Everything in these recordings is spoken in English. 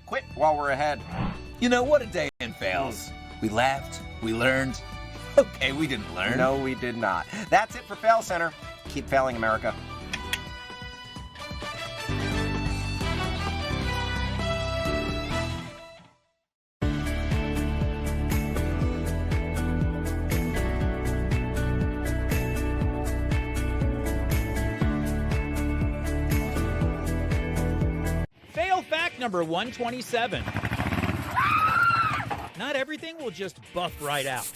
quit while we're ahead. You know, what a day in fails. We laughed, we learned. Okay, we didn't learn. No, we did not. That's it for Fail Center. Keep failing, America. Fail fact number 127. Not everything will just buff right out.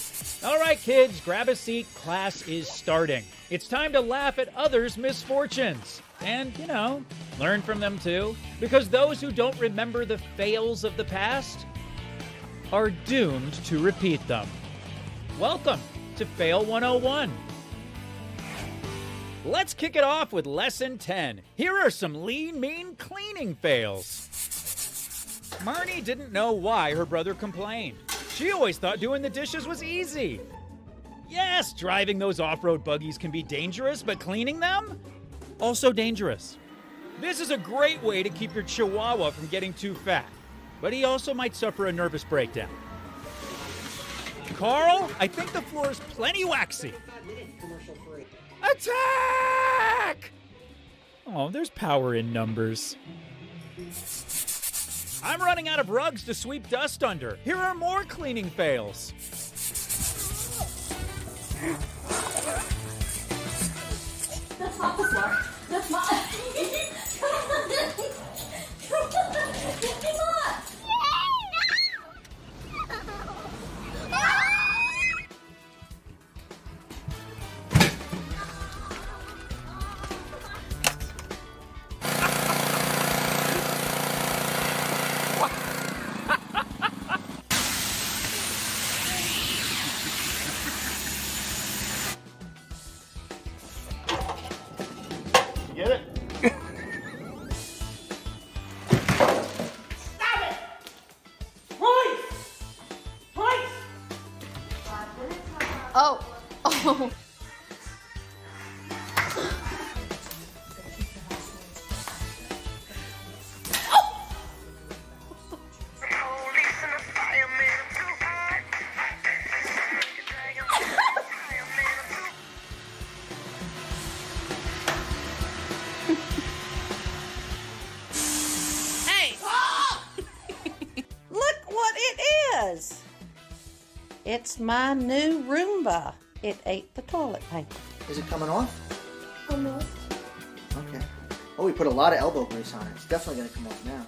All right, kids, grab a seat. Class is starting. It's time to laugh at others' misfortunes. And, learn from them too. Because those who don't remember the fails of the past are doomed to repeat them. Welcome to Fail 101. Let's kick it off with Lesson 10. Here are some lean, mean cleaning fails. Marnie didn't know why her brother complained. She always thought doing the dishes was easy. Yes, driving those off-road buggies can be dangerous, but cleaning them? Also dangerous. This is a great way to keep your chihuahua from getting too fat, but he also might suffer a nervous breakdown. Carl, I think the floor is plenty waxy. Attack! Oh, there's power in numbers. I'm running out of rugs to sweep dust under. Here are more cleaning fails. That's not the floor. That's not. Come on. Get it? Stop it! Royce! Royce! Oh. It's my new Roomba. It ate the toilet paper. Is it coming off? Almost. Okay. Oh, we put a lot of elbow grease on it. It's definitely gonna come off now.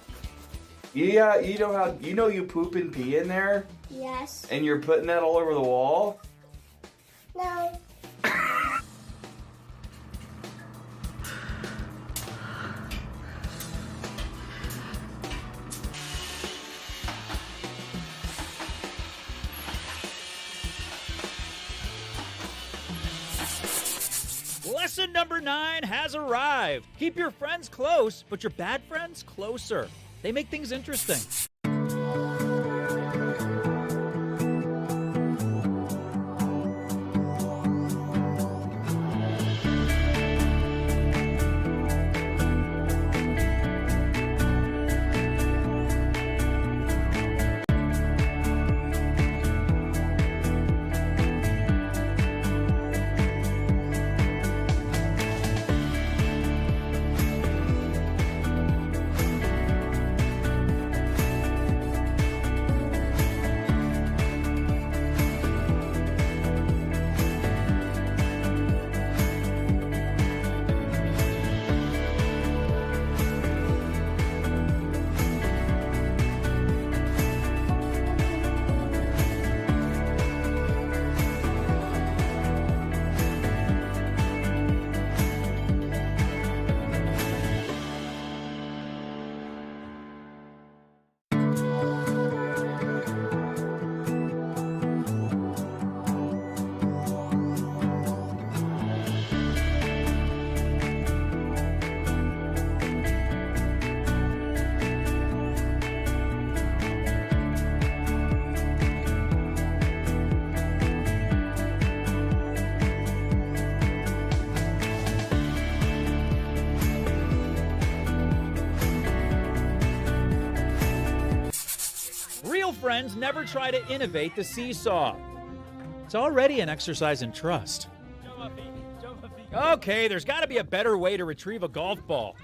Yeah, you poop and pee in there? Yes. And you're putting that all over the wall? No. Lesson number 9 has arrived. Keep your friends close, but your bad friends closer. They make things interesting. Real friends never try to innovate the seesaw. It's already an exercise in trust. Okay, there's got to be a better way to retrieve a golf ball.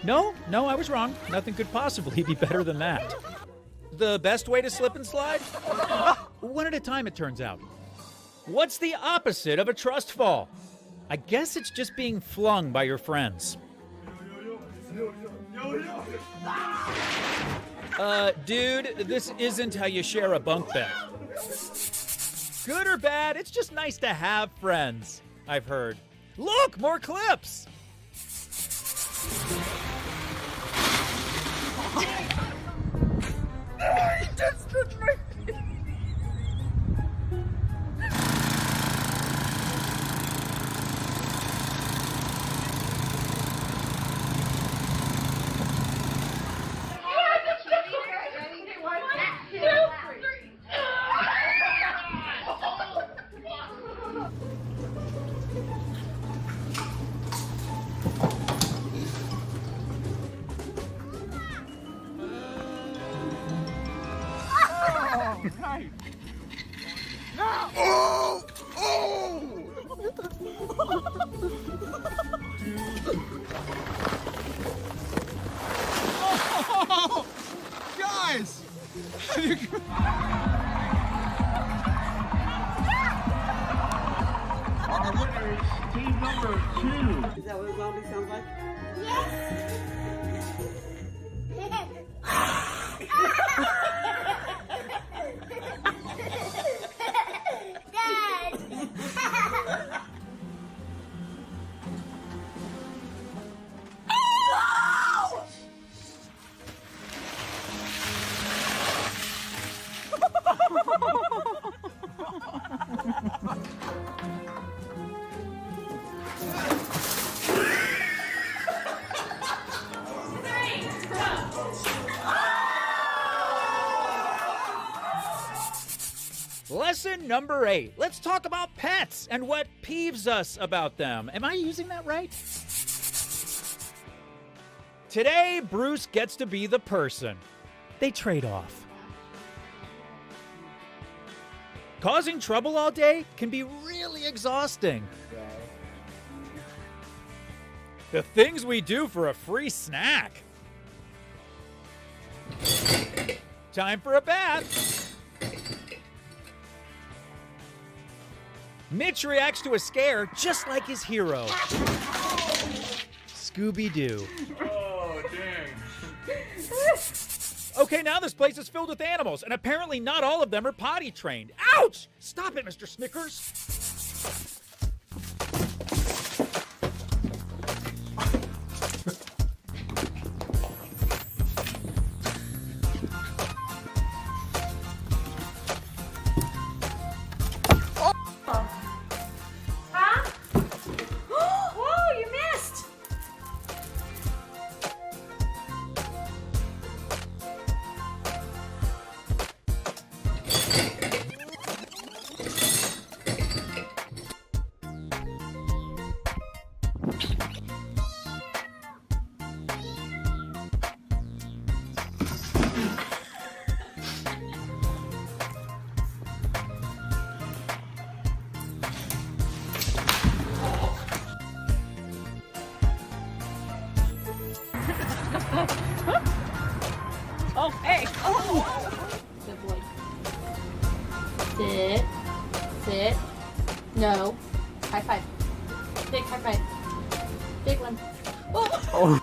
No, I was wrong. Nothing could possibly be better than that. The best way to slip and slide? One at a time, it turns out. What's the opposite of a trust fall? I guess it's just being flung by your friends. Dude, this isn't how you share a bunk bed. Good or bad, it's just nice to have friends, I've heard. Look, more clips! Guys! Our winner is team number 2. Is that what a zombie sounds like? Lesson number 8. Let's talk about pets and what peeves us about them. Am I using that right? Today, Bruce gets to be the person. They trade off. Causing trouble all day can be really exhausting. The things we do for a free snack. Time for a bath. Mitch reacts to a scare just like his hero. Scooby-Doo. Oh, dang. Okay, now this place is filled with animals, and apparently not all of them are potty trained. Ouch! Stop it, Mr. Snickers. Oh, hey. Oh. Good boy. Sit. Sit. No. High five. Big high five. Big one. Oh.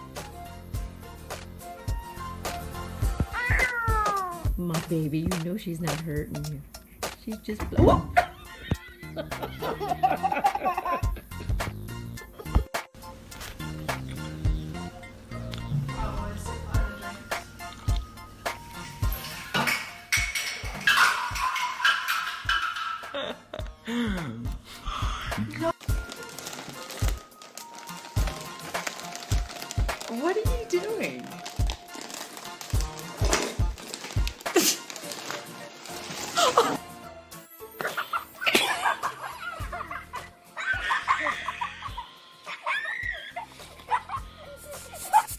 My baby, you know she's not hurting you. She's just... Whoa. What are you doing?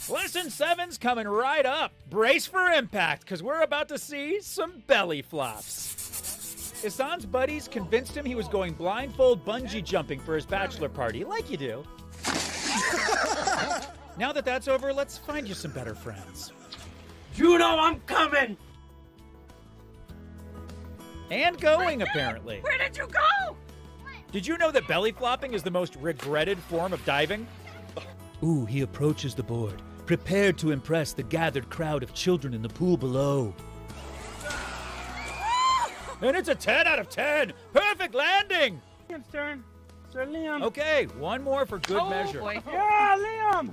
Lesson 7's coming right up. Brace for impact, because we're about to see some belly flops. Isan's buddies convinced him he was going blindfold bungee jumping for his bachelor party, like you do. Now that that's over, let's find you some better friends. You know I'm coming! And going, apparently. Where did you go? Did you know that belly flopping is the most regretted form of diving? Ooh, he approaches the board, prepared to impress the gathered crowd of children in the pool below. And it's a 10 out of 10! Perfect landing! Liam's turn. Sir Liam. Okay, one more for good measure. Boy. Yeah, Liam!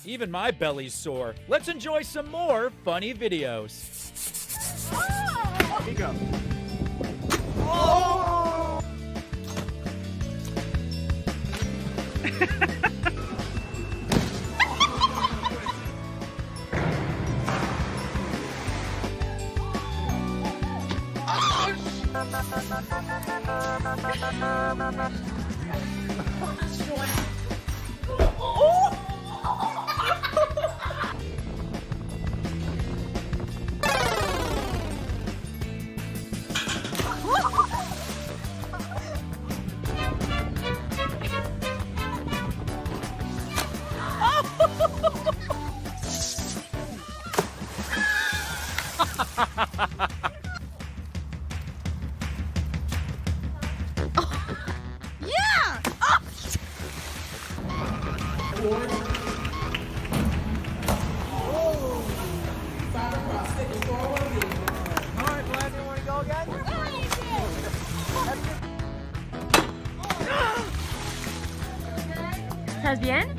Even my belly's sore. Let's enjoy some more funny videos. Here you go. ¿Estás bien?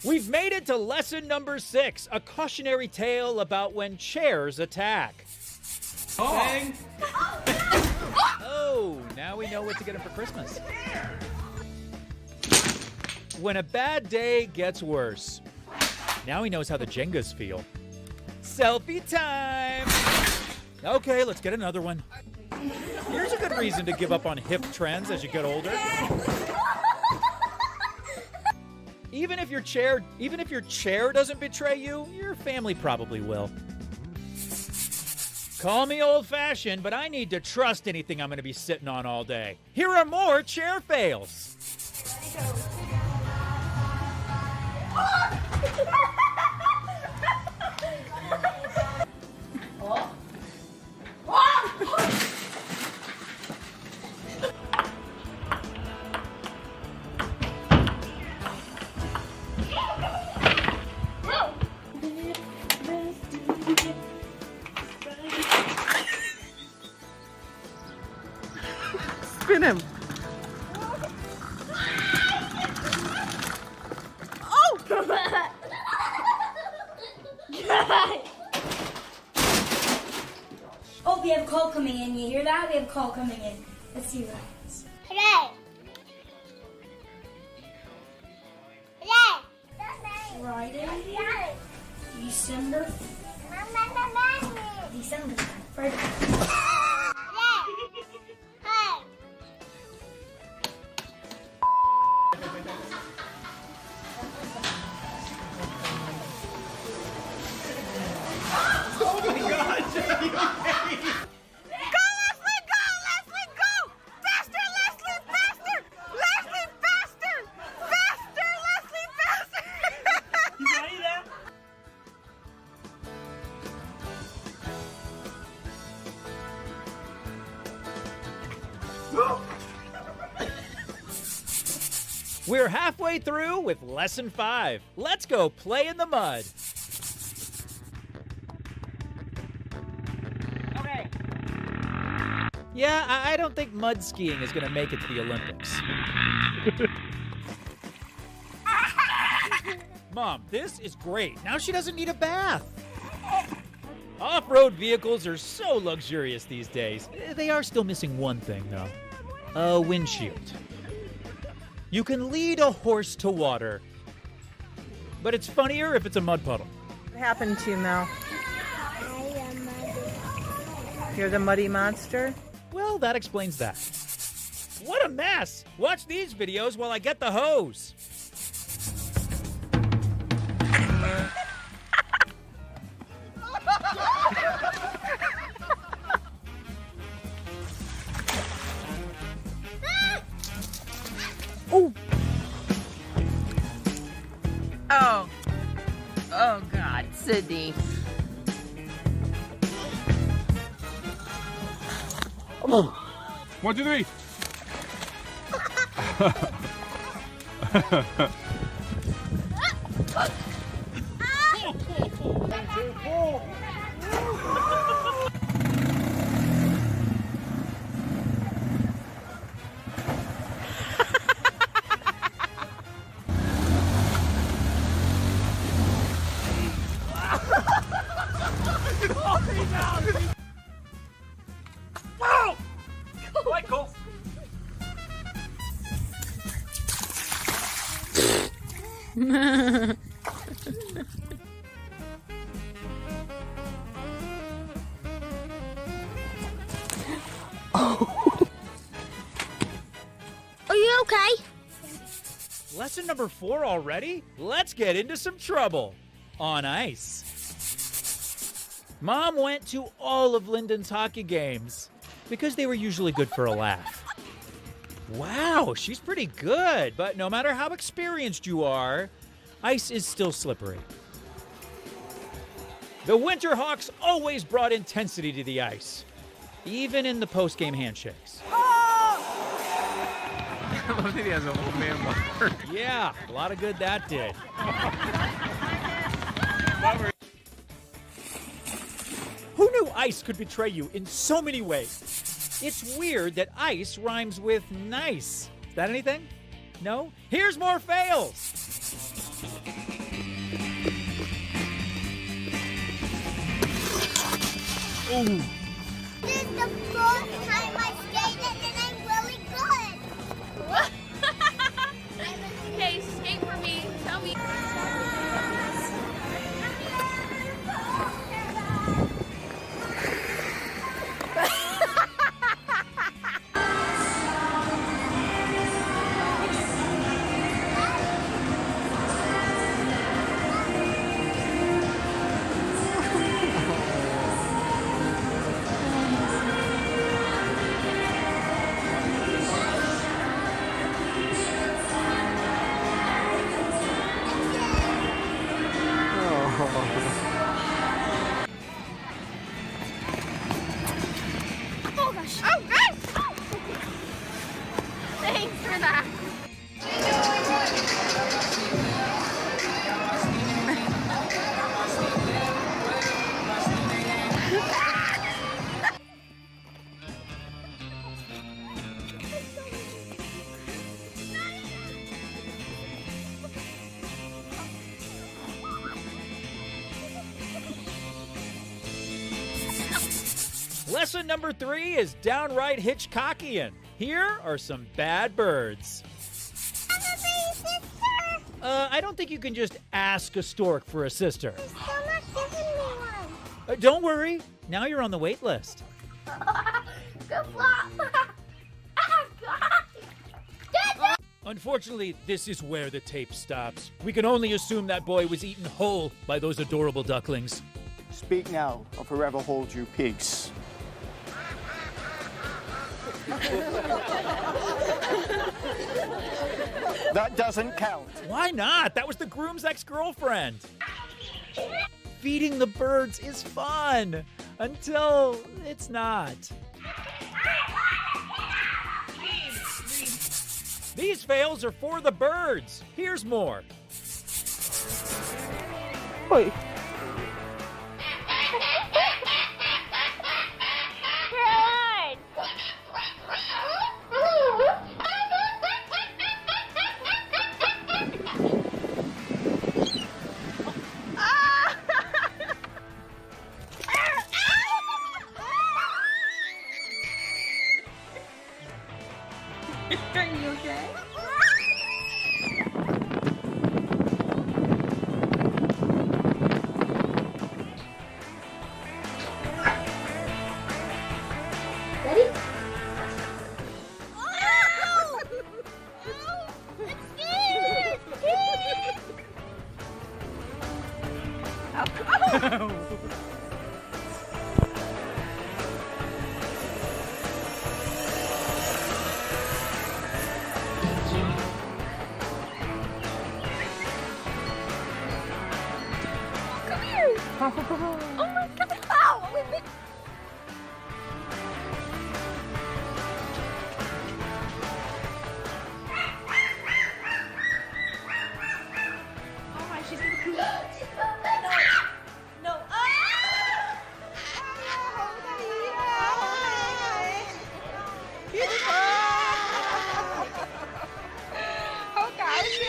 We've made it to lesson number 6, a cautionary tale about when chairs attack. Oh! Oh, now we know what to get him for Christmas. When a bad day gets worse. Now he knows how the Jengas feel. Selfie time! Okay, let's get another one. Here's a good reason to give up on hip trends as you get older. Even if your chair doesn't betray you, your family probably will. Call me old-fashioned, but I need to trust anything I'm going to be sitting on all day. Here are more chair fails. Spin him. Oh! Oh, we have a call coming in. You hear that? We have a call coming in. Let's see what happens. Hello. Friday, December. Friday. We're halfway through with lesson 5. Let's go play in the mud. Okay. Yeah, I don't think mud skiing is going to make it to the Olympics. Mom, this is great. Now she doesn't need a bath. Off-road vehicles are so luxurious these days. They are still missing one thing, though. A windshield. You can lead a horse to water, but it's funnier if it's a mud puddle. What happened to you, Mel? You're the muddy monster? Well, that explains that. What a mess! Watch these videos while I get the hose. Oh. Oh, God, Sydney. 1, 2, 3. Michael! Are you okay? Lesson number 4 already? Let's get into some trouble. On ice. Mom went to all of Lyndon's hockey games because they were usually good for a laugh. Wow, she's pretty good, but no matter how experienced you are, ice is still slippery. The Winterhawks always brought intensity to the ice, even in the post-game handshakes. I love that he has an old man walker. Yeah, a lot of good that did. Who knew ice could betray you in so many ways? It's weird that ice rhymes with nice. Is that anything? No? Here's more fails. Ooh. This is the first time I skated and I'm really good. Okay, skate for me. Tell me. Oh gosh. Oh, guys! Thanks for that. Lesson number 3 is downright Hitchcockian. Here are some bad birds. I don't think you can just ask a stork for a sister. He's still not giving me one. Don't worry. Now you're on the wait list. Good flop. Unfortunately, this is where the tape stops. We can only assume that boy was eaten whole by those adorable ducklings. Speak now or forever hold you peace. That doesn't count. Why not? That was the groom's ex-girlfriend. Feeding the birds is fun until it's not. These fails are for the birds. Here's more. Oi. Are you okay? Ready? Oh my god! Ow! Oh my, she's gonna poop. No. Oh gosh.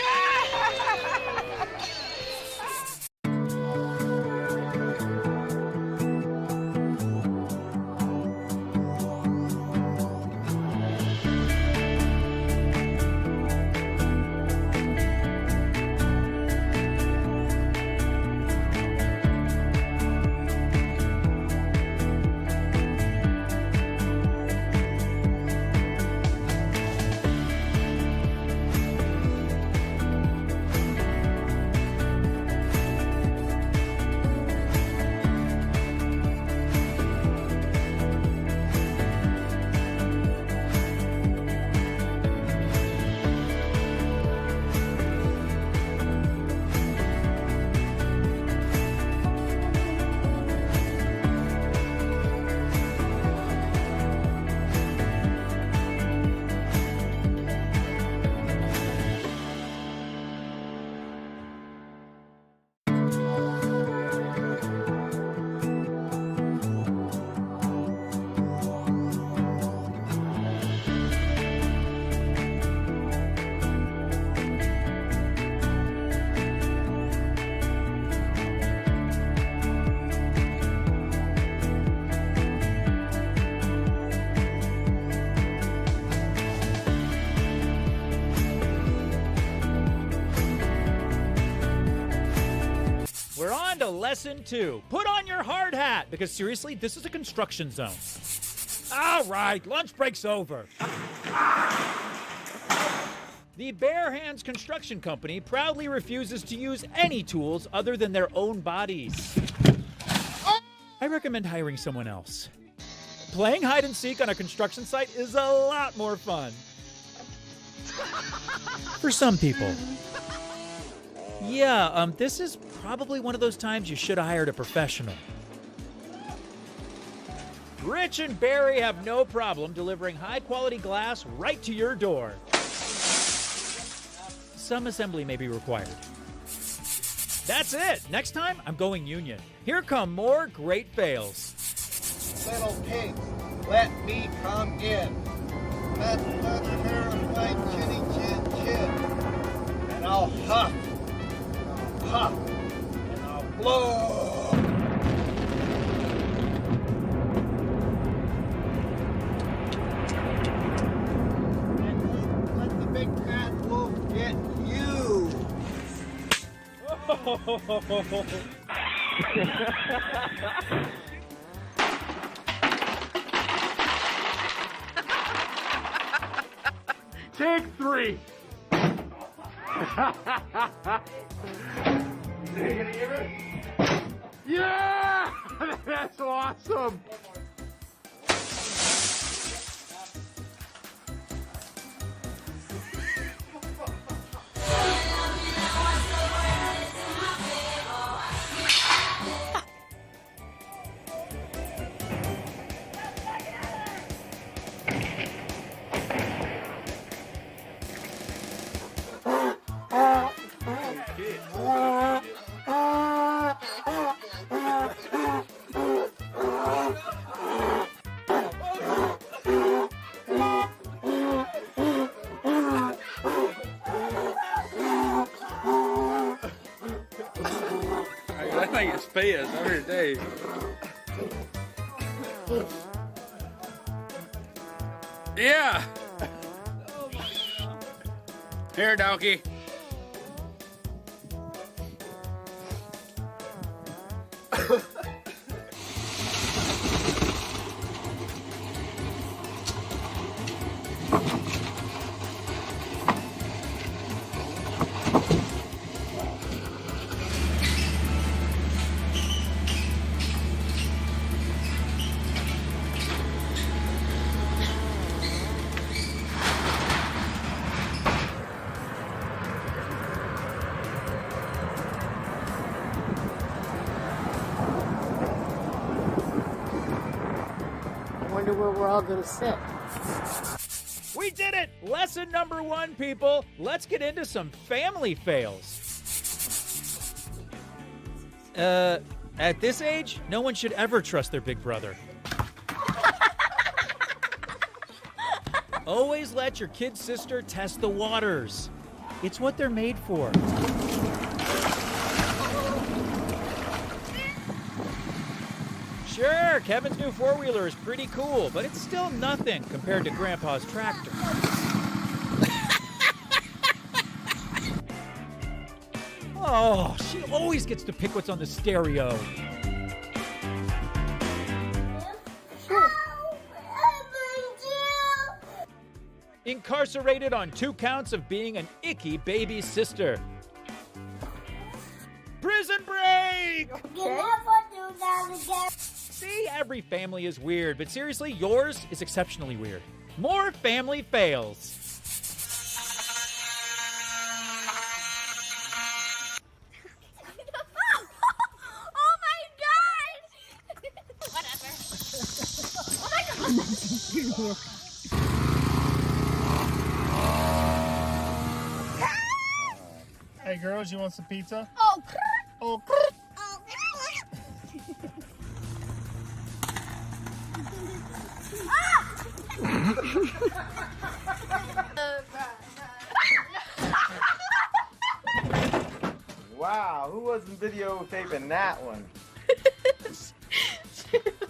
We're on to lesson 2. Put on your hard hat, because seriously, this is a construction zone. All right, lunch break's over. The Bare Hands Construction Company proudly refuses to use any tools other than their own bodies. I recommend hiring someone else. Playing hide and seek on a construction site is a lot more fun. For some people. Yeah, this is probably one of those times you should have hired a professional. Rich and Barry have no problem delivering high-quality glass right to your door. Some assembly may be required. That's it. Next time, I'm going union. Here come more great fails. Little pig, let me come in. Let her white chinny chin chin. And I'll huff. Puff, and I'll blow. Take 3. Yeah! That's awesome! I think it's fizz every day. Yeah! Here, donkey. Wonder where we're all gonna sit. We did it! Lesson number 1, people. Let's get into some family fails. At this age, no one should ever trust their big brother. Always let your kid sister test the waters. It's what they're made for. Sure, Kevin's new four-wheeler is pretty cool, but it's still nothing compared to Grandpa's tractor. Oh, she always gets to pick what's on the stereo. Incarcerated on 2 counts of being an icky baby sister. Prison break! You never do that again. See, every family is weird, but seriously, yours is exceptionally weird. More family fails. Oh my god! Whatever. Oh my god! Hey girls, you want some pizza? Oh, Oh, Wow, who wasn't videotaping that one?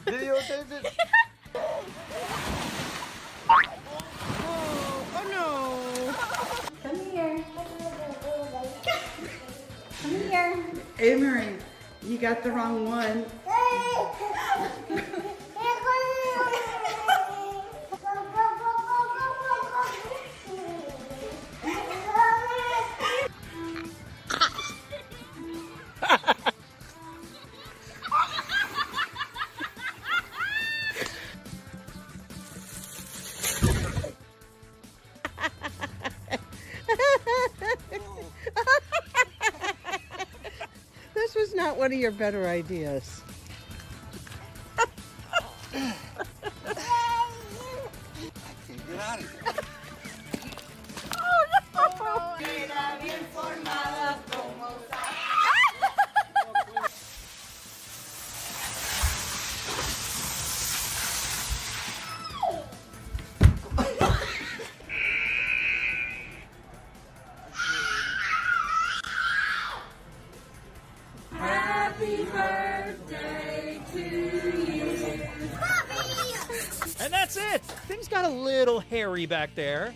Videotape it? oh no! Come here. Come here. Amory, you got the wrong one. This was not one of your better ideas. Get out of here. Happy birthday to you. And that's it. Things got a little hairy back there.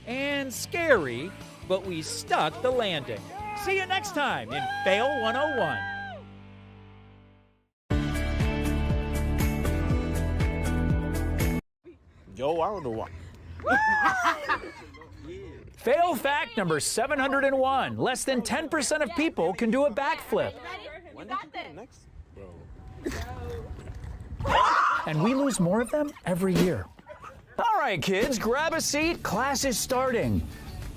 And scary, but we stuck the landing. See you next time in Fail 101. Yo, I don't know why. Fail fact number 701. Less than 10% of people can do a backflip. And we lose more of them every year. All right, kids, grab a seat. Class is starting.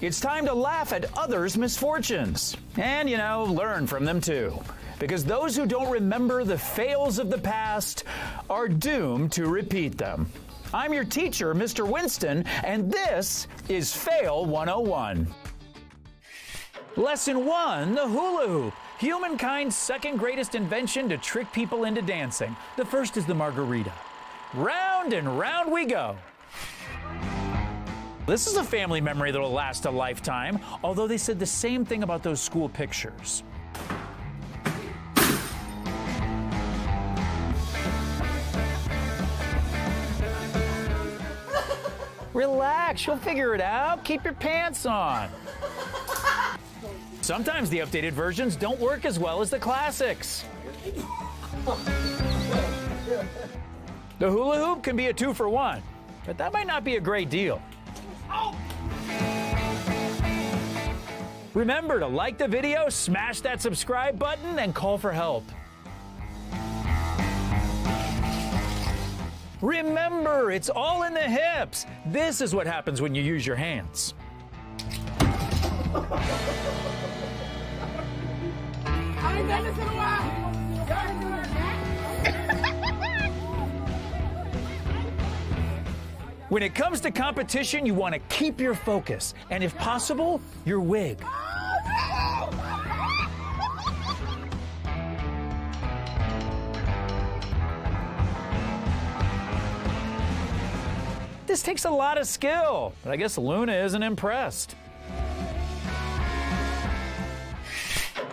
It's time to laugh at others' misfortunes. And, learn from them too. Because those who don't remember the fails of the past are doomed to repeat them. I'm your teacher, Mr. Winston, and this is Fail 101. Lesson 1, the hula hoop. Humankind's second greatest invention to trick people into dancing. The first is the margarita. Round and round we go. This is a family memory that'll last a lifetime, although they said the same thing about those school pictures. Relax, you'll figure it out. Keep your pants on. Sometimes the updated versions don't work as well as the classics. The hula hoop can be a 2-for-1, but that might not be a great deal. Remember to like the video, smash that subscribe button, and call for help. Remember, it's all in the hips. This is what happens when you use your hands. When it comes to competition, you want to keep your focus, and if possible, your wig. This takes a lot of skill, but I guess Luna isn't impressed.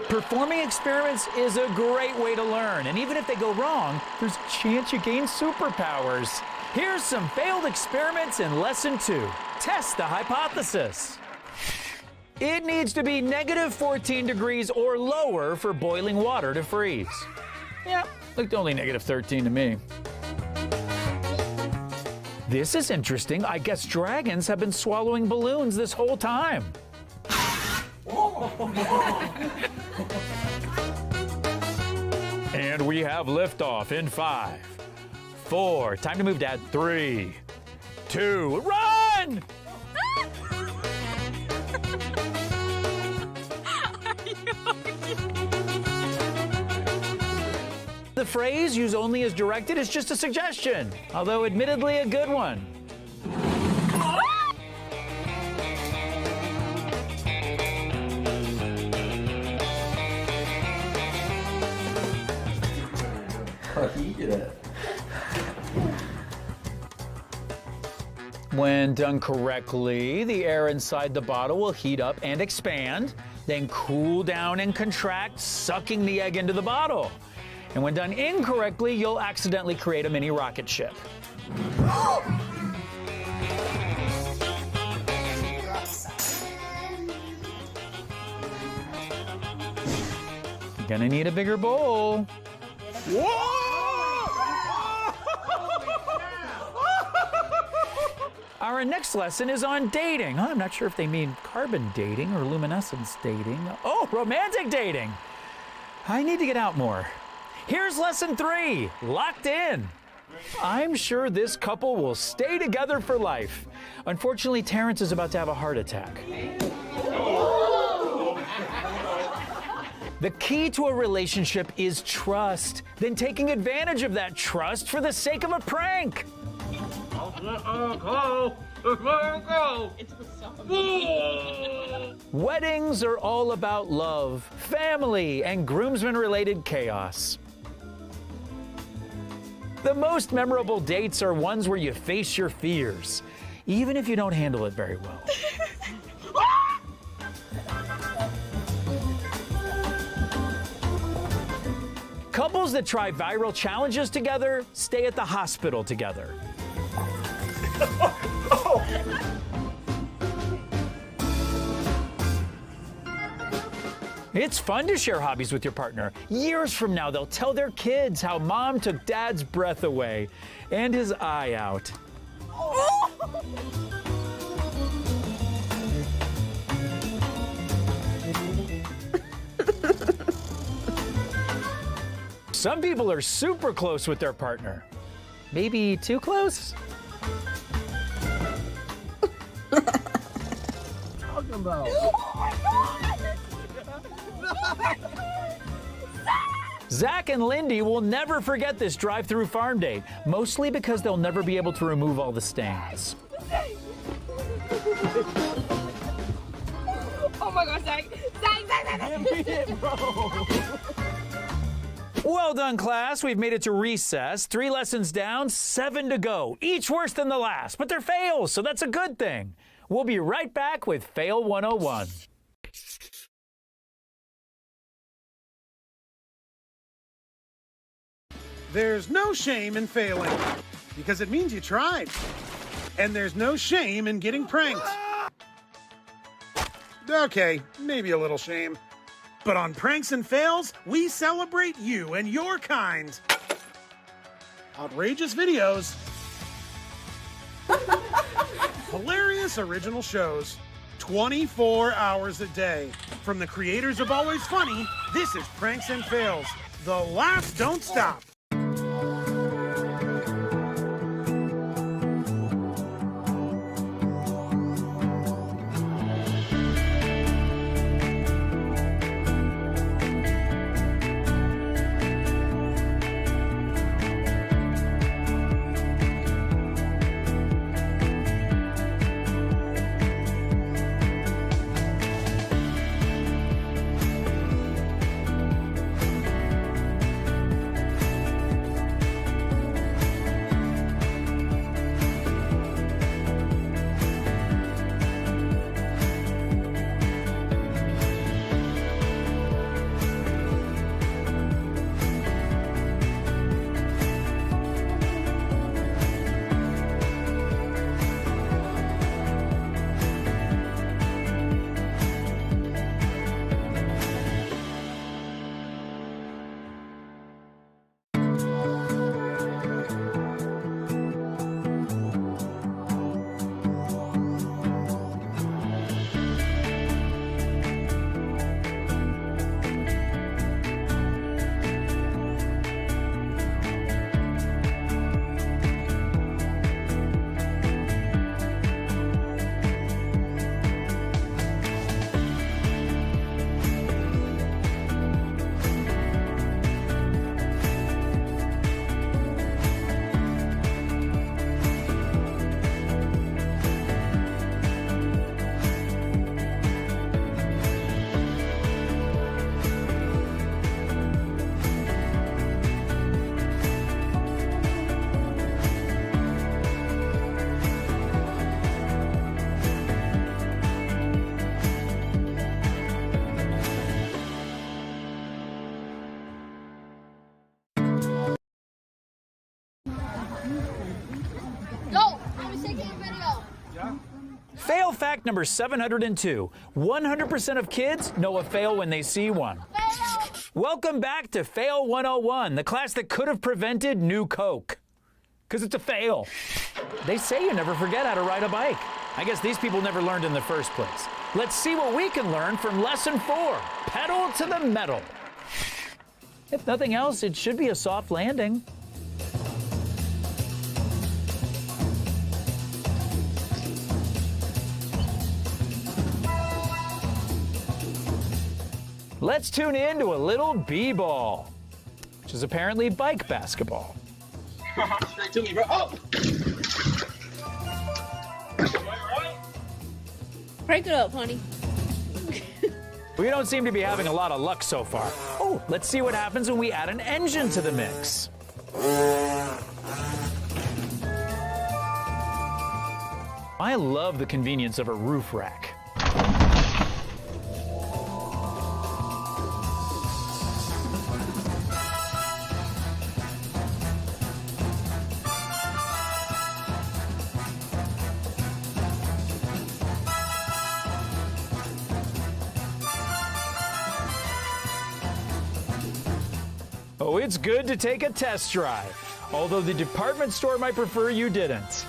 Performing experiments is a great way to learn, and even if they go wrong, there's a chance you gain superpowers. Here's some failed experiments in Lesson 2. Test the hypothesis. It needs to be -14 degrees or lower for boiling water to freeze. Yeah, looked only -13 to me. This is interesting. I guess dragons have been swallowing balloons this whole time. And we have liftoff in 5, 4. Time to move, Dad. 3, 2, run! The phrase, use only as directed, is just a suggestion, although admittedly a good one. How do you do that? When done correctly, the air inside the bottle will heat up and expand, then cool down and contract, sucking the egg into the bottle. And when done incorrectly, you'll accidentally create a mini rocket ship. You're gonna need a bigger bowl. Our next lesson is on dating. I'm not sure if they mean carbon dating or luminescence dating. Oh, romantic dating. I need to get out more. Here's Lesson 3, Locked In. I'm sure this couple will stay together for life. Unfortunately, Terrence is about to have a heart attack. The key to a relationship is trust, then taking advantage of that trust for the sake of a prank. Weddings are all about love, family, and groomsmen-related chaos. The most memorable dates are ones where you face your fears, even if you don't handle it very well. Couples that try viral challenges together stay at the hospital together. It's fun to share hobbies with your partner. Years from now, they'll tell their kids how mom took dad's breath away and his eye out. Some people are super close with their partner. Maybe too close? Talking about. Zach and Lindy will never forget this drive-through farm date, mostly because they'll never be able to remove all the stains. Oh my gosh, Zach. Zach. Bro. Well done, class. We've made it to recess. 3 lessons down, 7 to go. Each worse than the last, but they're fails, so that's a good thing. We'll be right back with Fail 101. There's no shame in failing, because it means you tried. And there's no shame in getting pranked. Okay, maybe a little shame. But on Pranks and Fails, we celebrate you and your kind. Outrageous videos. Hilarious original shows. 24 hours a day. From the creators of Always Funny, this is Pranks and Fails. The laughs don't stop. Fail fact number 702. 100% of kids know a fail when they see one. Fail! Welcome back to Fail 101, the class that could have prevented New Coke. Because it's a fail. They say you never forget how to ride a bike. I guess these people never learned in the first place. Let's see what we can learn from lesson 4, pedal to the metal. If nothing else, it should be a soft landing. Let's tune in to a little b-ball, which is apparently bike basketball. Straight to me, bro. Oh! Crank it up, honey. We don't seem to be having a lot of luck so far. Oh, let's see what happens when we add an engine to the mix. I love the convenience of a roof rack. So it's good to take a test drive, although the department store might prefer you didn't.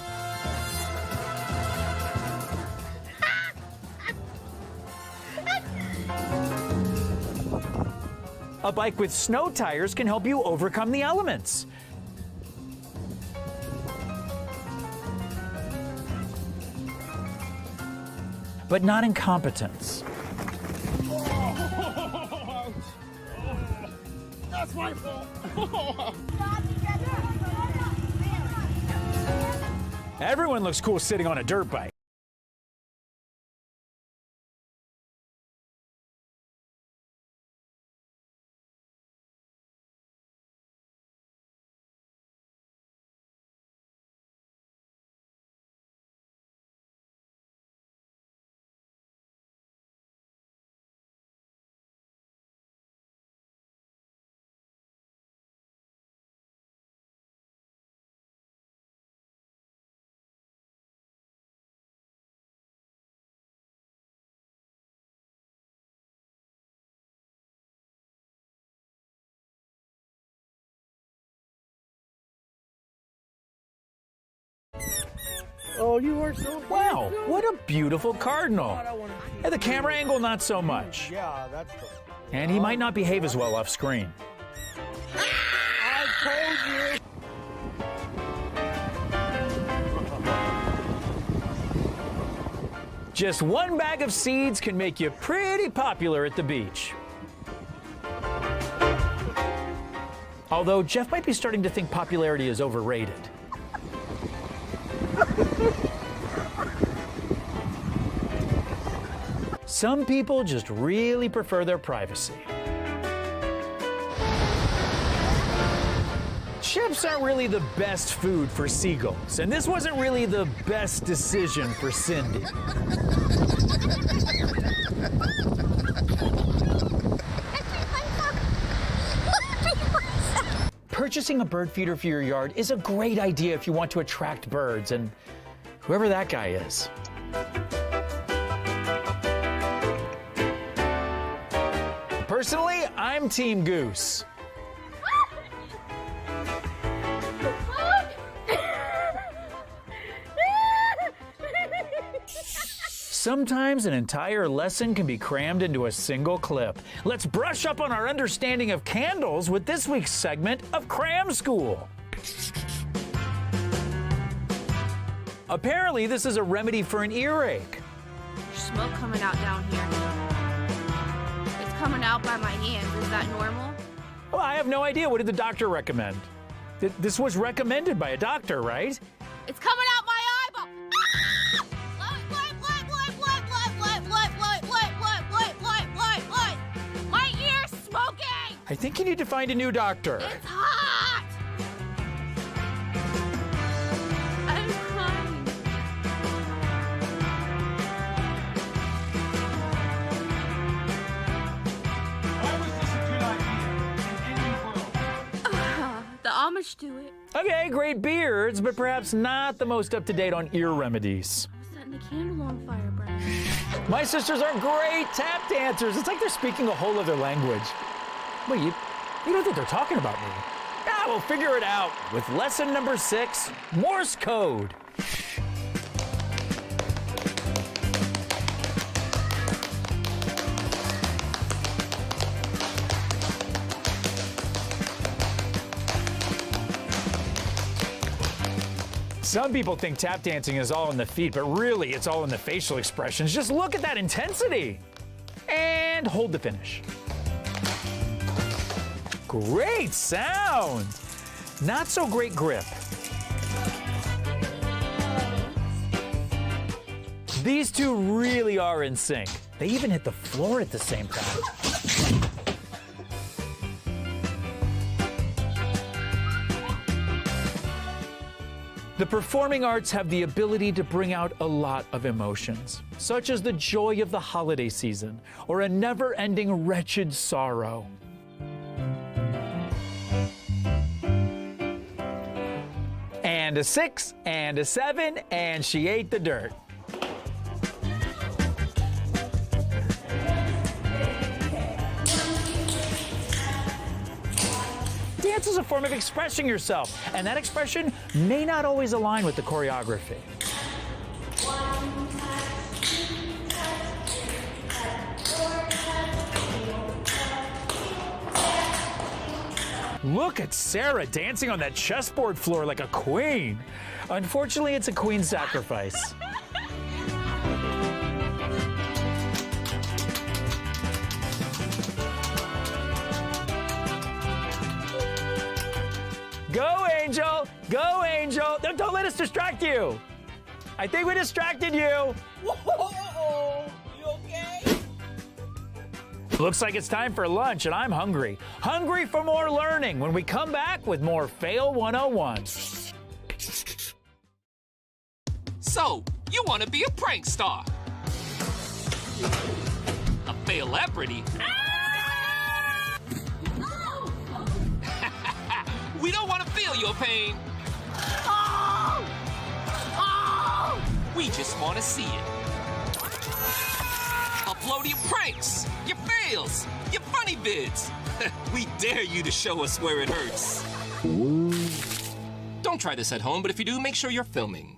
A bike with snow tires can help you overcome the elements. But not incompetence. That's my fault. Everyone looks cool sitting on a dirt bike. Oh, you are so Wow, what a beautiful cardinal. At the camera angle, not so much. Yeah, that's the... And he might not behave as well off screen. I told you. Just one bag of seeds can make you pretty popular at the beach. Although Jeff might be starting to think popularity is overrated. Some people just really prefer their privacy. Chips aren't really the best food for seagulls, and this wasn't really the best decision for Cindy. Purchasing a bird feeder for your yard is a great idea if you want to attract birds, and whoever that guy is. Personally, I'm Team Goose. Sometimes an entire lesson can be crammed into a single clip. Let's brush up on our understanding of candles with this week's segment of Cram School. Apparently, this is a remedy for an earache. There's smoke coming out down here. It's coming out by my hands. Is that normal? Well, I have no idea. What did the doctor recommend? This was recommended by a doctor, right? It's coming out my eyeball. My ear's smoking. I think you need to find a new doctor. It's hot. I'm crying. Why was this a good idea in any world? The Amish do it. Okay, great beards, but perhaps not the most up-to-date on ear remedies. I was setting the candle on fire, Brad. My sisters are great tap dancers. It's like they're speaking a whole other language. Wait, you don't think they're talking about me? Ah, we'll figure it out with lesson number 6, Morse code. Some people think tap dancing is all in the feet, but really it's all in the facial expressions. Just look at that intensity. And hold the finish. Great sound. Not so great grip. These two really are in sync. They even hit the floor at the same time. The performing arts have the ability to bring out a lot of emotions, such as the joy of the holiday season or a never-ending wretched sorrow. And a 6, and a 7, and she ate the dirt. dance is a form of expressing yourself, and that expression may not always align with the choreography. Look at Sarah dancing on that chessboard floor like a queen. Unfortunately, it's a queen sacrifice. Go, Angel! Go, Angel! Don't let us distract you! I think we distracted you! Whoa! You okay? Looks like it's time for lunch, and I'm hungry. Hungry for more learning when we come back with more Fail 101. So, you want to be a prank star? A fail-lebrity? We don't want to feel your pain. We just want to see it. Upload your pranks, your fails, your funny vids. We dare you to show us where it hurts. Don't try this at home, but if you do, make sure you're filming.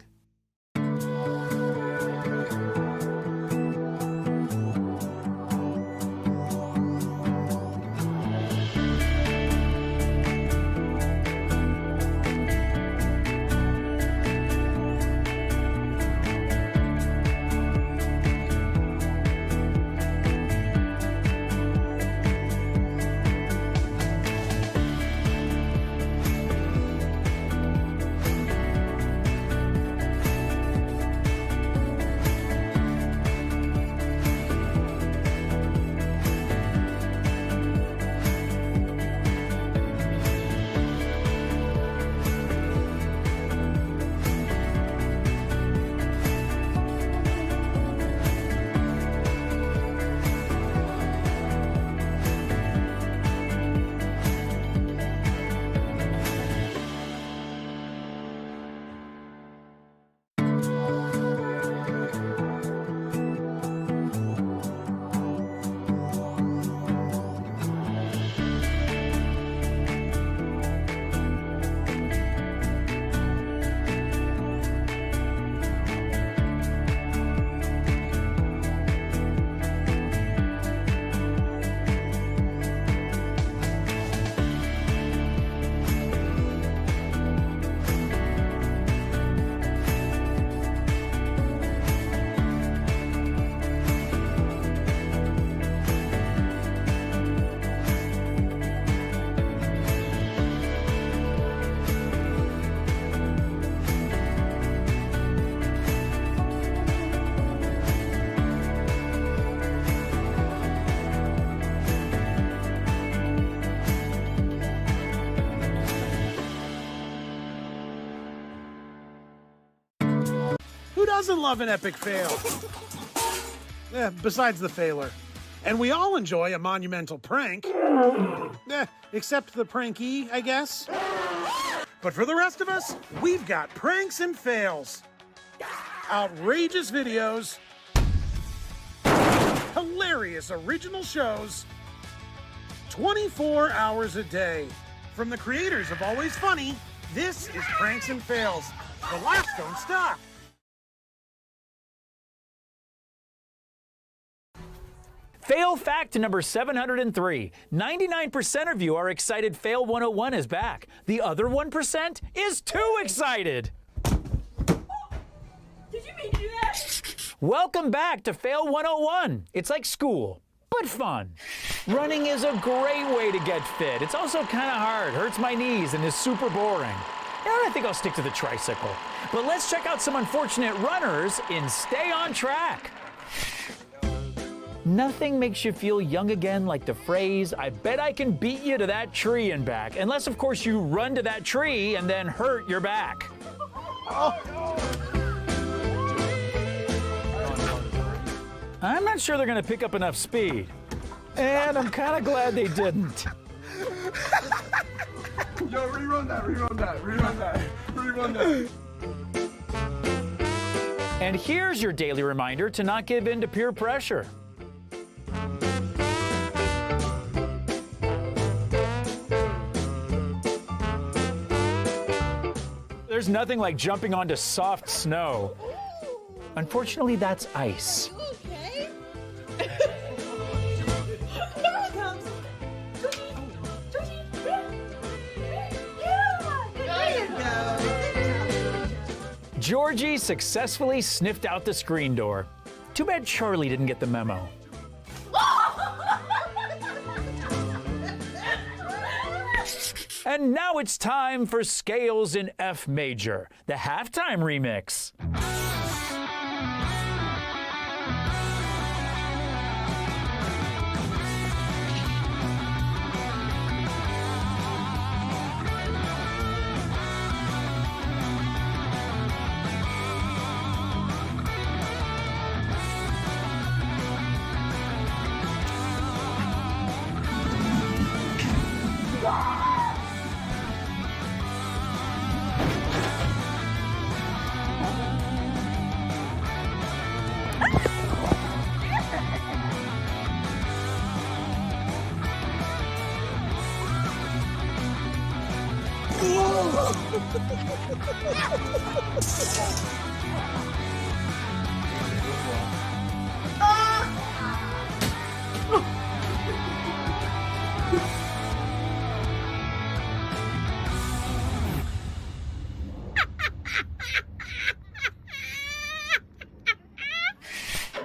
Who doesn't love an epic fail? Besides the failer. And we all enjoy a monumental prank. Except the prankee, I guess. But for the rest of us, we've got pranks and fails. Outrageous videos. Hilarious original shows. 24 hours a day. From the creators of Always Funny, this is Pranks and Fails. The laughs don't stop. Fail fact number 703. 99% of you are excited Fail 101 is back. The other 1% is too excited. Did you mean to do that? Welcome back to Fail 101. It's like school, but fun. Running is a great way to get fit. It's also kind of hard, hurts my knees, and is super boring. I think I'll stick to the tricycle. But let's check out some unfortunate runners in Stay on Track. Nothing makes you feel young again like the phrase, "I bet I can beat you to that tree and back." Unless, of course, you run to that tree and then hurt your back. I'm not sure they're going to pick up enough speed. And I'm kind of glad they didn't. Yo, rerun that. And here's your daily reminder to not give in to peer pressure. There's nothing like jumping onto soft snow. Unfortunately, that's ice. Okay. Georgie successfully sniffed out the screen door. Too bad Charlie didn't get the memo. And now it's time for Scales in F Major, the halftime remix.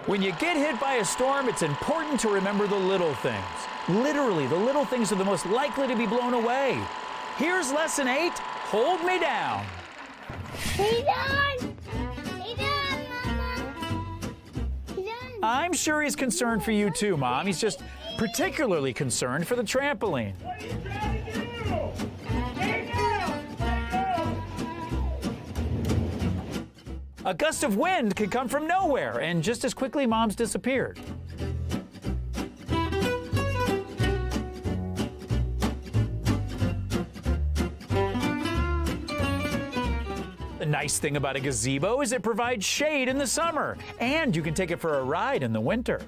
When you get hit by a storm, it's important to remember the little things. Literally, the little things are the most likely to be blown away. Here's lesson 8, Hold Me Down. He done! He done, Mama! He done! I'm sure he's concerned for you too, Mom. He's just particularly concerned for the trampoline. A gust of wind could come from nowhere, and just as quickly, Mom's disappeared. The nice thing about a gazebo is it provides shade in the summer, and you can take it for a ride in the winter.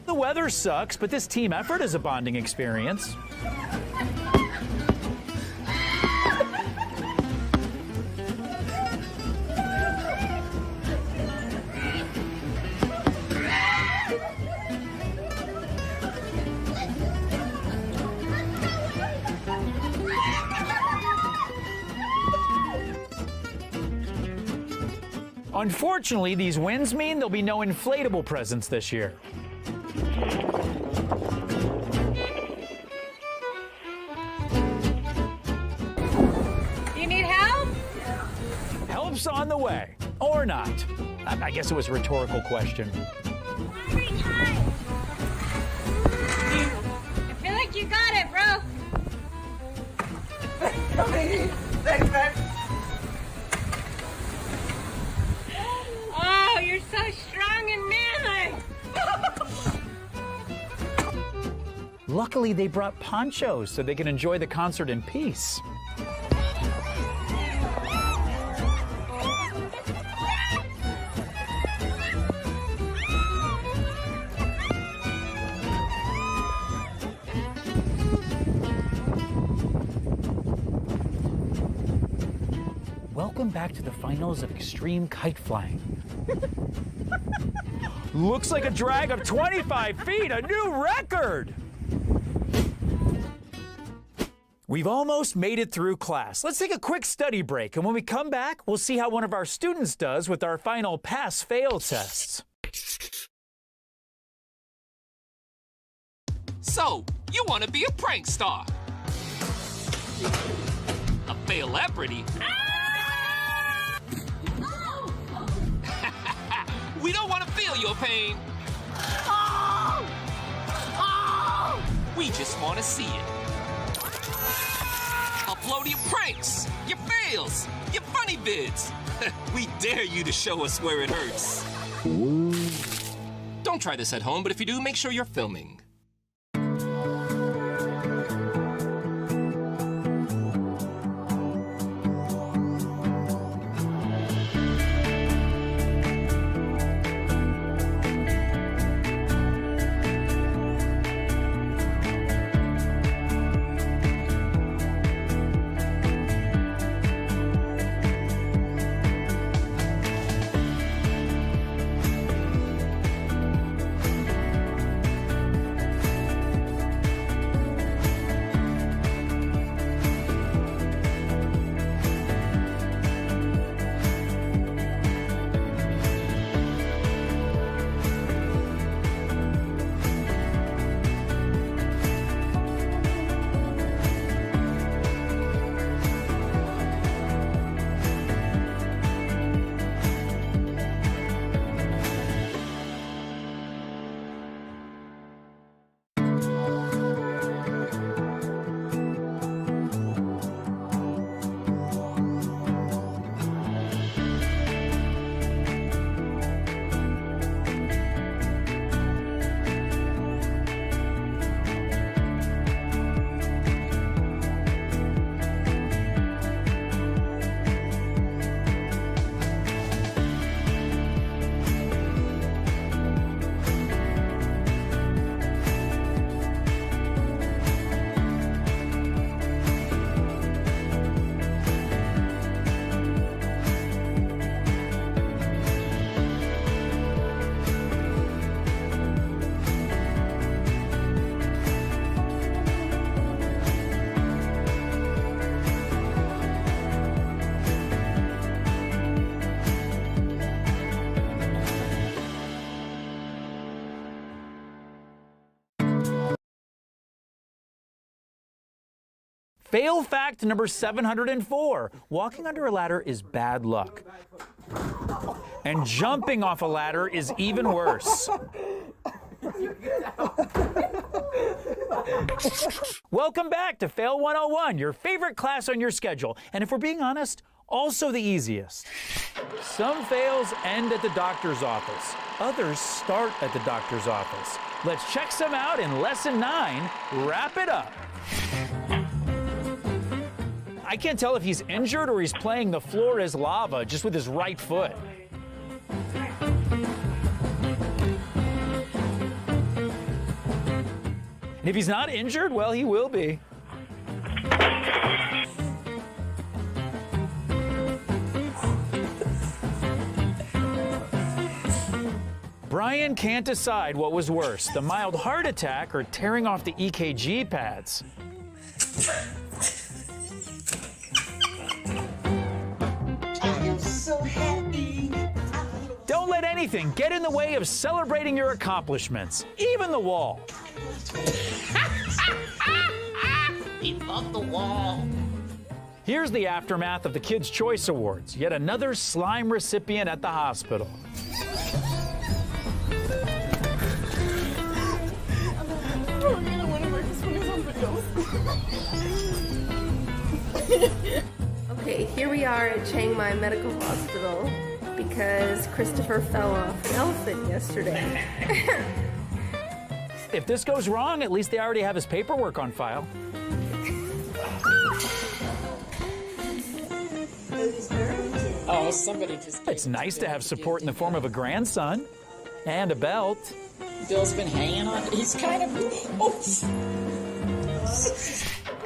The weather sucks, but this team effort is a bonding experience. Unfortunately, these winds mean there'll be no inflatable presents this year. You need help? Help's on the way. Or not. I guess it was a rhetorical question. I feel like you got it, bro. Thanks, man. Oh, you're so strong and manly. Luckily, they brought ponchos so they can enjoy the concert in peace. Welcome back to the finals of extreme kite flying. Looks like a drag of 25 feet, a new record! We've almost made it through class. Let's take a quick study break, and when we come back, we'll see how one of our students does with our final pass-fail tests. So, you want to be a prank star? A fail-lebrity? We don't want to feel your pain. We just want to see it. Upload your pranks, your fails, your funny vids. We dare you to show us where it hurts. Don't try this at home, but if you do, make sure you're filming. Fail fact number 704. Walking under a ladder is bad luck. And jumping off a ladder is even worse. Welcome back to Fail 101, your favorite class on your schedule. And if we're being honest, also the easiest. Some fails end at the doctor's office. Others start at the doctor's office. Let's check some out in Lesson 9. Wrap it up. I can't tell if he's injured or he's playing The Floor is Lava just with his right foot. And if he's not injured, well, he will be. Brian can't decide what was worse, the mild heart attack or tearing off the EKG pads. I am so happy. Don't let anything get in the way of celebrating your accomplishments, even the wall. He bumped the wall. Here's the aftermath of the Kids' Choice Awards. Yet another slime recipient at the hospital. Okay, here we are at Chiang Mai Medical Hospital because Christopher fell off an elephant yesterday. If this goes wrong, at least they already have his paperwork on file. Oh, somebody just... It's nice to have support in the form of a grandson and a belt. Bill's been hanging on. He's kind of... Oops.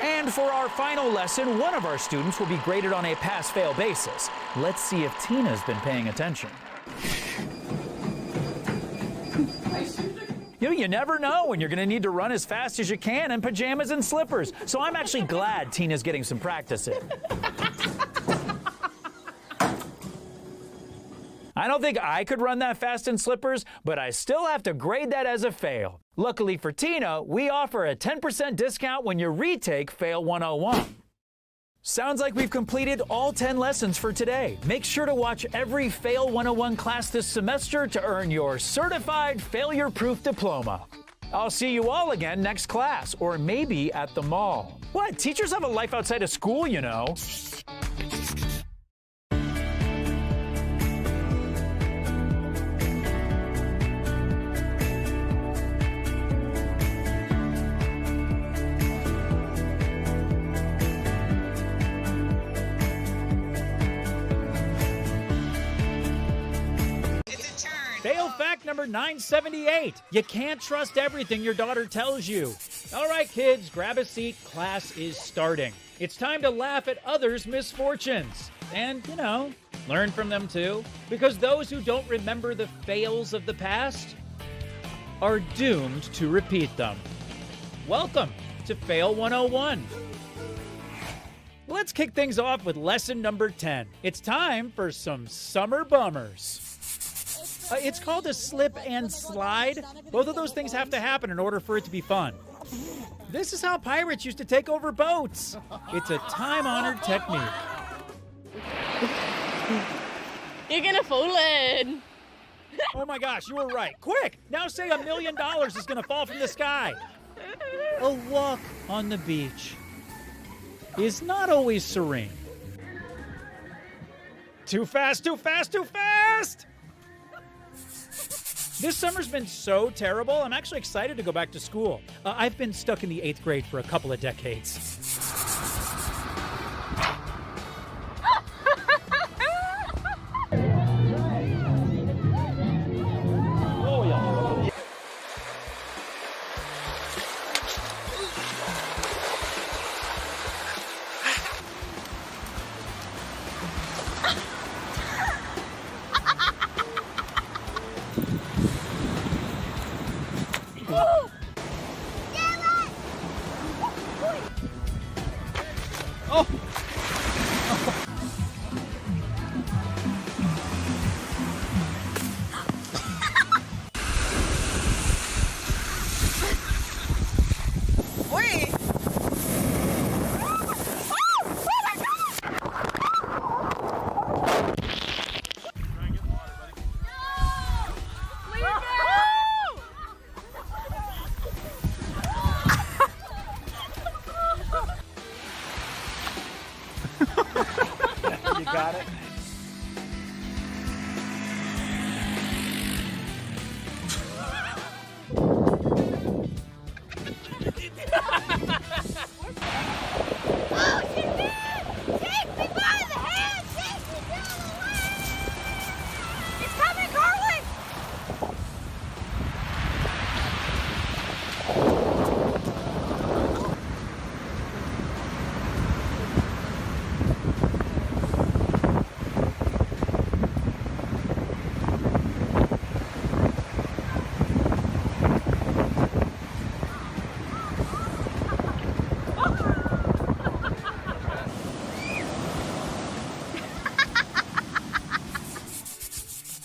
And for our final lesson, one of our students will be graded on a pass-fail basis. Let's see if Tina's been paying attention. You never know when you're going to need to run as fast as you can in pajamas and slippers. So I'm actually glad Tina's getting some practice in. I don't think I could run that fast in slippers, but I still have to grade that as a fail. Luckily for Tina, we offer a 10% discount when you retake Fail 101. Sounds like we've completed all 10 lessons for today. Make sure to watch every Fail 101 class this semester to earn your certified failure-proof diploma. I'll see you all again next class, or maybe at the mall. What? Teachers have a life outside of school, you know. Fail fact number 978. You can't trust everything your daughter tells you. All right, kids, grab a seat. Class is starting. It's time to laugh at others' misfortunes. And, learn from them too. Because those who don't remember the fails of the past are doomed to repeat them. Welcome to Fail 101. Let's kick things off with lesson number 10. It's time for some summer bummers. It's called a slip and slide. Both of those things have to happen in order for it to be fun. This is how pirates used to take over boats. It's a time-honored technique. You're gonna fall in. Oh my gosh, you were right. Quick, now say $1 million is gonna fall from the sky. A walk on the beach is not always serene. Too fast, too fast, too fast! This summer's been so terrible, I'm actually excited to go back to school. I've been stuck in the 8th grade for a couple of decades. got it.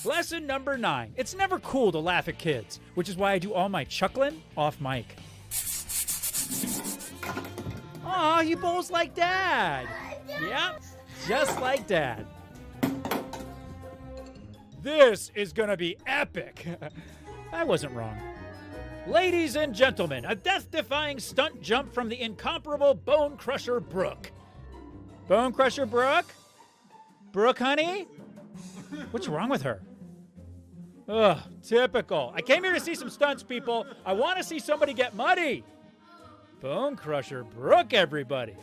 Lesson number 9. It's never cool to laugh at kids, which is why I do all my chuckling off mic. Aw, he bowls like Dad. Yep, just like Dad. This is gonna be epic. I wasn't wrong. Ladies and gentlemen, a death-defying stunt jump from the incomparable Bone Crusher Brooke. Bone Crusher Brooke? Brooke, honey? What's wrong with her? Ugh, typical. I came here to see some stunts, people. I want to see somebody get muddy. Bone Crusher Brooke, everybody.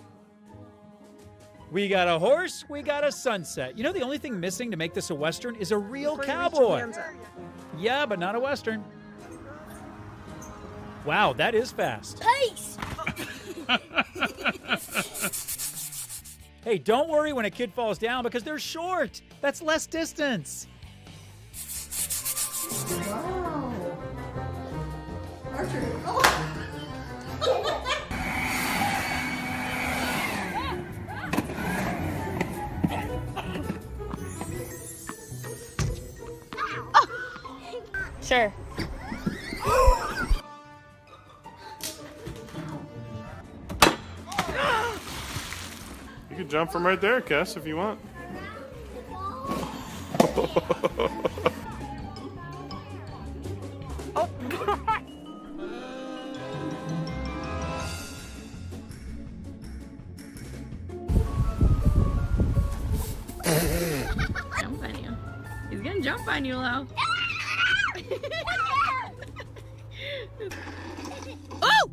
We got a horse, we got a sunset. You know, the only thing missing to make this a Western is a real cowboy. Yeah, but not a Western. Wow, that is fast. Pace! Hey, don't worry when a kid falls down because they're short. That's less distance. Wow. Archer. Sure. You can jump from right there, Cass, if you want. Jump on you. He's gonna jump on you, Lo. Oh!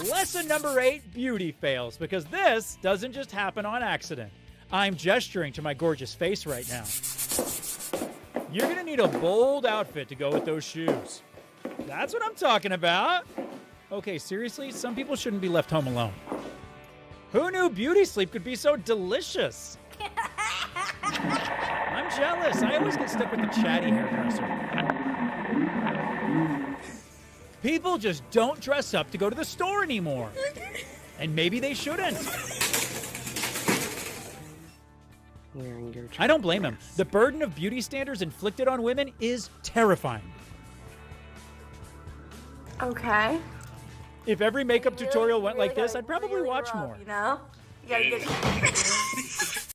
Lesson number 8, beauty fails, because this doesn't just happen on accident. I'm gesturing to my gorgeous face right now. You're gonna need a bold outfit to go with those shoes. That's what I'm talking about. Okay, seriously, some people shouldn't be left home alone. Who knew beauty sleep could be so delicious? I'm jealous. I always get stuck with the chatty hairdresser. People just don't dress up to go to the store anymore. And maybe they shouldn't. I don't blame him. The burden of beauty standards inflicted on women is terrifying. Okay. If every makeup tutorial went like this, I'd probably watch more. You know? You gotta get...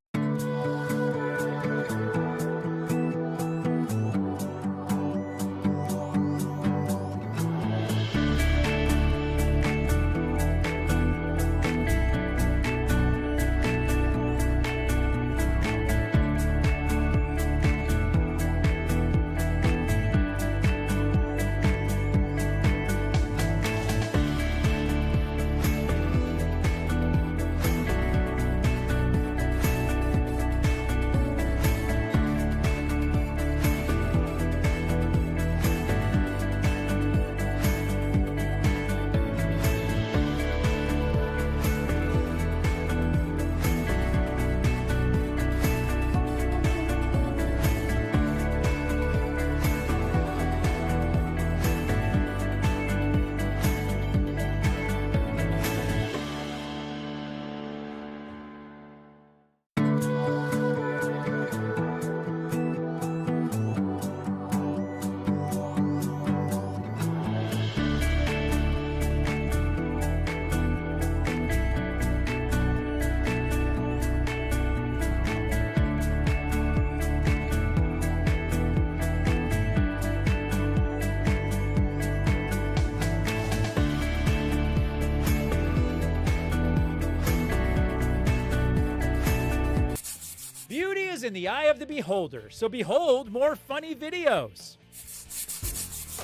in the eye of the beholder, so behold more funny videos.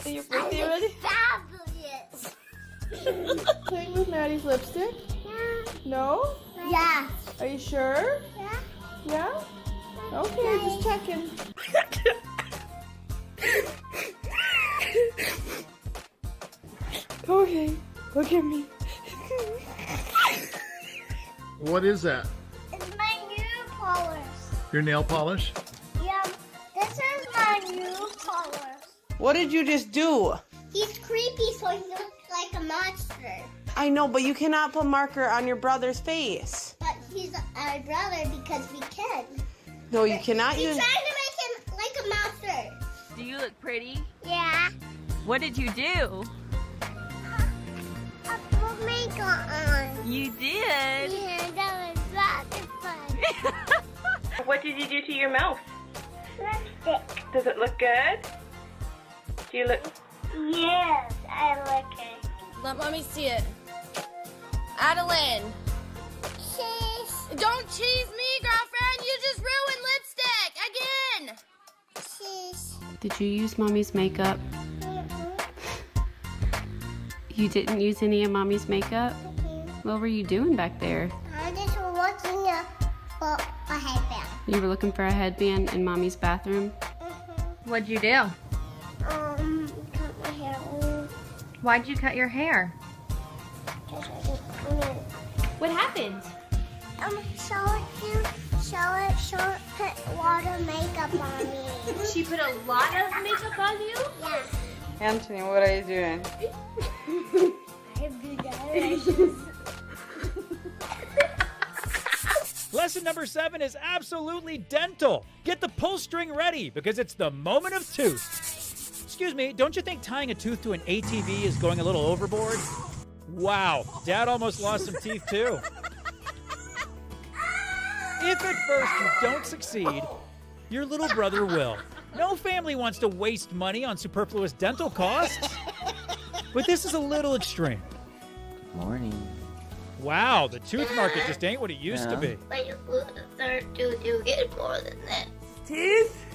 Are you ready? Fabulous. Playing with Maddie's lipstick? Yeah. No? Yeah. Are you sure? Yeah. Yeah? Okay, just checking. Okay, look at me. What is that? It's my new polish. Your nail polish? Yeah. This is my new polish. What did you just do? He's creepy, so he looks like a monster. I know, but you cannot put marker on your brother's face. But he's our brother because we can. No, you cannot He's use... trying to make him like a monster. Do you look pretty? Yeah. What did you do? I put makeup on. You did? Yeah, that was lots of fun. What did you do to your mouth? Lipstick. Does it look good? Do you look... Yes, I like it. Let mommy see it. Adeline. Cheese. Don't cheese me, girlfriend. You just ruined lipstick again. Cheese. Did you use mommy's makeup? You didn't use any of mommy's makeup? What were you doing back there? I just looking for a headband. You were looking for a headband in mommy's bathroom? What'd you do? Cut my hair. Why'd you cut your hair? What happened? Show put a lot of makeup on me. She put a lot of makeup on you? Yeah. Anthony, what are you doing? Lesson number 7 is absolutely dental. Get the pull string ready because it's the moment of tooth. Excuse me, don't you think tying a tooth to an ATV is going a little overboard? Wow, Dad almost lost some teeth too. If at first you don't succeed, your little brother will. No family wants to waste money on superfluous dental costs. But this is a little extreme. Morning. Wow, the tooth market just ain't what it used to be. But you put the third tooth, you get more than that. Teeth.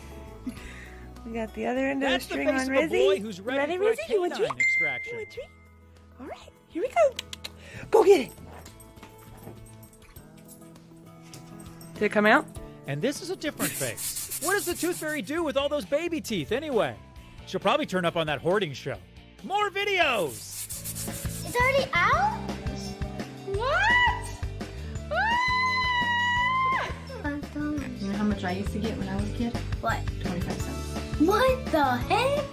We got the other end That's of the the string face on of a boy Rizzy. who's ready for Rizzy? a You want canine treat? extraction. You want treat? All right, here we go. Go get it. Did it come out? And this is a different face. What does the tooth fairy do with all those baby teeth anyway? She'll probably turn up on that hoarding show. More videos! It's already out? What? You know how much I used to get when I was a kid? What? 25 cents. What the heck?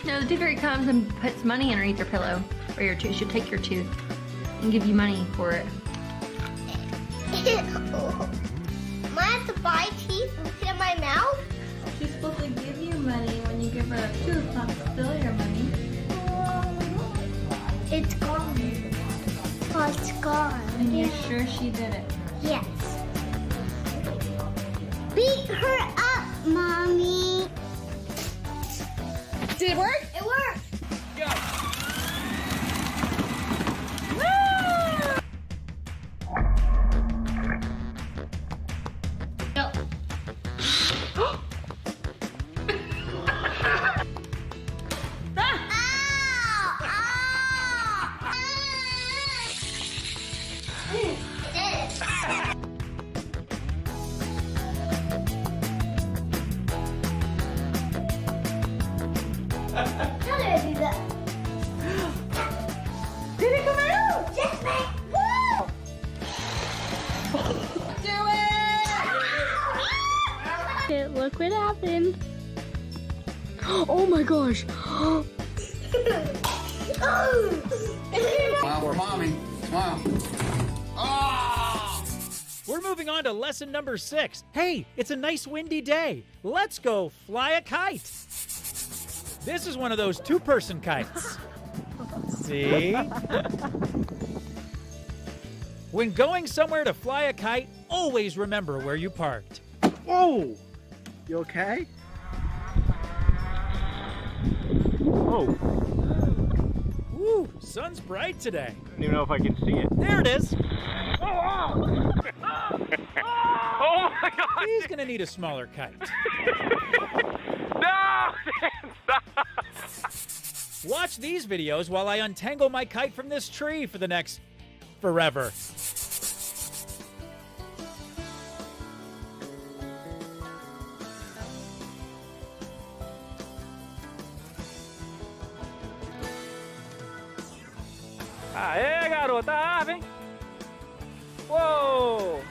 No, the tooth fairy comes and puts money underneath your pillow or your tooth. She'll take your tooth and give you money for it. Am I have to buy teeth and put in my mouth? She's supposed to give you money when you give her a tooth, not steal your money. It's gone. Oh, it's gone. And you're sure she did it? Yes. Beat her up, Mommy. Did it work? It worked. How did I do that? Did it come out? Yes, ma'am. Woo! Do it! Look what happened. Oh my gosh. Smile for mommy. Smile. We're moving on to lesson number 6. Hey, it's a nice windy day. Let's go fly a kite. This is one of those 2-person kites. See? When going somewhere to fly a kite, always remember where you parked. Whoa! You okay? Oh. Woo, sun's bright today. I don't even know if I can see it. There it is. Oh my God! He's gonna need a smaller kite. No! Stop! Watch these videos while I untangle my kite from this tree for the next forever. Aê, garota, ah, vem! Uou!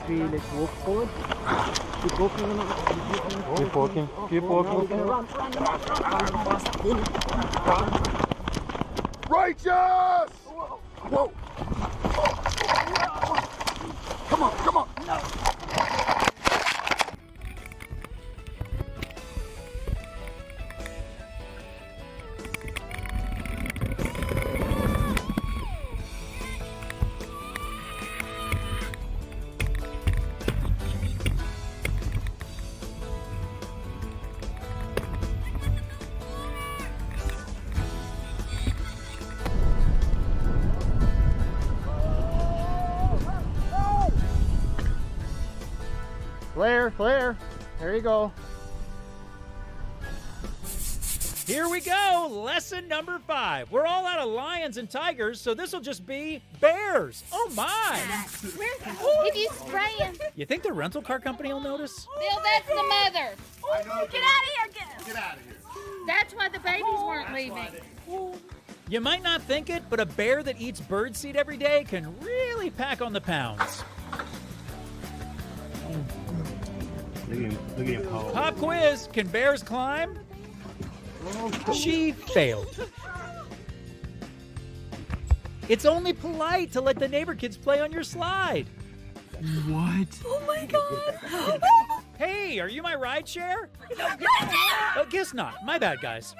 Let's walk forward. Keep walking. Keep walking. Keep walking. Righteous! Whoa! Come on, come on! No. Flare. There you go. Here we go. Lesson number 5. We're all out of lions and tigers, so this will just be bears. Oh, my. If you spray him. You think the rental car company will notice? Bill, that's the mother. Get out of here, Get out of here. That's why the babies weren't leaving. You might not think it, but a bear that eats birdseed every day can really pack on the pounds. Look at him, Paul. Pop quiz. Can bears climb? She failed. It's only polite to let the neighbor kids play on your slide. What? Oh my God! Hey, are you my ride share? Guess not. My bad, guys.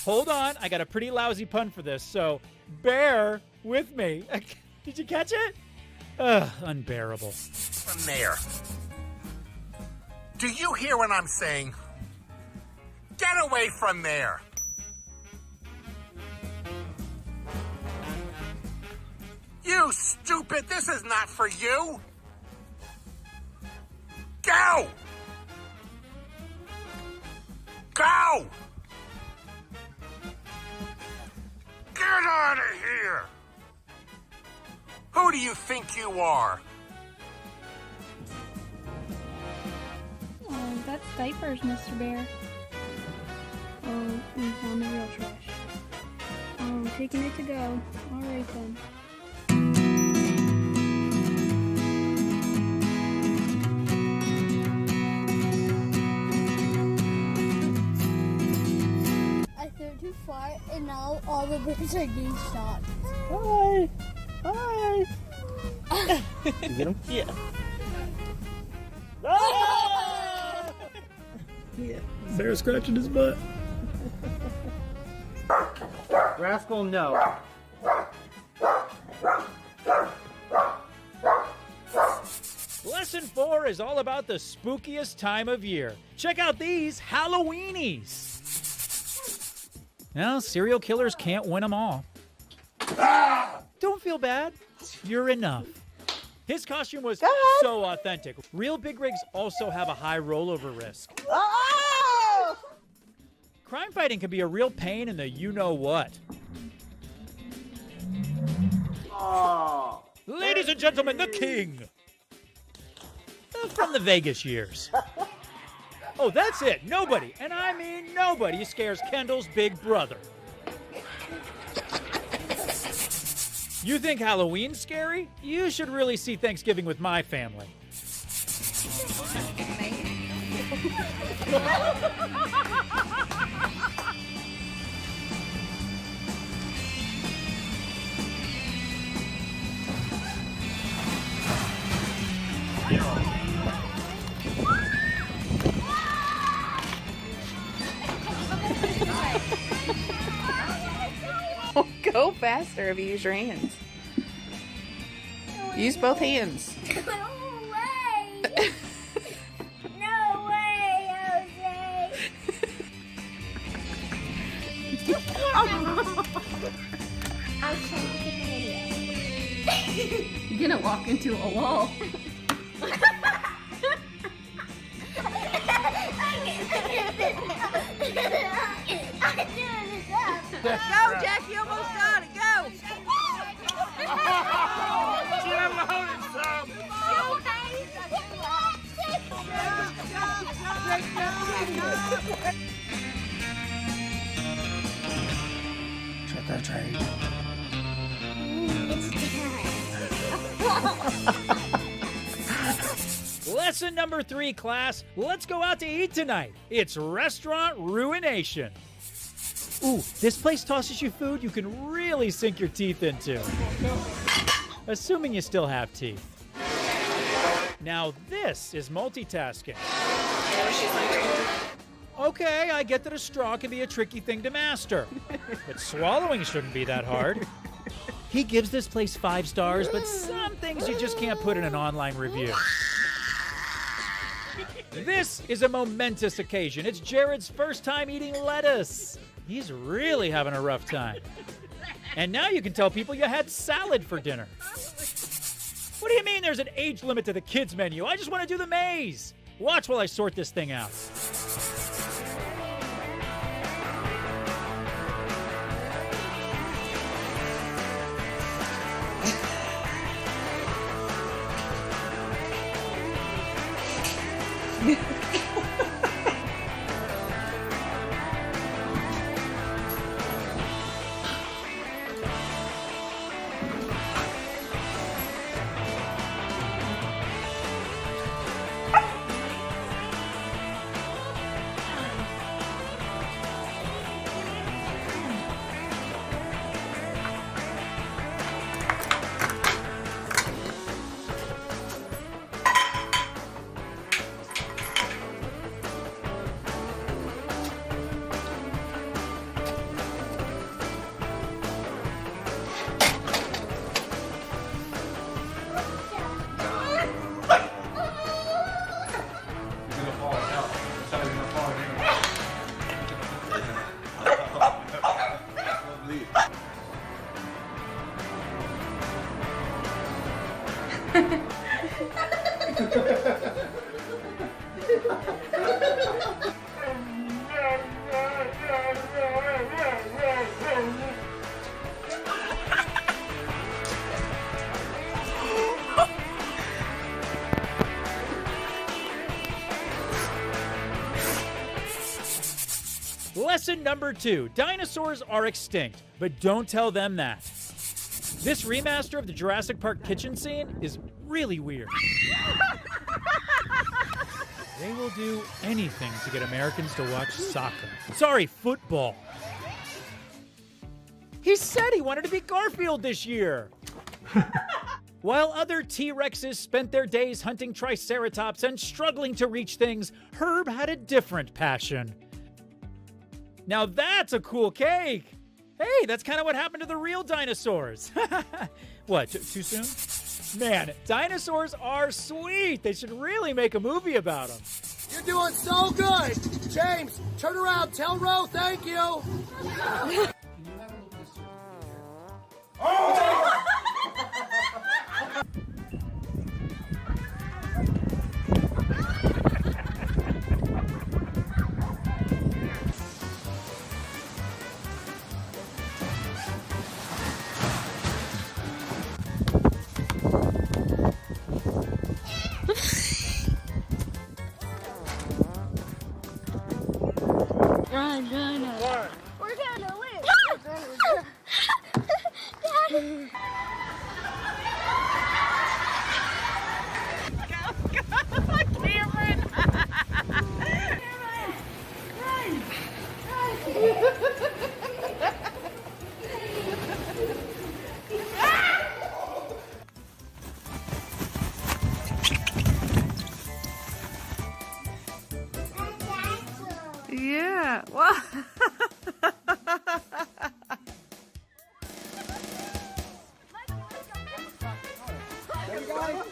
Hold on, I got a pretty lousy pun for this, so bear with me. Did you catch it? Ugh, unbearable. From there. Do you hear what I'm saying? Get away from there! You stupid! This is not for you! Go! Go! Get out of here! Who do you think you are? Oh, that's diapers, Mr. Bear. Oh, we found the real trash. Oh, taking it to go. Alright then. to fart, and now all the birds are getting shot. Hi. Hi. You get him? Yeah. Ah! Yeah. Bear scratching his butt. Rascal, no. Lesson 4 is all about the spookiest time of year. Check out these Halloweenies. Now, serial killers can't win them all. Don't feel bad. You're enough. His costume was so authentic. Real big rigs also have a high rollover risk. Oh! Crime fighting can be a real pain in the you-know-what. Oh. Ladies and gentlemen, the king. From the Vegas years. Oh, that's it. Nobody, and I mean nobody, scares Kendall's big brother. You think Halloween's scary? You should really see Thanksgiving with my family. Go faster if you use your hands. Use both hands. No way! No way, Jose! I'm taking it. You're gonna walk into a wall. Go, Jack, you almost got it. Go! Jim, hold it some. Trick or treat. Lesson number 3, class. Let's go out to eat tonight. It's restaurant ruination. Ooh, this place tosses you food you can really sink your teeth into. Assuming you still have teeth. Now this is multitasking. Okay, I get that a straw can be a tricky thing to master, but swallowing shouldn't be that hard. He gives this place 5 stars, but some things you just can't put in an online review. This is a momentous occasion. It's Jared's first time eating lettuce. He's really having a rough time. And now you can tell people you had salad for dinner. What do you mean there's an age limit to the kids' menu? I just want to do the maze. Watch while I sort this thing out. Lesson number 2. Dinosaurs are extinct, but don't tell them that. This remaster of the Jurassic Park kitchen scene is really weird. They will do anything to get Americans to watch soccer. Sorry, football. He said he wanted to be Garfield this year. While other T-Rexes spent their days hunting Triceratops and struggling to reach things, Herb had a different passion. Now that's a cool cake. Hey, that's kind of what happened to the real dinosaurs. What, too soon? Man, dinosaurs are sweet. They should really make a movie about them. You're doing so good. James, turn around. Tell Ro thank you. Run. We're gonna win. Daddy. Cameron! Yeah. Well.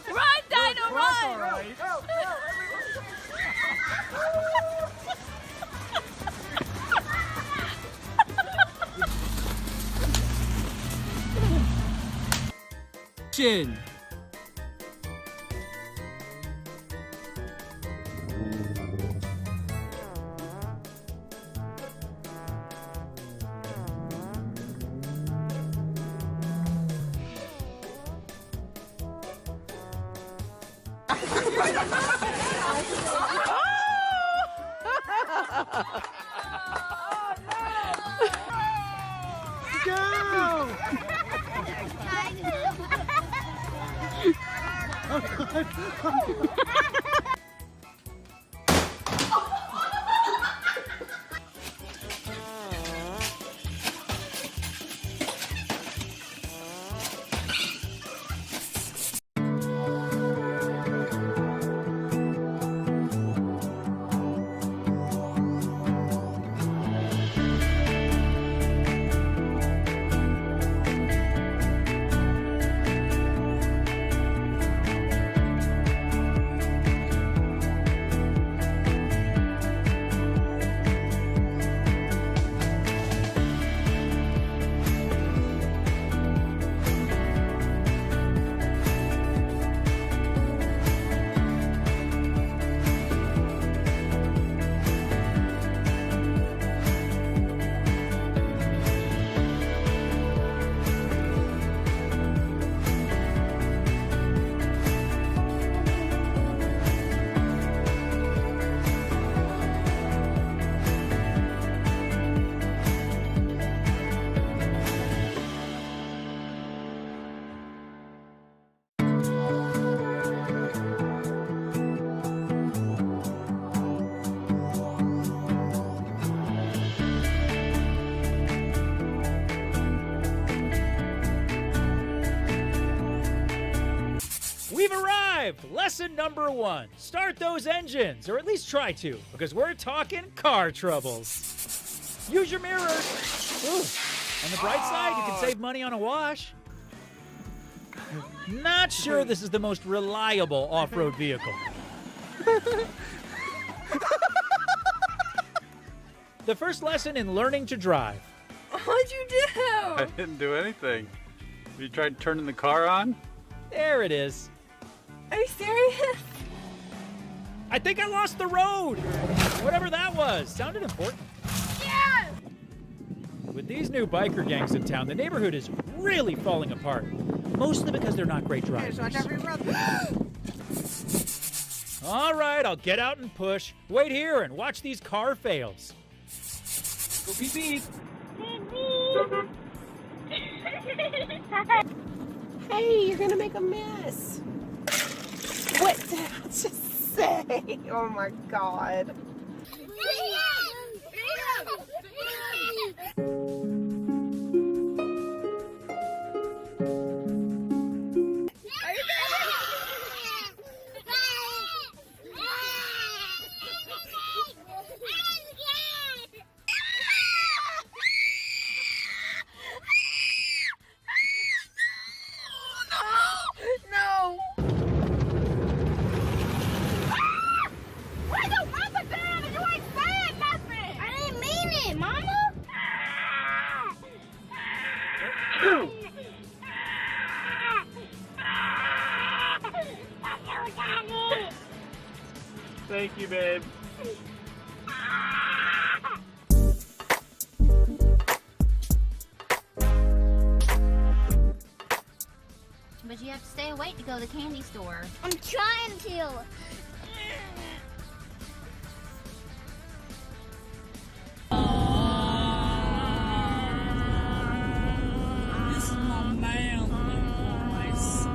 Run, Dino, run! Chin. Go! We've arrived! Lesson number 1. Start those engines, or at least try to, because we're talking car troubles. Use your mirrors. Ooh. On the bright side, you can save money on a wash. Not sure this is the most reliable off-road vehicle. The first lesson in learning to drive. What'd you do? I didn't do anything. You tried turning the car on? There it is. Are you serious? I think I lost the road. Whatever that was. Sounded important. Yeah! With these new biker gangs in town, the neighborhood is really falling apart. Mostly because they're not great drivers. All right, I'll get out and push. Wait here and watch these car fails. Go beep beep. Hey, you're gonna make a mess. What did I just say? Oh my God. Thank you, babe. But you have to stay awake to go to the candy store. I'm trying to. This is my manly voice.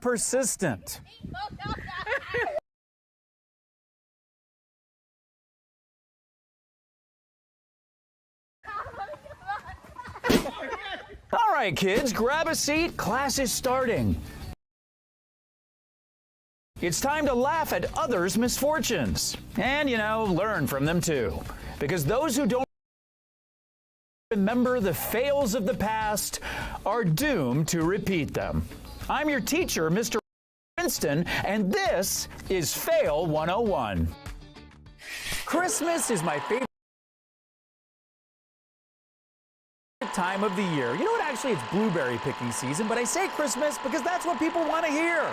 Persistent. All right, kids, grab a seat. Class is starting. It's time to laugh at others' misfortunes. And, you know, learn from them too. Because those who don't remember the fails of the past are doomed to repeat them. I'm your teacher, Mr. Winston, and this is Fail 101. Christmas is my favorite time of the year. You know what? Actually, it's blueberry picking season, but I say Christmas because that's what people want to hear.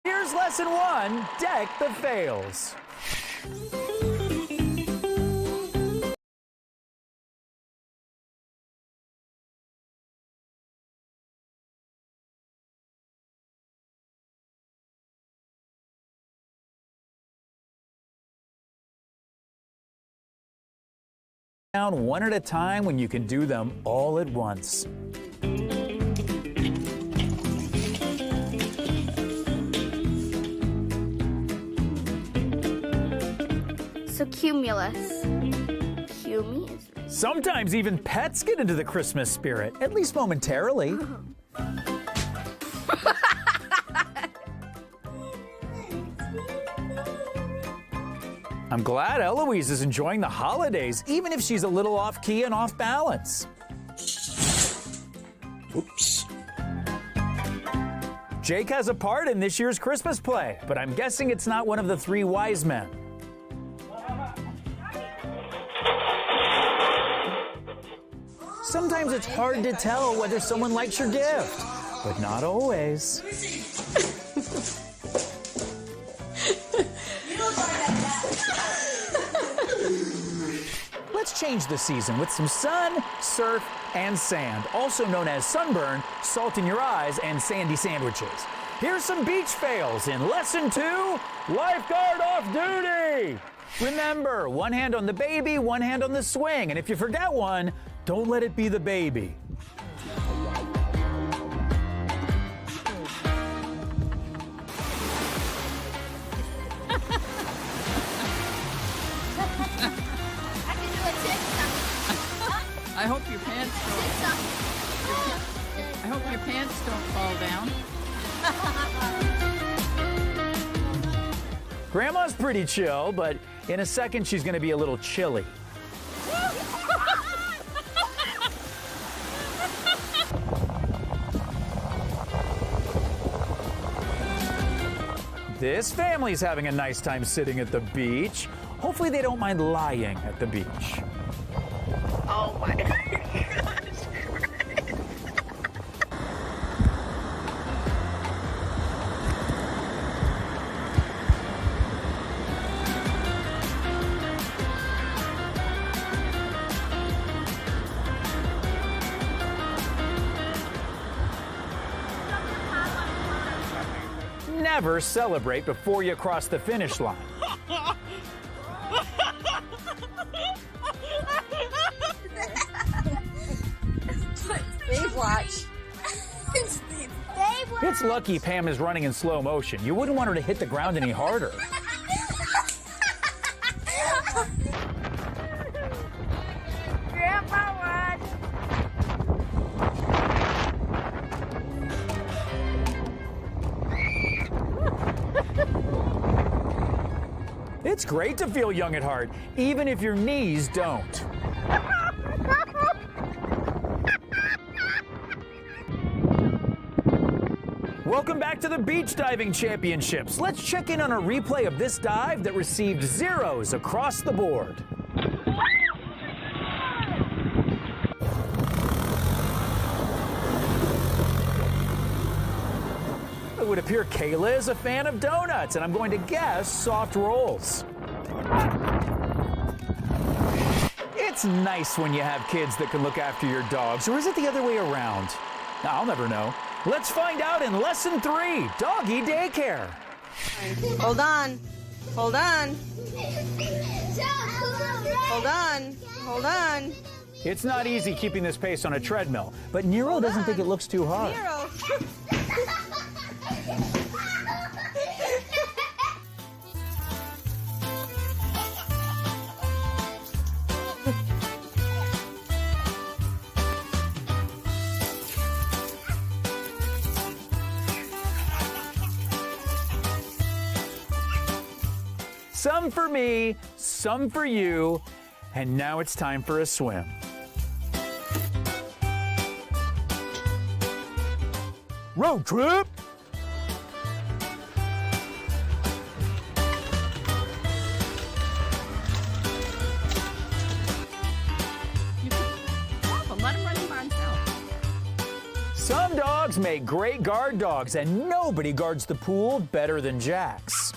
Here's lesson 1, deck the fails. Down one at a time when you can do them all at once. So cumulus. Cumulus. Sometimes even pets get into the Christmas spirit, at least momentarily. I'm glad Eloise is enjoying the holidays, even if she's a little off key and off balance. Oops. Jake has a part in this year's Christmas play, but I'm guessing it's not one of the 3 wise men. Sometimes it's hard to tell whether someone likes your gift, but not always. Let's change the season with some sun, surf, and sand, also known as sunburn, salt in your eyes, and sandy sandwiches. Here's some beach fails in Lesson 2, Lifeguard Off Duty. Remember, one hand on the baby, one hand on the swing, and if you forget one, don't let it be the baby. I hope your pants don't. I hope your pants don't fall down. Grandma's pretty chill, but in a second she's going to be a little chilly. This family's having a nice time sitting at the beach. Hopefully they don't mind lying at the beach. Oh my gosh. Never celebrate before you cross the finish line. Babe watch. It's lucky Pam is running in slow motion. You wouldn't want her to hit the ground any harder. Grandpa won. It's great to feel young at heart, even if your knees don't. Welcome back to the Beach Diving Championships. Let's check in on a replay of this dive that received zeros across the board. It would appear Kayla is a fan of donuts, and I'm going to guess soft rolls. It's nice when you have kids that can look after your dogs, or is it the other way around? I'll never know. Let's find out in Lesson 3, Doggy Daycare. Hold on. Hold on. Hold on. Hold on. It's not easy keeping this pace on a treadmill, but Nero doesn't think it looks too hard. Nero. Some for me, some for you, and now it's time for a swim. Road trip! Let him run him by himself. Some dogs make great guard dogs, and nobody guards the pool better than Jax.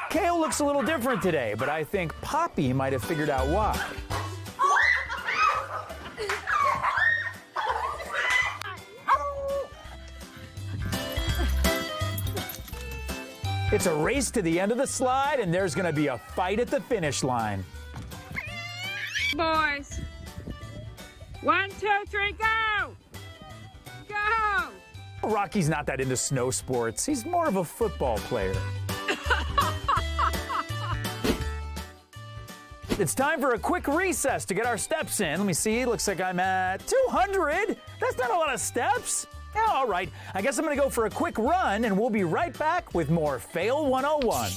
Kale looks a little different today, but I think Poppy might have figured out why. It's a race to the end of the slide, and there's going to be a fight at the finish line. Boys. 1, 2, 3, go! Go! Rocky's not that into snow sports. He's more of a football player. It's time for a quick recess to get our steps in. Let me see. Looks like I'm at 200. That's not a lot of steps. Yeah, all right. I guess I'm going to go for a quick run, and we'll be right back with more Fail 101.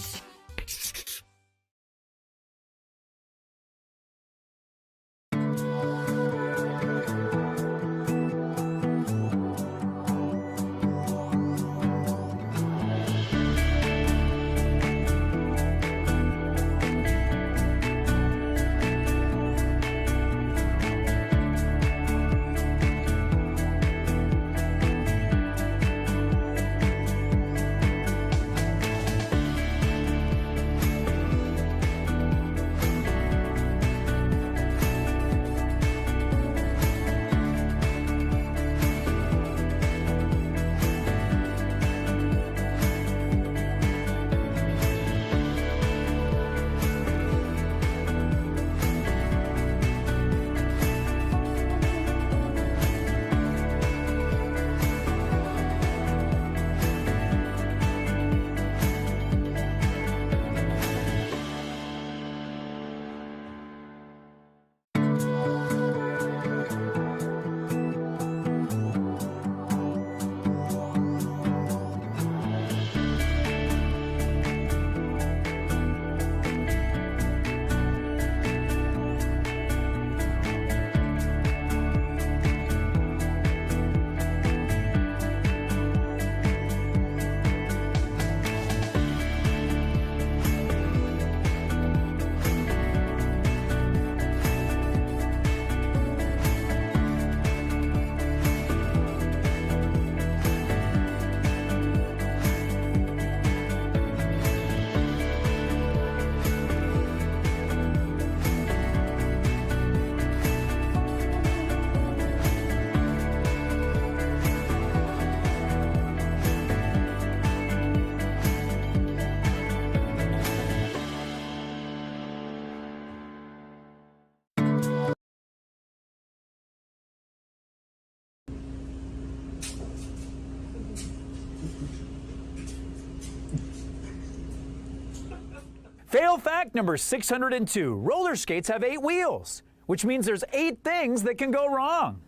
Fail fact number 602. Roller skates have 8 wheels, which means there's 8 things that can go wrong.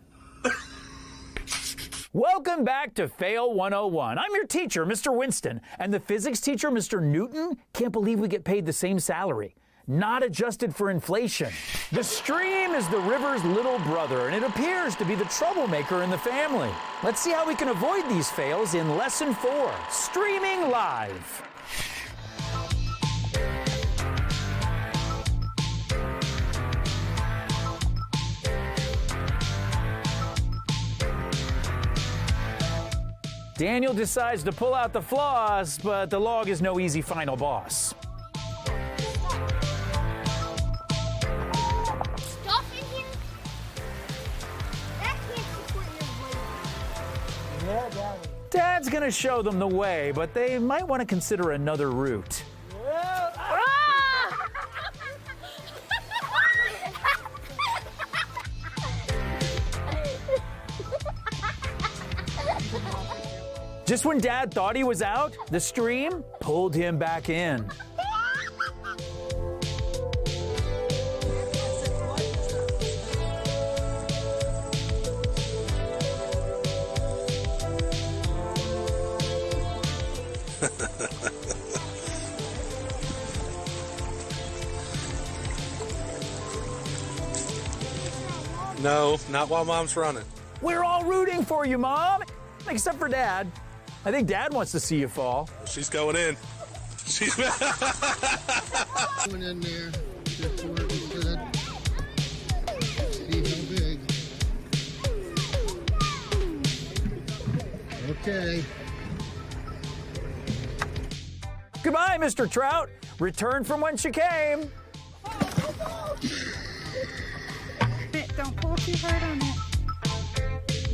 Welcome back to Fail 101. I'm your teacher, Mr. Winston, and the physics teacher, Mr. Newton, can't believe we get paid the same salary. Not adjusted for inflation. The stream is the river's little brother, and it appears to be the troublemaker in the family. Let's see how we can avoid these fails in Lesson 4, Streaming Live. Daniel decides to pull out the flaws, but the log is no easy final boss. Stuff in here? That can't support your weight. Yeah, Daddy. Dad's gonna show them the way, but they might want to consider another route. Just when Dad thought he was out, the stream pulled him back in. No, not while Mom's running. We're all rooting for you, Mom, except for Dad. I think Dad wants to see you fall. She's going in. She's going in there. Get to where we should. See how big. Okay. Goodbye, Mr. Trout. Return from whence you came. Don't pull too hard on it.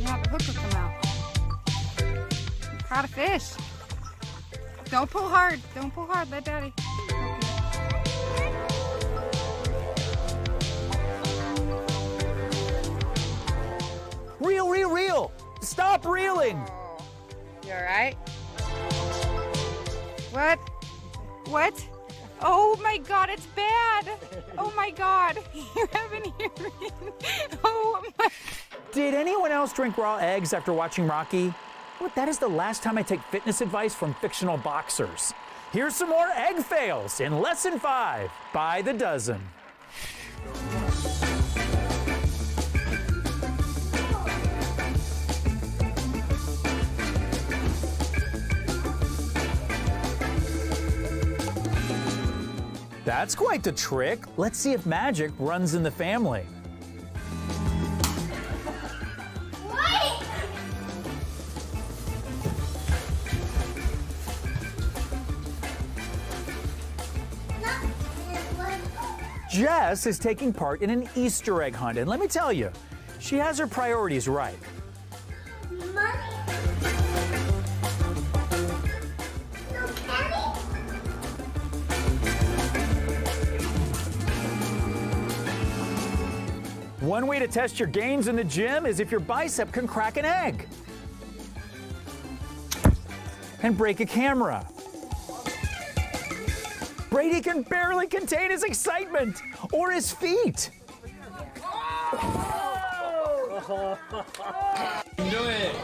Yeah, the hook will come out. Caught a fish. Don't pull hard. Don't pull hard. Let Daddy. Reel, reel, reel. Stop reeling. You all right? What? What? Oh my God, it's bad. Oh my God. You have an earring. Oh my. Did anyone else drink raw eggs after watching Rocky? Well, that is the last time I take fitness advice from fictional boxers. Here's some more egg fails in Lesson 5 by the dozen. That's quite the trick. Let's see if magic runs in the family. Jess is taking part in an Easter egg hunt, and let me tell you, she has her priorities right. One way to test your gains in the gym is if your bicep can crack an egg and break a camera. Brady can barely contain his excitement or his feet. Do it.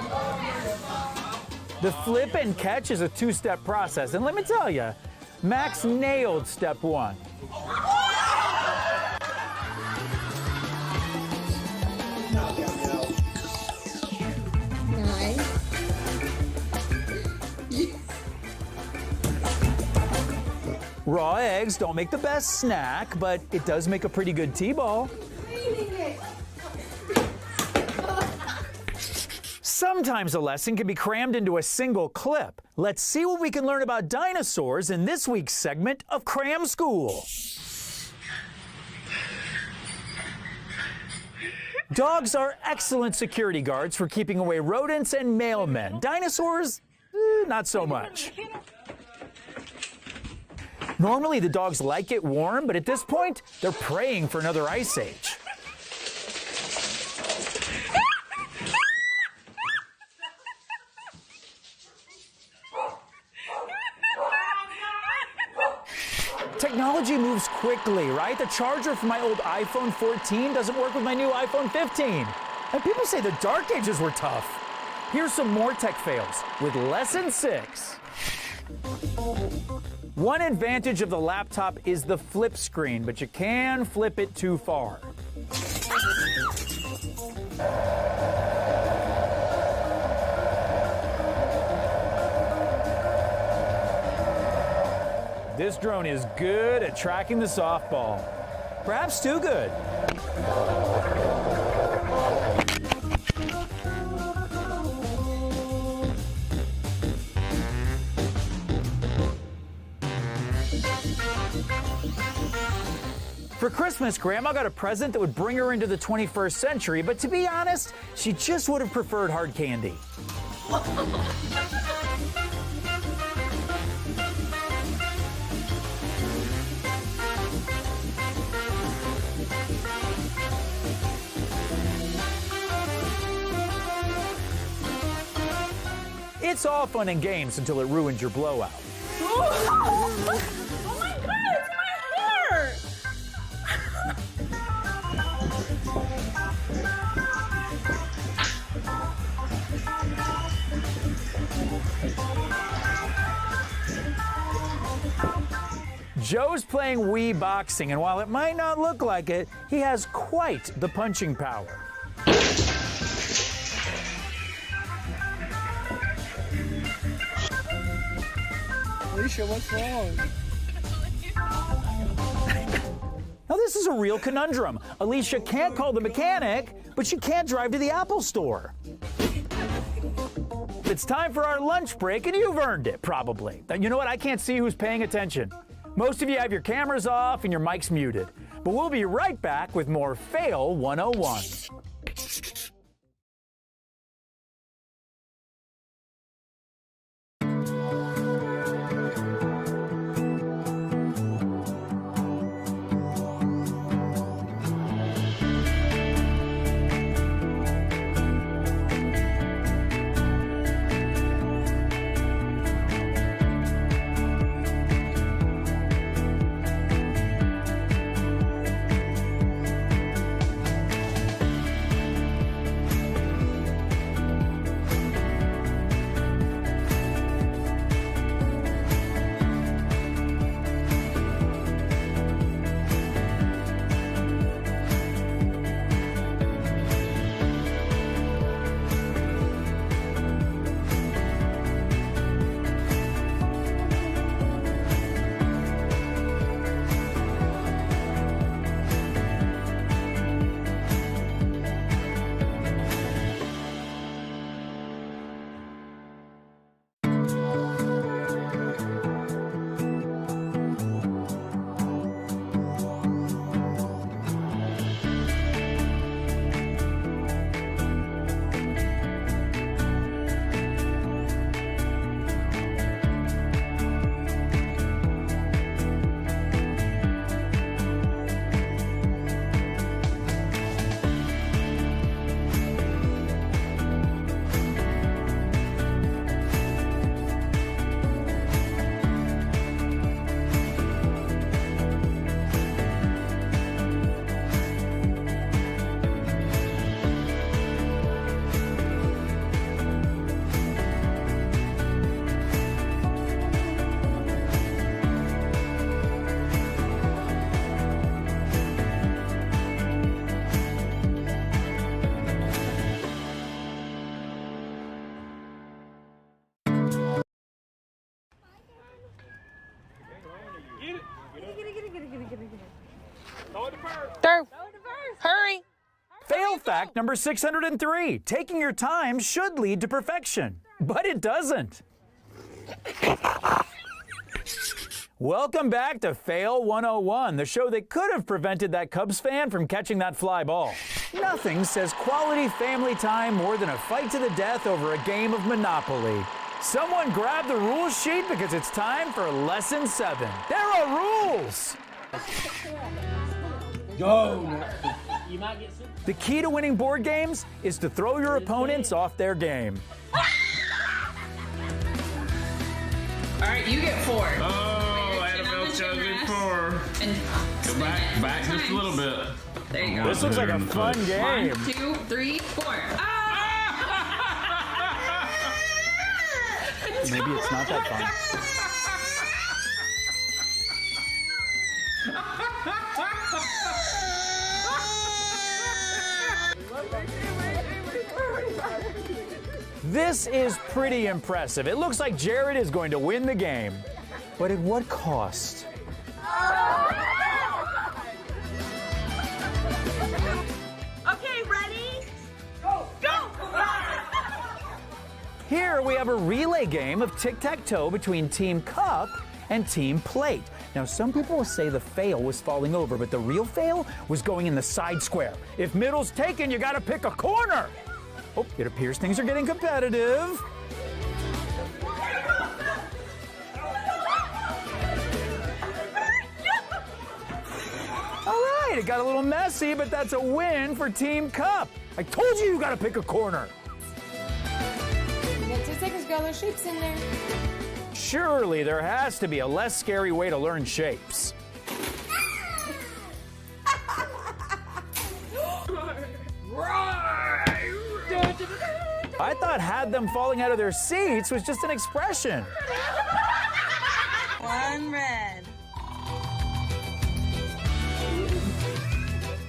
The flip and catch is a 2-step process, and let me tell you, Max nailed step 1. Raw eggs don't make the best snack, but it does make a pretty good T-ball. Sometimes a lesson can be crammed into a single clip. Let's see what we can learn about dinosaurs in this week's segment of Cram School. Dogs are excellent security guards for keeping away rodents and mailmen. Dinosaurs, not so much. Normally the dogs like it warm, but at this point, they're praying for another ice age. Technology moves quickly, right? The charger for my old iPhone 14 doesn't work with my new iPhone 15. And people say the dark ages were tough. Here's some more tech fails with lesson 6. One advantage of the laptop is the flip screen, but you can flip it too far. This drone is good at tracking the softball. Perhaps too good. For Christmas, Grandma got a present that would bring her into the 21st century, but to be honest, she just would have preferred hard candy. It's all fun and games until it ruins your blowout. Oh my god, it's my hair! Joe's playing Wii boxing, and while it might not look like it, he has quite the punching power. Alicia, what's wrong? Now this is a real conundrum. Alicia can't call the mechanic, but she can't drive to the Apple store. It's time for our lunch break, and you've earned it, probably. You know what? I can't see who's paying attention. Most of you have your cameras off and your mics muted. But we'll be right back with more Fail 101. Hurry! Fail fact number 603. Taking your time should lead to perfection, but it doesn't. Welcome back to Fail 101, the show that could have prevented that Cubs fan from catching that fly ball. Nothing says quality family time more than a fight to the death over a game of Monopoly. Someone grab the rules sheet because it's time for lesson 7. There are rules! Go! You might get sick. The key to winning board games is to throw your opponents off their game. All right, you get 4. Oh, I had a milk Josie, pour. Go back just a little bit. There you go. This looks like a fun game. 1, 2, 3, 4. Maybe it's not that fun. This is pretty impressive. It looks like Jared is going to win the game. But at what cost? Okay, ready? Go! Go! Here we have a relay game of tic-tac-toe between Team Cup and Team Plate. Now, some people will say the fail was falling over, but the real fail was going in the side square. If middle's taken, you gotta pick a corner. Oh, it appears things are getting competitive. All right, it got a little messy, but that's a win for Team Cup. I told you gotta pick a corner. You got 2 seconds, girl. There's shapes in there. Surely there has to be a less scary way to learn shapes. I thought had them falling out of their seats was just an expression. 1 red.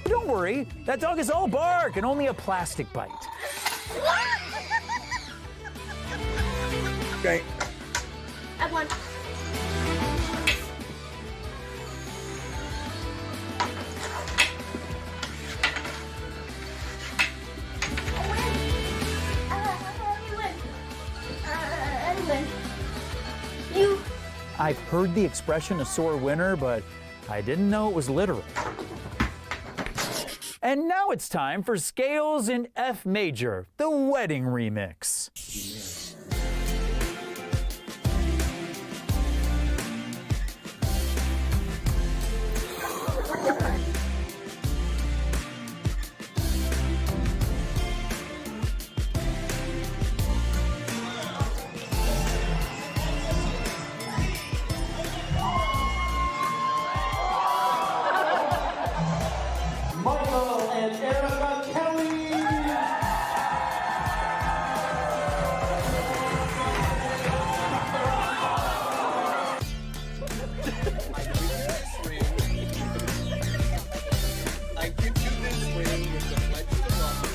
Don't worry, that dog is all bark and only a plastic bite. Okay. I won. I've heard the expression a sore winner, but I didn't know it was literal. And now it's time for Scales in F Major, the wedding remix. Michael and Erica Kelly. I give you this ring with the pledge to love you.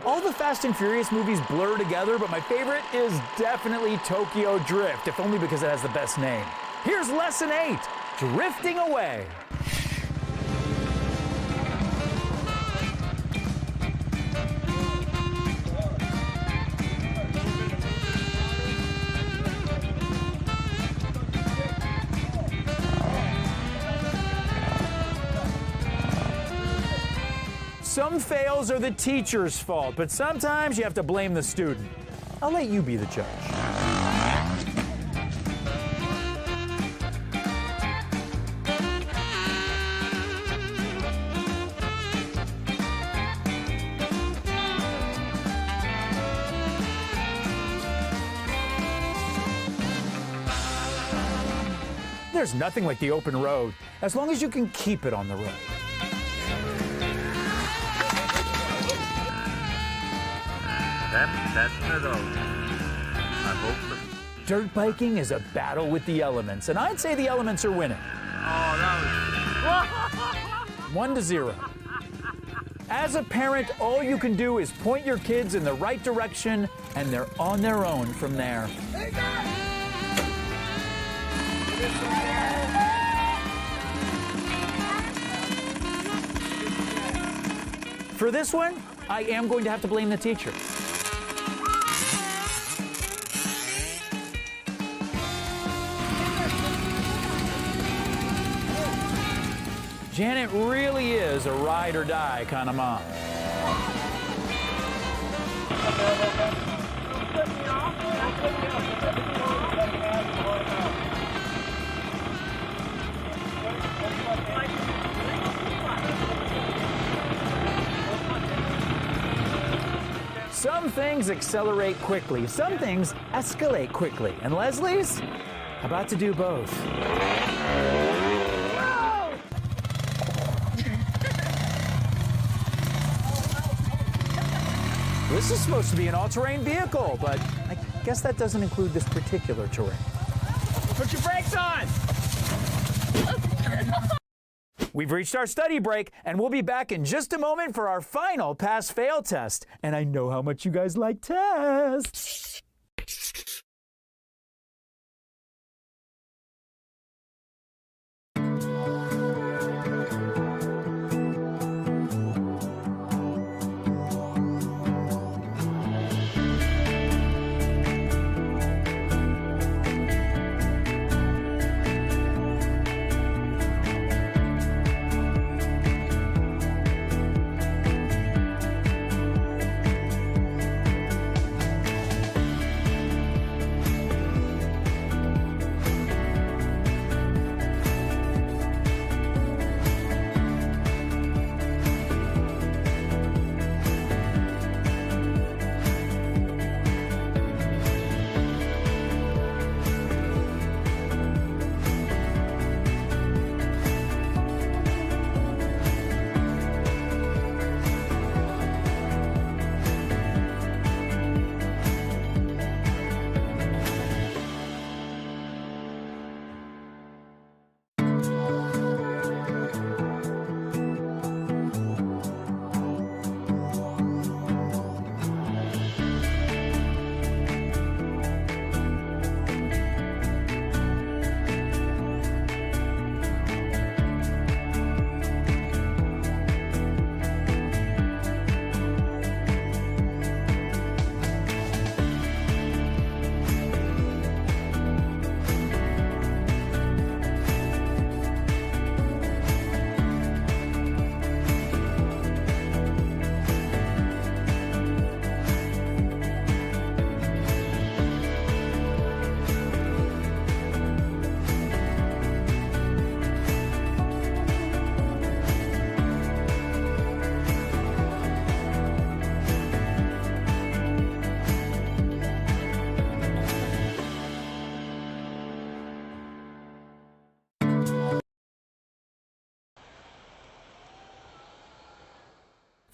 All the Fast and Furious movies blur together, but my favorite is definitely Tokyo Drift, if only because it has the best name. Here's Lesson 8, Drifting Away. Some fails are the teacher's fault, but sometimes you have to blame the student. I'll let you be the judge. There's nothing like the open road, as long as you can keep it on the road. That's it over. I hope the... Dirt biking is a battle with the elements, and I'd say the elements are winning. Oh, that was... 1-0. As a parent, all you can do is point your kids in the right direction, and they're on their own from there. For this one, I am going to have to blame the teacher. Janet really is a ride or die kind of mom. Some things accelerate quickly, some things escalate quickly. And Leslie's about to do both. This is supposed to be an all-terrain vehicle, but I guess that doesn't include this particular terrain. Put your brakes on! We've reached our study break, and we'll be back in just a moment for our final pass-fail test. And I know how much you guys like tests.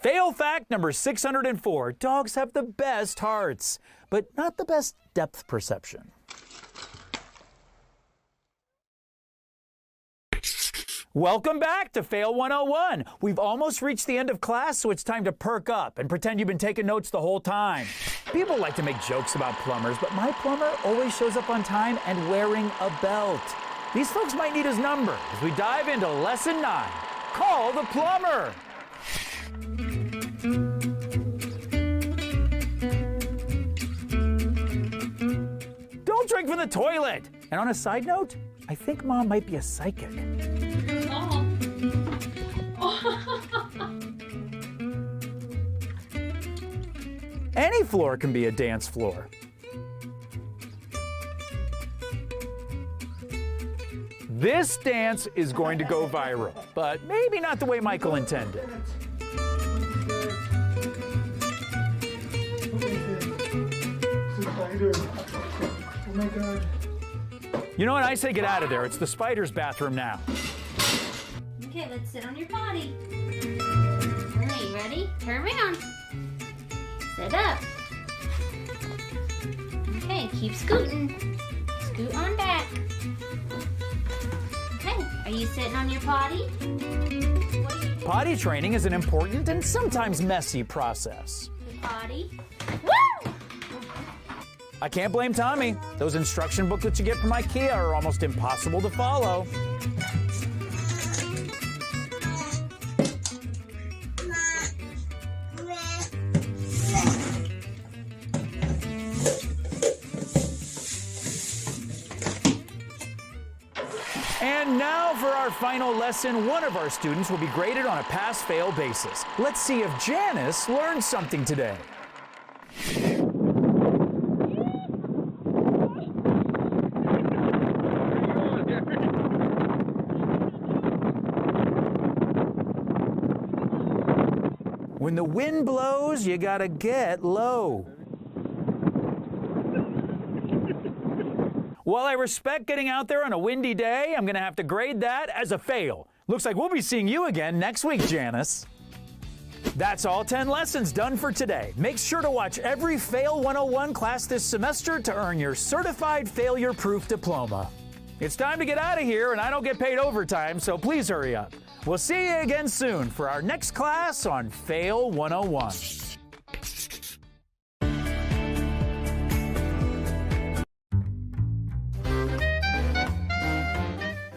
Fail fact number 604. Dogs have the best hearts, but not the best depth perception. Welcome back to Fail 101. We've almost reached the end of class, so it's time to perk up and pretend you've been taking notes the whole time. People like to make jokes about plumbers, but my plumber always shows up on time and wearing a belt. These folks might need his number as we dive into Lesson 9. Call the plumber. Don't drink from the toilet. And on a side note, I think Mom might be a psychic. Any floor can be a dance floor. This dance is going to go viral, but maybe not the way Michael intended. Oh my God. You know what? I say get out of there. It's the spider's bathroom now. Okay, let's sit on your potty. All right, you ready? Turn around. Sit up. Okay, keep scooting. Scoot on back. Okay, are you sitting on your potty? Potty training is an important and sometimes messy process. The potty. Woo! I can't blame Tommy. Those instruction booklets you get from IKEA are almost impossible to follow. And now for our final lesson, one of our students will be graded on a pass-fail basis. Let's see if Janice learned something today. When the wind blows, you gotta get low. While I respect getting out there on a windy day, I'm gonna have to grade that as a fail. Looks like we'll be seeing you again next week, Janice. That's all 10 lessons done for today. Make sure to watch every Fail 101 class this semester to earn your certified failure-proof diploma. It's time to get out of here, and I don't get paid overtime, so please hurry up. We'll see you again soon for our next class on Fail 101.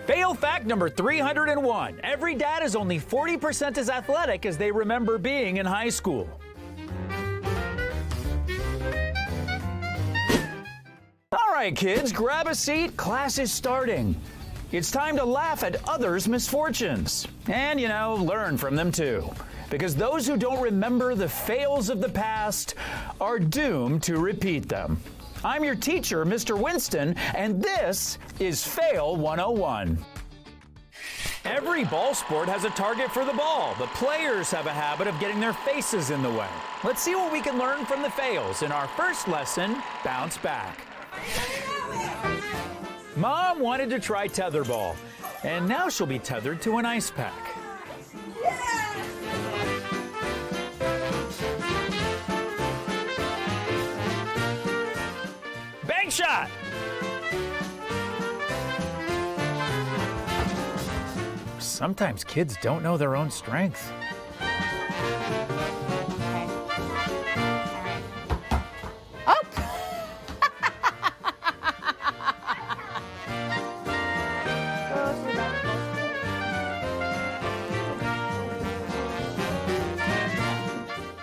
Fail fact number 301. Every dad is only 40% as athletic as they remember being in high school. All right, kids, grab a seat. Class is starting. It's time to laugh at others' misfortunes. And, learn from them too. Because those who don't remember the fails of the past are doomed to repeat them. I'm your teacher, Mr. Winston, and this is Fail 101. Every ball sport has a target for the ball. The players have a habit of getting their faces in the way. Let's see what we can learn from the fails in our first lesson, Bounce Back. Mom wanted to try tetherball, and now she'll be tethered to an ice pack. Bank shot! Sometimes kids don't know their own strength.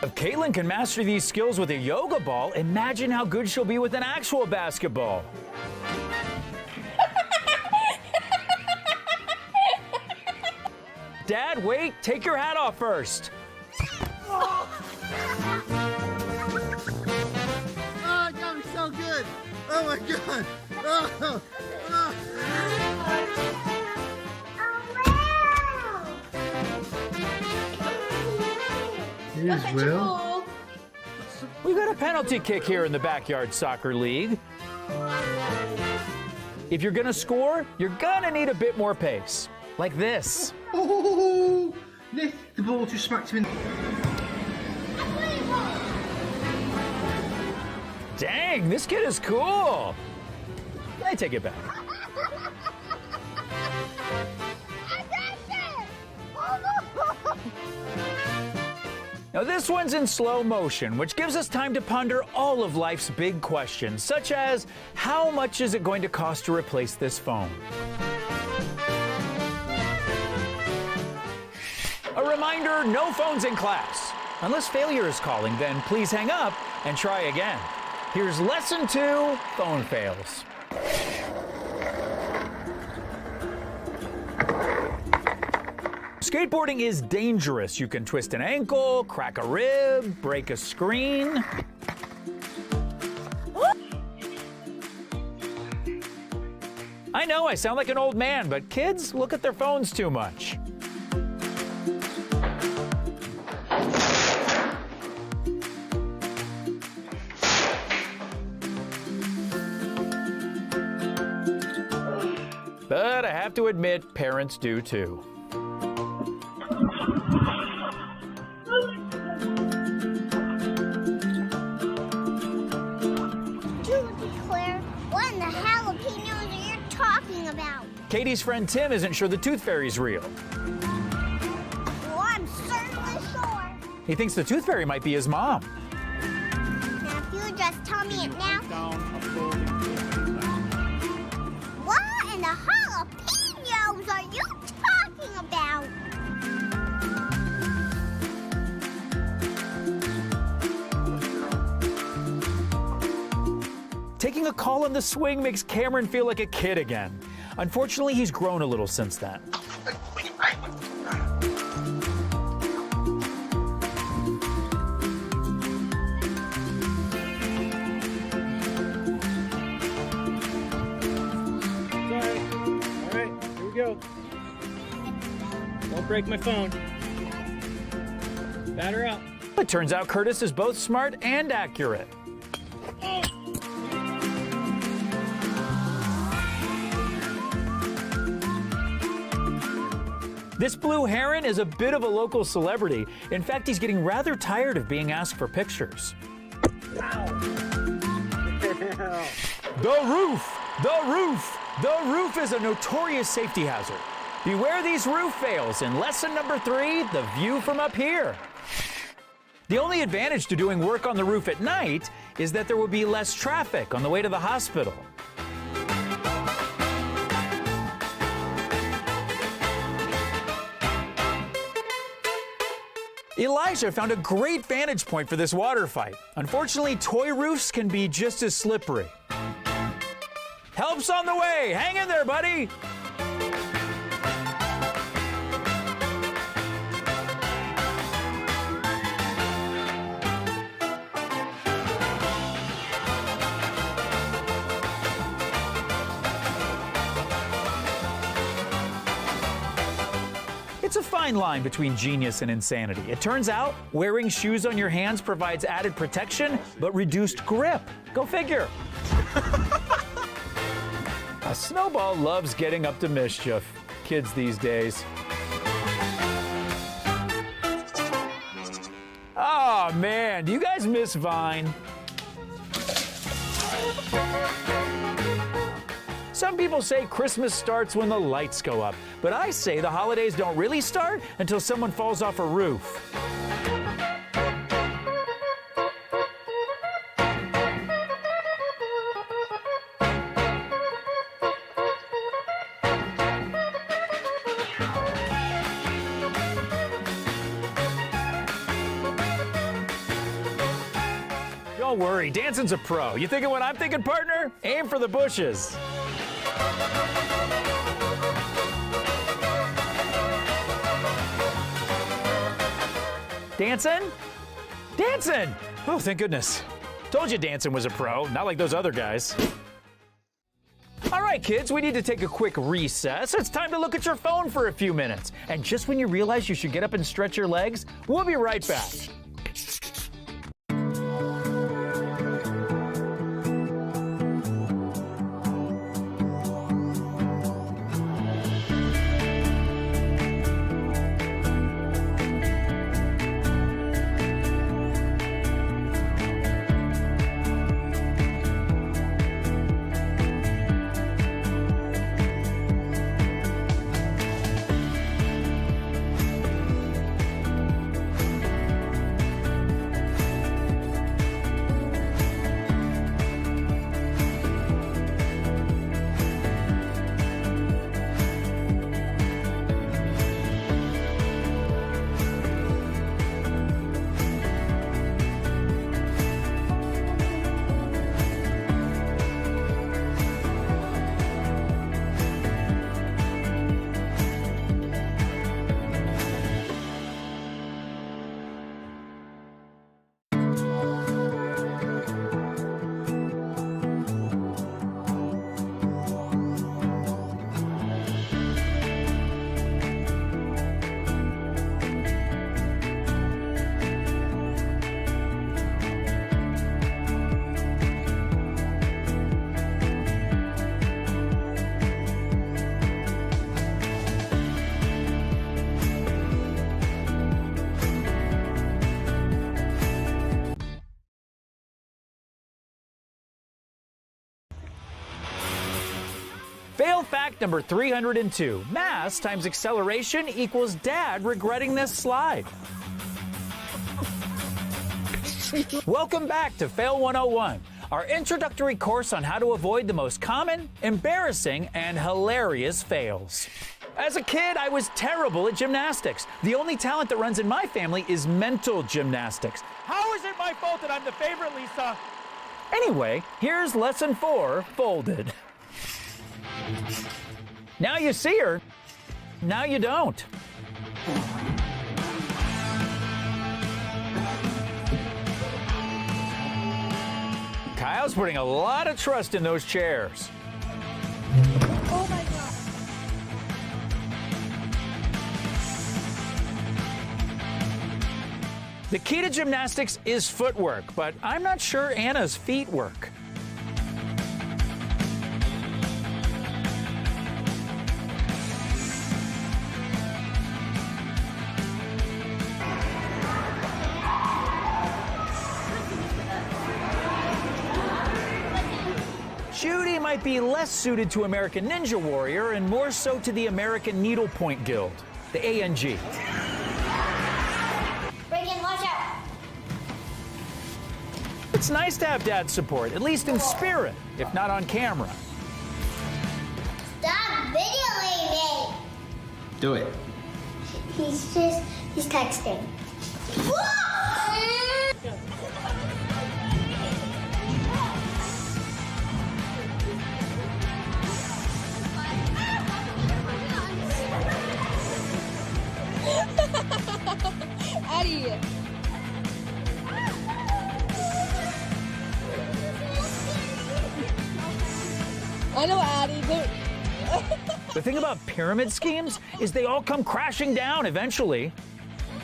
If Caitlin can master these skills with a yoga ball, imagine how good she'll be with an actual basketball. Dad, wait, take your hat off first. Oh, it got me so good. Oh my God. Oh. Here's Will. We got a penalty kick here in the Backyard Soccer League. If you're gonna score, you're gonna need a bit more pace. Like this. Oh, the ball just smacked him in. Dang, this kid is cool. I take it back. Now this one's in slow motion, which gives us time to ponder all of life's big questions, such as, how much is it going to cost to replace this phone? A reminder, no phones in class. Unless failure is calling, then please hang up and try again. Here's lesson 2, phone fails. Skateboarding is dangerous. You can twist an ankle, crack a rib, break a screen. I know I sound like an old man, but kids look at their phones too much. But I have to admit, parents do too. What in the jalapenos are you talking about? Katie's friend Tim isn't sure the Tooth Fairy's real. Well, I'm certainly sure. He thinks the Tooth Fairy might be his mom. Now, if you just tell me it now. What in the jalapenos are you talking about? Taking a call on the swing makes Cameron feel like a kid again. Unfortunately, he's grown a little since then. Sorry. All right, here we go. Don't break my phone. Batter up. It turns out Curtis is both smart and accurate. This blue heron is a bit of a local celebrity. In fact, he's getting rather tired of being asked for pictures. The roof! The roof! The roof is a notorious safety hazard. Beware these roof fails. In lesson number 3, the view from up here. The only advantage to doing work on the roof at night is that there will be less traffic on the way to the hospital. Elijah found a great vantage point for this water fight. Unfortunately, toy roofs can be just as slippery. Help's on the way! Hang in there, buddy! It's a fine line between genius and insanity. It turns out wearing shoes on your hands provides added protection, but reduced grip. Go figure. A snowball loves getting up to mischief. Kids these days. Oh man, do you guys miss Vine? Some people say Christmas starts when the lights go up, but I say the holidays don't really start until someone falls off a roof. Don't worry, dancing's a pro. You thinking what I'm thinking, partner? Aim for the bushes. Dancing? Dancing! Oh, thank goodness. Told you dancing was a pro, not like those other guys. All right, kids, we need to take a quick recess. It's time to look at your phone for a few minutes. And just when you realize you should get up and stretch your legs, we'll be right back. Fail fact number 302. Mass times acceleration equals dad regretting this slide. Welcome back to Fail 101, our introductory course on how to avoid the most common, embarrassing, and hilarious fails. As a kid, I was terrible at gymnastics. The only talent that runs in my family is mental gymnastics. How is it my fault that I'm the favorite, Lisa? Anyway, here's lesson 4, folded. Now you see her, now you don't. Kyle's putting a lot of trust in those chairs. Oh my God. The key to gymnastics is footwork, but I'm not sure Anna's feet work. Judy might be less suited to American Ninja Warrior and more so to the American Needlepoint Guild, the ANG. Reagan, watch out. It's nice to have Dad's support, at least in spirit, if not on camera. Stop videoing me. Do it. He's texting. Addie. I know, Addie, but... The thing about pyramid schemes is they all come crashing down eventually.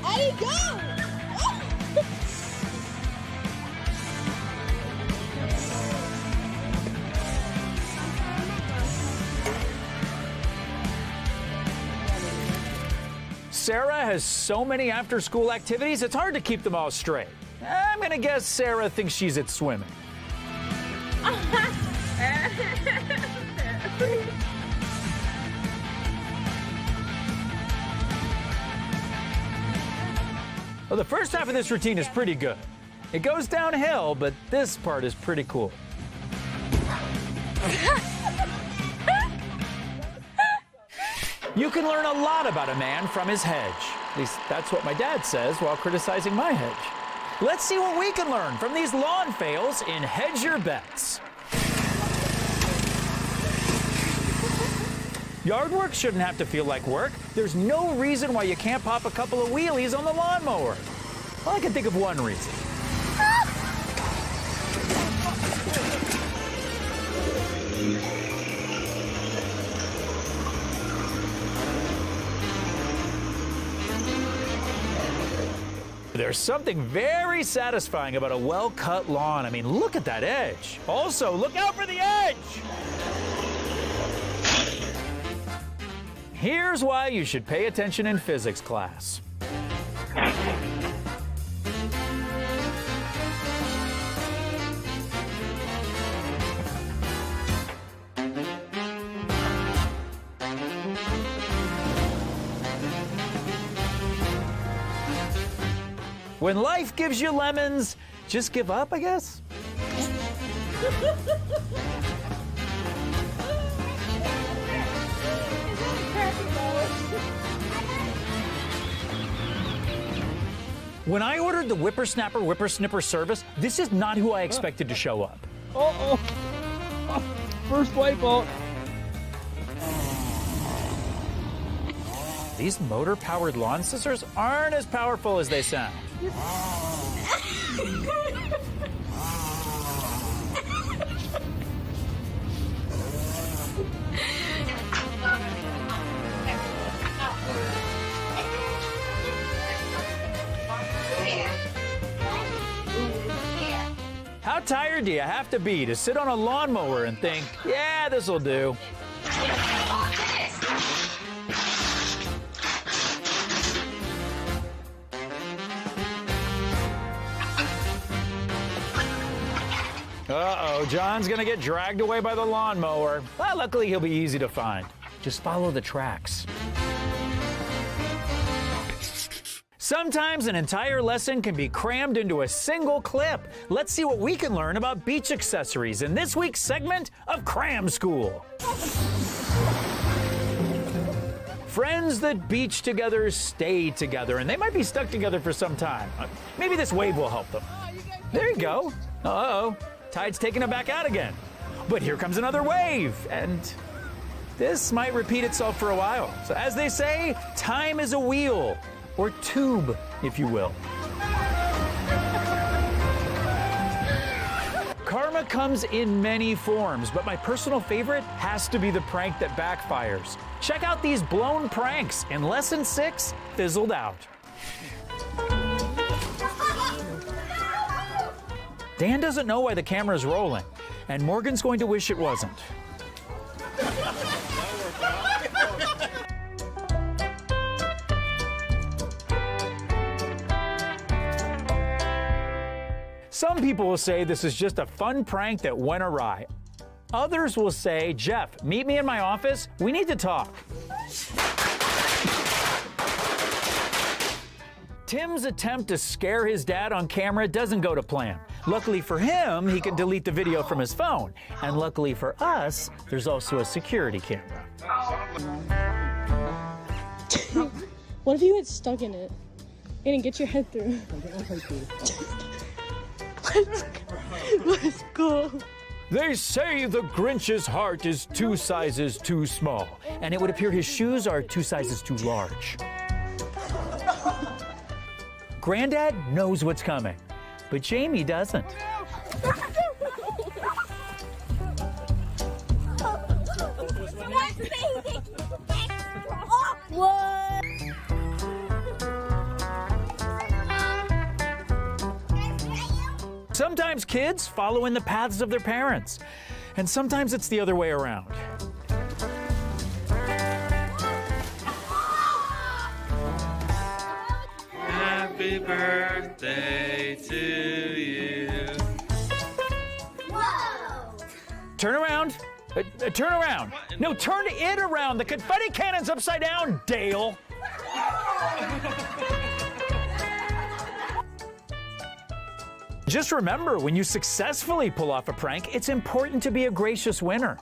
Addie, go! Sarah has so many after-school activities, it's hard to keep them all straight. I'm gonna guess Sarah thinks she's at swimming. Well, the first half of this routine is pretty good. It goes downhill, but this part is pretty cool. You can learn a lot about a man from his hedge. At least that's what my dad says while criticizing my hedge. Let's see what we can learn from these lawn fails in Hedge Your Bets. Yard work shouldn't have to feel like work. There's no reason why you can't pop a couple of wheelies on the lawnmower. Well, I can think of one reason. There's something very satisfying about a well-cut lawn. I mean, look at that edge. Also, look out for the edge! Here's why you should pay attention in physics class. When life gives you lemons, just give up, I guess? When I ordered the Whippersnapper Whippersnipper service, this is not who I expected to show up. Uh-oh. First wipeout. These motor-powered lawn scissors aren't as powerful as they sound. How tired do you have to be to sit on a lawnmower and think, yeah, this'll do? Uh-oh, John's gonna get dragged away by the lawnmower. Well, luckily he'll be easy to find. Just follow the tracks. Sometimes an entire lesson can be crammed into a single clip. Let's see what we can learn about beach accessories in this week's segment of Cram School. Friends that beach together stay together, and they might be stuck together for some time. Maybe this wave will help them. There you go. Uh-oh. Tide's taking it back out again. But here comes another wave, and this might repeat itself for a while. So as they say, time is a wheel, or tube, if you will. Karma comes in many forms, but my personal favorite has to be the prank that backfires. Check out these blown pranks in Lesson 6, Fizzled Out. Dan doesn't know why the camera's rolling, and Morgan's going to wish it wasn't. Some people will say this is just a fun prank that went awry. Others will say, Jeff, meet me in my office. We need to talk. Tim's attempt to scare his dad on camera doesn't go to plan. Luckily for him, he can delete the video from his phone. And luckily for us, there's also a security camera. What if you get stuck in it? You're gonna get your head through. Let's go. They say the Grinch's heart is 2 sizes too small, and it would appear his shoes are 2 sizes too large. Granddad knows what's coming, but Jamie doesn't. What? Sometimes kids follow in the paths of their parents, and sometimes it's the other way around. Happy birthday to you. Whoa! Turn around. Turn around. No, turn it around. The confetti cannon's upside down, Dale. Just remember, when you successfully pull off a prank, it's important to be a gracious winner.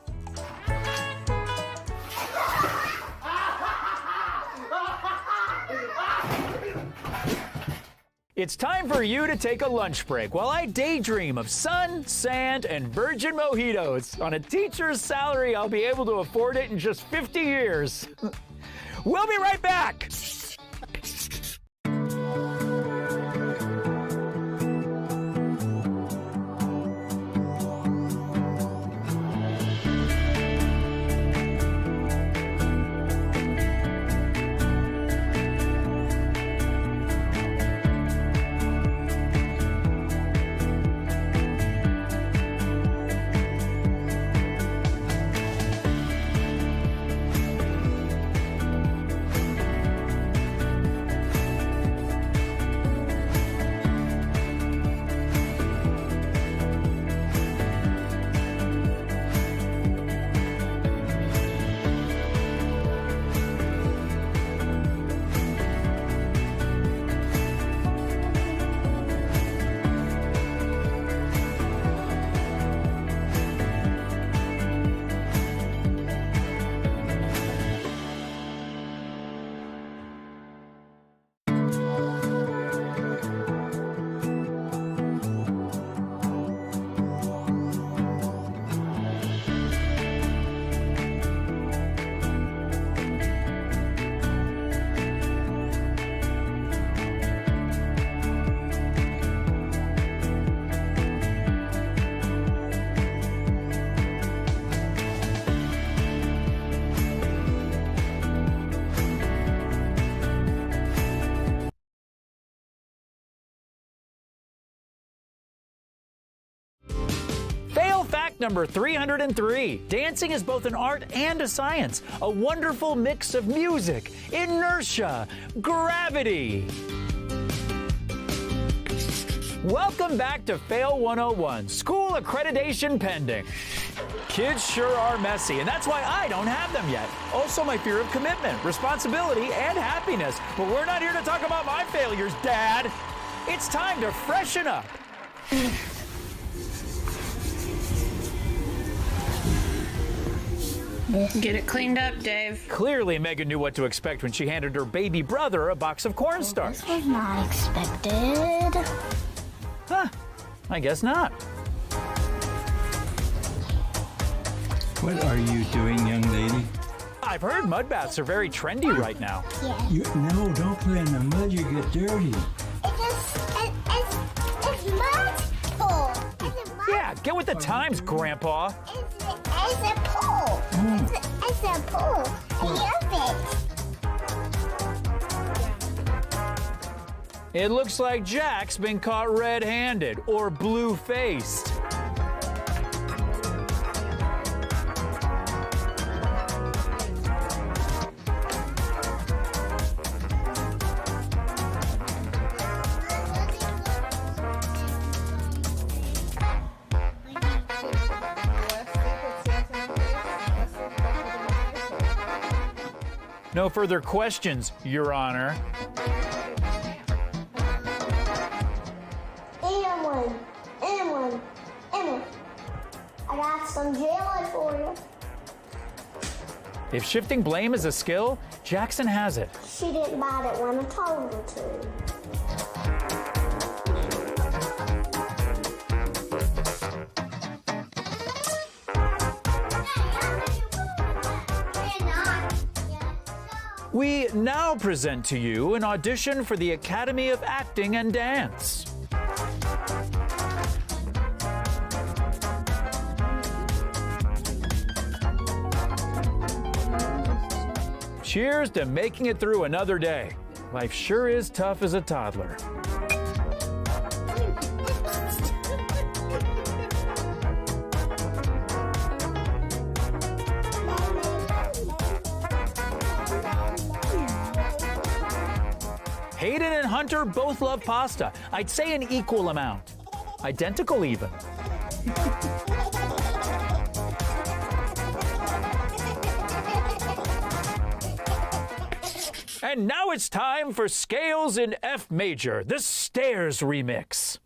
It's time for you to take a lunch break while I daydream of sun, sand, and virgin mojitos. On a teacher's salary, I'll be able to afford it in just 50 years. We'll be right back. Fact number 303. Dancing is both an art and a science. A wonderful mix of music, inertia, gravity. Welcome back to Fail 101, school accreditation pending. Kids sure are messy, and that's why I don't have them yet. Also my fear of commitment, responsibility, and happiness. But we're not here to talk about my failures, Dad. It's time to freshen up. Get it cleaned up, Dave. Clearly, Megan knew what to expect when she handed her baby brother a box of cornstarch. This was not expected. Huh, I guess not. What are you doing, young lady? I've heard mud baths are very trendy right now. Yeah. No, don't play in the mud, you get dirty. It's mud pool. Yeah, get with the times, Grandpa. It's a pool. It's a pool. I love it. It looks like Jack's been caught red-handed or blue-faced. No further questions, Your Honor. Anyone. I got some jelly for you. If shifting blame is a skill, Jackson has it. She didn't bite it when I told her to. We now present to you an audition for the Academy of Acting and Dance. Cheers to making it through another day. Life sure is tough as a toddler. Hayden and Hunter both love pasta. I'd say an equal amount. Identical even. And now it's time for Scales in F Major, the Stairs remix.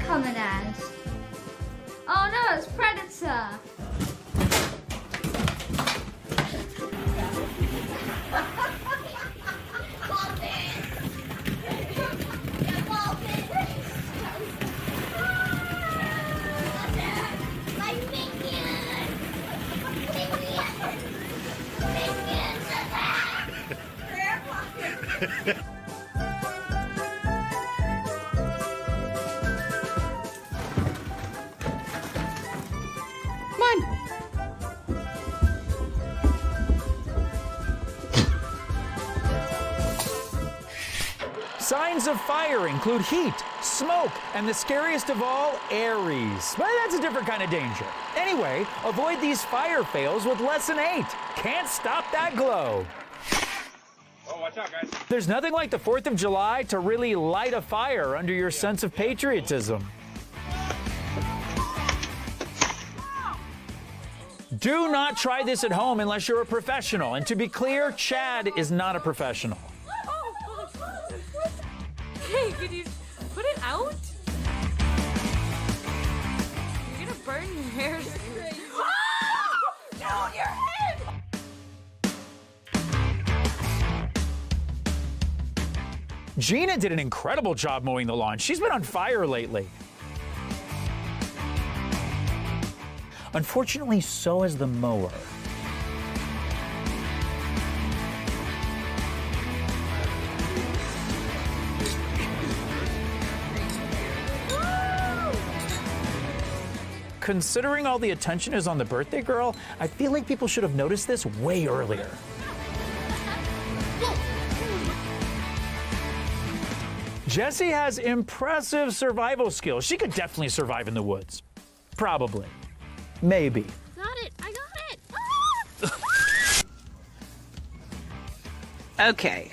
Coming as? Oh no, it's Predator! Signs of fire include heat, smoke, and the scariest of all, Aries. But that's a different kind of danger. Anyway, avoid these fire fails with Lesson 8. Can't stop that glow. Oh, watch out, guys. There's nothing like the 4th of July to really light a fire under your sense of patriotism. Do not try this at home unless you're a professional. And to be clear, Chad is not a professional. Hey, could you put it out? You're gonna burn your hair. Oh! No, your head! Gina did an incredible job mowing the lawn. She's been on fire lately. Unfortunately, so has the mower. Considering all the attention is on the birthday girl, I feel like people should have noticed this way earlier. Jessie has impressive survival skills. She could definitely survive in the woods. Probably. Maybe. Got it! I got it! Okay.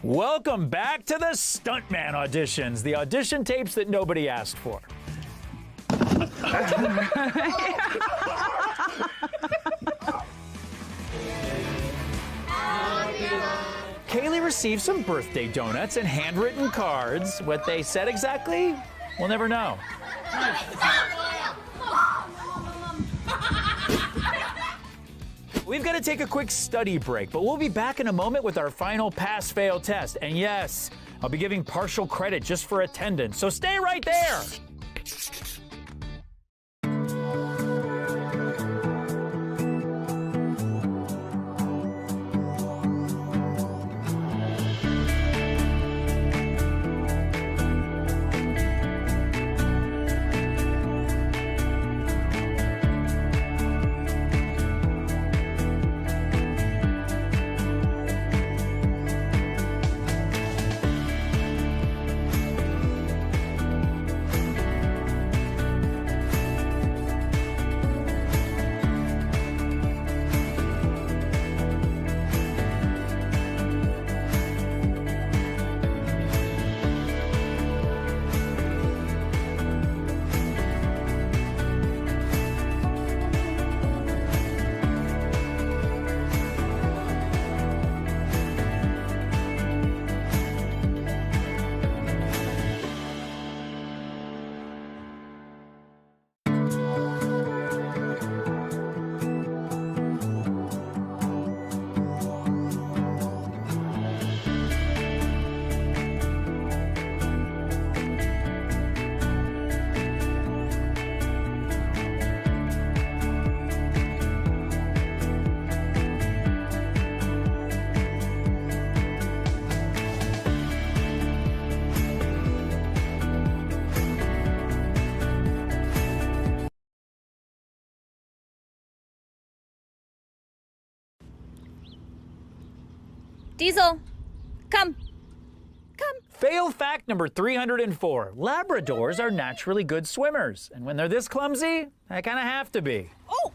Welcome back to the Stuntman auditions, the audition tapes that nobody asked for. Kaylee received some birthday donuts and handwritten cards. What they said exactly, we'll never know. We've got to take a quick study break, but we'll be back in a moment with our final pass-fail test. And yes, I'll be giving partial credit just for attendance, so stay right there. Diesel, come. Fail fact number 304. Labradors are naturally good swimmers. And when they're this clumsy, they kind of have to be. Oh!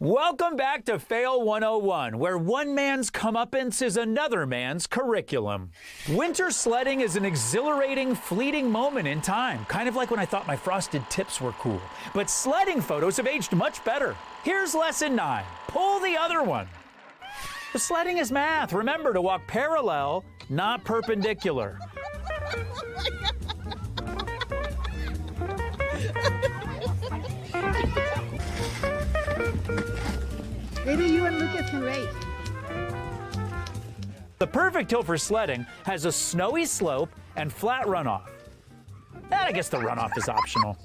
Welcome back to Fail 101, where one man's comeuppance is another man's curriculum. Winter sledding is an exhilarating, fleeting moment in time, kind of like when I thought my frosted tips were cool. But sledding photos have aged much better. Here's lesson 9. Pull the other one. The sledding is math. Remember to walk parallel, not perpendicular. Maybe you and Lucas can race. The perfect hill for sledding has a snowy slope and flat runoff. And I guess the runoff is optional.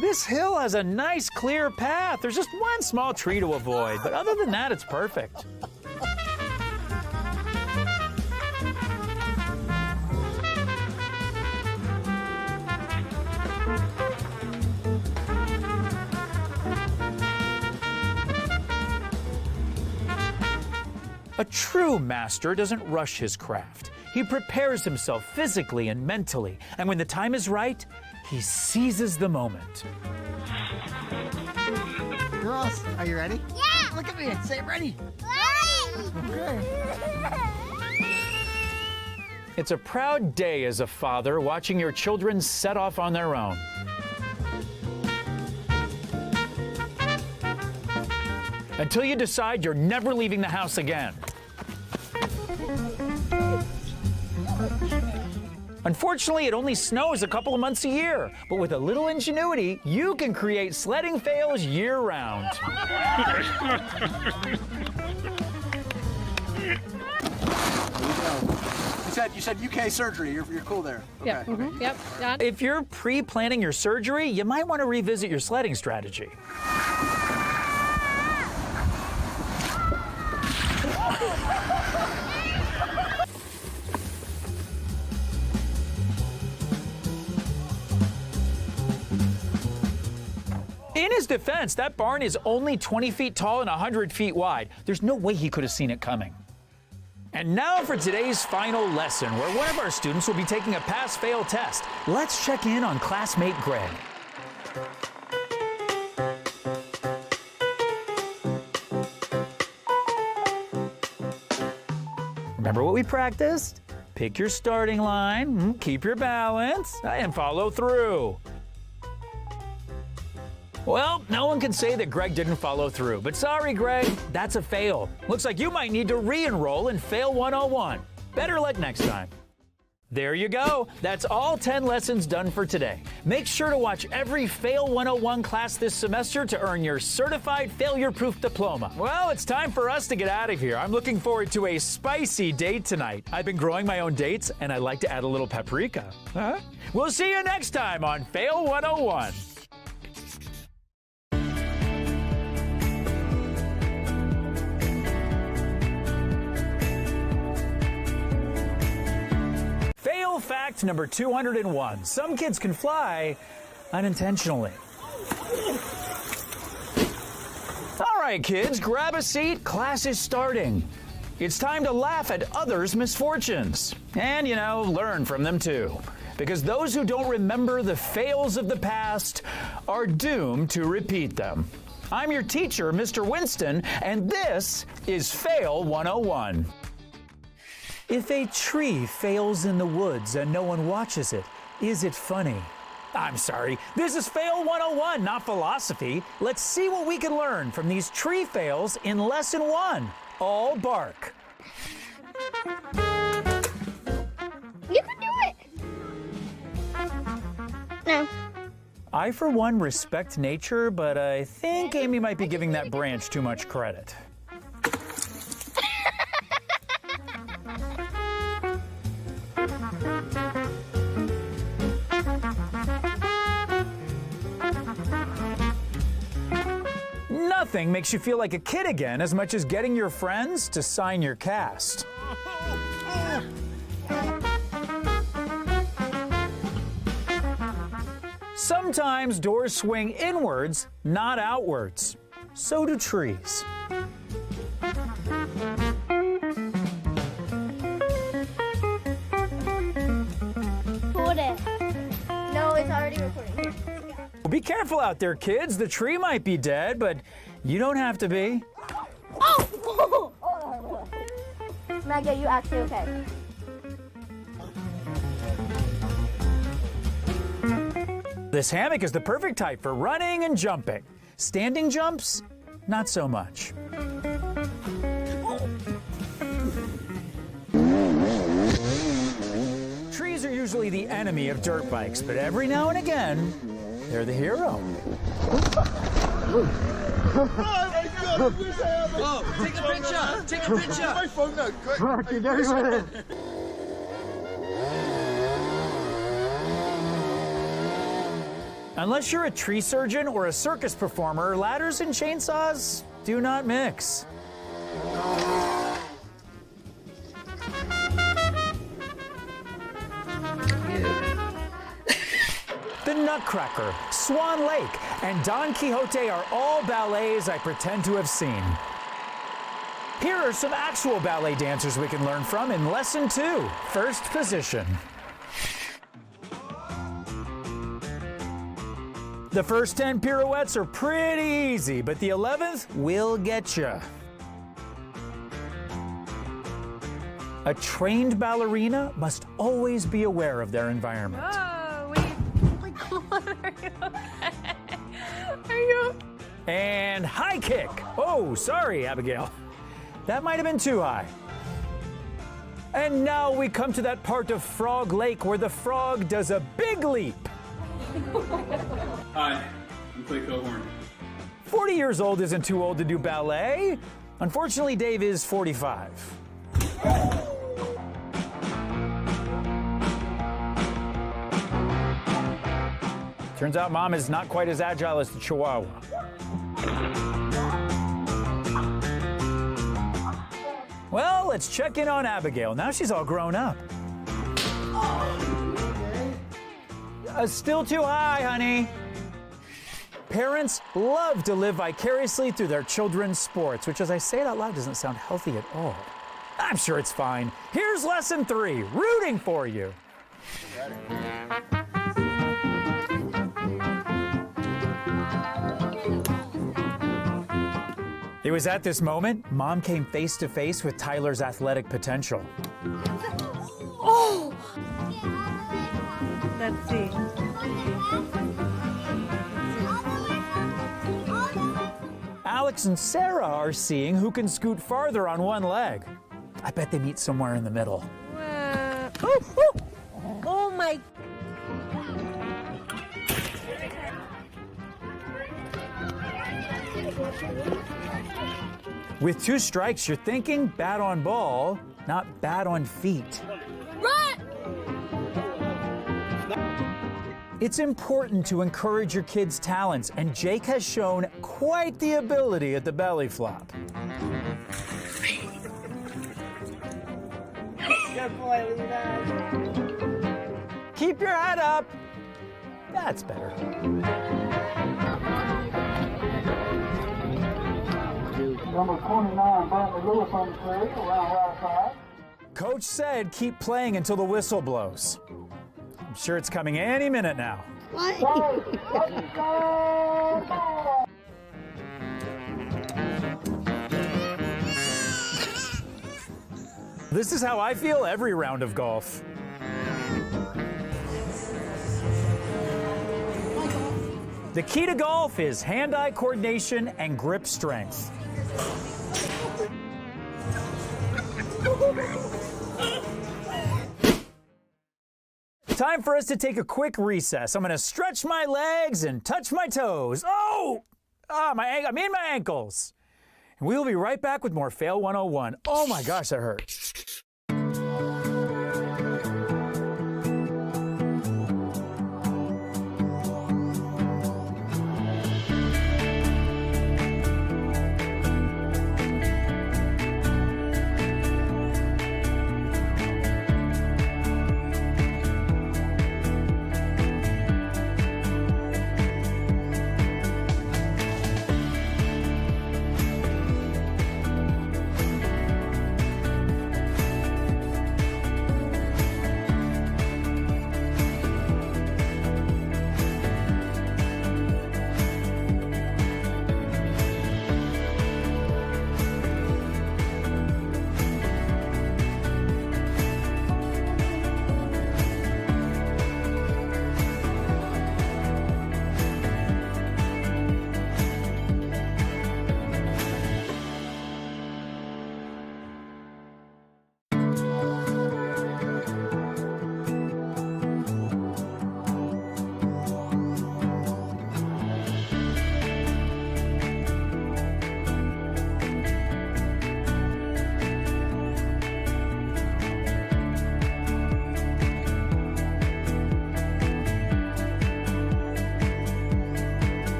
This hill has a nice clear path. There's just one small tree to avoid, but other than that, it's perfect. A true master doesn't rush his craft. He prepares himself physically and mentally, and when the time is right, he seizes the moment. Girls, are you ready? Yeah! Look at me and say ready. Ready! It's a proud day as a father watching your children set off on their own. Until you decide you're never leaving the house again. Unfortunately, it only snows a couple of months a year, but with a little ingenuity, you can create sledding fails year-round. You said UK surgery. You're cool there. Yeah. Okay. Mm-hmm. Yep. Got it. If you're pre-planning your surgery, you might want to revisit your sledding strategy. In his defense, that barn is only 20 feet tall and 100 feet wide. There's no way he could have seen it coming. And now for today's final lesson, where one of our students will be taking a pass-fail test. Let's check in on classmate Greg. Remember what we practiced? Pick your starting line, keep your balance, and follow through. Well, no one can say that Greg didn't follow through, but sorry, Greg, that's a fail. Looks like you might need to re-enroll in Fail 101. Better luck next time. There you go. That's all 10 lessons done for today. Make sure to watch every Fail 101 class this semester to earn your certified failure-proof diploma. Well, it's time for us to get out of here. I'm looking forward to a spicy date tonight. I've been growing my own dates, and I like to add a little paprika. Huh? We'll see you next time on Fail 101. Fail fact number 201. Some kids can fly unintentionally. All right, kids, grab a seat. Class is starting. It's time to laugh at others' misfortunes. And, learn from them too. Because those who don't remember the fails of the past are doomed to repeat them. I'm your teacher, Mr. Winston, and this is Fail 101. If a tree fails in the woods and no one watches it, is it funny? I'm sorry, this is Fail 101, not philosophy. Let's see what we can learn from these tree fails in Lesson 1. All bark. You can do it! No. I, for one, respect nature, but I think Amy might be giving that branch too much credit. Nothing makes you feel like a kid again as much as getting your friends to sign your cast. Sometimes doors swing inwards, not outwards. So do trees. Hold it. No, it's already recording. Be careful out there, kids. The tree might be dead, but you don't have to be. Oh! Maggie, are you actually okay? This hammock is the perfect type for running and jumping. Standing jumps, not so much. Trees are usually the enemy of dirt bikes, but every now and again, they're the hero. Oh my God! Oh, take a picture! Take a picture! My phone now, quick! Okay, there you go. Unless you're a tree surgeon or a circus performer, ladders and chainsaws do not mix. The Nutcracker, Swan Lake, and Don Quixote are all ballets I pretend to have seen. Here are some actual ballet dancers we can learn from in Lesson 2, First Position. The first 10 pirouettes are pretty easy, but the 11th will get you. A trained ballerina must always be aware of their environment. Oh, wait. What are you okay? Are you? And high kick. Oh, sorry, Abigail. That might have been too high. And now we come to that part of Frog Lake where the frog does a big leap. Hi, I'm Clay Cohorn. 40 years old isn't too old to do ballet. Unfortunately, Dave is 45. Turns out Mom is not quite as agile as the Chihuahua. Well, let's check in on Abigail. Now she's all grown up. Still too high, honey. Parents love to live vicariously through their children's sports, which, as I say it out loud, doesn't sound healthy at all. I'm sure it's fine. Here's Lesson 3, rooting for you. It was at this moment, Mom came face to face with Tyler's athletic potential. Oh! Let's see. Alex and Sarah are seeing who can scoot farther on one leg. I bet they meet somewhere in the middle. Oh my. With 2 strikes, you're thinking bat on ball, not bat on feet. Run! It's important to encourage your kids' talents, and Jake has shown quite the ability at the belly flop. Good boy, Luna. Keep your head up. That's better. Number 29, Bradley Lewis on the plate, around right side. Coach said keep playing until the whistle blows. I'm sure it's coming any minute now. This is how I feel every round of golf. The key to golf is hand-eye coordination and grip strength. Time for us to take a quick recess. I'm going to stretch my legs and touch my toes. Oh! My ankles. And we'll be right back with more Fail 101. Oh my gosh, that hurt.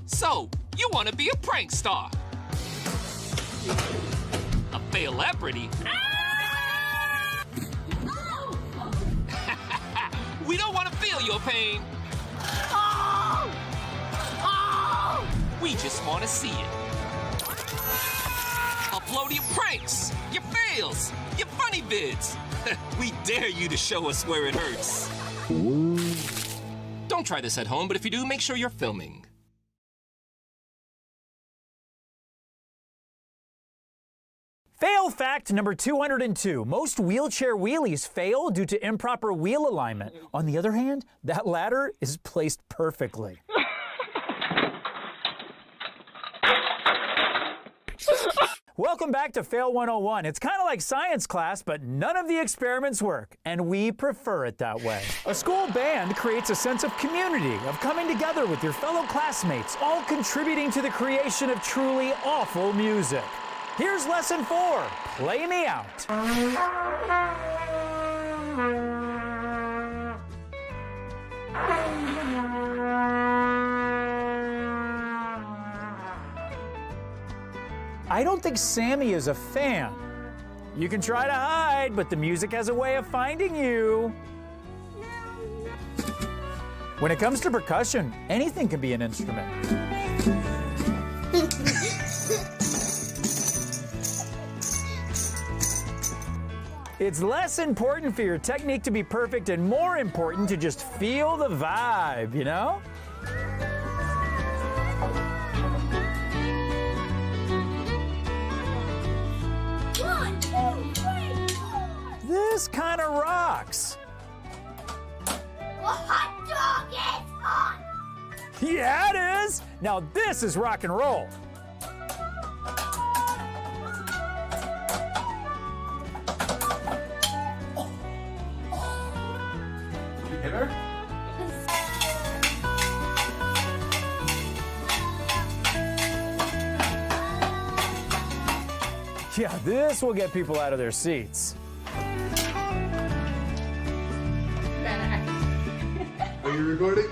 So, you want to be a prank star? A fail-lebrity? We don't want to feel your pain. We just want to see it. Upload your pranks, your fails, your funny vids. We dare you to show us where it hurts. Don't try this at home, but if you do, make sure you're filming. Fail fact number 202. Most wheelchair wheelies fail due to improper wheel alignment. On the other hand, that ladder is placed perfectly. Welcome back to Fail 101. It's kind of like science class, but none of the experiments work, and we prefer it that way. A school band creates a sense of community, of coming together with your fellow classmates, all contributing to the creation of truly awful music. Here's lesson 4, Play Me Out. I don't think Sammy is a fan. You can try to hide, but the music has a way of finding you. When it comes to percussion, anything can be an instrument. It's less important for your technique to be perfect and more important to just feel the vibe, you know? One, two, three, four. This kind of rocks. A hot dog is hot. Yeah, it is. Now this is rock and roll. You hit her? Yeah, this will get people out of their seats. Are you recording?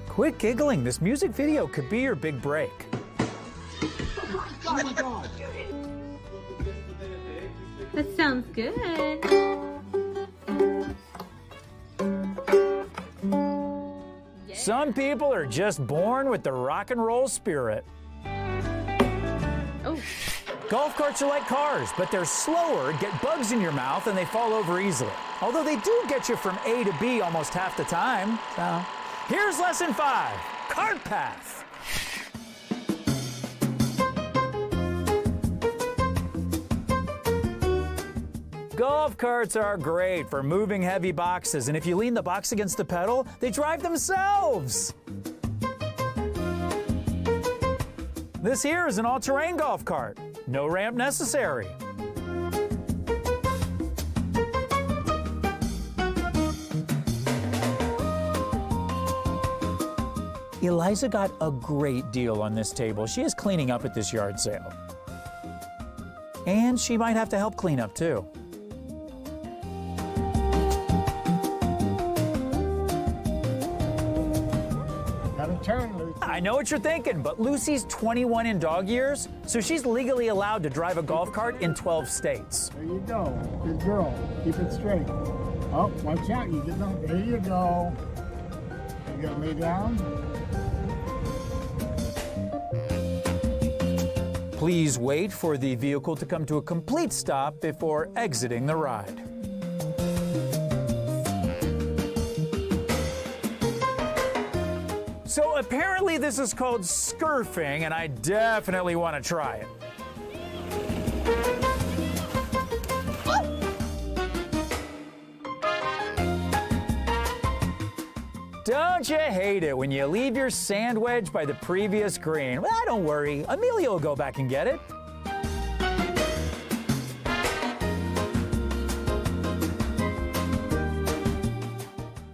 Quit giggling. This music video could be your big break. Oh my God. That sounds good. Some people are just born with the rock and roll spirit. Oh. Golf carts are like cars, but they're slower, get bugs in your mouth, and they fall over easily. Although they do get you from A to B almost half the time. So, here's lesson 5, cart path. Golf carts are great for moving heavy boxes, and if you lean the box against the pedal, they drive themselves. This here is an all-terrain golf cart. No ramp necessary. Eliza got a great deal on this table. She is cleaning up at this yard sale. And she might have to help clean up too. Turn, Lucy. I know what you're thinking, but Lucy's 21 in dog years, so she's legally allowed to drive a golf cart in 12 states. There you go. Good girl. Keep it straight. Oh, watch out. You get them. There you go. You gotta lay down. Please wait for the vehicle to come to a complete stop before exiting the ride. So apparently this is called scurfing, and I definitely want to try it. Don't you hate it when you leave your sand wedge by the previous green? Well, don't worry, Amelia will go back and get it.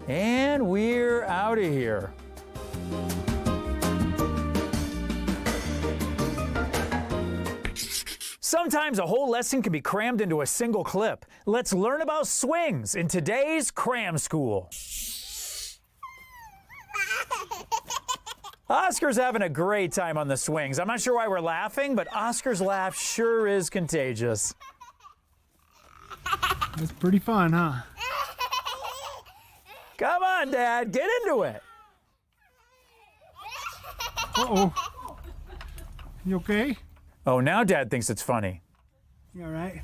And we're out of here. Sometimes a whole lesson can be crammed into a single clip. Let's learn about swings in today's Cram School. Oscar's having a great time on the swings. I'm not sure why we're laughing, but Oscar's laugh sure is contagious. That's pretty fun, huh? Come on, Dad, get into it. Uh-oh. You okay? Oh, now Dad thinks it's funny. You all right?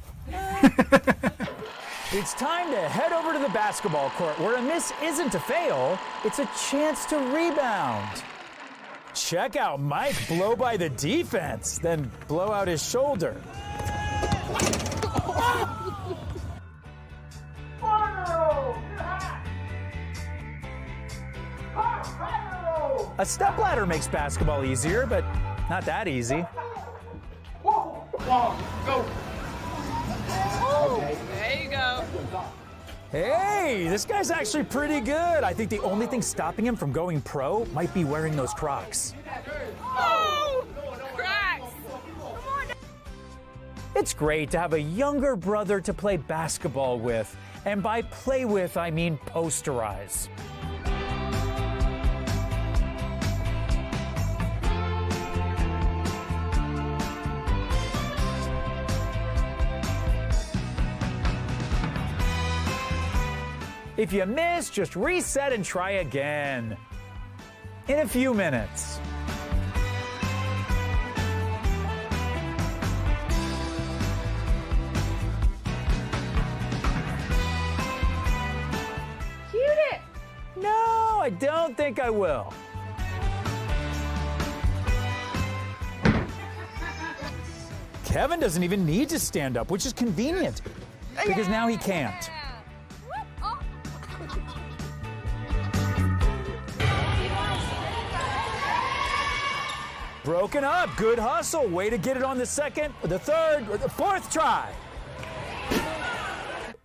It's time to head over to the basketball court where a miss isn't a fail, it's a chance to rebound. Check out Mike blow by the defense, then blow out his shoulder. A stepladder makes basketball easier, but not that easy. Go. Okay. There you go. Hey, this guy's actually pretty good. I think the only thing stopping him from going pro might be wearing those Crocs. Oh, Crocs. It's great to have a younger brother to play basketball with. And by play with, I mean posterize. If you miss, just reset and try again. In a few minutes. Shoot it! No, I don't think I will. Kevin doesn't even need to stand up, which is convenient, because now he can't. Broken up, good hustle. Way to get it on the second, the third, or the fourth try.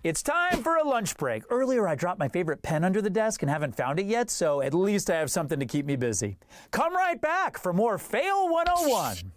It's time for a lunch break. Earlier, I dropped my favorite pen under the desk and haven't found it yet, so at least I have something to keep me busy. Come right back for more Fail 101.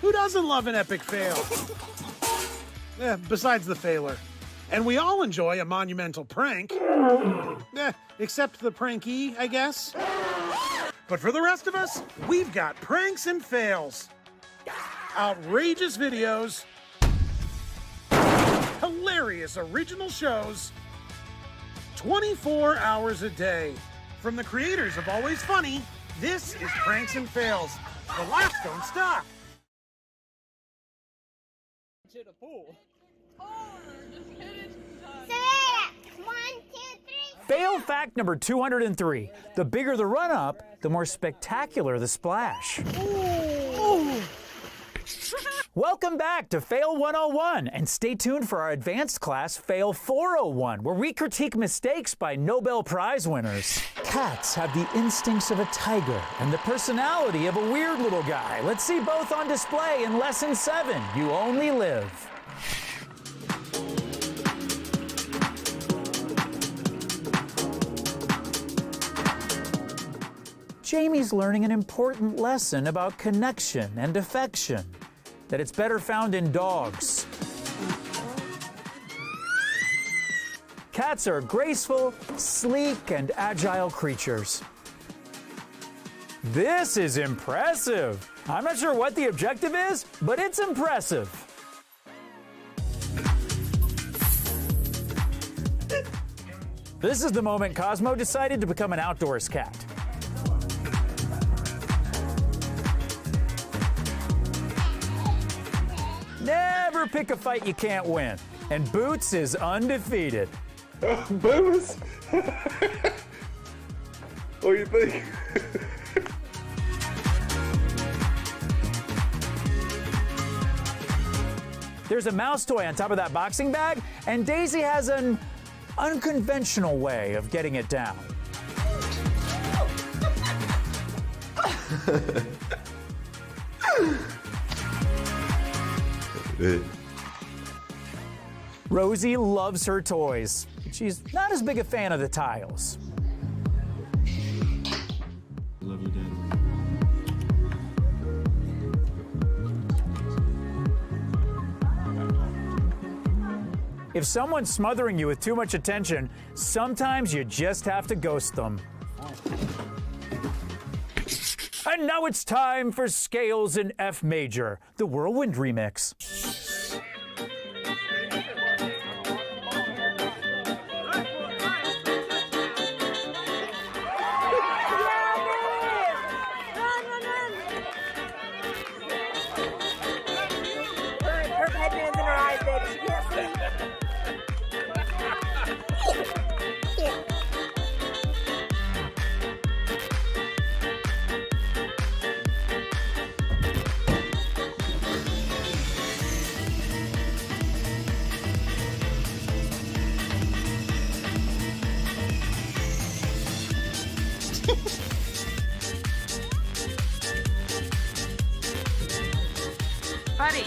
Who doesn't love an epic fail? Besides the failer. And we all enjoy a monumental prank. Except the prankee, I guess. But for the rest of us, we've got pranks and fails. Outrageous videos. Hilarious original shows. 24 hours a day. From the creators of Always Funny, this is Pranks and Fails. The laughs don't stop. To the pool. Fail fact number 203. The bigger the run-up, the more spectacular the splash. Welcome back to Fail 101, and stay tuned for our advanced class, Fail 401, where we critique mistakes by Nobel Prize winners. Cats have the instincts of a tiger and the personality of a weird little guy. Let's see both on display in Lesson 7, You Only Live. Jamie's learning an important lesson about connection and affection, that it's better found in dogs. Cats are graceful, sleek, and agile creatures. This is impressive. I'm not sure what the objective is, but it's impressive. This is the moment Cosmo decided to become an outdoors cat. Never pick a fight you can't win. And Boots is undefeated. Boots? What do you think? There's a mouse toy on top of that boxing bag, and Daisy has an unconventional way of getting it down. Rosie loves her toys, but she's not as big a fan of the tiles. Love you, Dad. If someone's smothering you with too much attention, sometimes you just have to ghost them. And now it's time for Scales in F Major, the Whirlwind remix. Buddy.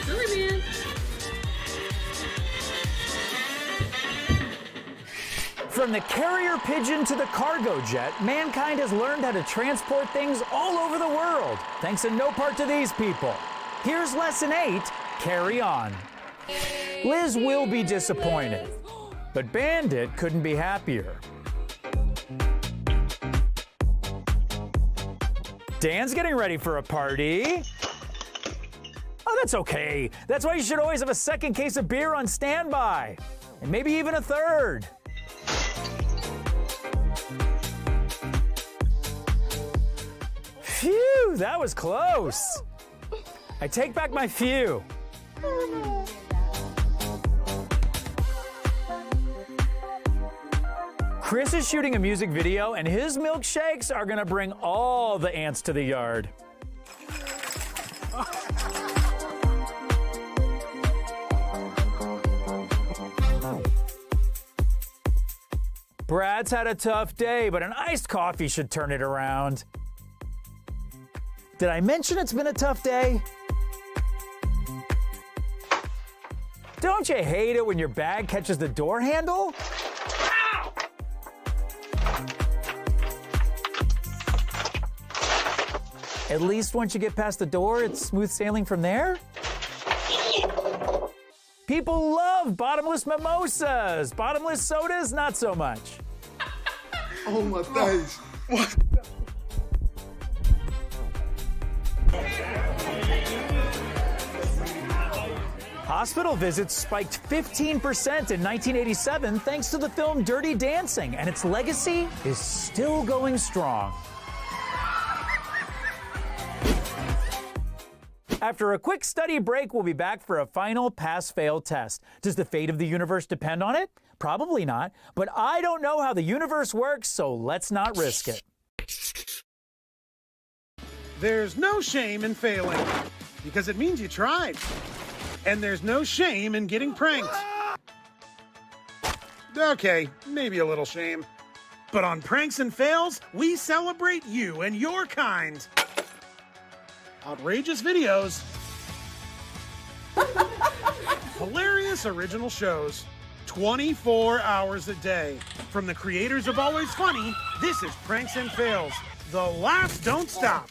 Silly man. From the carrier pigeon to the cargo jet, mankind has learned how to transport things all over the world, thanks in no part to these people. Here's lesson 8, carry on. Liz will be disappointed, but Bandit couldn't be happier. Dan's getting ready for a party. Oh, that's okay. That's why you should always have a second case of beer on standby, and maybe even a third. Phew, that was close. I take back my phew. Chris is shooting a music video, and his milkshakes are gonna bring all the ants to the yard. Brad's had a tough day, but an iced coffee should turn it around. Did I mention it's been a tough day? Don't you hate it when your bag catches the door handle? At least once you get past the door, it's smooth sailing from there? People love bottomless mimosas. Bottomless sodas, not so much. Oh my days. What? Hospital visits spiked 15% in 1987 thanks to the film Dirty Dancing, and its legacy is still going strong. After a quick study break, we'll be back for a final pass-fail test. Does the fate of the universe depend on it? Probably not, but I don't know how the universe works, so let's not risk it. There's no shame in failing, because it means you tried. And there's no shame in getting pranked. Okay, maybe a little shame. But on Pranks and Fails, we celebrate you and your kind. Outrageous videos. Hilarious original shows. 24 hours a day. From the creators of Always Funny, this is Pranks and Fails, The laughs don't stop.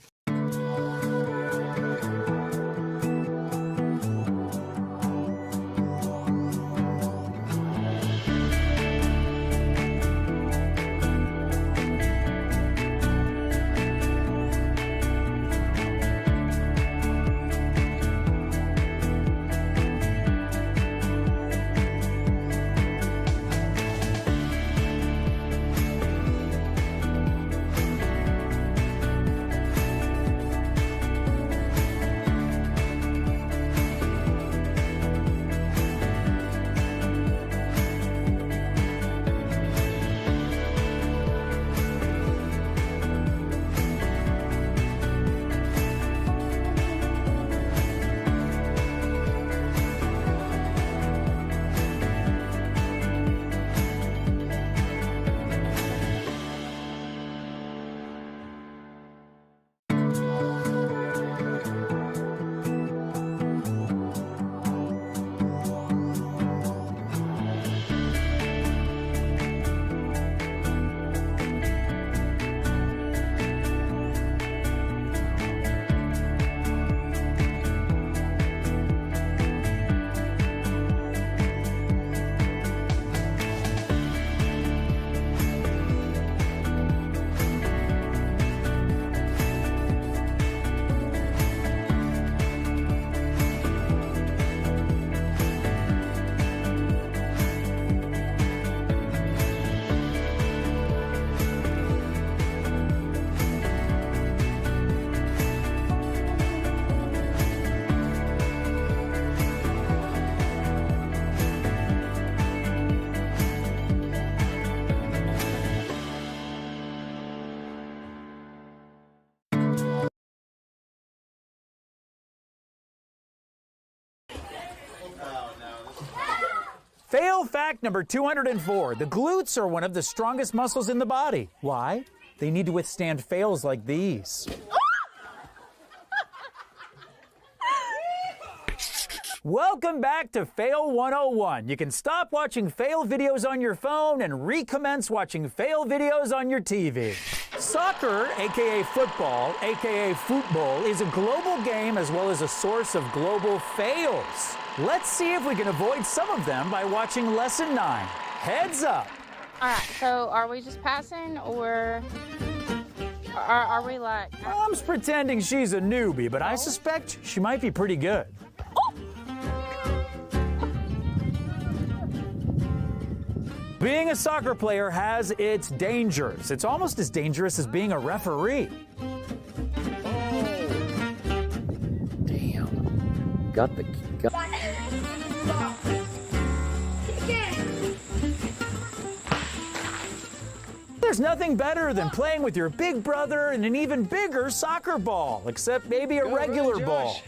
Fail fact number 204. The glutes are one of the strongest muscles in the body. Why? They need to withstand fails like these. Welcome back to Fail 101. You can stop watching fail videos on your phone and recommence watching fail videos on your TV. Soccer, aka football, aka football, is a global game as well as a source of global fails. Let's see if we can avoid some of them by watching Lesson 9. Heads up! Alright, so are we just passing, or are we like... Mom's pretending she's a newbie, but I suspect she might be pretty good. Being a soccer player has its dangers. It's almost as dangerous as being a referee. Damn. Got the... There's nothing better than playing with your big brother in an even bigger soccer ball, except maybe a regular ball.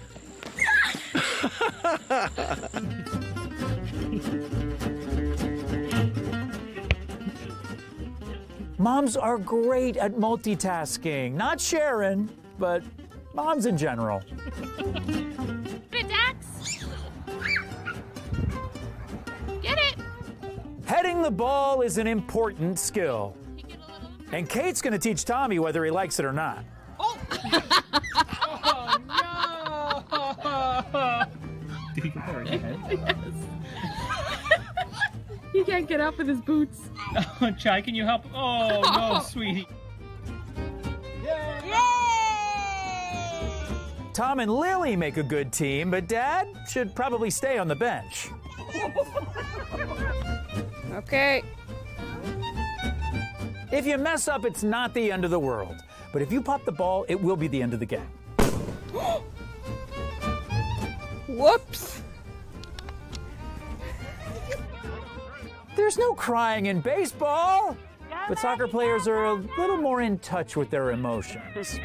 Moms are great at multitasking. Not Sharon, but moms in general. Get it, Dax! Get it! Heading the ball is an important skill. And Kate's gonna teach Tommy whether he likes it or not. Oh no! Did he get her head? Yes. He can't get up with his boots. Oh, Chai, can you help? Oh, no, sweetie. Yay! Tom and Lily make a good team, but Dad should probably stay on the bench. Okay. If you mess up, it's not the end of the world. But if you pop the ball, it will be the end of the game. Whoops. There's no crying in baseball, but soccer players are a little more in touch with their emotions.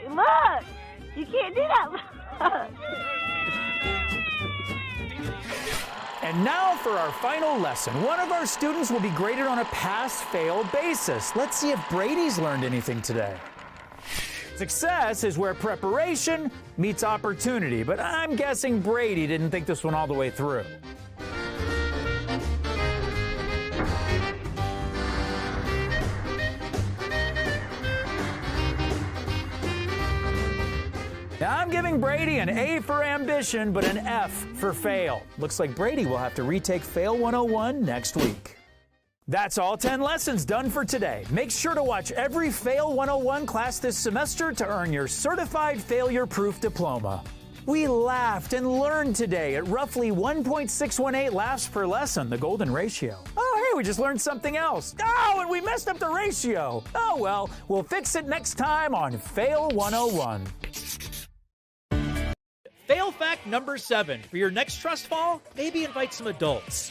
Look! You can't do that. Look. And now for our final lesson. One of our students will be graded on a pass-fail basis. Let's see if Brady's learned anything today. Success is where preparation meets opportunity, but I'm guessing Brady didn't think this one all the way through. Now, I'm giving Brady an A for ambition, but an F for fail. Looks like Brady will have to retake Fail 101 next week. That's all 10 lessons done for today. Make sure to watch every Fail 101 class this semester to earn your certified failure-proof diploma. We laughed and learned today at roughly 1.618 laughs per lesson, the golden ratio. Oh, hey, we just learned something else. Oh, and we messed up the ratio. Oh, well, we'll fix it next time on Fail 101. Fail fact number 7. For your next trust fall, maybe invite some adults.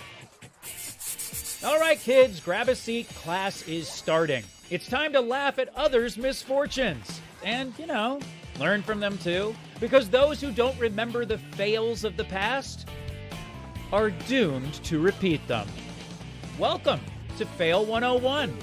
All right, kids, grab a seat. Class is starting. It's time to laugh at others' misfortunes. And, learn from them too. Because those who don't remember the fails of the past are doomed to repeat them. Welcome to Fail 101.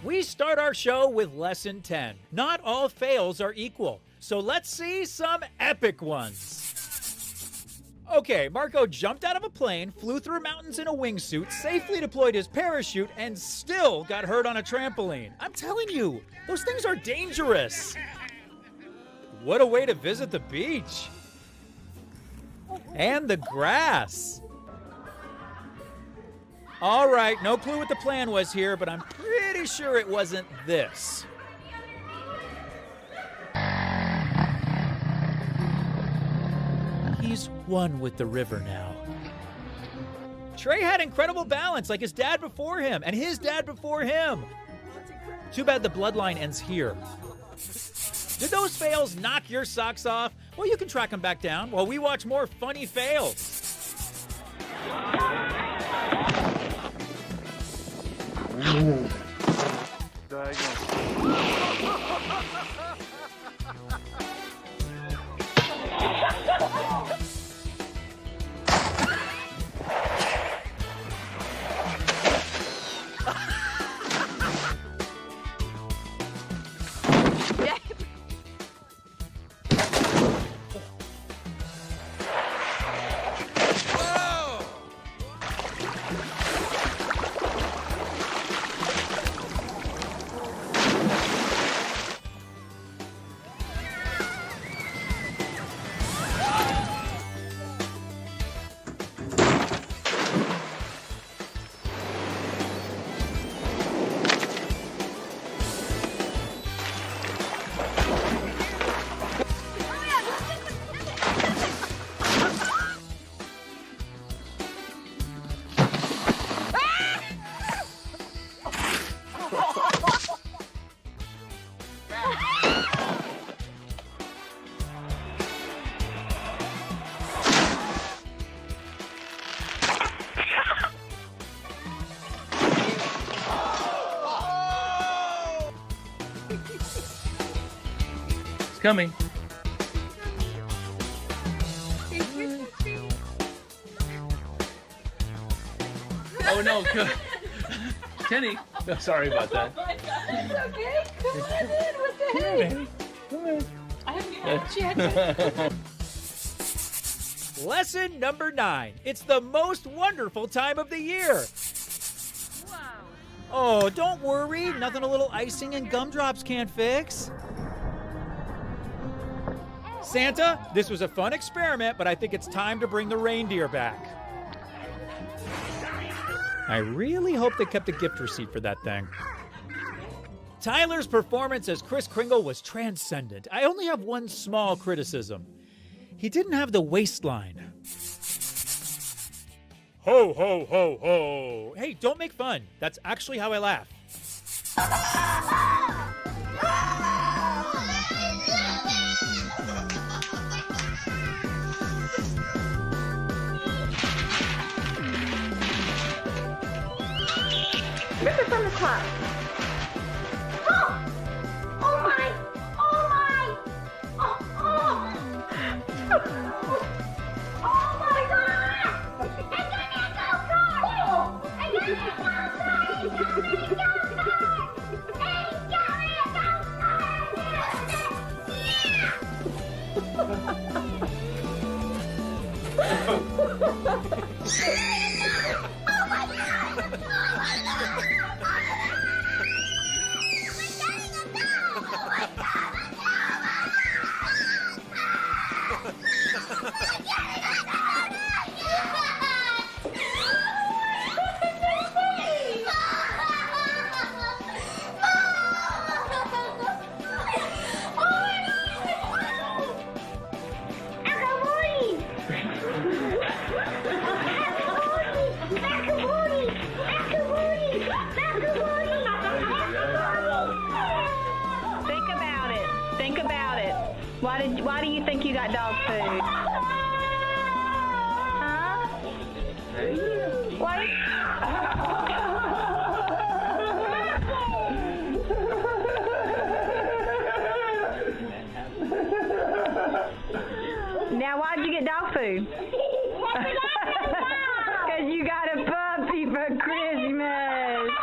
We start our show with Lesson 10. Not all fails are equal. So let's see some epic ones. Okay, Marco jumped out of a plane, flew through mountains in a wingsuit, safely deployed his parachute, and still got hurt on a trampoline. I'm telling you, those things are dangerous. What a way to visit the beach. And the grass. All right, no clue what the plan was here, but I'm pretty sure it wasn't this. He's one with the river now. Trey had incredible balance like his dad before him and his dad before him. Too bad the bloodline ends here. Did those fails knock your socks off? Well, you can track them back down while we watch more funny fails. Coming. Oh no, Kenny. Oh, sorry about that. It's okay. Come on in. What the heck? Come on. I haven't checked. Lesson number 9. It's the most wonderful time of the year. Wow. Oh, don't worry. Nothing a little icing and gumdrops can't fix. Santa, this was a fun experiment, but I think it's time to bring the reindeer back. I really hope they kept a gift receipt for that thing. Tyler's performance as Kris Kringle was transcendent. I only have one small criticism. He didn't have the waistline. Ho, ho, ho, ho. Hey, don't make fun. That's actually how I laugh. Rip it from the top. Oh! Oh my! Oh my! Oh, oh. Oh my God! I got that go-kart! I got that go-kart! Think about it. Why do you think you got dog food? Huh? Why? Now, why'd you get dog food? Because you got a puppy for Christmas.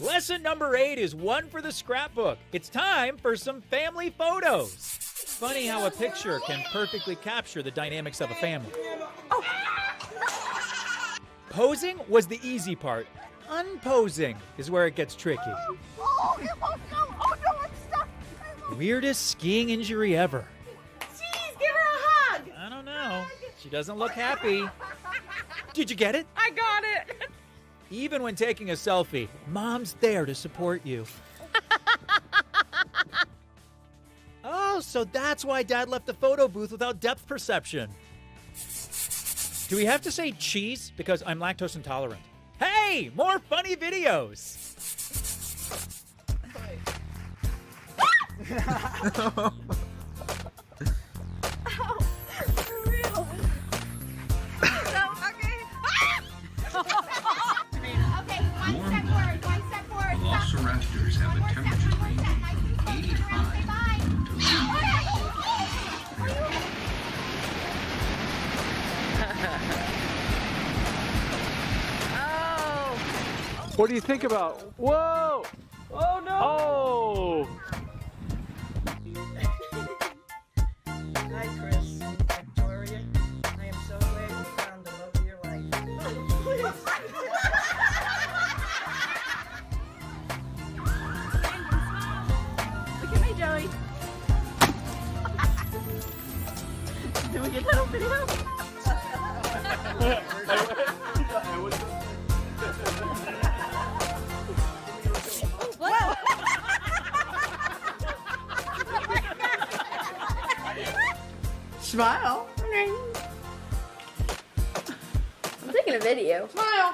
Lesson number 8 is one for the scrapbook. It's time for some family photos. Funny how a picture can perfectly capture the dynamics of a family. Posing was the easy part. Unposing is where it gets tricky. Oh, no, I'm stuck. Weirdest skiing injury ever. Jeez, give her a hug. I don't know. She doesn't look happy. Did you get it? I got it. Even when taking a selfie, Mom's there to support you. Oh, so that's why Dad left the photo booth without depth perception. Do we have to say cheese because I'm lactose intolerant? Hey, more funny videos. For real. Okay, one step forward. Velociraptors have a temperature range from 85 Oh! What do you think about? Whoa! Oh no! Oh! Hi, Chris. Victoria. I am so glad you found the love of your life. Look at me, Joey. Did we get that on video? What? Smile. I'm taking a video. Smile.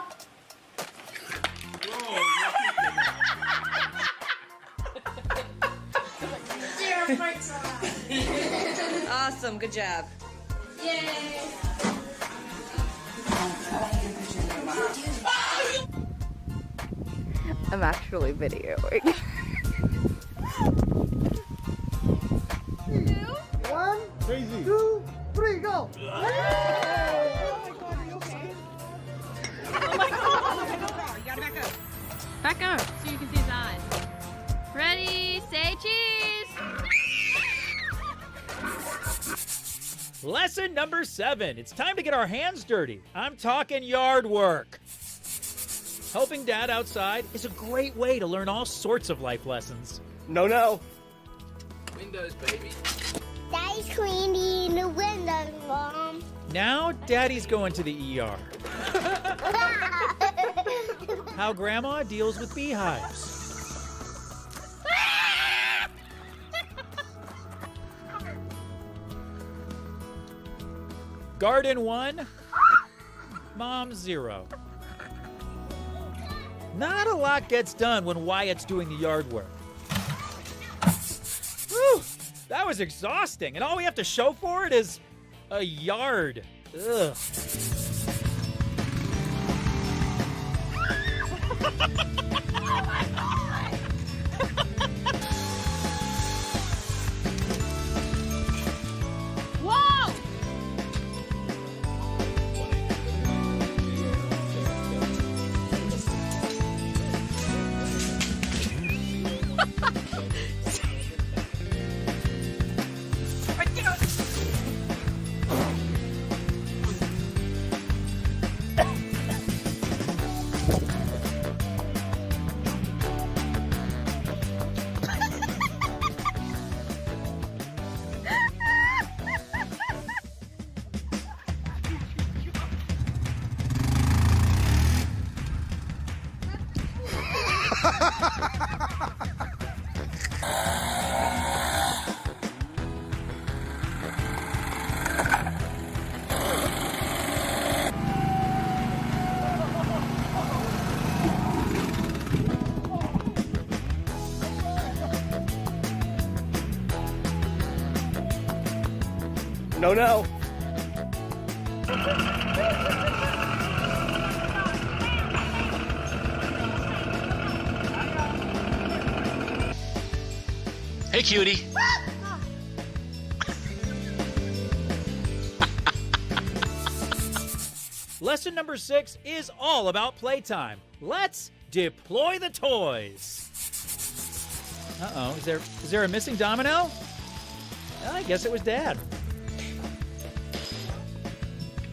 Awesome, good job. Yay. I'm actually videoing. 1, 2, 3, go! Oh my god! You gotta back up. Back up so you can see his eyes. Ready, say cheese! Lesson number 7. It's time to get our hands dirty. I'm talking yard work. Helping Dad outside is a great way to learn all sorts of life lessons. No. Windows, baby. Daddy's cleaning the windows, Mom. Now, Daddy's going to the ER. how Grandma deals with beehives. Garden 1, Mom 0. Not a lot gets done when Wyatt's doing the yard work. Whew, that was exhausting, and all we have to show for it is a yard. Ugh. Whoa! No, no. Hey, cutie. Lesson number 6 is all about playtime. Let's deploy the toys. Uh-oh, is there a missing domino? I guess it was Dad.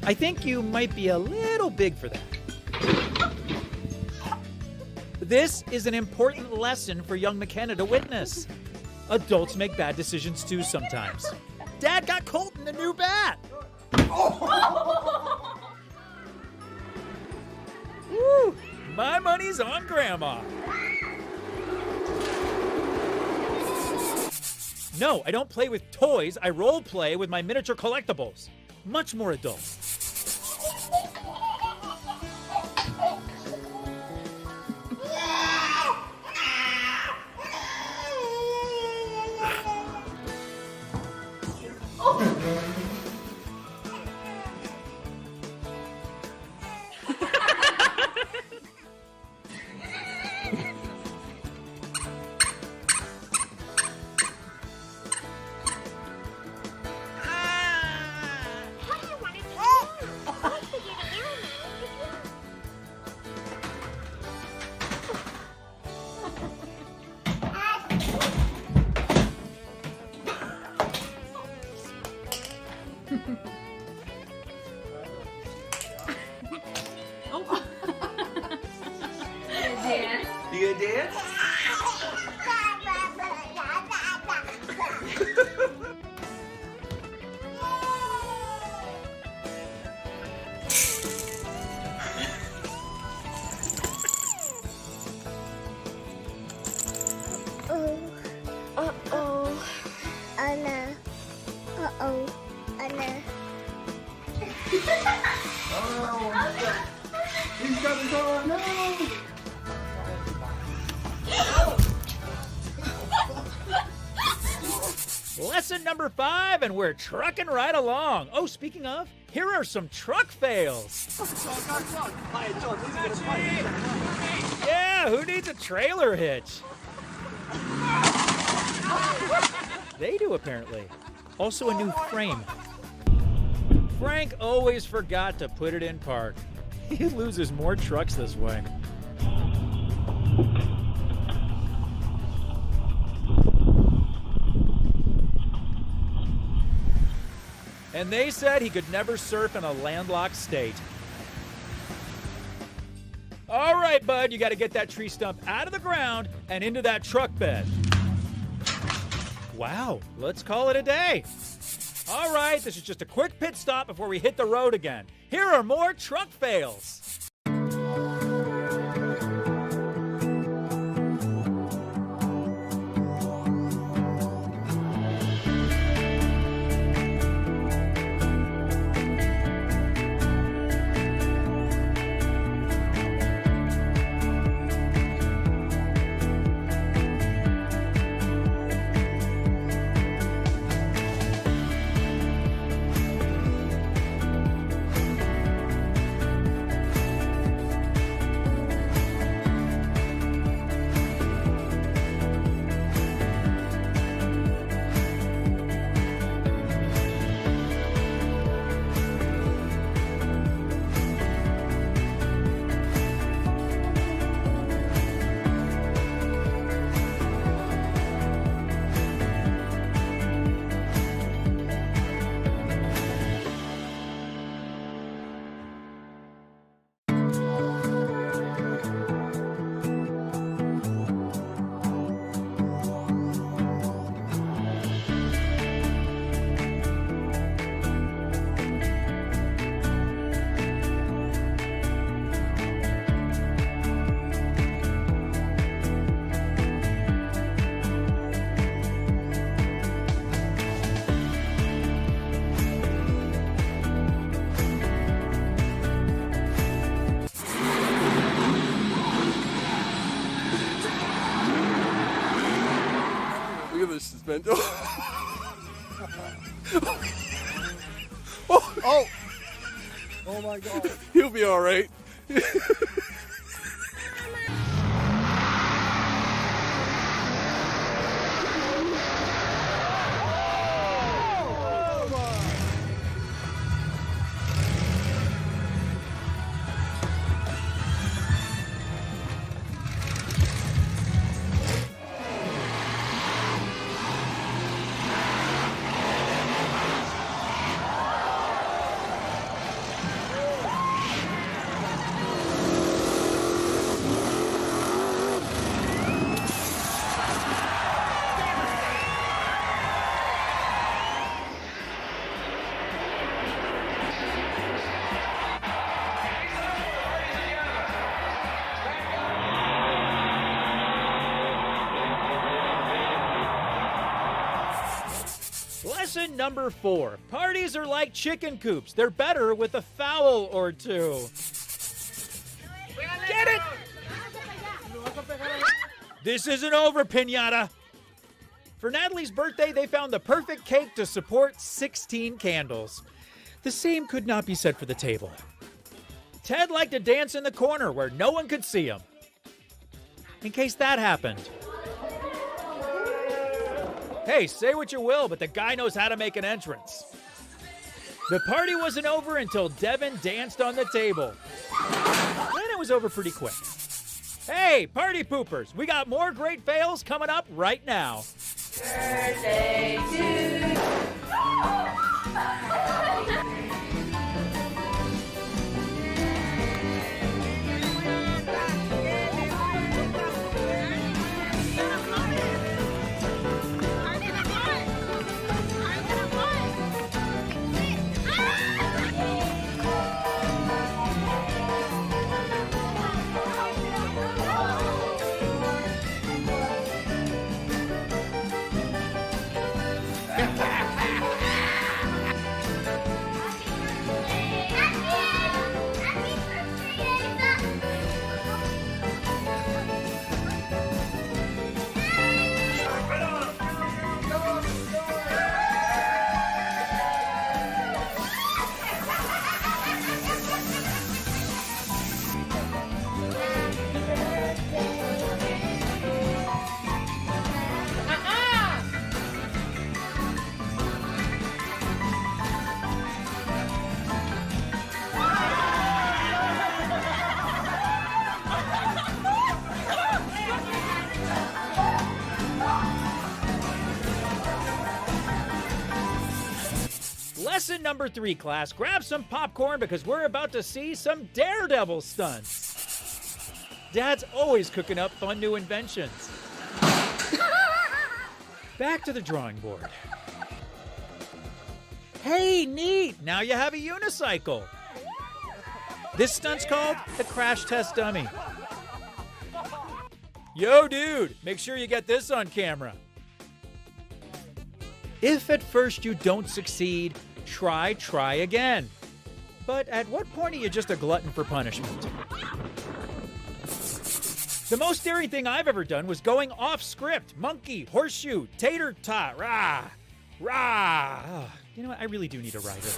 I think you might be a little big for that. This is an important lesson for young McKenna to witness. Adults make bad decisions too sometimes. Dad got Colton the new bat. Woo! My money's on Grandma. No, I don't play with toys. I role play with my miniature collectibles. Much more adult. You gonna dance? Uh-oh. Anna. Uh-oh. Anna. Oh, he's got the door. No! Lesson number 5, and we're trucking right along. Oh, speaking of, here are some truck fails. Yeah, who needs a trailer hitch? They do, apparently. Also a new frame. Frank always forgot to put it in park. He loses more trucks this way. And they said he could never surf in a landlocked state. All right, bud, you got to get that tree stump out of the ground and into that truck bed. Wow, let's call it a day. All right, this is just a quick pit stop before we hit the road again. Here are more truck fails. punishment. Oh! Oh my God. He'll be all right. Lesson number 4. Parties are like chicken coops. They're better with a fowl or two. Get it! This isn't over, Pinata. For Natalie's birthday, they found the perfect cake to support 16 candles. The same could not be said for the table. Ted liked to dance in the corner where no one could see him. In case that happened. Hey, say what you will, but the guy knows how to make an entrance. The party wasn't over until Devin danced on the table. Then it was over pretty quick. Hey, party poopers, we got more great fails coming up right now. Birthday to you. Lesson number 3, class. Grab some popcorn because we're about to see some daredevil stunts. Dad's always cooking up fun new inventions. Back to the drawing board. Hey, neat! Now you have a unicycle. This stunt's called the Crash Test Dummy. Yo, dude, make sure you get this on camera. If at first you don't succeed, try again. But at what point are you just a glutton for punishment? The most daring thing I've ever done was going off script. Monkey, horseshoe, tater tot, rah, rah. Oh, you know what? I really do need a writer.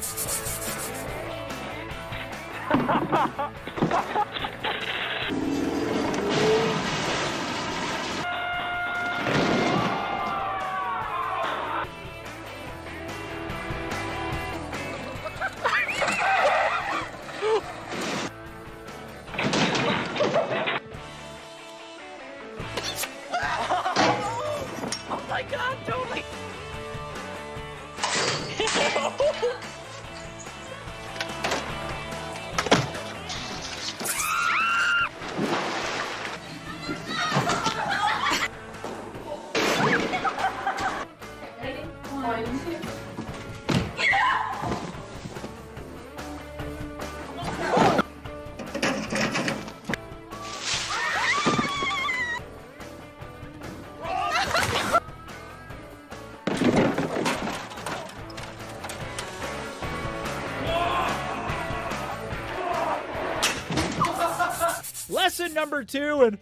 Oh my God, totally. Lesson number 2, and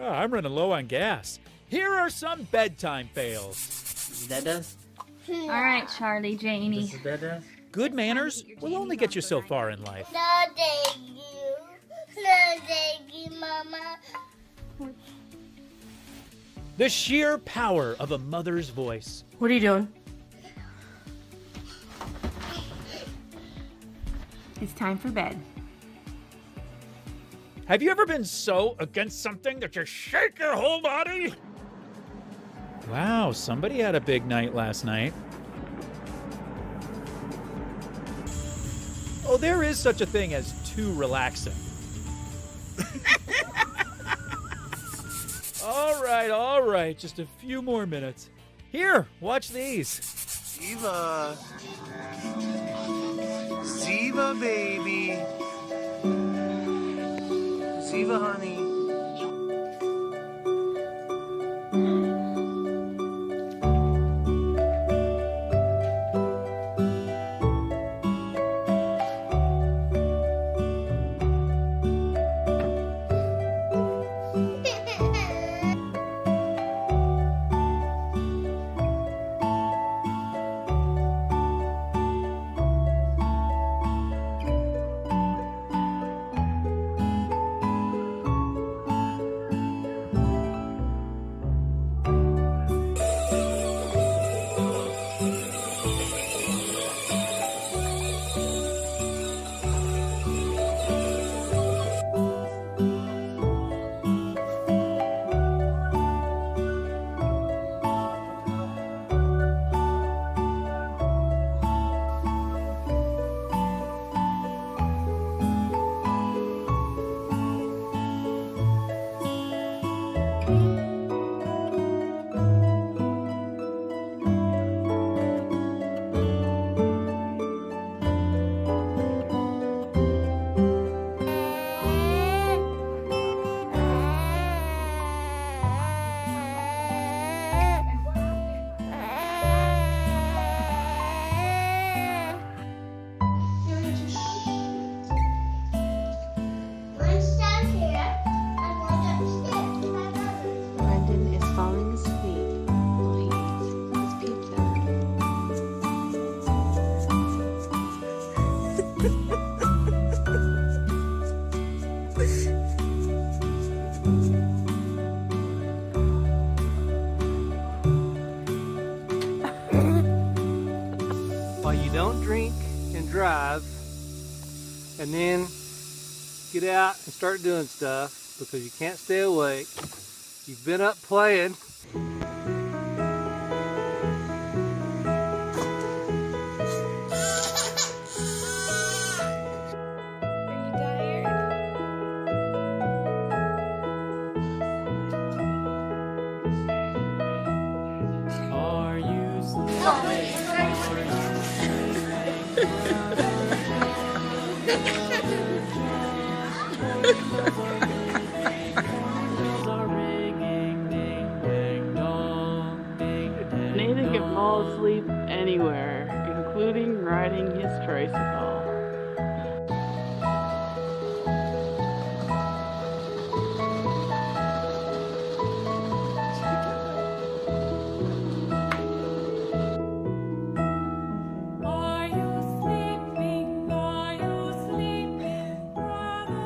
I'm running low on gas. Here are some bedtime fails. Dada? All right, Charlie, Janie. This is Dada? Good manners will only get you so far in life. No, thank you. No, thank you, Mama. The sheer power of a mother's voice. What are you doing? It's time for bed. Have you ever been so against something that you shake your whole body? Wow, somebody had a big night last night. Oh, there is such a thing as too relaxing. All right, just a few more minutes. Here, watch these. Ziva. Ziva, baby. Ziva, honey. Brendan is falling asleep while he eats his pizza. While you don't drink and drive, and then get out and start doing stuff because you can't stay awake. You've been up playing. Are you Nathan can fall asleep anywhere, including riding his tricycle. Are you sleeping? Are you sleeping, brother?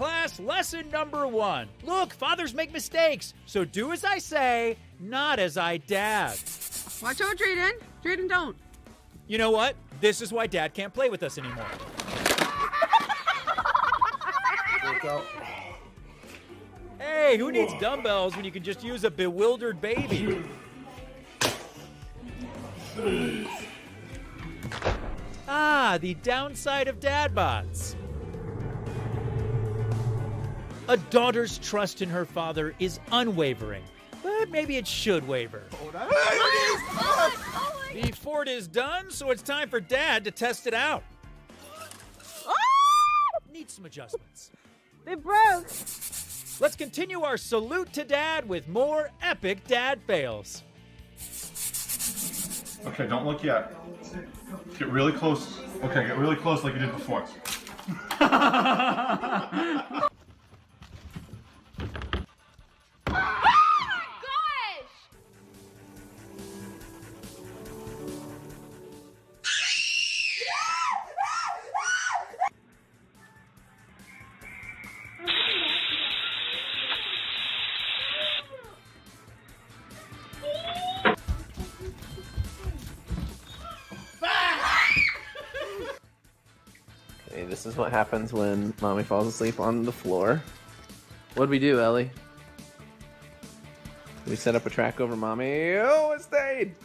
class, lesson number 1. Look, fathers make mistakes, so do as I say, not as I dad. Watch out, Drayden. Drayden, don't. You know what? This is why Dad can't play with us anymore. Hey, who needs dumbbells when you can just use a bewildered baby? Ah, the downside of dad bods. A daughter's trust in her father is unwavering, but maybe it should waver. The fort is done, so it's time for Dad to test it out. Needs some adjustments. They broke. Let's continue our salute to Dad with more epic dad fails. Okay, don't look yet. Get really close. Okay, get really close like you did before. Okay, this is what happens when mommy falls asleep on the floor. What'd we do, Ellie? We set up a track over mommy. Oh, it stayed!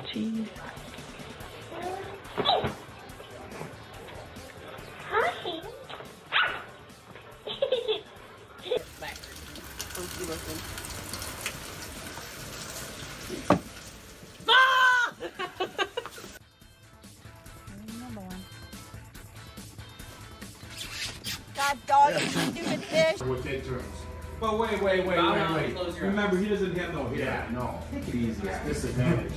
Jeez. God dog, you stupid fish. Rotate turns. But wait. Remember, he doesn't have no hit. Yeah, no. Take it easy. It's disadvantage.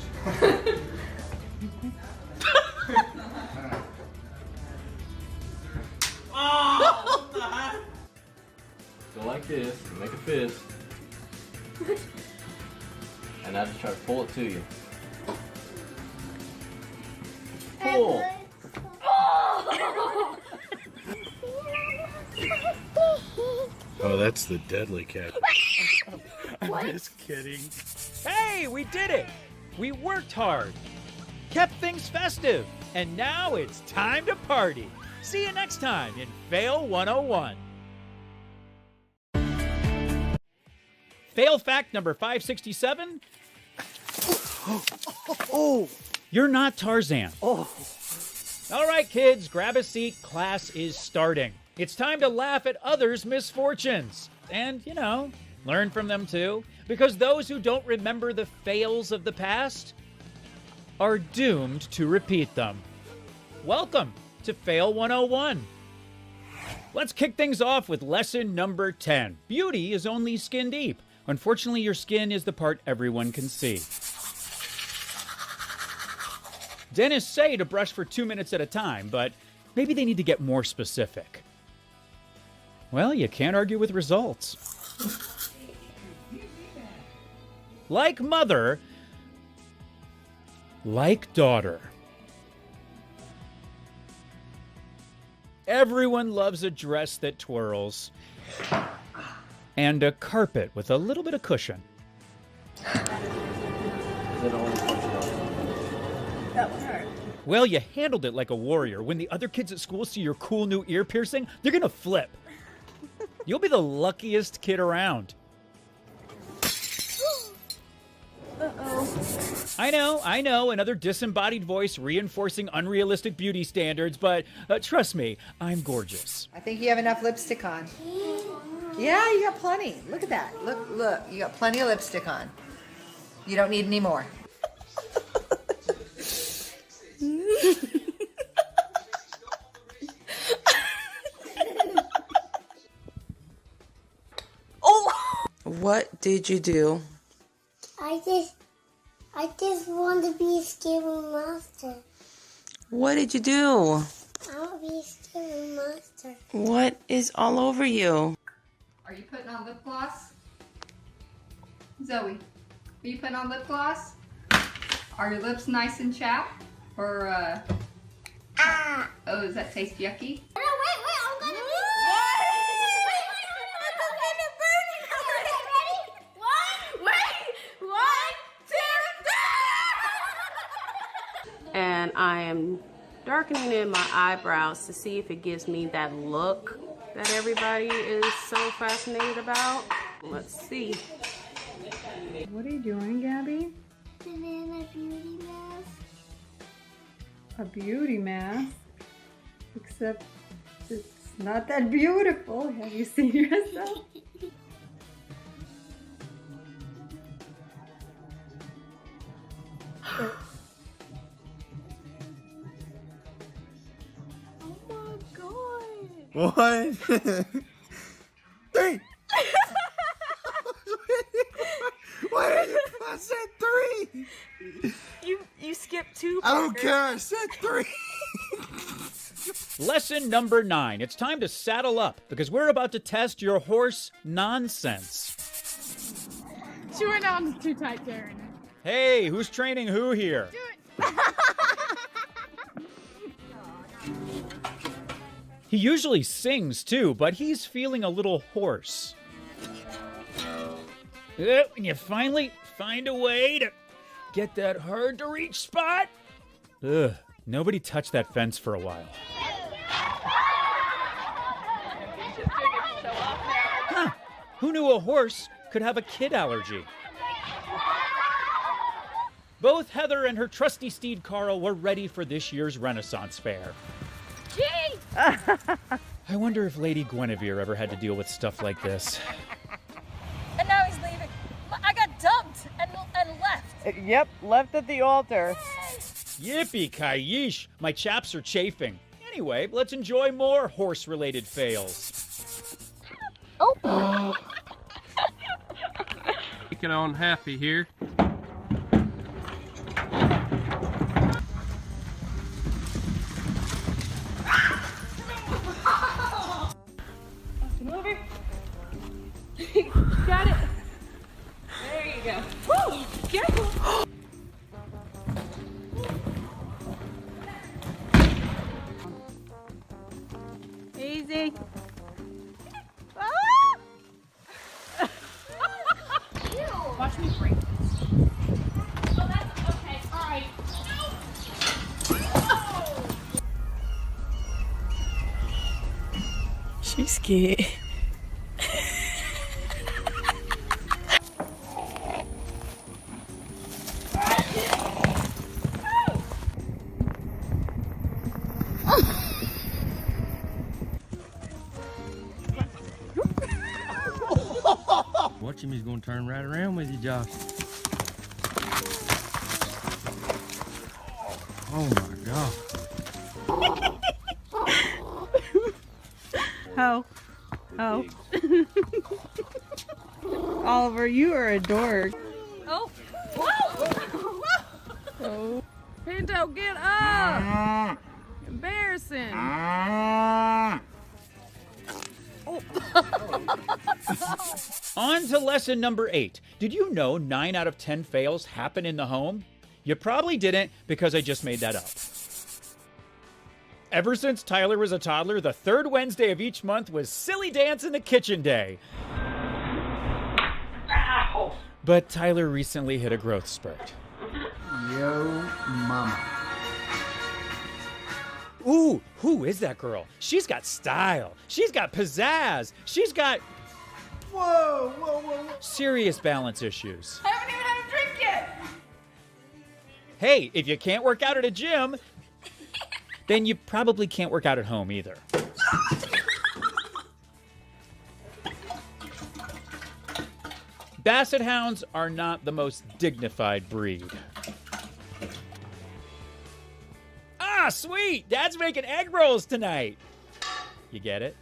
Go like this, make a fist. And I just try to pull it to you. Pull! Oh, that's the deadly cat. I'm just kidding. Hey, we did it! We worked hard, kept things festive, and now it's time to party. See you next time in Fail 101. Fail fact number 567. Oh! You're not Tarzan. Oh! All right, kids, grab a seat. Class is starting. It's time to laugh at others' misfortunes. And, learn from them too. Because those who don't remember the fails of the past are doomed to repeat them. Welcome to Fail 101. Let's kick things off with lesson number 10. Beauty is only skin deep. Unfortunately, your skin is the part everyone can see. Dentists say to brush for 2 minutes at a time, but maybe they need to get more specific. Well, you can't argue with results. Like mother, like daughter. Everyone loves a dress that twirls and a carpet with a little bit of cushion. That one hurt. Well, you handled it like a warrior. When the other kids at school see your cool new ear piercing, they're gonna flip. You'll be the luckiest kid around. Uh-oh. I know, another disembodied voice reinforcing unrealistic beauty standards, but trust me, I'm gorgeous. I think you have enough lipstick on. Yeah, you got plenty. Look at that. Look, you got plenty of lipstick on. You don't need any more. Oh! What did you do? I just want to be a scary monster. What did you do? I want to be a scary monster. What is all over you? Are you putting on lip gloss? Zoe, are you putting on lip gloss? Are your lips nice and chapped? Or, oh, does that taste yucky? No, wait, I'm gonna be... And I am darkening in my eyebrows to see if it gives me that look that everybody is so fascinated about. Let's see. What are you doing, Gabby? Banana beauty mask. A beauty mask? Except it's not that beautiful. Have you seen yourself? One, three. Why did I said three? You skipped two. I don't care. I said three. Lesson number 9. It's time to saddle up because we're about to test your horse nonsense. She went on too tight, Darren. Hey, who's training who here? He usually sings too, but he's feeling a little hoarse. When you finally find a way to get that hard to reach spot. Ugh, nobody touched that fence for a while. Huh, who knew a horse could have a kid allergy? Both Heather and her trusty steed Carl were ready for this year's Renaissance Fair. Gee! I wonder if Lady Guinevere ever had to deal with stuff like this. And now he's leaving. I got dumped and left. Yep, left at the altar. Yippee-ki-yeesh, my chaps are chafing. Anyway, let's enjoy more horse-related fails. Oh! Taking on Happy here. Come over. Got it. There you go. Woo! Careful. Easy. Watch me break this. Oh, that's okay. All right. She's scared. Watch him, he's gonna turn right around with you, Josh. Oh my God. Oh. Oliver, you are a dork. Oh. Whoa. Oh. Pinto, get up! Embarrassing. On to lesson number 8. Did you know 9 out of 10 fails happen in the home? You probably didn't because I just made that up. Ever since Tyler was a toddler, the third Wednesday of each month was Silly Dance in the Kitchen Day. Ow! But Tyler recently hit a growth spurt. Yo, mama. Ooh, who is that girl? She's got style. She's got pizzazz. She's got... Whoa. serious balance issues. I haven't even had a drink yet. Hey, if you can't work out at a gym, then you probably can't work out at home either. Basset hounds are not the most dignified breed. Ah, sweet! Dad's making egg rolls tonight. You get it?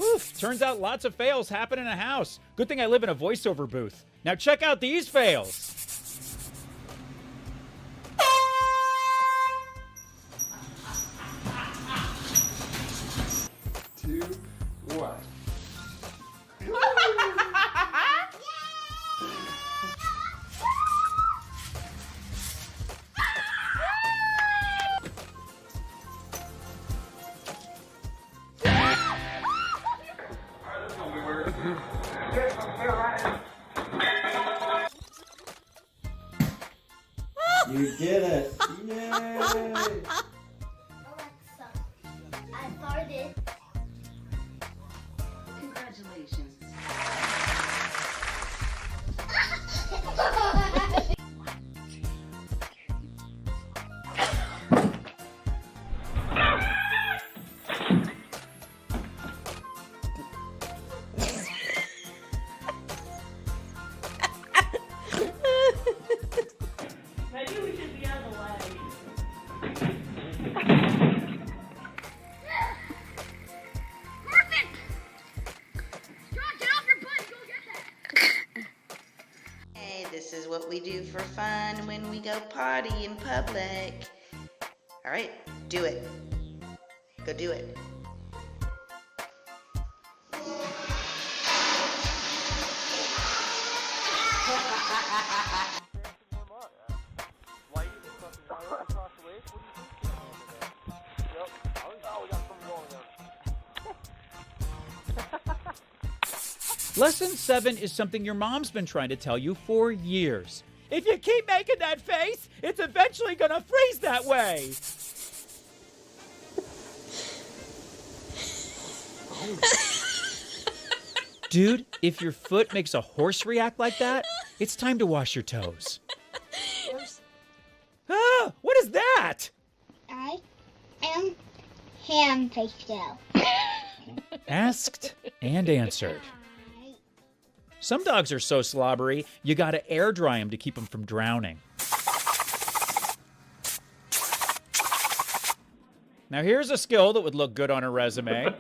Oof, turns out lots of fails happen in a house. Good thing I live in a voiceover booth. Now check out these fails. 2, 1. You did it! Yay! Alexa, I farted. Congratulations. Maybe we should be out of the way. Perfect! John, get off your butt and go get that! Hey, this is what we do for fun when we go potty in public. All right, do it. Go do it. Lesson 7 is something your mom's been trying to tell you for years. If you keep making that face, it's eventually gonna freeze that way. Dude, if your foot makes a horse react like that, it's time to wash your toes. Ah, what is that? I am ham face down. Asked and answered. Some dogs are so slobbery, you gotta air dry them to keep them from drowning. Now here's a skill that would look good on a resume.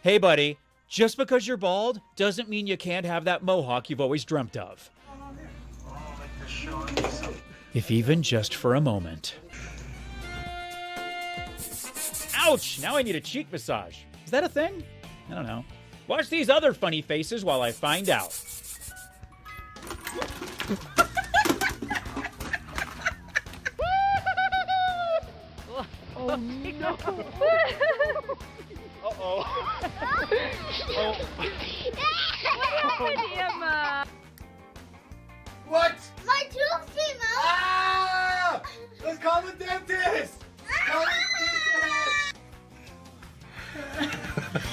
Hey buddy, just because you're bald doesn't mean you can't have that mohawk you've always dreamt of. If even just for a moment. Ouch! Now I need a cheek massage. Is that a thing? I don't know. Watch these other funny faces while I find out. Oh no! Uh-oh. What? My tooth came out! Ah! Let's call the dentist! Call the You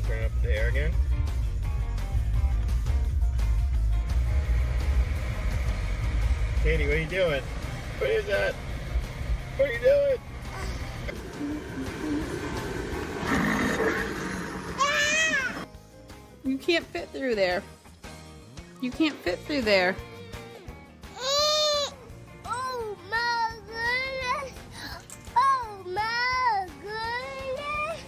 turn up the air again? Katie, what are you doing? What is that? What are you doing? You can't fit through there. You can't fit through there. Oh my goodness! Oh my goodness!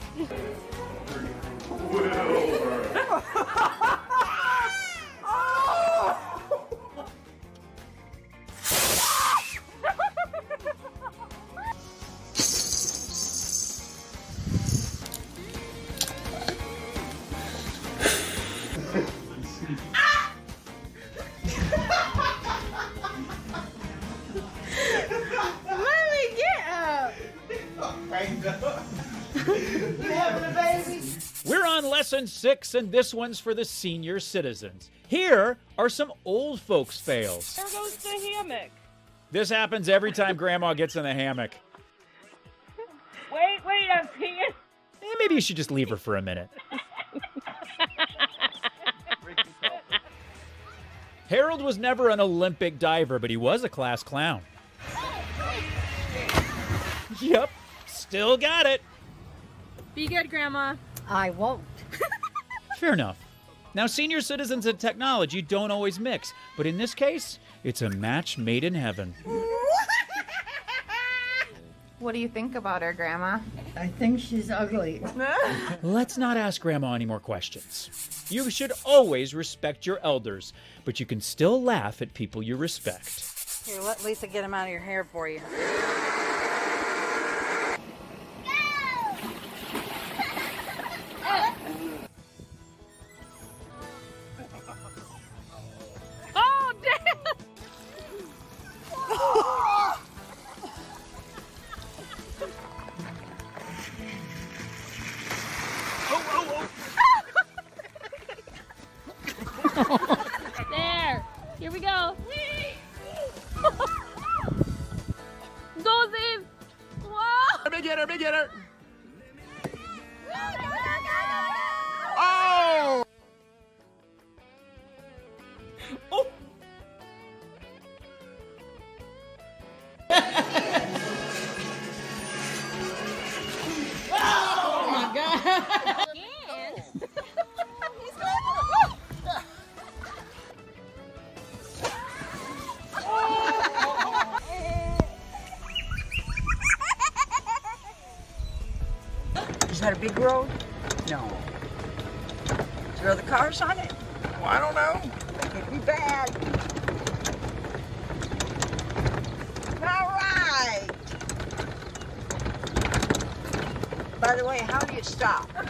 Mommy, get up! You having a baby? We're on lesson 6, and this one's for the senior citizens. Here are some old folks' fails. There goes the hammock. This happens every time Grandma gets in the hammock. Wait, I'm peeing. Maybe you should just leave her for a minute. Harold was never an Olympic diver, but he was a class clown. Yep, still got it. Be good, Grandma. I won't. Fair enough. Now, senior citizens and technology don't always mix, but in this case, it's a match made in heaven. What do you think about her, Grandma? I think she's ugly. Let's not ask Grandma any more questions. You should always respect your elders, but you can still laugh at people you respect. Here, let Lisa get him out of your hair for you. Oh, damn! There. Here we go. Goes in. Wow. Let me get her, Oh! Oh! Oh my God. Is that a big road? No. Is there other cars on it? Well, I don't know. Could be bad. All right. By the way, how do you stop? Oh,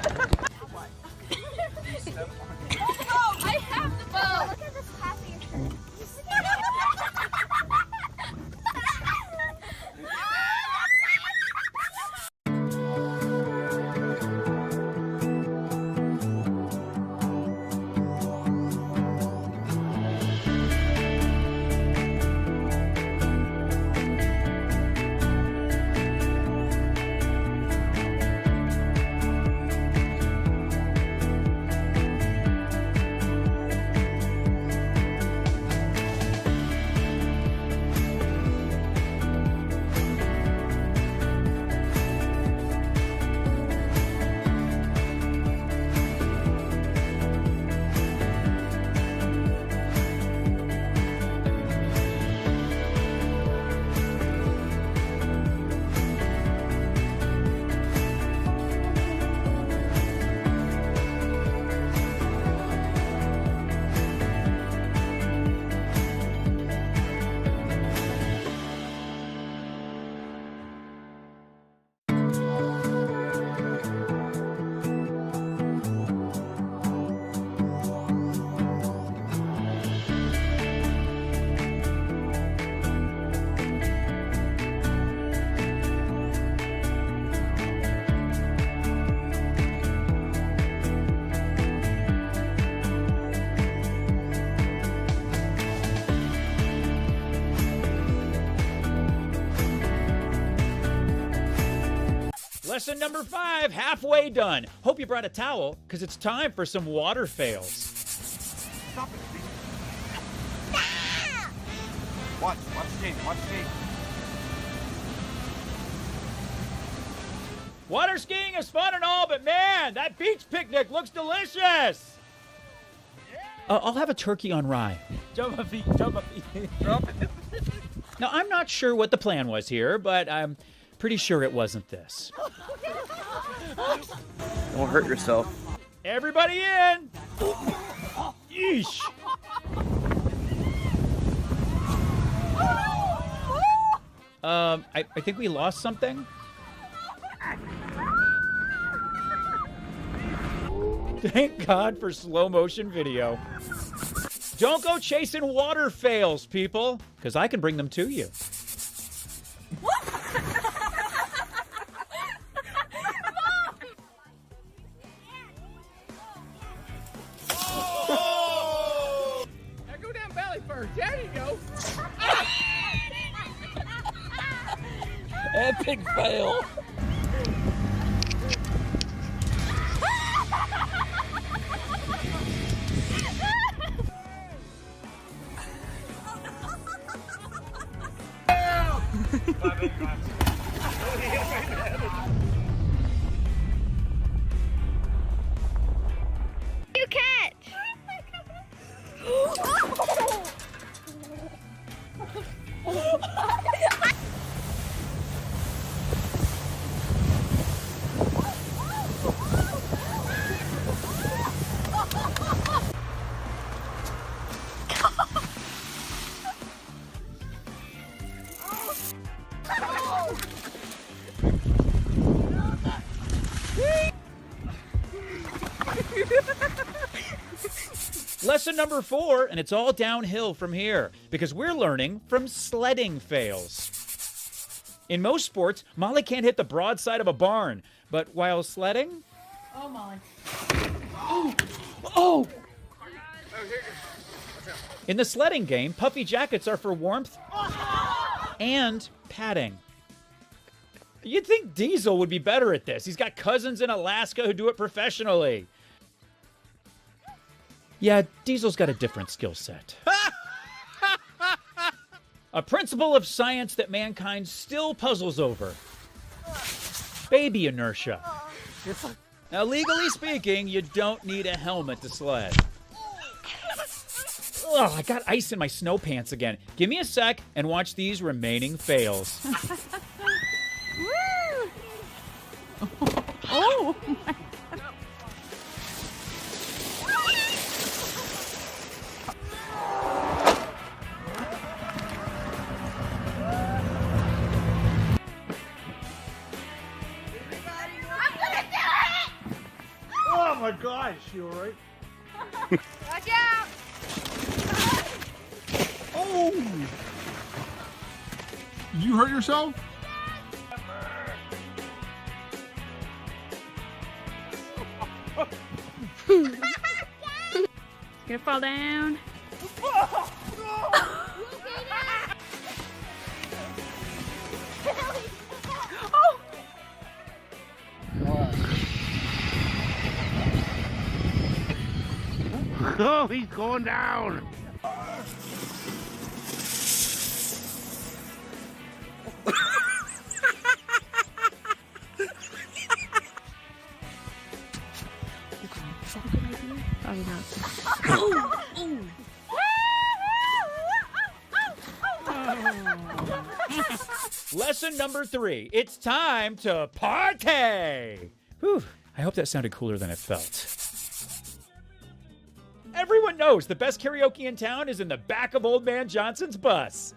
I have the boat. Look at this happy shirt. Lesson number 5, halfway done. Hope you brought a towel, because it's time for some water fails. Stop it, please. Watch Jamie, watch Jamie. Water skiing is fun and all, but man, that beach picnic looks delicious. I'll have a turkey on rye. Jump my feet, jump my feet. Drop it. Now, I'm not sure what the plan was here, but I'm pretty sure it wasn't this. Don't hurt yourself. Everybody in! Yeesh! I think we lost something. Thank God for slow motion video. Don't go chasing water fails, people, because I can bring them to you. Now go down belly first. There you go. Epic fail. Lesson number 4, and it's all downhill from here, because we're learning from sledding fails. In most sports, Molly can't hit the broadside of a barn, but while sledding... Oh, Molly. Oh! In the sledding game, puffy jackets are for warmth and padding. You'd think Diesel would be better at this. He's got cousins in Alaska who do it professionally. Yeah, Diesel's got a different skill set. A principle of science that mankind still puzzles over. Baby inertia. Now, legally speaking, you don't need a helmet to sled. Ugh, I got ice in my snow pants again. Give me a sec and watch these remaining fails. Woo! Oh my. Oh my gosh, you alright? Watch out! Oh! You hurt yourself? Gonna fall down. Oh, he's going down. Probably not. Lesson number 3. It's time to party! Whew, I hope that sounded cooler than it felt. Everyone knows the best karaoke in town is in the back of Old Man Johnson's bus.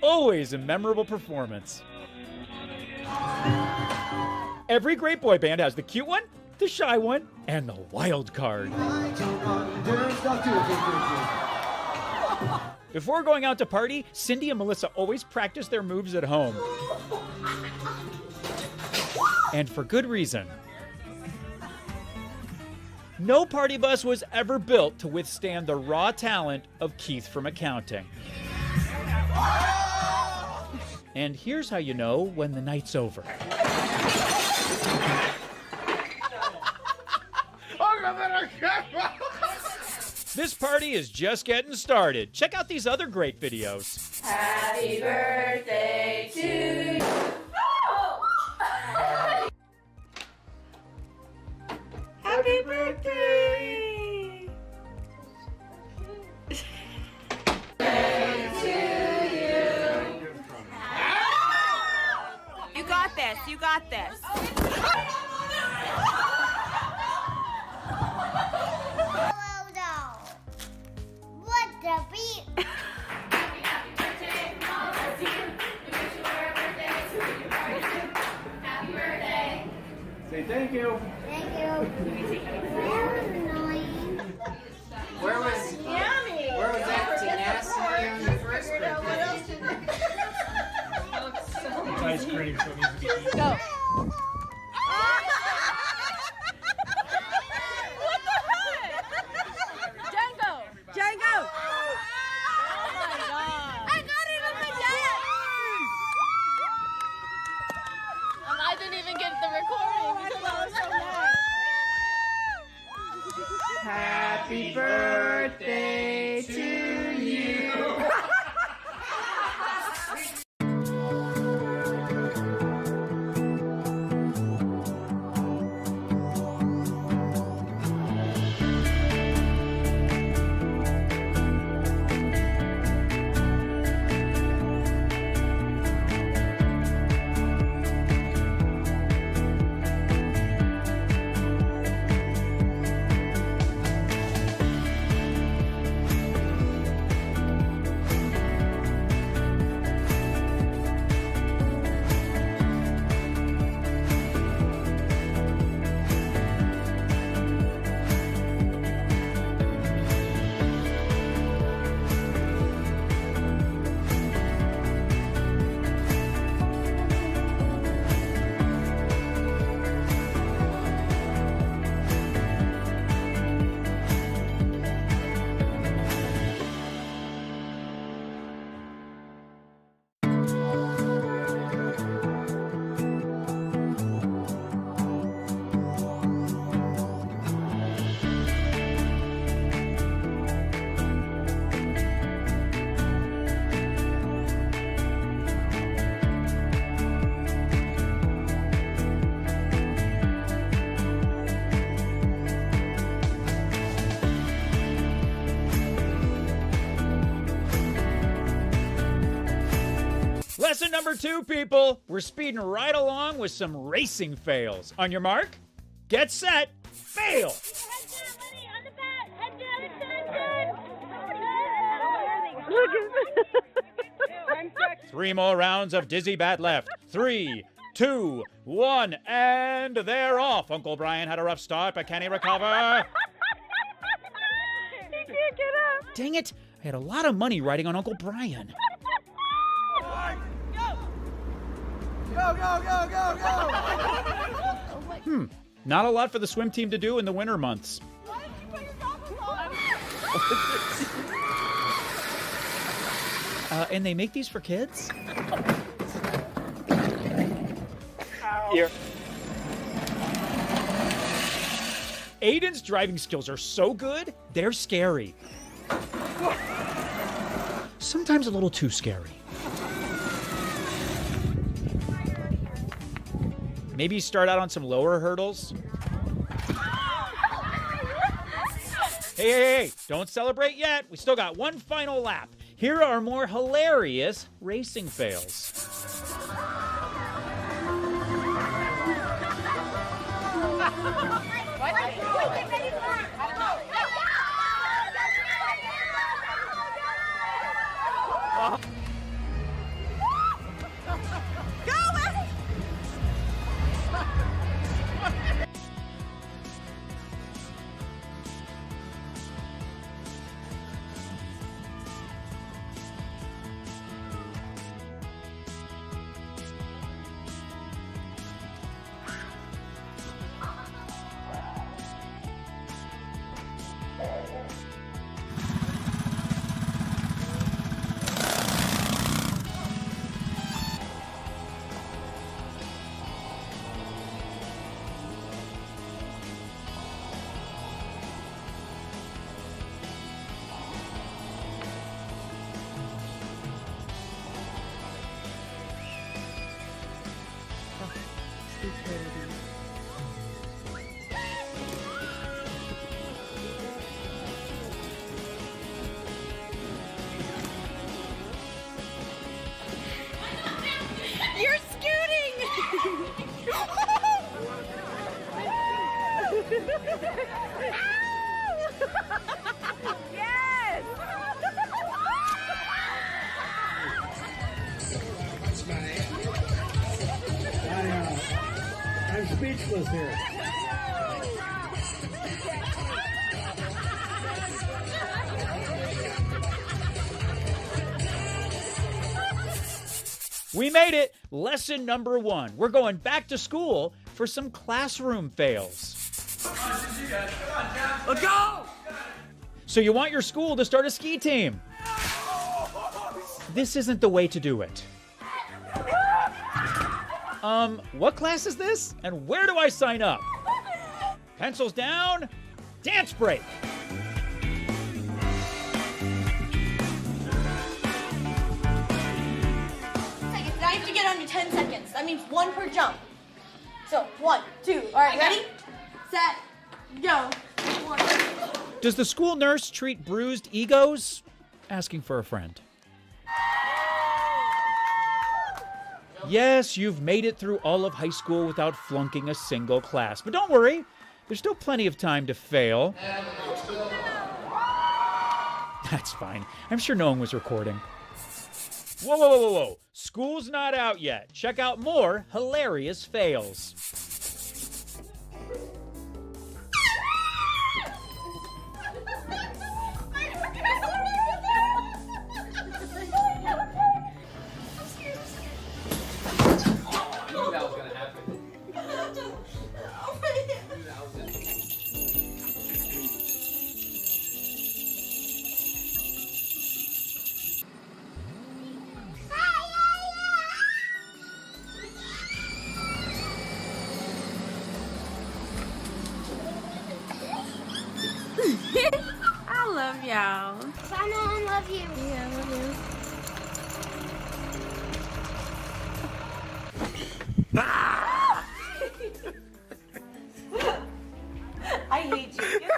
Always a memorable performance. Every great boy band has the cute one, the shy one, and the wild card. Before going out to party, Cindy and Melissa always practice their moves at home. And for good reason. No party bus was ever built to withstand the raw talent of Keith from accounting. And here's how you know when the night's over. This party is just getting started. Check out these other great videos. Happy birthday to you. Happy birthday to you. You got this. You got this. What the beat? Say thank you. Thank you. Where was Yummy. Where was that tenacity on the first It's ice cream, so it needs to be eaten. Go. Django! Oh my god. I got it on my dad! And I didn't even get the recording because I was so mad. Happy birthday to you. number 2, people. We're speeding right along with some racing fails. On your mark, get set, fail. Look at 3 more rounds of dizzy bat left. 3, 2, 1, and they're off. Uncle Brian had a rough start, but can he recover? He can't get up. Dang it, I had a lot of money riding on Uncle Brian. Go, go, go, go, go. Not a lot for the swim team to do in the winter months. And they make these for kids? Here. Aiden's driving skills are so good, they're scary. Sometimes a little too scary. Maybe start out on some lower hurdles. Hey, don't celebrate yet. We still got one final lap. Here are more hilarious racing fails. You're scooting! Yes! I'm speechless here. We made it. Lesson number 1. We're going back to school for some classroom fails. Let's go! So you want your school to start a ski team. This isn't the way to do it. What class is this? And where do I sign up? Pencils down. Dance break. Now you have to get under 10 seconds. That means 1 per jump. So 1, 2. All right, ready? Set, go. 1. Does the school nurse treat bruised egos? Asking for a friend. Yes, you've made it through all of high school without flunking a single class. But don't worry, there's still plenty of time to fail. That's fine. I'm sure no one was recording. Whoa. School's not out yet. Check out more hilarious fails. I love y'all. Bye, Mom. Love you. Yeah, I love you. I hate you.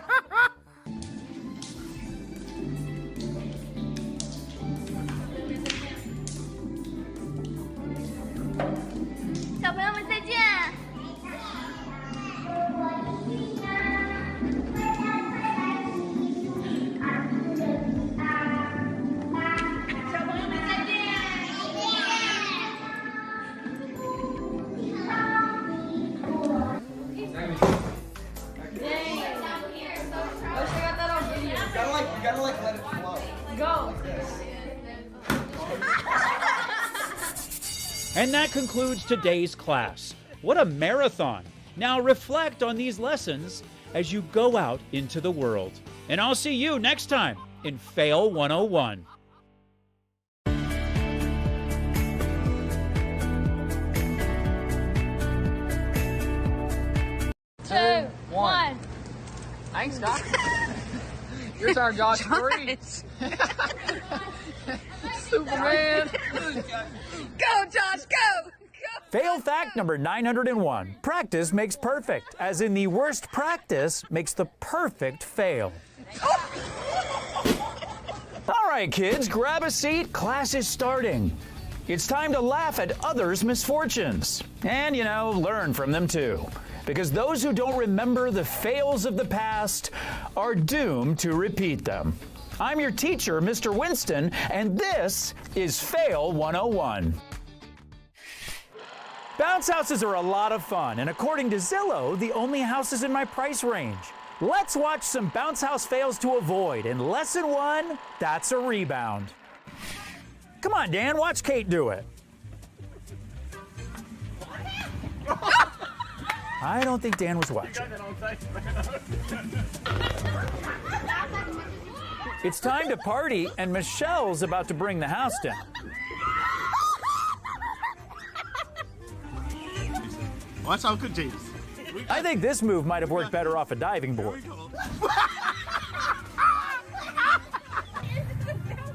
And that concludes today's class. What a marathon. Now reflect on these lessons as you go out into the world. And I'll see you next time in Fail 101. 2, 1. Thanks, Doc. Here's our Josh 3. Superman. Go, Josh, go! Fail fact number 901. Practice makes perfect, as in the worst practice makes the perfect fail. All right, kids, grab a seat. Class is starting. It's time to laugh at others' misfortunes. And, learn from them too. Because those who don't remember the fails of the past are doomed to repeat them. I'm your teacher, Mr. Winston, and this is Fail 101. Bounce houses are a lot of fun, and according to Zillow, the only houses in my price range. Let's watch some bounce house fails to avoid. In lesson 1, that's a rebound. Come on, Dan, watch Kate do it. I don't think Dan was watching. It's time to party, and Michelle's about to bring the house down. Watch how good James. I think this move might have worked better off a diving board.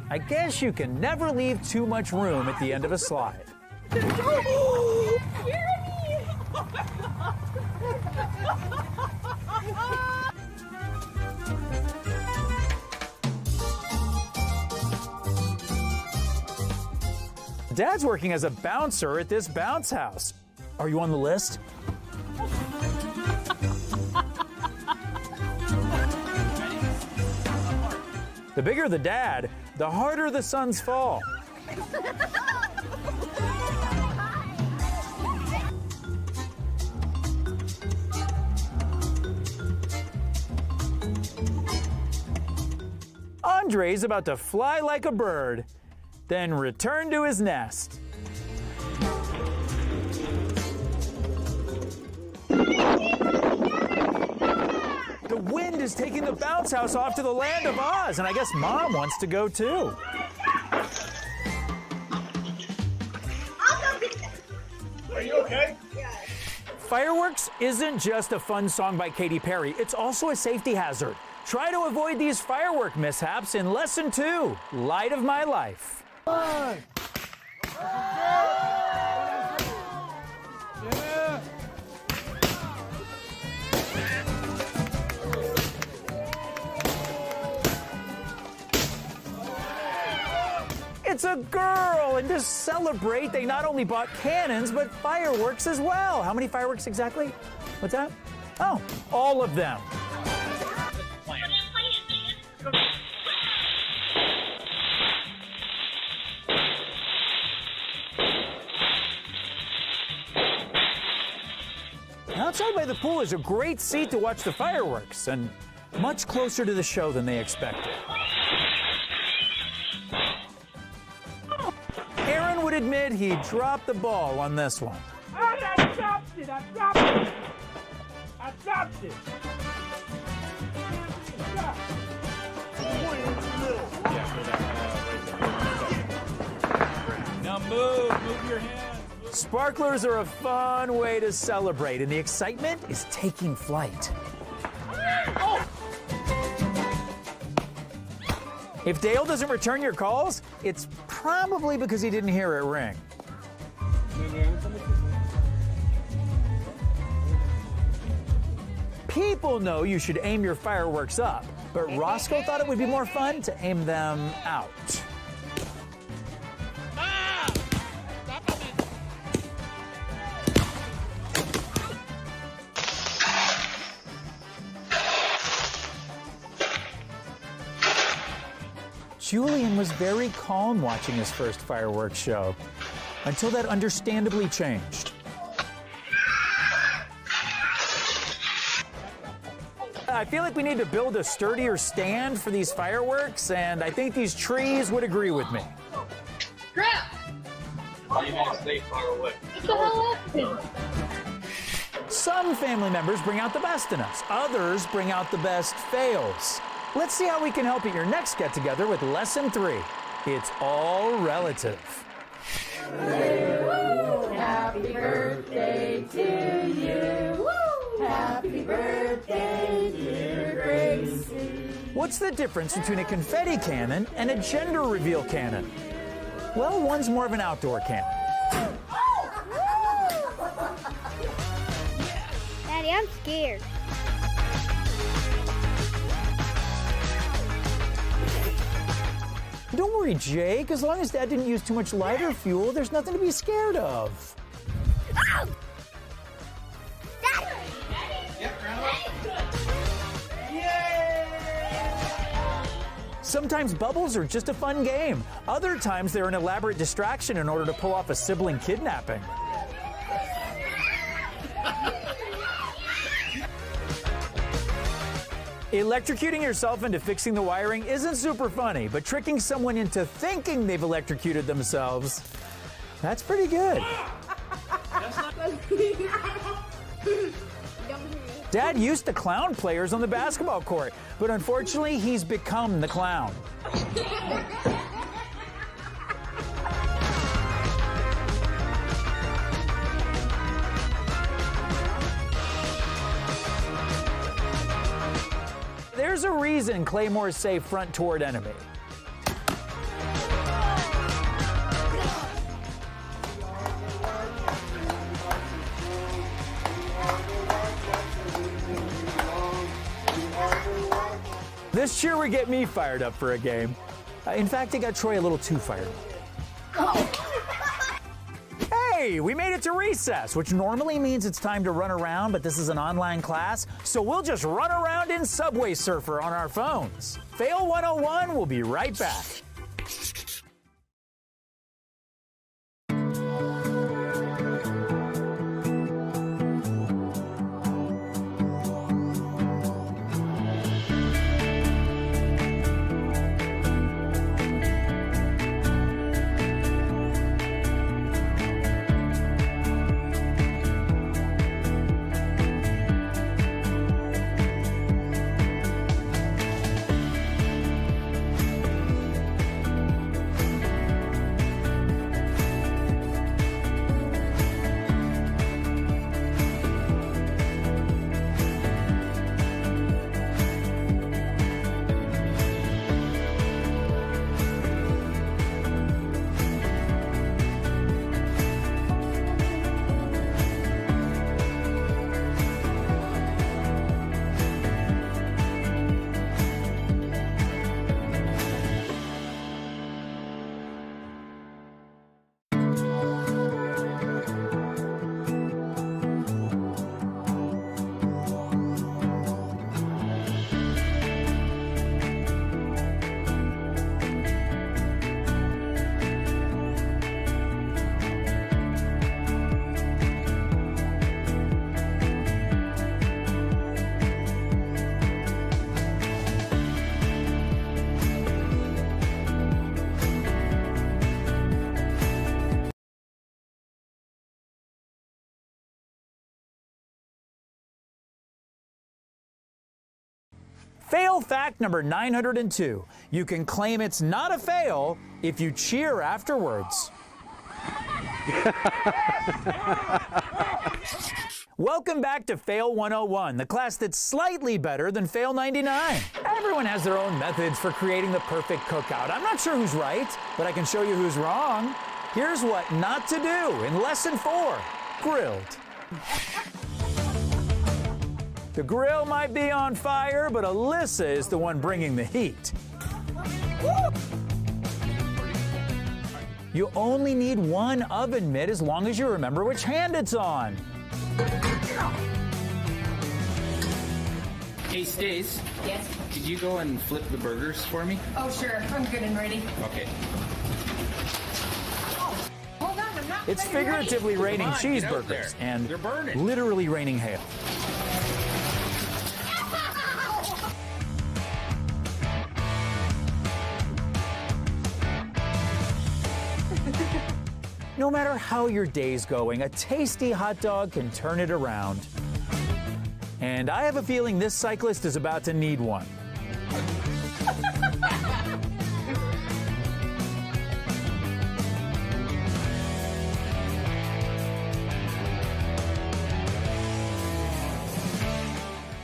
I guess you can never leave too much room at the end of a slide. Dad's working as a bouncer at this bounce house. Are you on the list? The bigger the dad, the harder the sons fall. Andre's about to fly like a bird, then return to his nest. The wind is taking the bounce house off to the land of Oz, and I guess Mom wants to go too. Are you okay? Fireworks isn't just a fun song by Katy Perry, it's also a safety hazard. Try to avoid these firework mishaps in lesson 2, Light of My Life. Yeah. It's a girl, and to celebrate, they not only bought cannons, but fireworks as well. How many fireworks exactly? What's that? Oh, all of them. Outside by the pool is a great seat to watch the fireworks, and much closer to the show than they expected. Aaron would admit he dropped the ball on this one. I dropped it! I dropped it! I dropped it! Now move your hands. Sparklers are a fun way to celebrate, and the excitement is taking flight. Oh. If Dale doesn't return your calls, it's probably because he didn't hear it ring. People know you should aim your fireworks up, but Roscoe thought it would be more fun to aim them out. Julian was very calm watching his first fireworks show, until that understandably changed. I feel like we need to build a sturdier stand for these fireworks, and I think these trees would agree with me. Crap! stay far away. What the hell happened? Some family members bring out the best in us. Others bring out the best fails. Let's see how we can help at your next get-together with Lesson 3. It's all relative. Happy birthday to you. Happy birthday, dear Gracie. What's the difference between a confetti cannon and a gender reveal cannon? Well, one's more of an outdoor cannon. Daddy, I'm scared. Don't worry, Jake. As long as Dad didn't use too much lighter fuel, there's nothing to be scared of. Oh! Sometimes bubbles are just a fun game. Other times they're an elaborate distraction in order to pull off a sibling kidnapping. Electrocuting yourself into fixing the wiring isn't super funny, but tricking someone into thinking they've electrocuted themselves, that's pretty good. Dad used to clown players on the basketball court, but unfortunately, he's become the clown. There's a reason claymores say front toward enemy. This sure would get me fired up for a game. In fact, it got Troy a little too fired up. Hey, we made it to recess, which normally means it's time to run around, but this is an online class, so we'll just run around in Subway Surfer on our phones. Fail 101 will be right back. Fail fact number 902. You can claim it's not a fail if you cheer afterwards. Welcome back to Fail 101, the class that's slightly better than Fail 99. Everyone has their own methods for creating the perfect cookout. I'm not sure who's right, but I can show you who's wrong. Here's what not to do in Lesson 4, grilled. The grill might be on fire, but Alyssa is the one bringing the heat. You only need one oven mitt as long as you remember which hand it's on. Hey, Stace. Yes? Could you go and flip the burgers for me? Oh, sure. I'm good and ready. Okay. Hold on, I'm not It's good and ready. figuratively raining Come on, get out there. cheeseburgers and They're burning. literally raining hail. No matter how your day's going, a tasty hot dog can turn it around. And I have a feeling this cyclist is about to need one.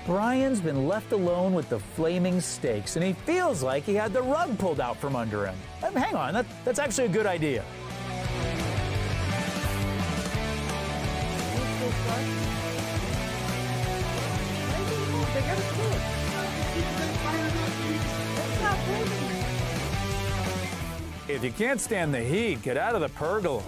Brian's been left alone with the flaming steaks, and he feels like he had the rug pulled out from under him. Hang on, that's actually a good idea. If you can't stand the heat, get out of the pergola.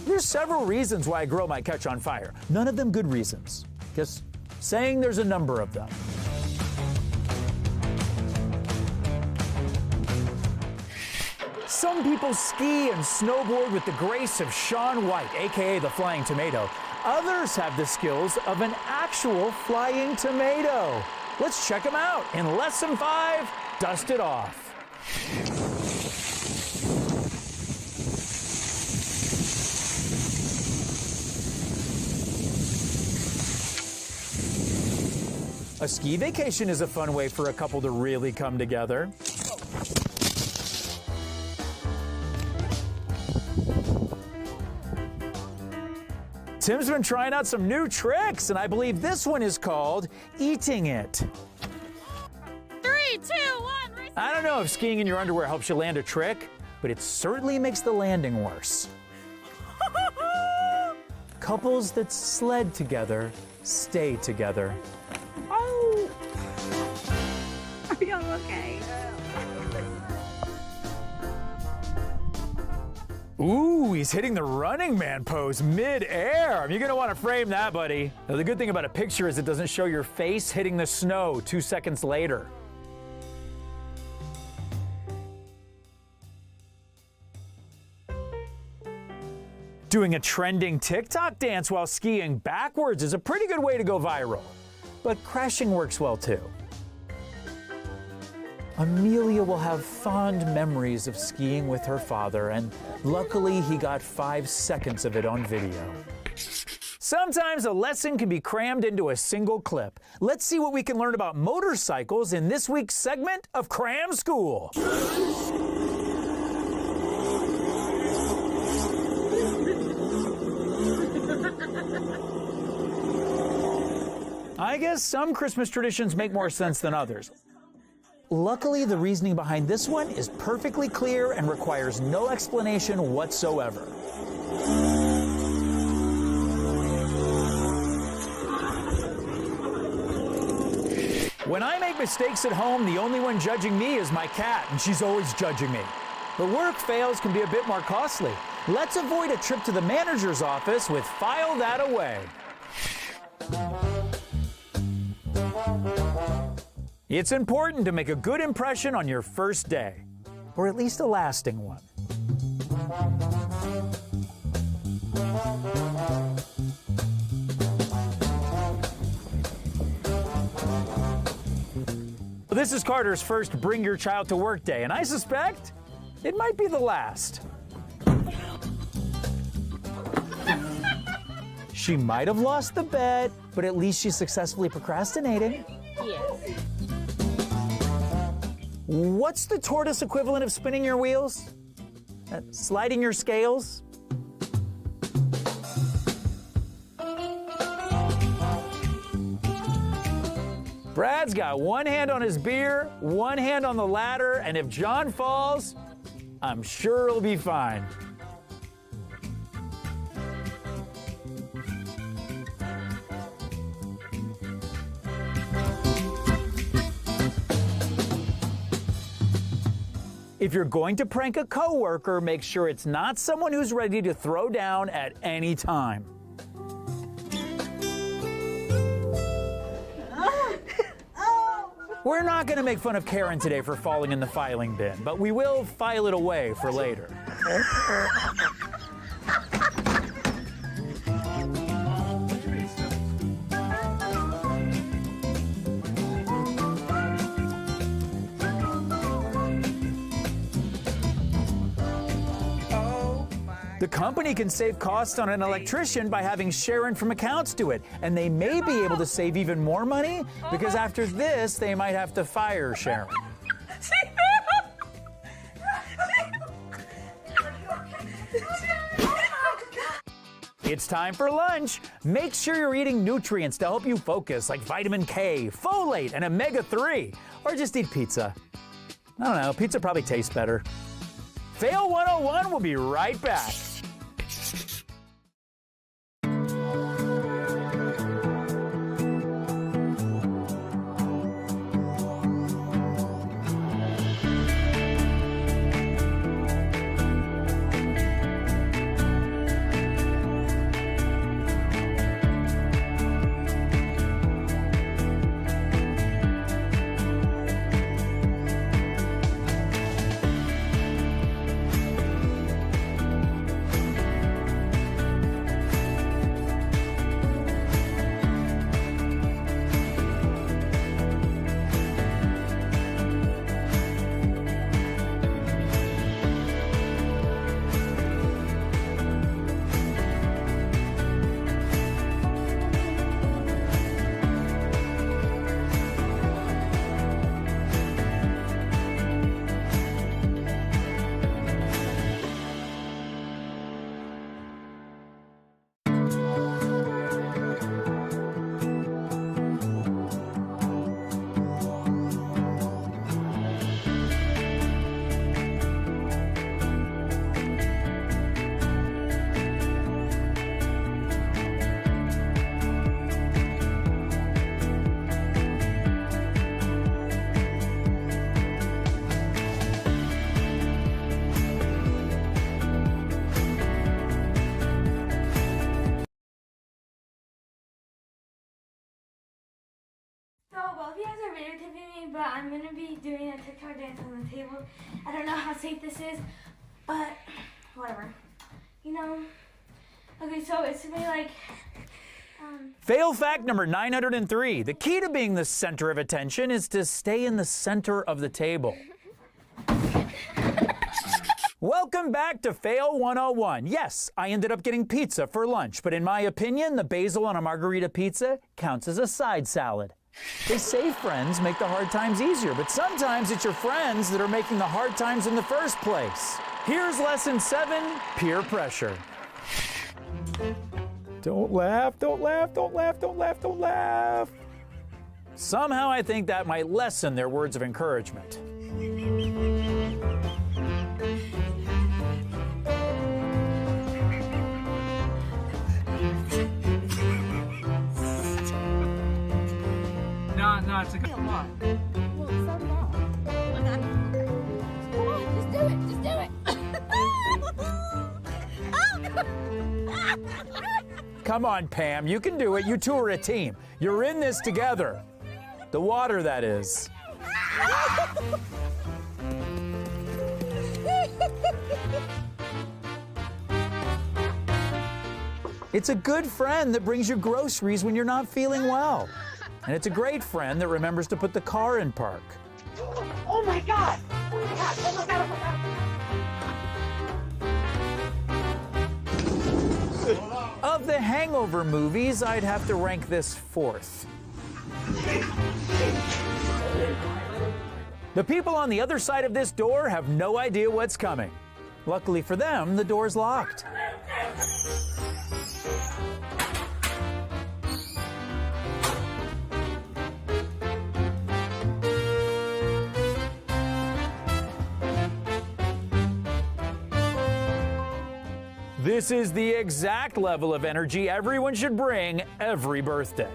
There's several reasons why a grill might catch on fire. None of them good reasons. Just saying there's a number of them. Some people ski and snowboard with the grace of Shaun White, aka the Flying Tomato. Others have the skills of an actual flying tomato. Let's check them out. In Lesson 5, Dust It Off. A ski vacation is a fun way for a couple to really come together. Tim's been trying out some new tricks, and I believe this one is called Eating It. 3, 2, 1, race. I don't know if skiing in your underwear helps you land a trick, but it certainly makes the landing worse. Couples that sled together stay together. Oh! Are you okay? Ooh, he's hitting the running man pose mid-air. You're gonna wanna frame that, buddy. Now, the good thing about a picture is it doesn't show your face hitting the snow 2 seconds later. Doing a trending TikTok dance while skiing backwards is a pretty good way to go viral. But crashing works well too. Amelia will have fond memories of skiing with her father, and luckily he got 5 seconds of it on video. Sometimes a lesson can be crammed into a single clip. Let's see what we can learn about motorcycles in this week's segment of Cram School. I guess some Christmas traditions make more sense than others. Luckily, the reasoning behind this one is perfectly clear and requires no explanation whatsoever. When I make mistakes at home, the only one judging me is my cat, and she's always judging me. But work fails can be a bit more costly. Let's avoid a trip to the manager's office with File That Away. It's important to make a good impression on your first day, or at least a lasting one. This is Carter's first Bring Your Child to Work day, and I suspect it might be the last. She might have lost the bet, but at least she's successfully procrastinating. Yes. What's the tortoise equivalent of spinning your wheels? Sliding your scales? Brad's got one hand on his beer, one hand on the ladder, and if John falls, I'm sure he'll be fine. If you're going to prank a coworker, make sure it's not someone who's ready to throw down at any time. We're not going to make fun of Karen today for falling in the filing bin, but we will file it away for later. The company can save costs on an electrician by having Sharon from accounts do it. And they may be able to save even more money because after this, they might have to fire Sharon. It's time for lunch. Make sure you're eating nutrients to help you focus, like vitamin K, folate, and omega-3. Or just eat pizza. I don't know, pizza probably tastes better. Fail 101 will be right back. Well, if you guys are videotaping me, but I'm going to be doing a TikTok dance on the table. I don't know how safe this is, but whatever. You know? Okay, so it's going to be like... Fail fact number 903. The key to being the center of attention is to stay in the center of the table. Welcome back to Fail 101. Yes, I ended up getting pizza for lunch, but in my opinion, the basil on a margarita pizza counts as a side salad. They say friends make the hard times easier, but sometimes it's your friends that are making the hard times in the first place. Here's lesson 7, peer pressure. Don't laugh, don't laugh, don't laugh, don't laugh, don't laugh. Somehow I think that might lessen their words of encouragement. No, it's a good one. Well, it's so long. Come on, just do it, just do it. Come on, Pam, you can do it. You two are a team. You're in this together. The water, that is. It's a good friend that brings you groceries when you're not feeling well. And it's a great friend that remembers to put the car in park. Oh my God! Oh my God! Oh my God! Oh my God! Of the Hangover movies, I'd have to rank this 4th. The people on the other side of this door have no idea what's coming. Luckily for them, the door's locked. This is the exact level of energy everyone should bring every birthday.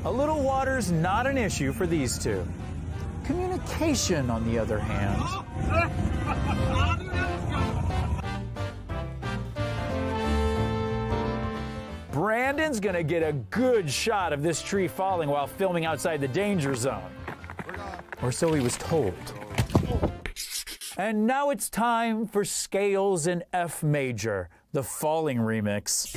A little water's not an issue for these two. Communication, on the other hand. Brandon's gonna get a good shot of this tree falling while filming outside the danger zone. Or so he was told. And now it's time for Scales in F major, the Falling remix.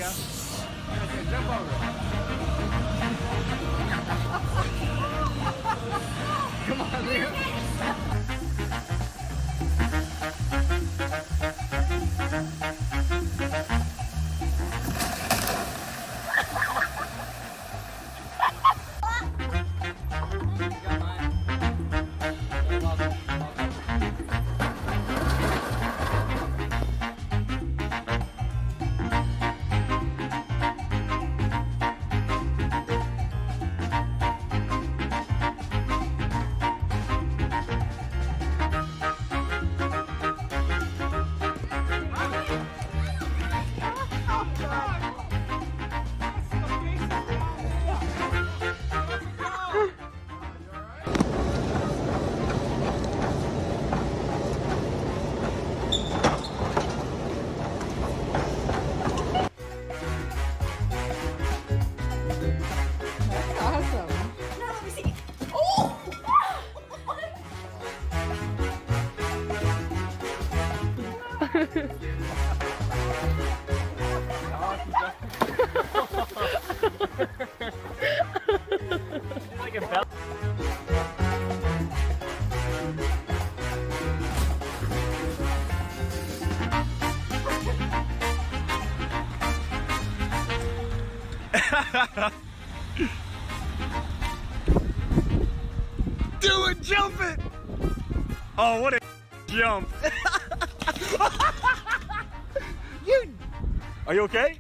Like a bell. Do it, jump it! Oh, what a jump! Are you okay?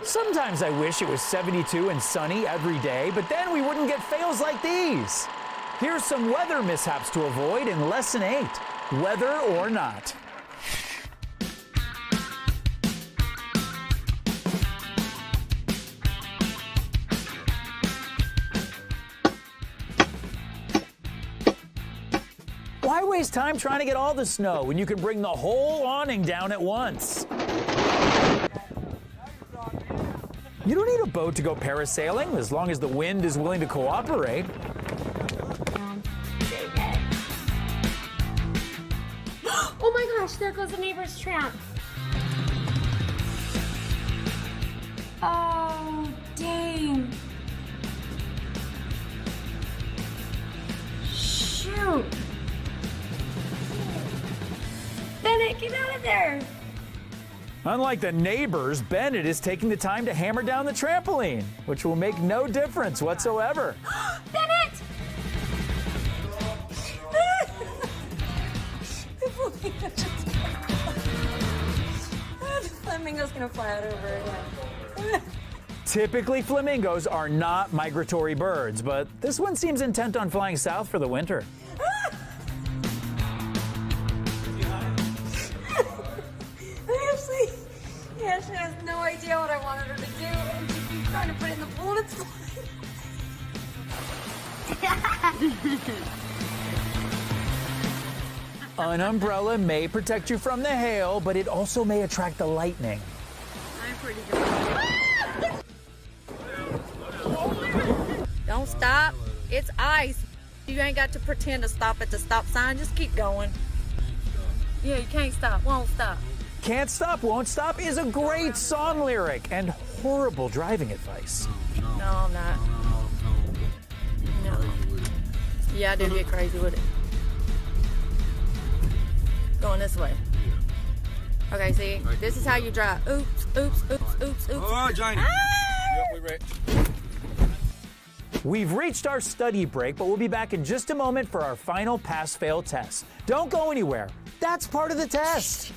Sometimes I wish it was 72 and sunny every day, but then we wouldn't get fails like these. Here's some weather mishaps to avoid in Lesson 8, Weather or Not. Why waste time trying to get all the snow when you can bring the whole awning down at once? You don't need a boat to go parasailing as long as the wind is willing to cooperate. Oh my gosh, there goes the neighbor's tramp. Oh, dang. Shoot. Bennett, get out of there. Unlike the neighbors, Bennett is taking the time to hammer down the trampoline, which will make no difference whatsoever. Bennett! The flamingo's gonna fly out over again. Typically, flamingos are not migratory birds, but this one seems intent on flying south for the winter. She has no idea what I wanted her to do, and she keeps trying to put it in the pool and it's flying. An umbrella may protect you from the hail, but it also may attract the lightning. I'm pretty good. Don't stop. It's ice. You ain't got to pretend to stop at the stop sign. Just keep going. Yeah, you can't stop. Won't stop. Can't Stop, Won't Stop is a great song lyric and horrible driving advice. No, I'm not. No. Yeah, I do get crazy with it. Going this way. Okay, see? This is how you drive. Oops, oops, oops, oops, oops. All right, Johnny. Ah! Yep, we're ready. We've reached our study break, but we'll be back in just a moment for our final pass-fail test. Don't go anywhere. That's part of the test.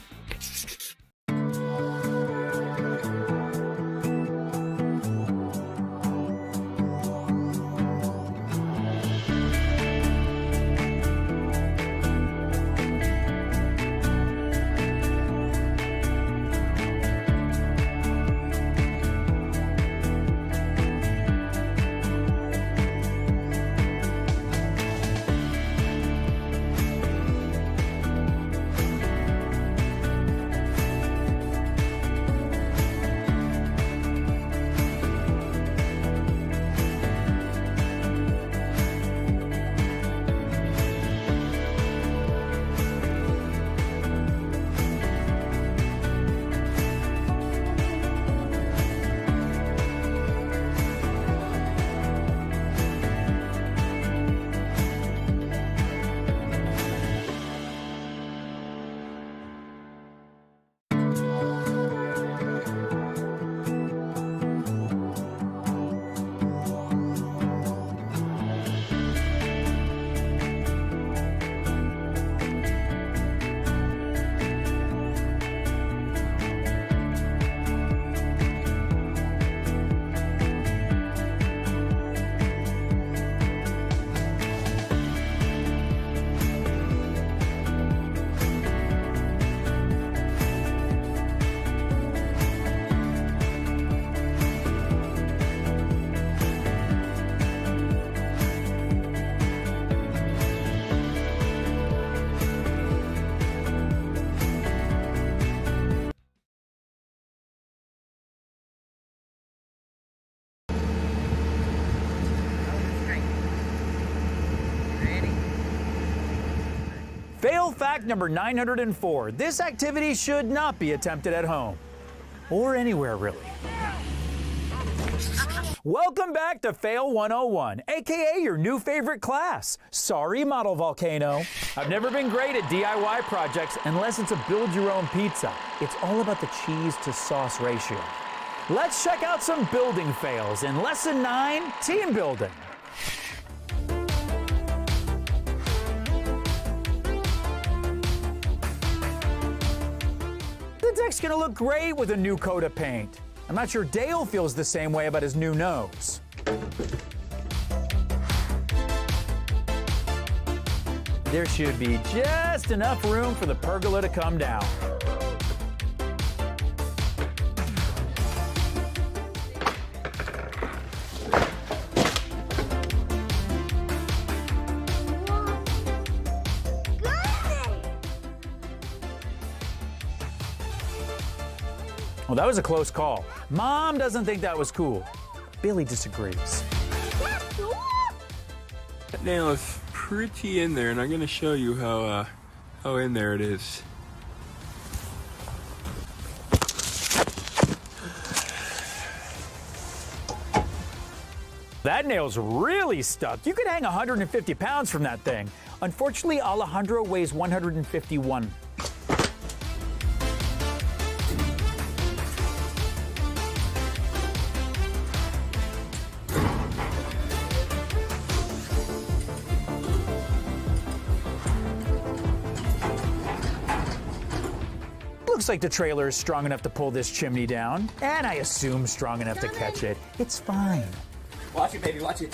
Fail fact number 904. This activity should not be attempted at home. Or anywhere, really. Welcome back to Fail 101, aka your new favorite class. Sorry, Model Volcano. I've never been great at DIY projects unless it's a build-your-own pizza. It's all about the cheese to sauce ratio. Let's check out some building fails in Lesson 9, Team Building. The deck's gonna look great with a new coat of paint. I'm not sure Dale feels the same way about his new nose. There should be just enough room for the pergola to come down. Well, that was a close call. Mom doesn't think that was cool. Billy disagrees. That nail is pretty in there, and I'm going to show you how in there it is. That nail's really stuck. You could hang 150 pounds from that thing. Unfortunately, Alejandro weighs 151. Looks like the trailer is strong enough to pull this chimney down, and I assume strong enough to catch it. It's fine. Watch it, baby, watch it.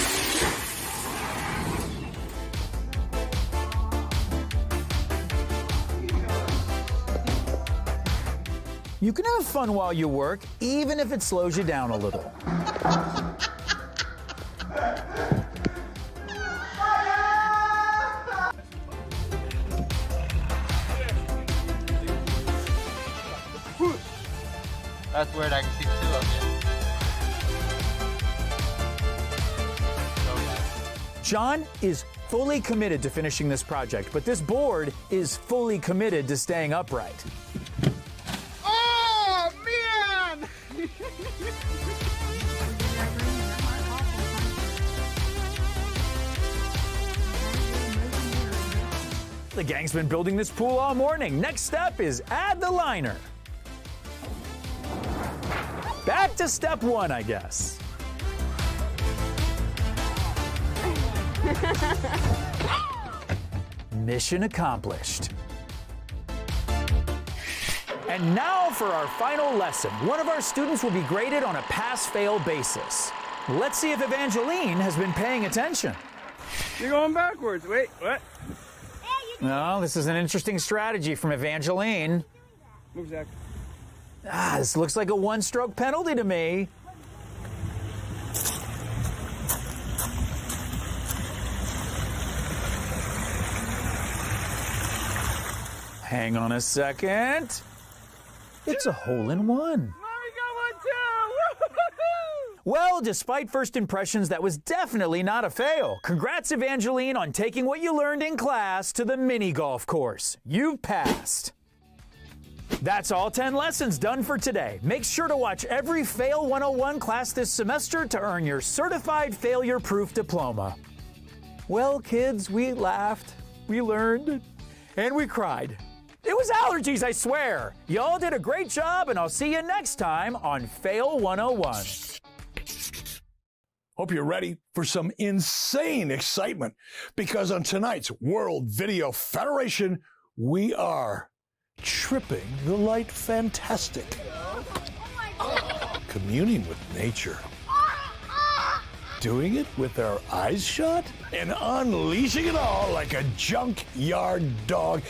You can have fun while you work, even if it slows you down a little. That's weird, I can see two of you. John is fully committed to finishing this project, but this board is fully committed to staying upright. Oh, man! The gang's been building this pool all morning. Next step is add the liner. Back to step one, I guess. Mission accomplished. And now for our final lesson. One of our students will be graded on a pass-fail basis. Let's see if Evangeline has been paying attention. You're going backwards. Wait, what? No, this is an interesting strategy from Evangeline. Move, Zach. This looks like a one-stroke penalty to me. Hang on a second. It's a hole-in-one. Well, despite first impressions, that was definitely not a fail. Congrats, Evangeline, on taking what you learned in class to the mini golf course. You've passed. That's all 10 lessons done for today. Make sure to watch every Fail 101 class this semester to earn your certified failure-proof diploma. Well, kids, we laughed, we learned, and we cried. It was allergies, I swear. Y'all did a great job, and I'll see you next time on Fail 101. Hope you're ready for some insane excitement, because on tonight's World Video Federation, we are tripping the light fantastic. Communing with nature. Doing it with our eyes shut and unleashing it all like a junkyard dog.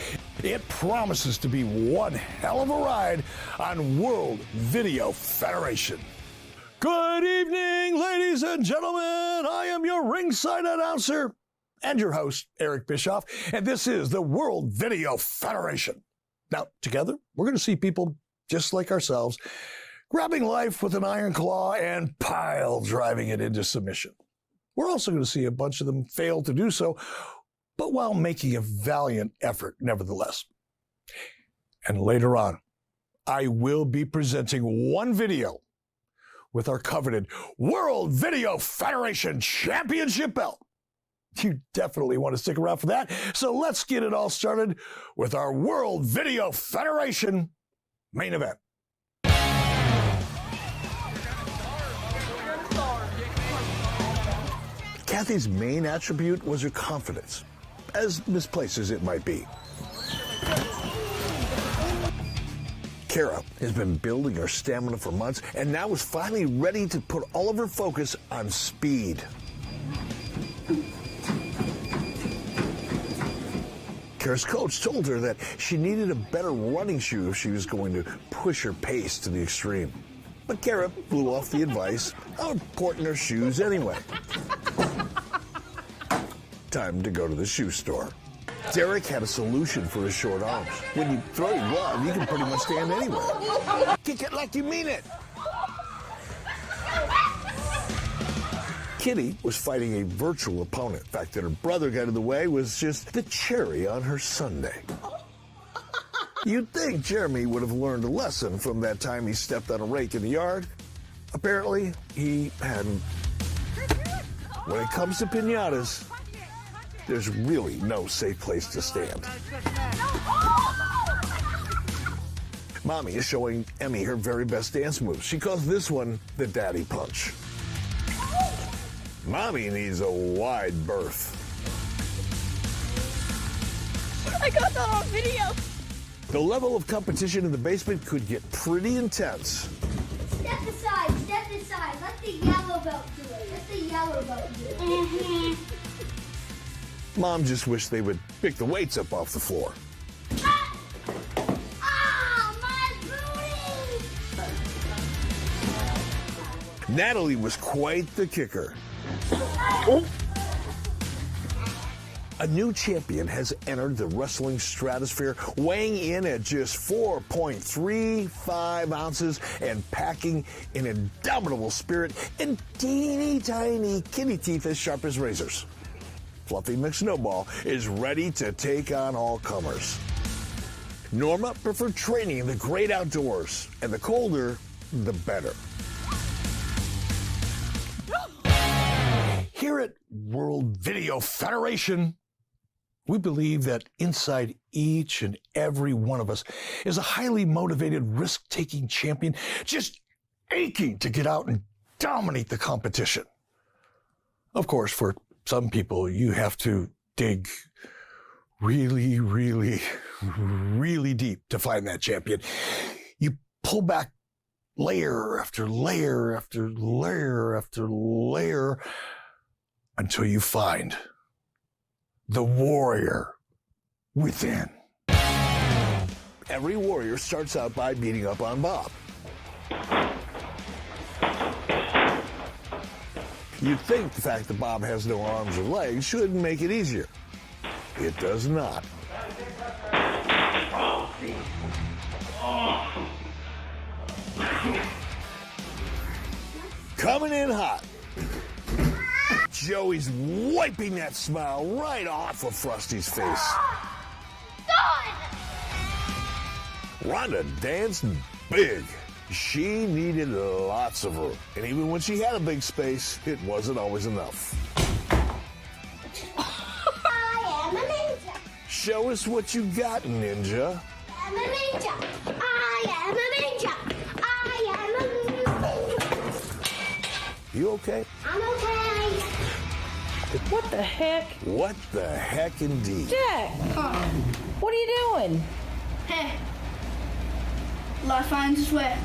It promises to be one hell of a ride on World Video Federation. Good evening, ladies and gentlemen. I am your ringside announcer and your host, Eric Bischoff, and this is the World Video Federation. Now, together, we're going to see people just like ourselves grabbing life with an iron claw and pile driving it into submission. We're also going to see a bunch of them fail to do so but while making a valiant effort nevertheless. And later on, I will be presenting one video with our coveted World Video Federation Championship belt. You definitely want to stick around for that. So let's get it all started with our World Video Federation main event. Kathy's main attribute was her confidence, as misplaced as it might be. Kara has been building her stamina for months and now is finally ready to put all of her focus on speed. Kara's coach told her that she needed a better running shoe if she was going to push her pace to the extreme. But Kara blew off the advice of importing her shoes anyway. Time to go to the shoe store. Derek had a solution for his short arms. When you throw your glove, you can pretty much stand anywhere. Kick it like you mean it. Kitty was fighting a virtual opponent. The fact that her brother got in the way was just the cherry on her sundae. You'd think Jeremy would have learned a lesson from that time he stepped on a rake in the yard. Apparently, he hadn't. When it comes to piñatas, there's really no safe place to stand. Mommy is showing Emmy her very best dance moves. She calls this one the daddy punch. Mommy needs a wide berth. I got that on video. The level of competition in the basement could get pretty intense. Step aside, step aside. Let the yellow belt do it. Let the yellow belt do it. Mm-hmm. Mom just wished they would pick the weights up off the floor. My booty! Natalie was quite the kicker. A new champion has entered the wrestling stratosphere, weighing in at just 4.35 ounces and packing an indomitable spirit and teeny tiny kitty teeth as sharp as razors. Fluffy McSnowball is ready to take on all comers. Norma preferred training in the great outdoors, and the colder, the better. Here at World Video Federation, we believe that inside each and every one of us is a highly motivated, risk-taking champion just aching to get out and dominate the competition. Of course, for some people, you have to dig really, really, really deep to find that champion. You pull back layer after layer after layer after layer until you find the warrior within. Every warrior starts out by beating up on Bob. You'd think the fact that Bob has no arms or legs should make it easier. It does not. Coming in hot. Joey's wiping that smile right off of Frosty's face. Rhonda danced big. She needed lots of room. And even when she had a big space, it wasn't always enough. I am a ninja. Show us what you got, ninja. I'm a ninja. I am a ninja. I am a ninja. You okay? I'm okay. What the heck? What the heck indeed? Jack! What are you doing? Hey. Life finds its way.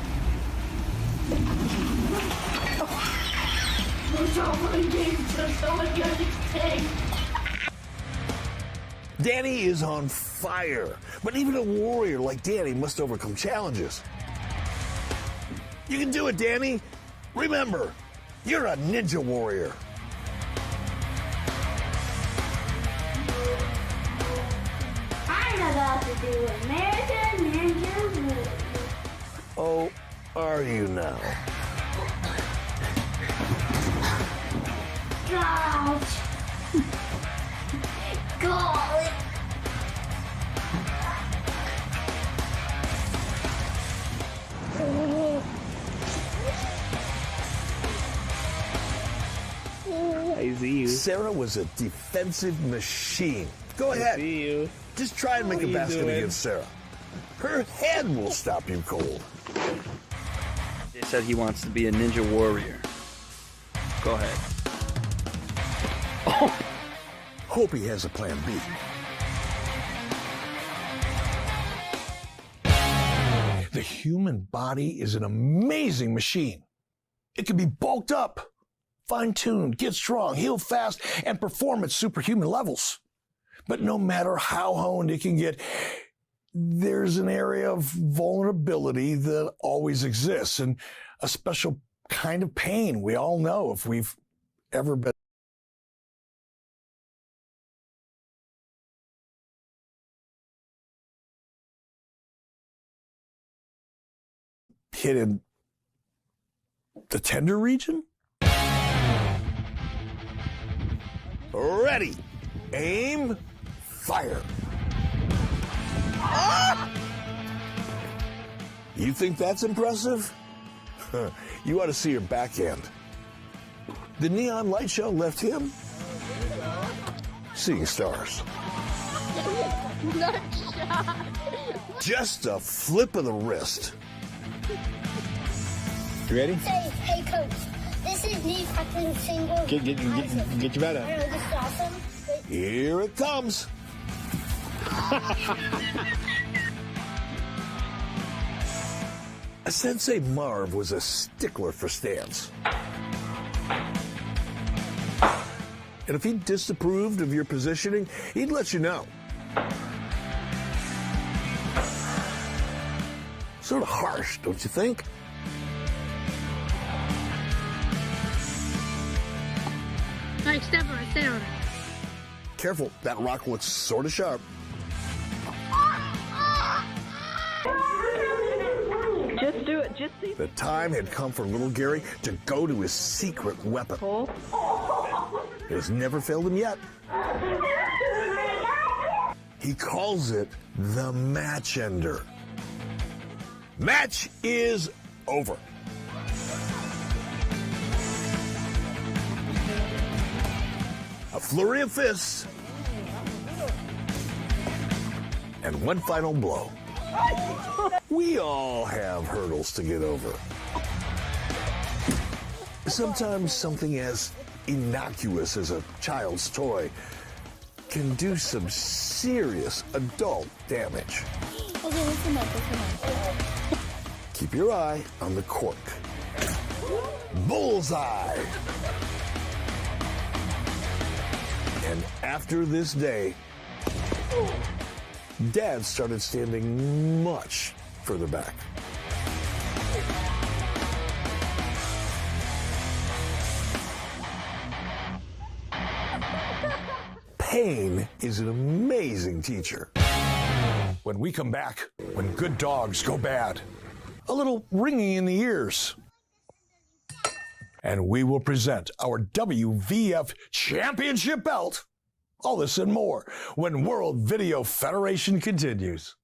Danny is on fire, but even a warrior like Danny must overcome challenges. You can do it, Danny. Remember, you're a ninja warrior. I'm about to do American Ninja Warrior. Oh, are you now? Ouch. God. I see you. Sarah was a defensive machine. Go ahead. I see you. Just try and make a you basket doing? against Sarah. Her head will stop you cold. They said he wants to be a ninja warrior. Go ahead. Oh. Hope he has a plan B. The human body is an amazing machine. It can be bulked up, fine-tuned, get strong, heal fast, and perform at superhuman levels. But no matter how honed it can get, there's an area of vulnerability that always exists, and a special kind of pain we all know if we've ever been hit in the tender region. Ready, aim, fire. Ah! You think that's impressive? You ought to see her backhand. The neon light show left him seeing stars. Not shot. Just a flip of the wrist. You ready? Hey, coach. This is me practicing single. Get your bat up. I know, this is awesome. Here it comes. Sensei Marv was a stickler for stance. And if he disapproved of your positioning, he'd let you know. Sort of harsh, don't you think? Hey, step on it, stay on it. Careful, that rock looks sort of sharp. Just do it, just see. The time had come for little Gary to go to his secret weapon. It has never failed him yet. He calls it the match ender. Match is over. A flurry of fists. And one final blow. We all have hurdles to get over. Sometimes something as innocuous as a child's toy can do some serious adult damage. Okay, listen up. Keep your eye on the cork. Bullseye! And after this day, Dad started standing much further back. Pain is an amazing teacher. When we come back, when good dogs go bad, a little ringing in the ears. And we will present our WVF Championship belt. All this and more when World Video Federation continues.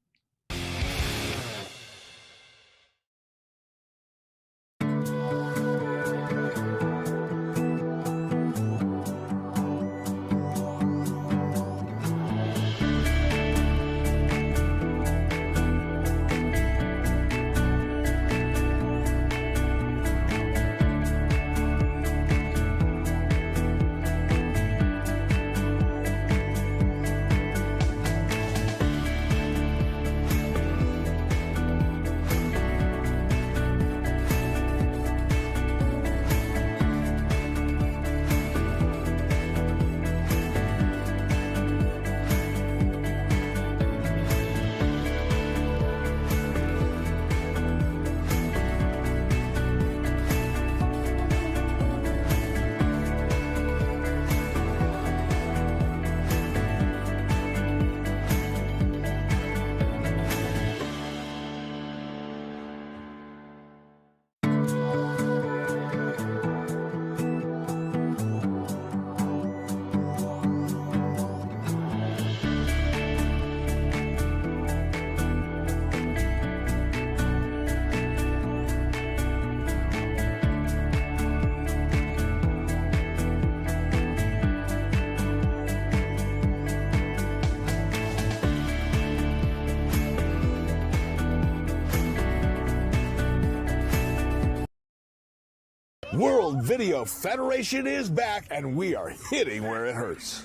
World Video Federation is back, and we are hitting where it hurts.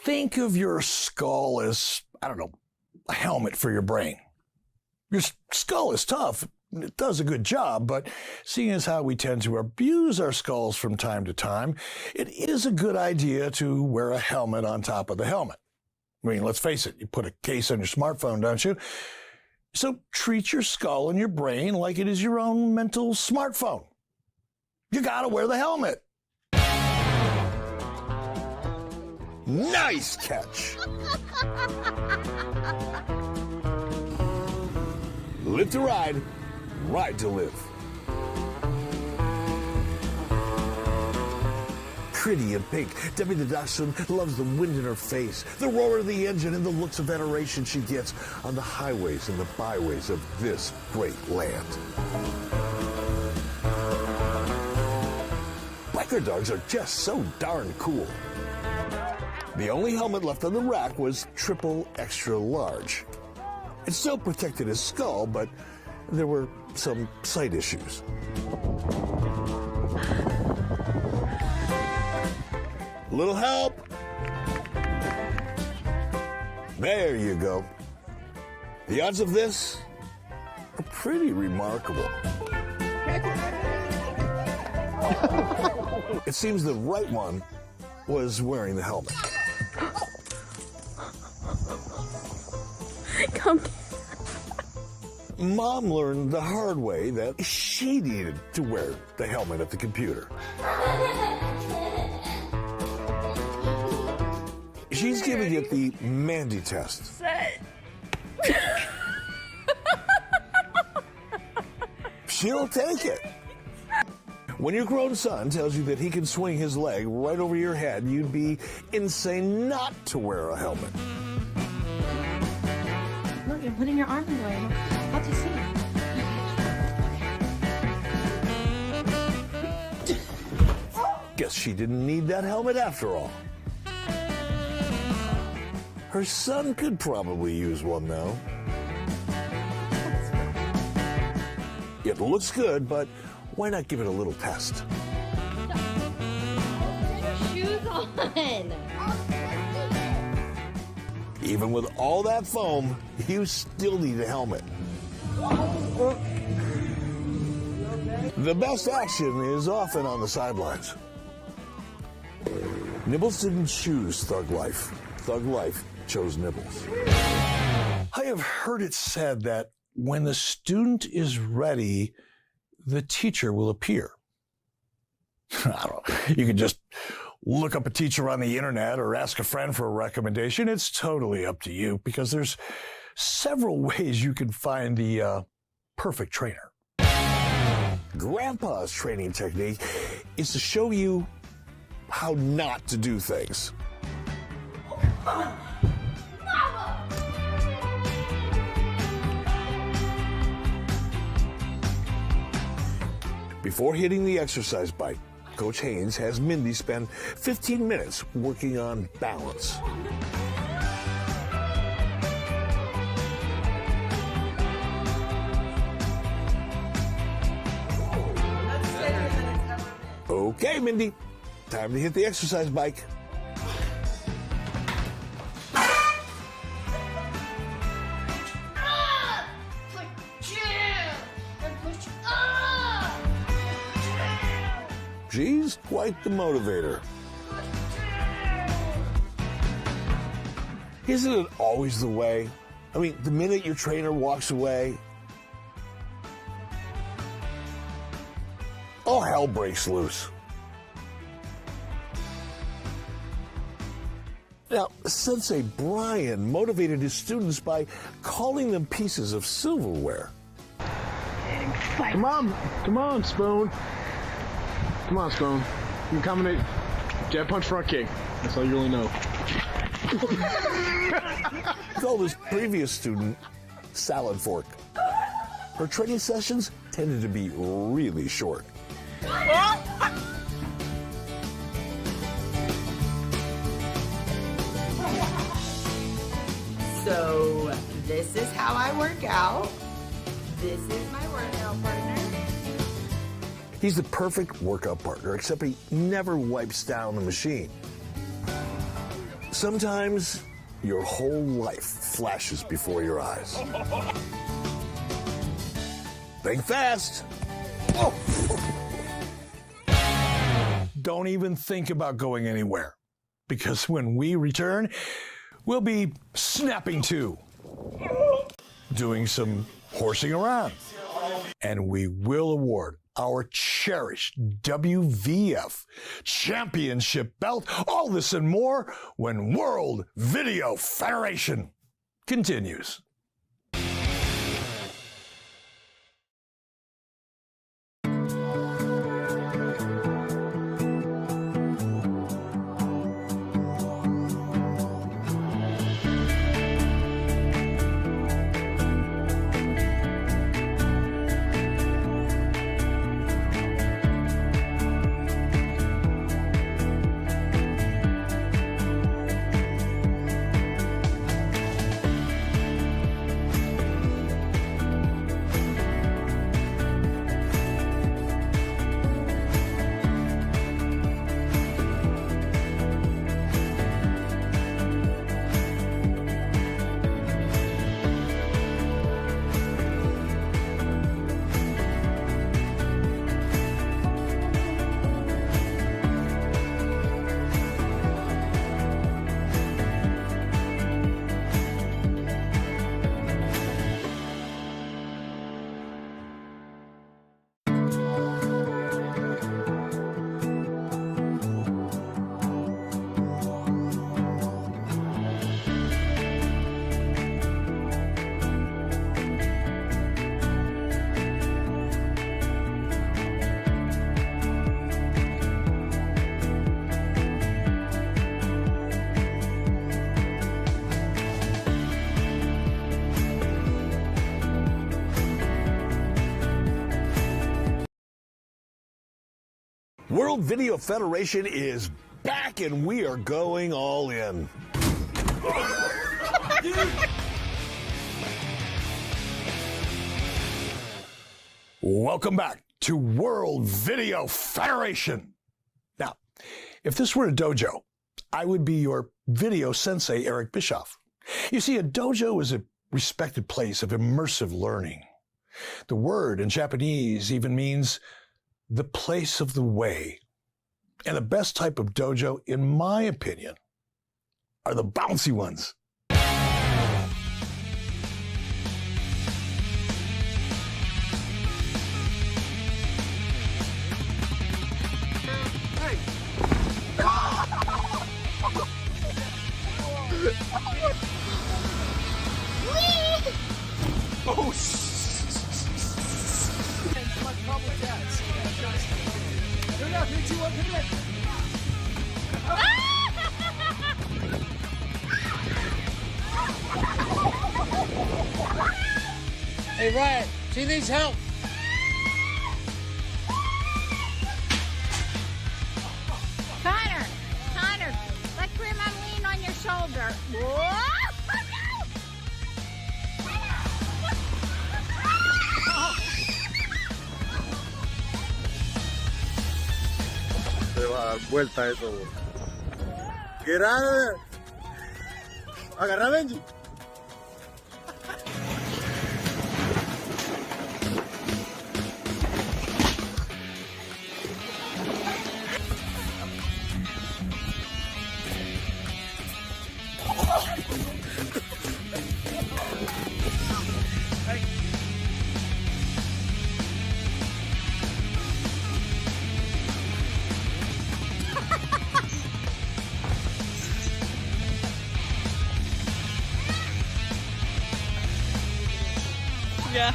Think of your skull as, I don't know, a helmet for your brain. Your skull is tough. It does a good job, but seeing as how we tend to abuse our skulls from time to time, it is a good idea to wear a helmet on top of the helmet. I mean, let's face it, you put a case on your smartphone, don't you? So treat your skull and your brain like it is your own mental smartphone. You gotta wear the helmet. Nice catch. Live to ride, ride to live. Pretty and pink, Debbie the Dachshund loves the wind in her face, the roar of the engine, and the looks of adoration she gets on the highways and the byways of this great land. Biker dogs are just so darn cool. The only helmet left on the rack was triple extra large. It still protected his skull, but there were some sight issues. Little help. There you go. The odds of this are pretty remarkable. It seems the right one was wearing the helmet. Come. Mom learned the hard way that she needed to wear the helmet at the computer. She's giving it the Mandy test. She'll take it. When your grown son tells you that he can swing his leg right over your head, you'd be insane not to wear a helmet. Look, you're putting your arm in the way. How do you see it? Guess she didn't need that helmet after all. Her son could probably use one, though. It looks good, but why not give it a little test? Put your shoes on. Even with all that foam, you still need a helmet. The best action is often on the sidelines. Nibbles didn't choose Thug Life. Thug Life chose Nibbles. I have heard it said that when the student is ready, the teacher will appear. I don't know. You can just look up a teacher on the internet or ask a friend for a recommendation. It's totally up to you because there's several ways you can find the perfect trainer. Grandpa's training technique is to show you how not to do things. Before hitting the exercise bike, Coach Haynes has Mindy spend 15 minutes working on balance. Okay, Mindy, time to hit the exercise bike. She's quite the motivator. Isn't it always the way? I mean, the minute your trainer walks away, all hell breaks loose. Now, Sensei Brian motivated his students by calling them pieces of silverware. Come on, Spoon. Come on, Spoon. You can combine jab, punch, front kick. That's all you really know. Called his previous student Salad Fork. Her training sessions tended to be really short. So this is how I work out. This is my workout partner. He's the perfect workout partner, except he never wipes down the machine. Sometimes your whole life flashes before your eyes. Think fast. Oh. Don't even think about going anywhere, because when we return, we'll be snapping to, doing some horsing around, and we will award our cherished WVF Championship belt. All this and more when World Video Federation continues. World Video Federation is back and we are going all in. Welcome back to World Video Federation. Now, if this were a dojo, I would be your video sensei, Eric Bischoff. You see, a dojo is a respected place of immersive learning. The word in Japanese even means the place of the way. And the best type of dojo, in my opinion, are the bouncy ones. Oh, Hey, Ryan, she needs help. Connor, let Grandma lean on your shoulder. Se va a dar vuelta eso. Get out of there. Agarra a Benji. Yeah.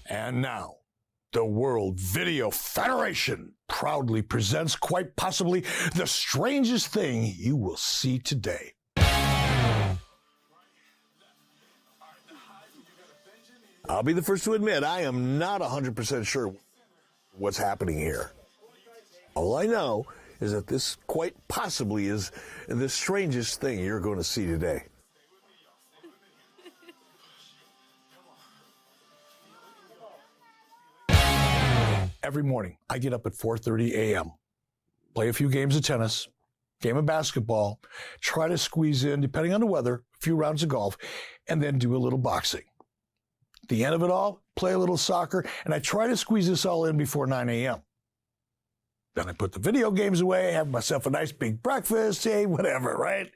And now, The World Video Federation proudly presents quite possibly the strangest thing you will see today. I'll be the first to admit I am not 100% sure what's happening here. All I know is that this quite possibly is the strangest thing you're going to see today. Every morning, I get up at 4:30 a.m., play a few games of tennis, game of basketball, try to squeeze in, depending on the weather, a few rounds of golf, and then do a little boxing. At the end of it all, play a little soccer, and I try to squeeze this all in before 9 a.m. Then I put the video games away, have myself a nice big breakfast, hey, whatever, right?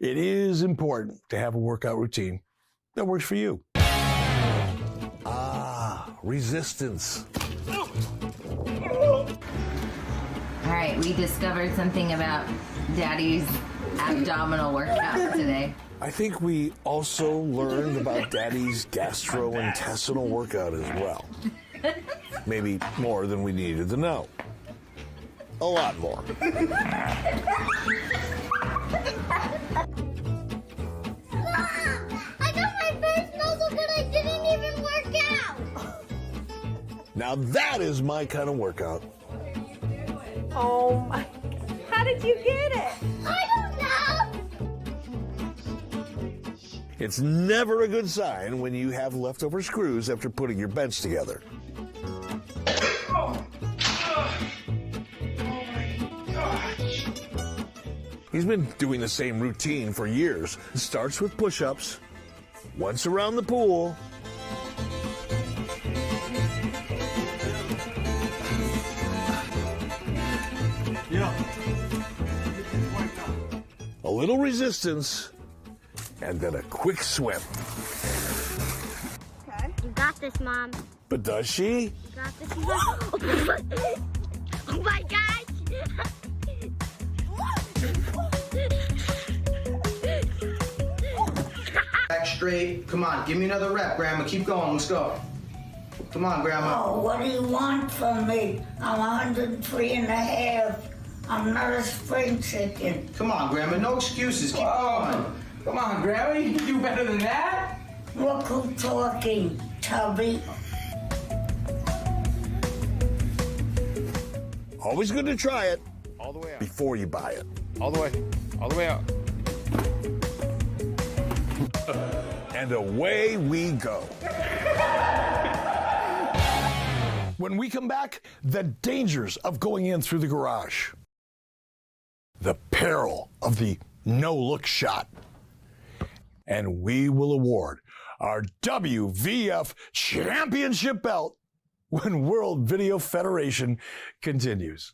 It is important to have a workout routine that works for you. Resistance. All right, we discovered something about Daddy's abdominal workout today. I think we also learned about Daddy's gastrointestinal workout as well. Maybe more than we needed to know. A lot more. Now that is my kind of workout. Oh my, how did you get it? I don't know. It's never a good sign when you have leftover screws after putting your bench together. Oh my gosh. He's been doing the same routine for years. It starts with push-ups, once around the pool, a little resistance, and then a quick swim. Okay. You got this, Mom. But does she? You got this. You got this. Oh my gosh! Back straight. Come on, give me another rep, Grandma. Keep going. Let's go. Come on, Grandma. Oh, what do you want from me? I'm 103 and a half. I'm not a spring chicken. Come on, Grandma. No excuses. Keep going. Come on, Grandma. You can do better than that. Look who's talking, Tubby. Always good to try it. All the way out. Before you buy it. All the way. All the way out. And away we go. When we come back, the dangers of going in through the garage. The peril of the no-look shot. And we will award our WVF Championship belt when World Video Federation continues.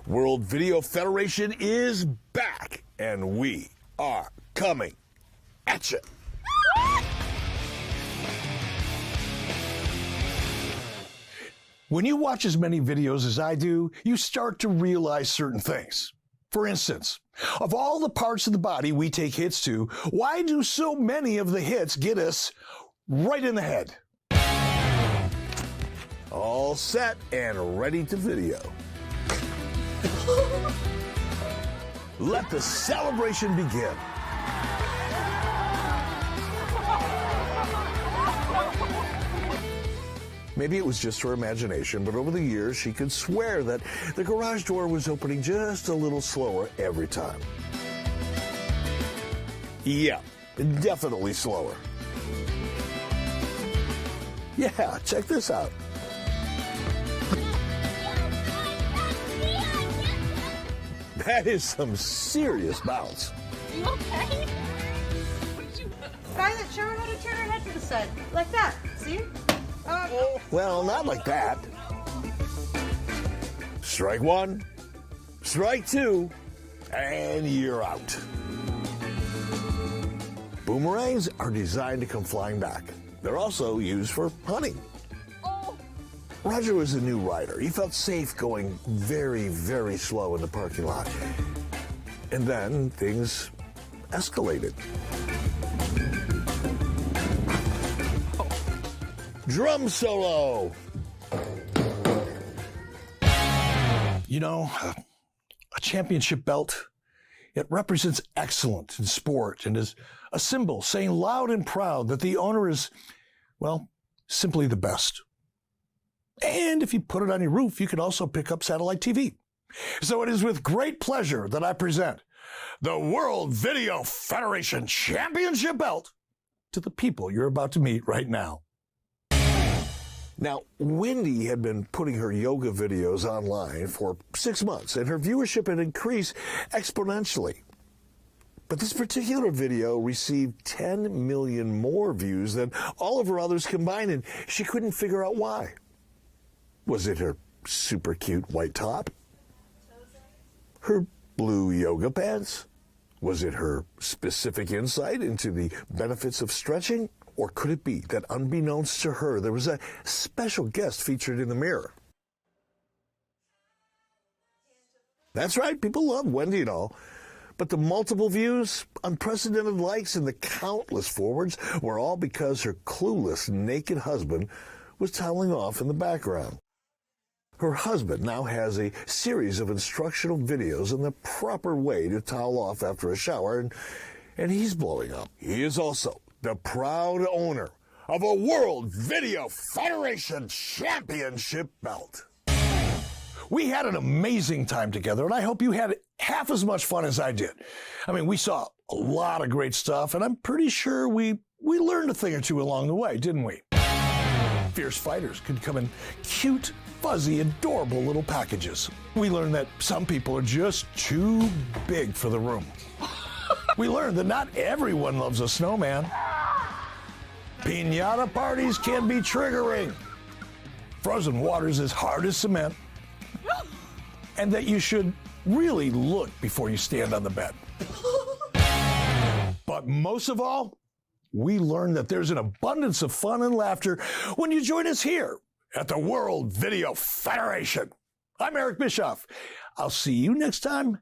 World Video Federation is back, and we are coming at you. When you watch as many videos as I do, you start to realize certain things. For instance, of all the parts of the body we take hits to, why do so many of the hits get us right in the head? All set and ready to video. Let the celebration begin. Maybe it was just her imagination, but over the years, she could swear that the garage door was opening just a little slower every time. Yeah, definitely slower. Yeah, check this out. That is some serious bounce. You okay? Guy that showed her how to turn her head to the side. Like that. See? Well, not like that. Strike one, strike two, and you're out. Boomerangs are designed to come flying back. They're also used for hunting. Roger was a new rider. He felt safe going very, very slow in the parking lot. And then things escalated. Drum solo. You know, a championship belt, it represents excellence in sport and is a symbol saying loud and proud that the owner is, well, simply the best. And if you put it on your roof, you can also pick up satellite TV. So it is with great pleasure that I present the World Video Federation Championship belt to the people you're about to meet right now. Now, Wendy had been putting her yoga videos online for 6 months, and her viewership had increased exponentially. But this particular video received 10 million more views than all of her others combined, and she couldn't figure out why. Was it her super cute white top? Her blue yoga pants? Was it her specific insight into the benefits of stretching? Or could it be that unbeknownst to her, there was a special guest featured in the mirror? That's right, people love Wendy and all. But the multiple views, unprecedented likes, and the countless forwards were all because her clueless, naked husband was toweling off in the background. Her husband now has a series of instructional videos on the proper way to towel off after a shower, and he's blowing up. He is also the proud owner of a World Video Federation Championship belt. We had an amazing time together, and I hope you had half as much fun as I did. I mean, we saw a lot of great stuff, and I'm pretty sure we learned a thing or two along the way, didn't we? Fierce fighters could come in cute, fuzzy, adorable little packages. We learned that some people are just too big for the room. We learned that not everyone loves a snowman. Piñata parties can be triggering. Frozen water's as hard as cement. And that you should really look before you stand on the bed. But most of all, we learned that there's an abundance of fun and laughter when you join us here at the World Video Federation. I'm Eric Bischoff. I'll see you next time.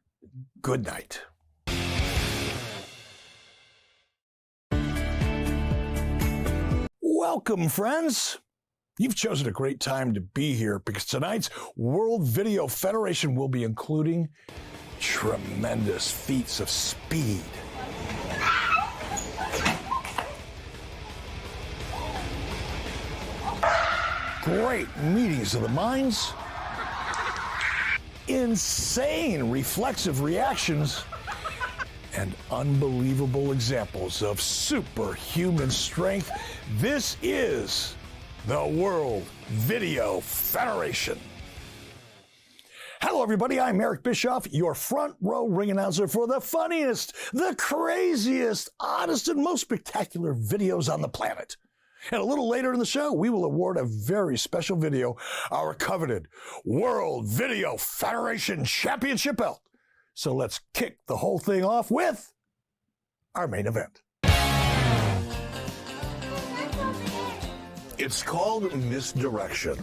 Good night. Welcome, friends. You've chosen a great time to be here because tonight's World Video Federation will be including tremendous feats of speed. Great meetings of the minds, insane reflexive reactions, and unbelievable examples of superhuman strength. This is the World Video Federation. Hello, everybody. I'm Eric Bischoff, your front row ring announcer for the funniest, the craziest, oddest, and most spectacular videos on the planet. And a little later in the show, we will award a very special video, our coveted World Video Federation Championship belt. So let's kick the whole thing off with our main event. It's called misdirection.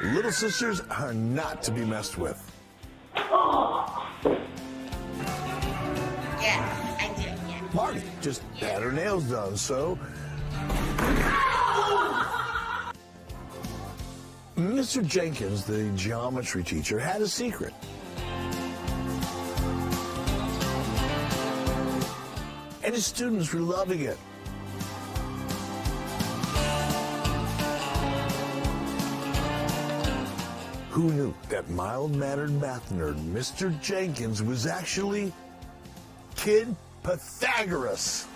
Little sisters are not to be messed with. Yeah, I do, yeah. Marty just had her nails done, so... Mr. Jenkins, the geometry teacher, had a secret. And his students were loving it. Who knew that mild-mannered math nerd, Mr. Jenkins, was actually Kid Pythagoras?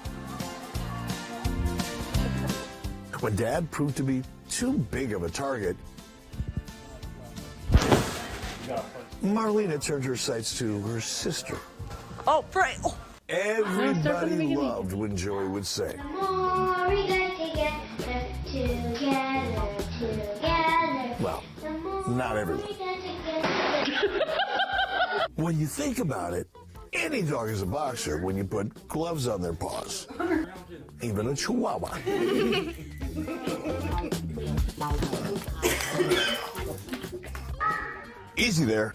When Dad proved to be too big of a target, Marlena turned her sights to her sister. Oh, pray. Oh. Everybody loved when Joey would say, The more we get together. well, not everyone. When you think about it, any dog is a boxer when you put gloves on their paws. Even a Chihuahua. Easy there.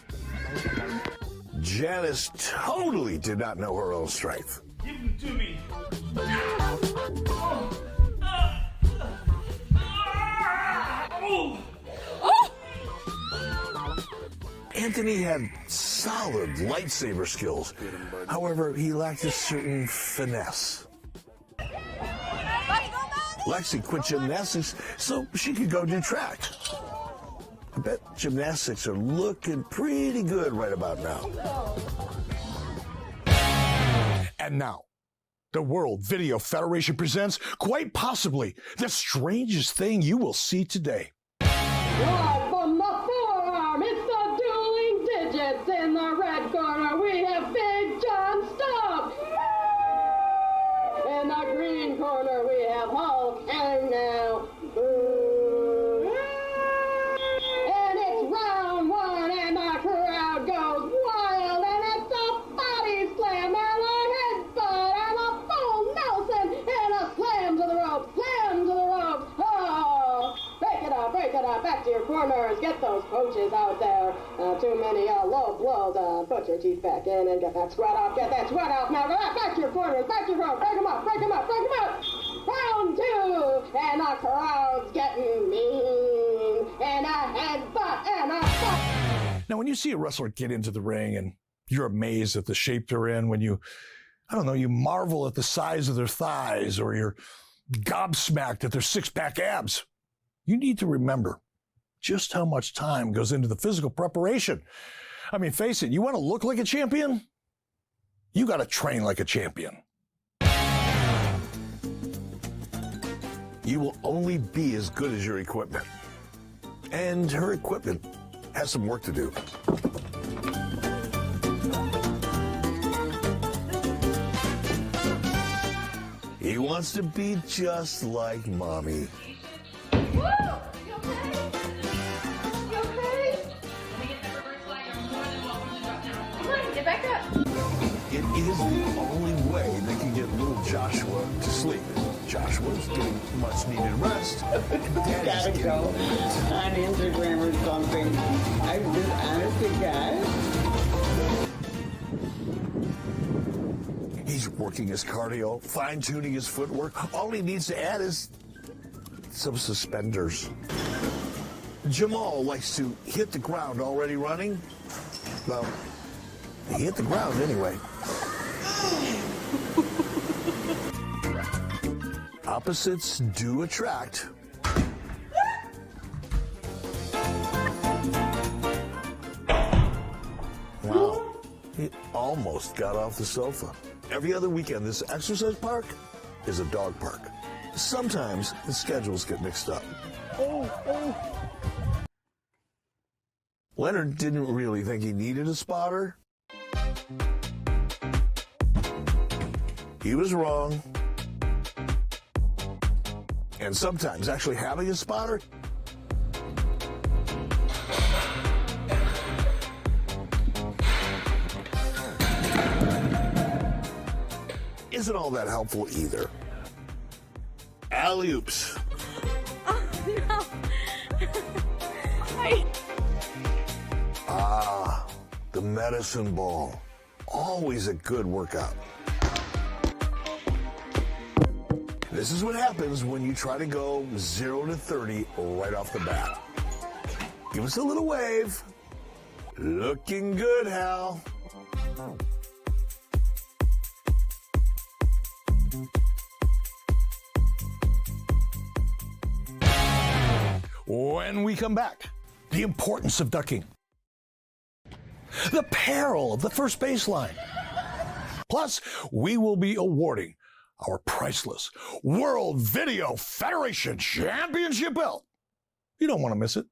Janice totally did not know her own strength. Give them to me. Anthony had solid lightsaber skills. However, he lacked a certain finesse. Lexi quit gymnastics so she could go do track. I bet gymnastics are looking pretty good right about now. And now, the World Video Federation presents quite possibly the strangest thing you will see today. Live from the forearm, it's the dueling digits. In the red corner, we have Big John Stubb. In the green corner, we have Hulk and now. And it's round one, and the crowd goes wild, and it's a body slam, and a headbutt, and a full Nelson, and a slam to the rope, Oh, break it up, back to your corners, get those coaches out there. Too many low blows, put your teeth back in and get that sweat off, now, back to your corners, break them up. Round two, and the crowd's getting mean, and a headbutt, and a butt. Now, when you see a wrestler get into the ring and you're amazed at the shape they're in, when you marvel at the size of their thighs, or you're gobsmacked at their six-pack abs, you need to remember just how much time goes into the physical preparation. I mean, face it, you want to look like a champion? You got to train like a champion. You will only be as good as your equipment. And her equipment has some work to do. He wants to be just like Mommy. Woo! You okay? You okay? Come on, get back up. It is the only way they can get little Joshua to sleep. Joshua's getting much needed rest. Gotta go on Instagram or something. I just honestly, guys. He's working his cardio, fine-tuning his footwork. All he needs to add is some suspenders. Jamal likes to hit the ground already running. Well, he hit the ground anyway. Opposites do attract. Wow, he almost got off the sofa. Every other weekend, this exercise park is a dog park. Sometimes the schedules get mixed up. Leonard didn't really think he needed a spotter. He was wrong. And sometimes actually having a spotter isn't all that helpful either. Alley-oops. Oh, no. The medicine ball. Always a good workout. This is what happens when you try to go 0 to 30 right off the bat. Give us a little wave. Looking good, Hal. When we come back, the importance of ducking. The peril of the first baseline. Plus, we will be awarding our priceless World Video Federation Championship belt. You don't want to miss it.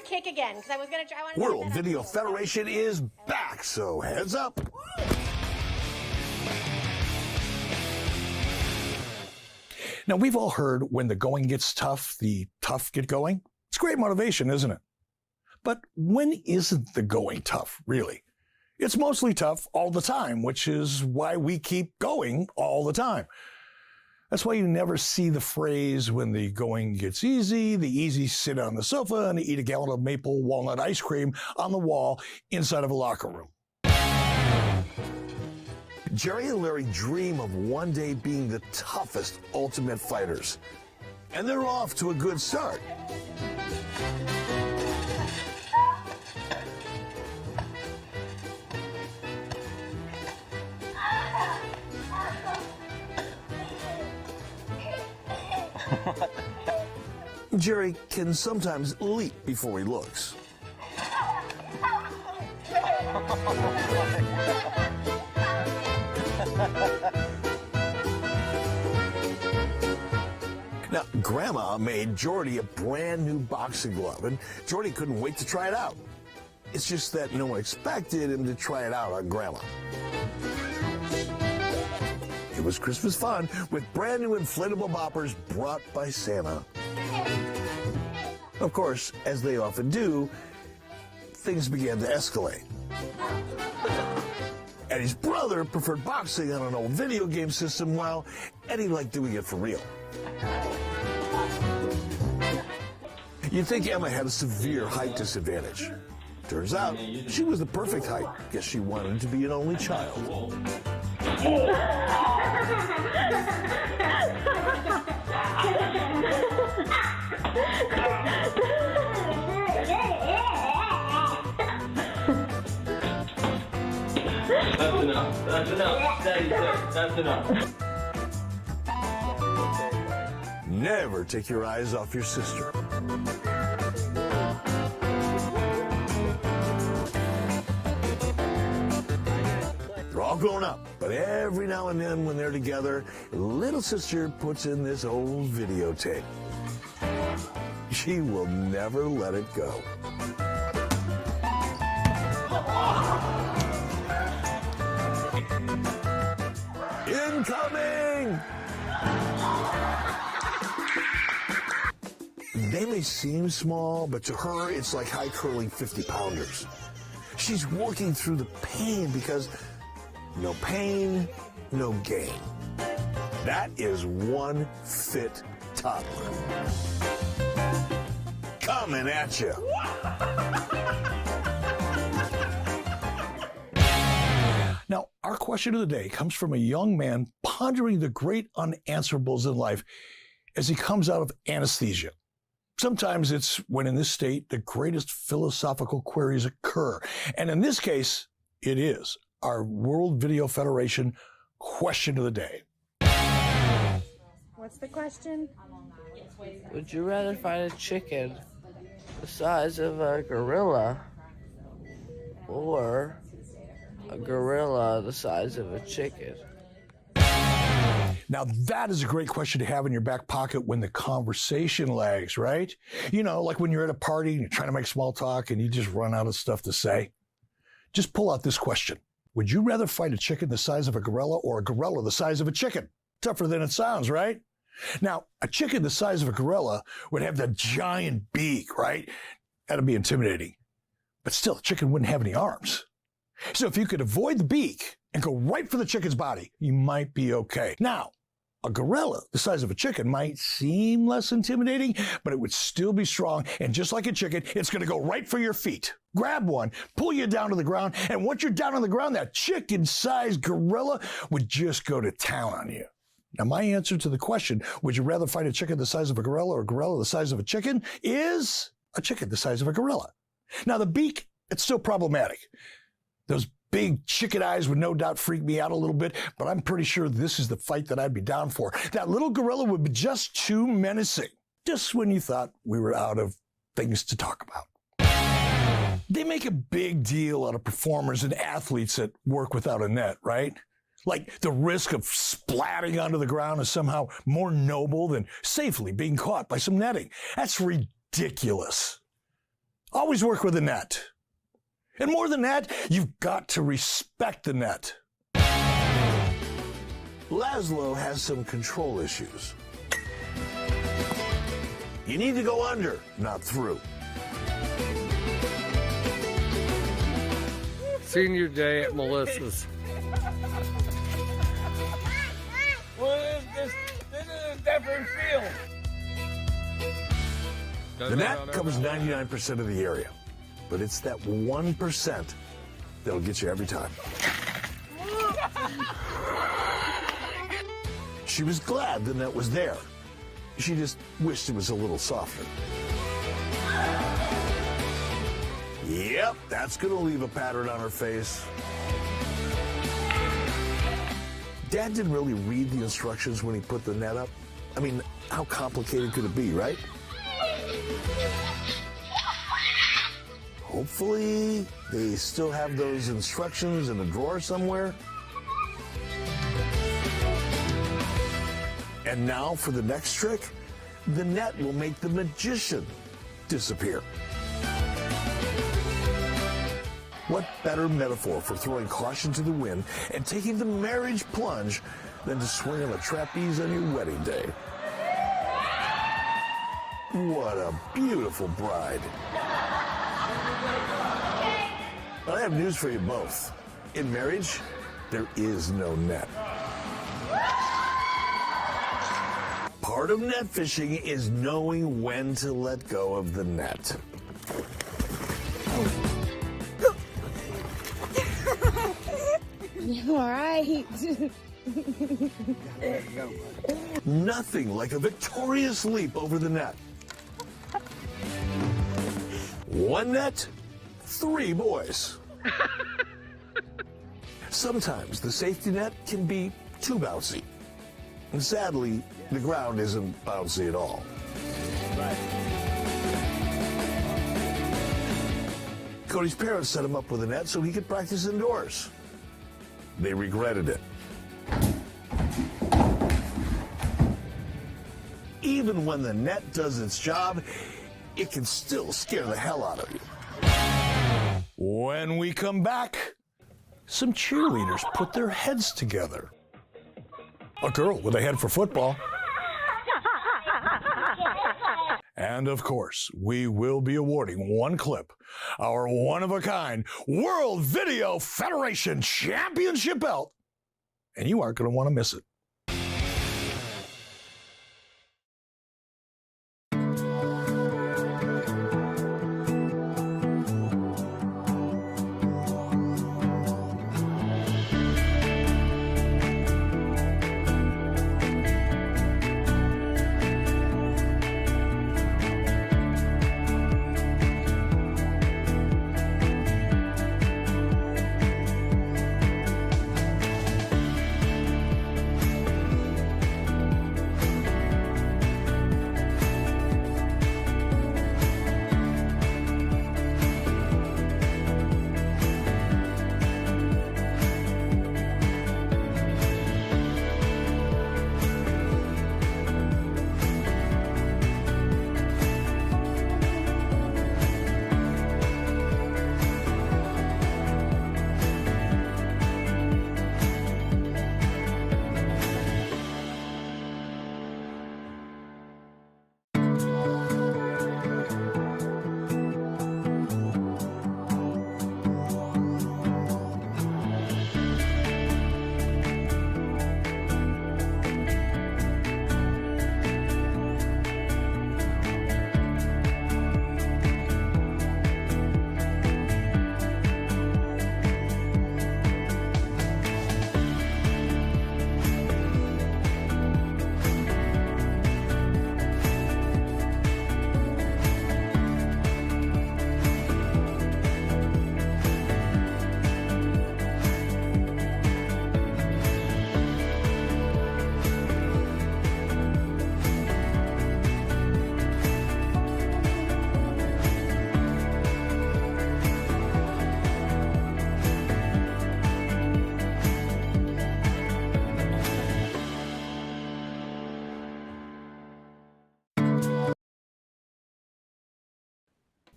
Kick again, because I was going to try. World Video Federation is back, so heads up. Now, we've all heard when the going gets tough, the tough get going. It's great motivation, isn't it? But when isn't the going tough, really? It's mostly tough all the time, which is why we keep going all the time. That's why you never see the phrase, when the going gets easy, the easy sit on the sofa and eat a gallon of maple walnut ice cream on the wall inside of a locker room. Jerry and Larry dream of one day being the toughest ultimate fighters. And they're off to a good start. Jerry can sometimes leap before he looks. Now, Grandma made Jordy a brand new boxing glove, and Jordy couldn't wait to try it out. It's just that no one expected him to try it out on Grandma. It was Christmas fun with brand new inflatable boppers brought by Santa. Of course, as they often do, things began to escalate. Eddie's brother preferred boxing on an old video game system, while Eddie liked doing it for real. You'd think Emma had a severe height disadvantage. Turns out, she was the perfect height. Guess she wanted to be an only child. That's enough. That's enough. Daddy said that's enough. Never take your eyes off your sister. They're all grown up, but every now and then when they're together, little sister puts in this old videotape. She will never let it go. Incoming! They may seem small, but to her, it's like high curling 50-pounders. She's working through the pain because no pain, no gain. That is one fit toddler. Coming at you. Now, our question of the day comes from a young man pondering the great unanswerables in life as he comes out of anesthesia. Sometimes it's when in this state the greatest philosophical queries occur. And in this case, it is our World Video Federation question of the day. What's the question? Would you rather fight a chicken the size of a gorilla or a gorilla the size of a chicken? Now, that is a great question to have in your back pocket when the conversation lags, right? You know, like when you're at a party and you're trying to make small talk and you just run out of stuff to say. Just pull out this question. Would you rather fight a chicken the size of a gorilla or a gorilla the size of a chicken? Tougher than it sounds, right? Now, a chicken the size of a gorilla would have that giant beak, right? That'd be intimidating. But still, a chicken wouldn't have any arms. So if you could avoid the beak and go right for the chicken's body, you might be okay. Now, a gorilla the size of a chicken might seem less intimidating, but it would still be strong. And just like a chicken, it's going to go right for your feet. Grab one, pull you down to the ground. And once you're down on the ground, that chicken-sized gorilla would just go to town on you. Now, my answer to the question, would you rather fight a chicken the size of a gorilla or a gorilla the size of a chicken, is a chicken the size of a gorilla. Now, the beak, it's still problematic. Those big chicken eyes would no doubt freak me out a little bit, but I'm pretty sure this is the fight that I'd be down for. That little gorilla would be just too menacing, just when you thought we were out of things to talk about. They make a big deal out of performers and athletes that work without a net, right? Like the risk of splatting onto the ground is somehow more noble than safely being caught by some netting. That's ridiculous. Always work with a net. And more than that, you've got to respect the net. Laszlo has some control issues. You need to go under, not through. Senior day at Melissa's. What is this? This is a different feel. The net covers 99% of the area, but it's that 1% that'll get you every time. She was glad the net was there. She just wished it was a little softer. Yep, that's gonna leave a pattern on her face. Dad didn't really read the instructions when he put the net up. I mean, how complicated could it be, right? Hopefully, they still have those instructions in a drawer somewhere. And now for the next trick, the net will make the magician disappear. What better metaphor for throwing caution to the wind and taking the marriage plunge than to swing on a trapeze on your wedding day? What a beautiful bride. I have news for you both. In marriage, there is no net. Part of net fishing is knowing when to let go of the net. You all right? Nothing like a victorious leap over the net. One net, 3 boys. Sometimes the safety net can be too bouncy. And sadly, the ground isn't bouncy at all. Cody's parents set him up with a net so he could practice indoors. They regretted it. Even when the net does its job, it can still scare the hell out of you. When we come back, some cheerleaders put their heads together. A girl with a head for football. And of course, we will be awarding one clip, our one-of-a-kind World Video Federation Championship belt, and you aren't going to want to miss it.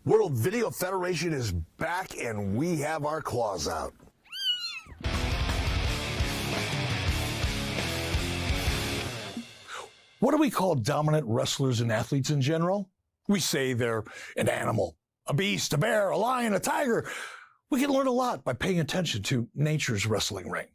World Video Federation is back, and we have our claws out. What do we call dominant wrestlers and athletes in general? We say they're an animal, a beast, a bear, a lion, a tiger. We can learn a lot by paying attention to nature's wrestling ring.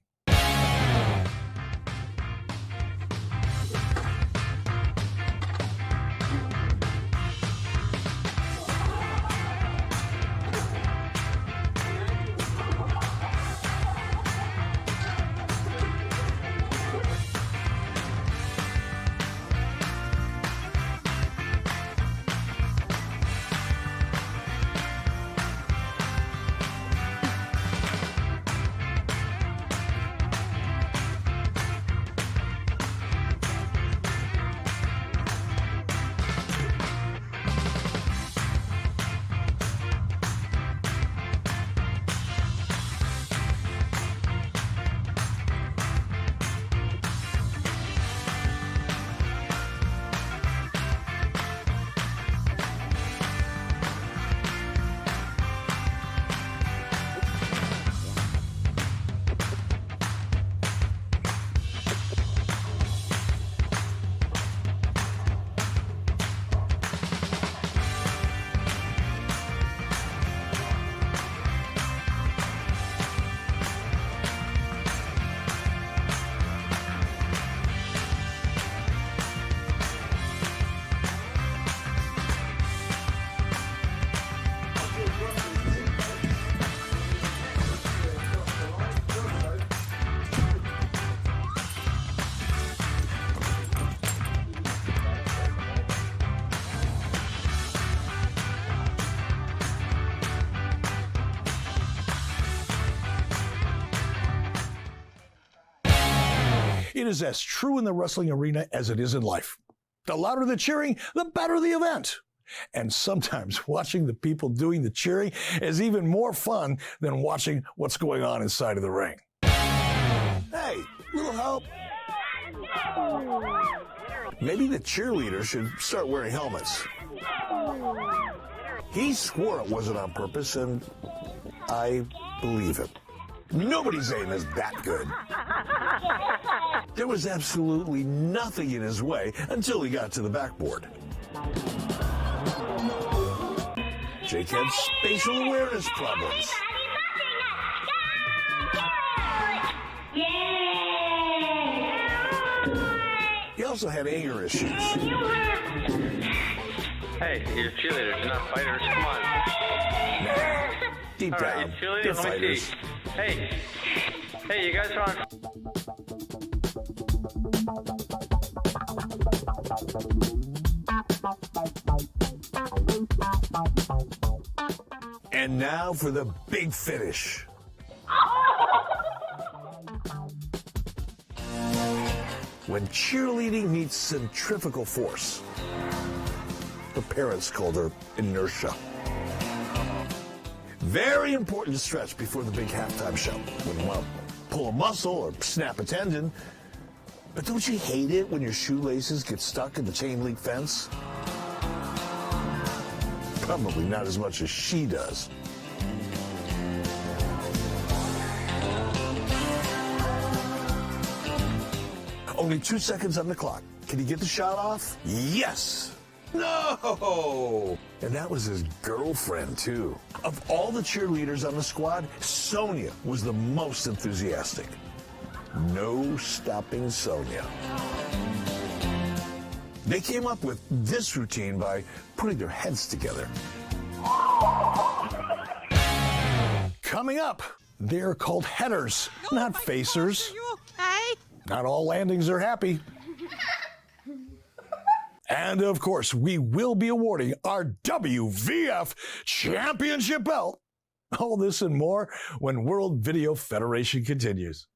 It is as true in the wrestling arena as it is in life. The louder the cheering, the better the event. And sometimes watching the people doing the cheering is even more fun than watching what's going on inside of the ring. Hey, little help. Maybe the cheerleader should start wearing helmets. He swore it wasn't on purpose, and I believe him. Nobody's aim is that good. There was absolutely nothing in his way until he got to the backboard. Jake had spatial awareness problems. He also had anger issues. Hey, you're cheerleaders, you're not fighters. Come on. Nah, deep All down, right, cheerleaders, they're let me fighters. see. Hey, you guys are on. And now for the big finish. When cheerleading meets centrifugal force. Her parents called her inertia. Very important stretch before the big halftime show. When you want to pull a muscle or snap a tendon. But don't you hate it when your shoelaces get stuck in the chain link fence? Probably not as much as she does. Only 2 seconds on the clock. Can he get the shot off? Yes! No! And that was his girlfriend, too. Of all the cheerleaders on the squad, Sonia was the most enthusiastic. No stopping Sonia. They came up with this routine by putting their heads together. Coming up, they're called headers, not facers. Are you okay? Not all landings are happy. And of course, we will be awarding our WVF Championship belt. All this and more when World Video Federation continues.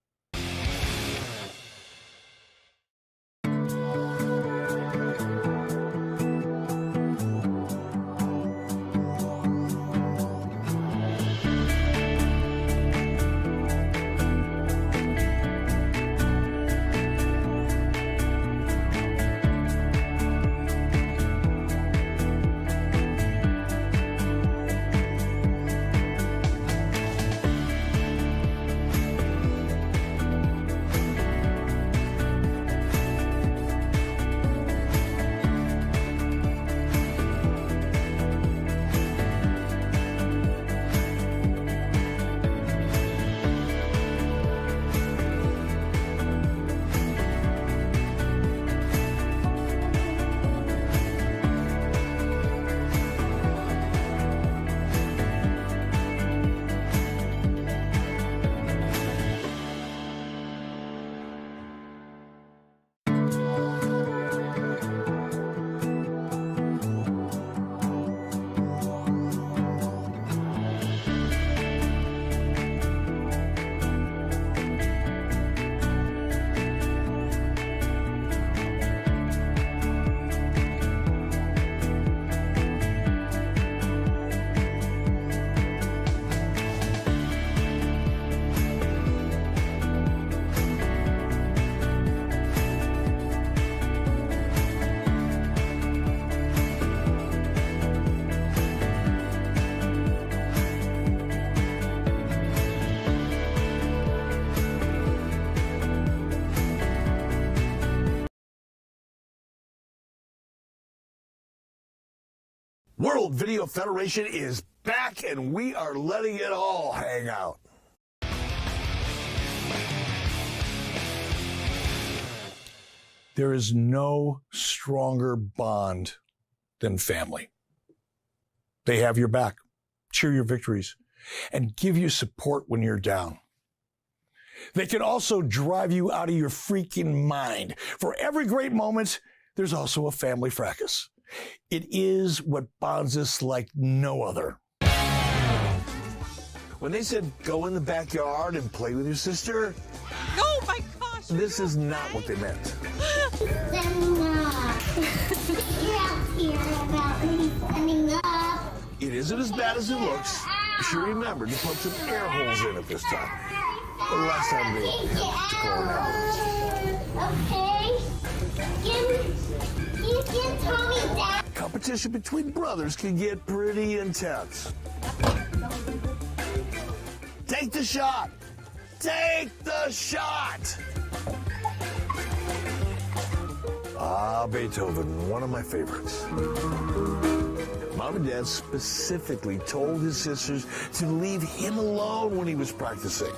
World Video Federation is back, and we are letting it all hang out. There is no stronger bond than family. They have your back, cheer your victories, and give you support when you're down. They can also drive you out of your freaking mind. For every great moment, there's also a family fracas. It is what bonds us like no other. When they said, go in the backyard and play with your sister, Oh my gosh, this is not what they meant. It isn't as bad as it looks. You should remember to put some air holes in it this time. The last time they had to call an ambulance. Okay. You can tell me that. Competition between brothers can get pretty intense. Take the shot! Take the shot! Ah, Beethoven, one of my favorites. Mom and Dad specifically told his sisters to leave him alone when he was practicing.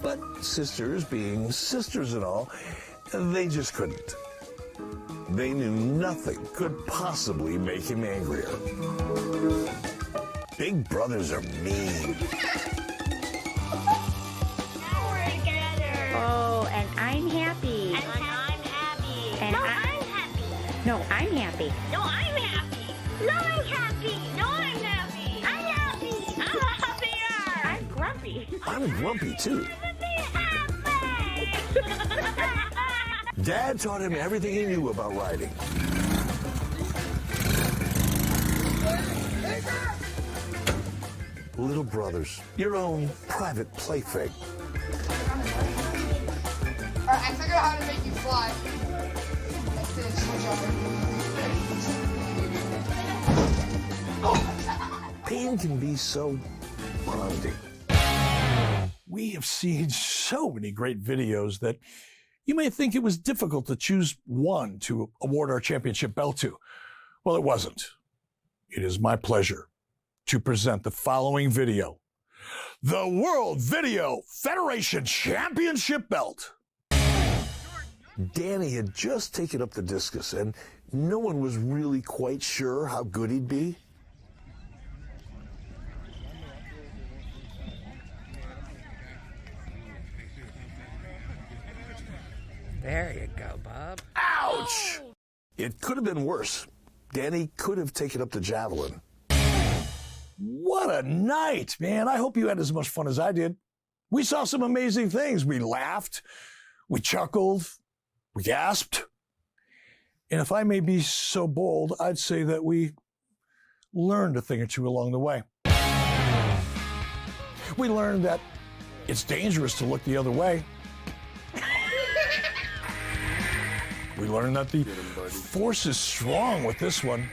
But sisters, being sisters and all, they just couldn't. They knew nothing could possibly make him angrier. Big brothers are mean. Oh, and I'm happy. And I'm happy. And I'm happy. No, I'm happy. No, I'm happy. No, I'm happy. No, I'm happy. I'm happy. I'm happier. I'm grumpy. I'm grumpy, too. Dad taught him everything he knew about riding. Little brothers, your own private plaything. Alright, I figured out how to make you fly. Like this, Pain can be so bonding. We have seen so many great videos that you may think it was difficult to choose one to award our championship belt to. Well, it wasn't. It is my pleasure to present the following video. The World Video Federation Championship Belt. Danny had just taken up the discus, and no one was really quite sure how good he'd be. There you go, Bob. Ouch! It could have been worse. Danny could have taken up the javelin. What a night, man. I hope you had as much fun as I did. We saw some amazing things. We laughed, we chuckled, we gasped. And if I may be so bold, I'd say that we learned a thing or two along the way. We learned that it's dangerous to look the other way. We learned that the force is strong with this one.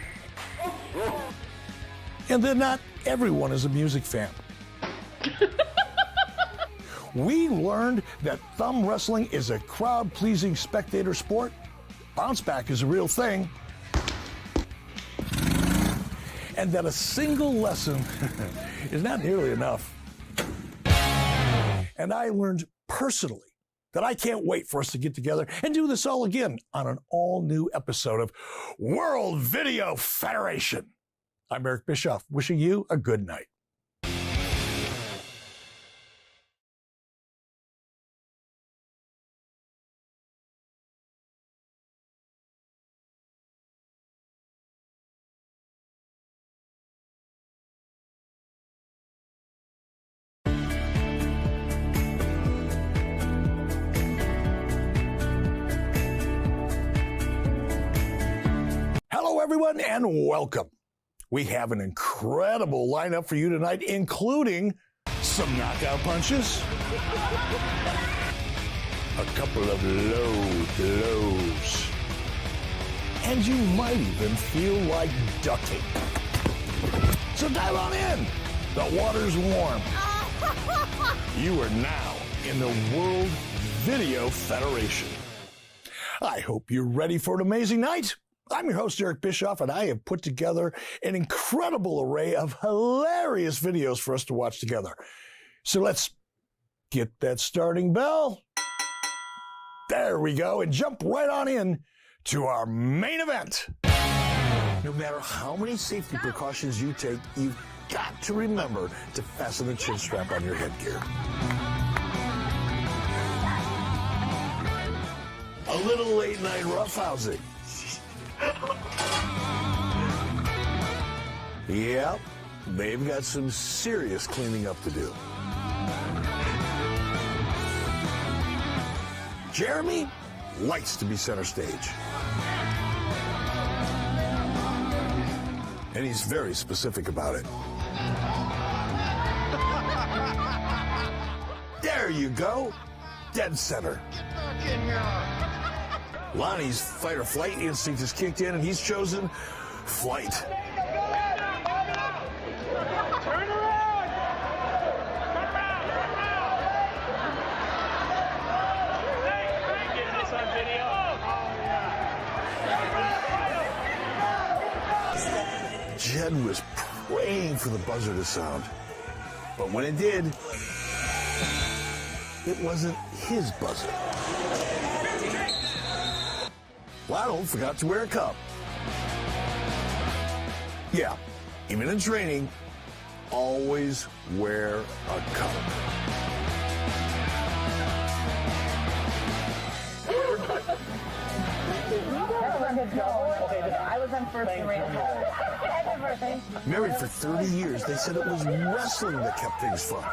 And that not everyone is a music fan. We learned that thumb wrestling is a crowd-pleasing spectator sport. Bounce back is a real thing. And that a single lesson is not nearly enough. And I learned personally that I can't wait for us to get together and do this all again on an all-new episode of World Video Federation. I'm Eric Bischoff, wishing you a good night. Hello, everyone, and welcome. We have an incredible lineup for you tonight, including some knockout punches, a couple of low blows, and you might even feel like ducking. So dive on in. The water's warm. You are now in the World Video Federation. I hope you're ready for an amazing night. I'm your host, Eric Bischoff, and I have put together an incredible array of hilarious videos for us to watch together. So let's get that starting bell. There we go, and jump right on in to our main event. No matter how many safety precautions you take, you've got to remember to fasten the chin strap on your headgear. A little late night roughhousing. Yep, they've got some serious cleaning up to do. Jeremy likes to be center stage. And he's very specific about it. There you go. Dead center. Lonnie's fight or flight instinct has kicked in and he's chosen flight. Turn around! Hey, getting this on video? Oh, yeah. Jed was praying for the buzzer to sound. But when it did, it wasn't his buzzer. Lionel forgot to wear a cup. Yeah, even in training, always wear a cup. I was on first and ran. Married for 30 years, they said it was wrestling that kept things fun.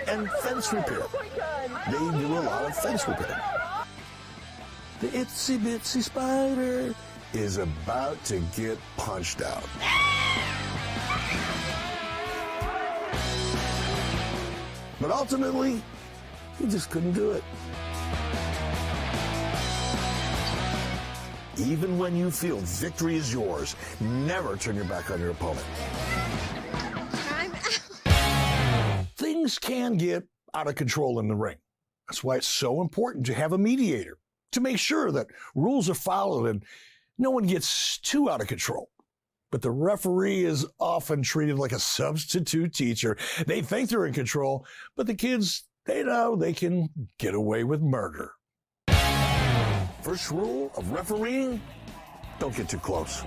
And fence repair. They do a lot of fence repair. The itsy bitsy spider is about to get punched out. But ultimately, he just couldn't do it. Even when you feel victory is yours, never turn your back on your opponent. Things can get out of control in the ring. That's why it's so important to have a mediator, to make sure that rules are followed and no one gets too out of control. But the referee is often treated like a substitute teacher. They think they're in control, but the kids, they know they can get away with murder. First rule of refereeing, don't get too close.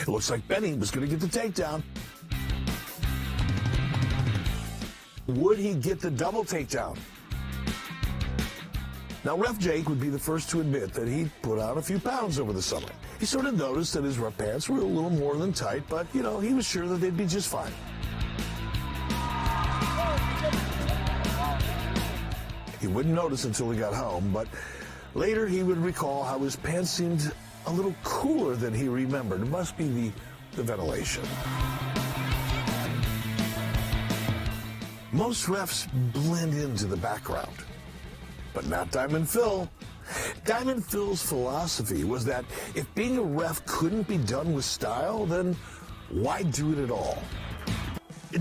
It looks like Benny was going to get the takedown. Would he get the double takedown? Now, Ref Jake would be the first to admit that he put on a few pounds over the summer. He sort of noticed that his ref pants were a little more than tight, but, you know, he was sure that they'd be just fine. He wouldn't notice until he got home, but later he would recall how his pants seemed a little cooler than he remembered. It must be the ventilation. Most refs blend into the background, but not Diamond Phil. Diamond Phil's philosophy was that if being a ref couldn't be done with style, then why do it at all?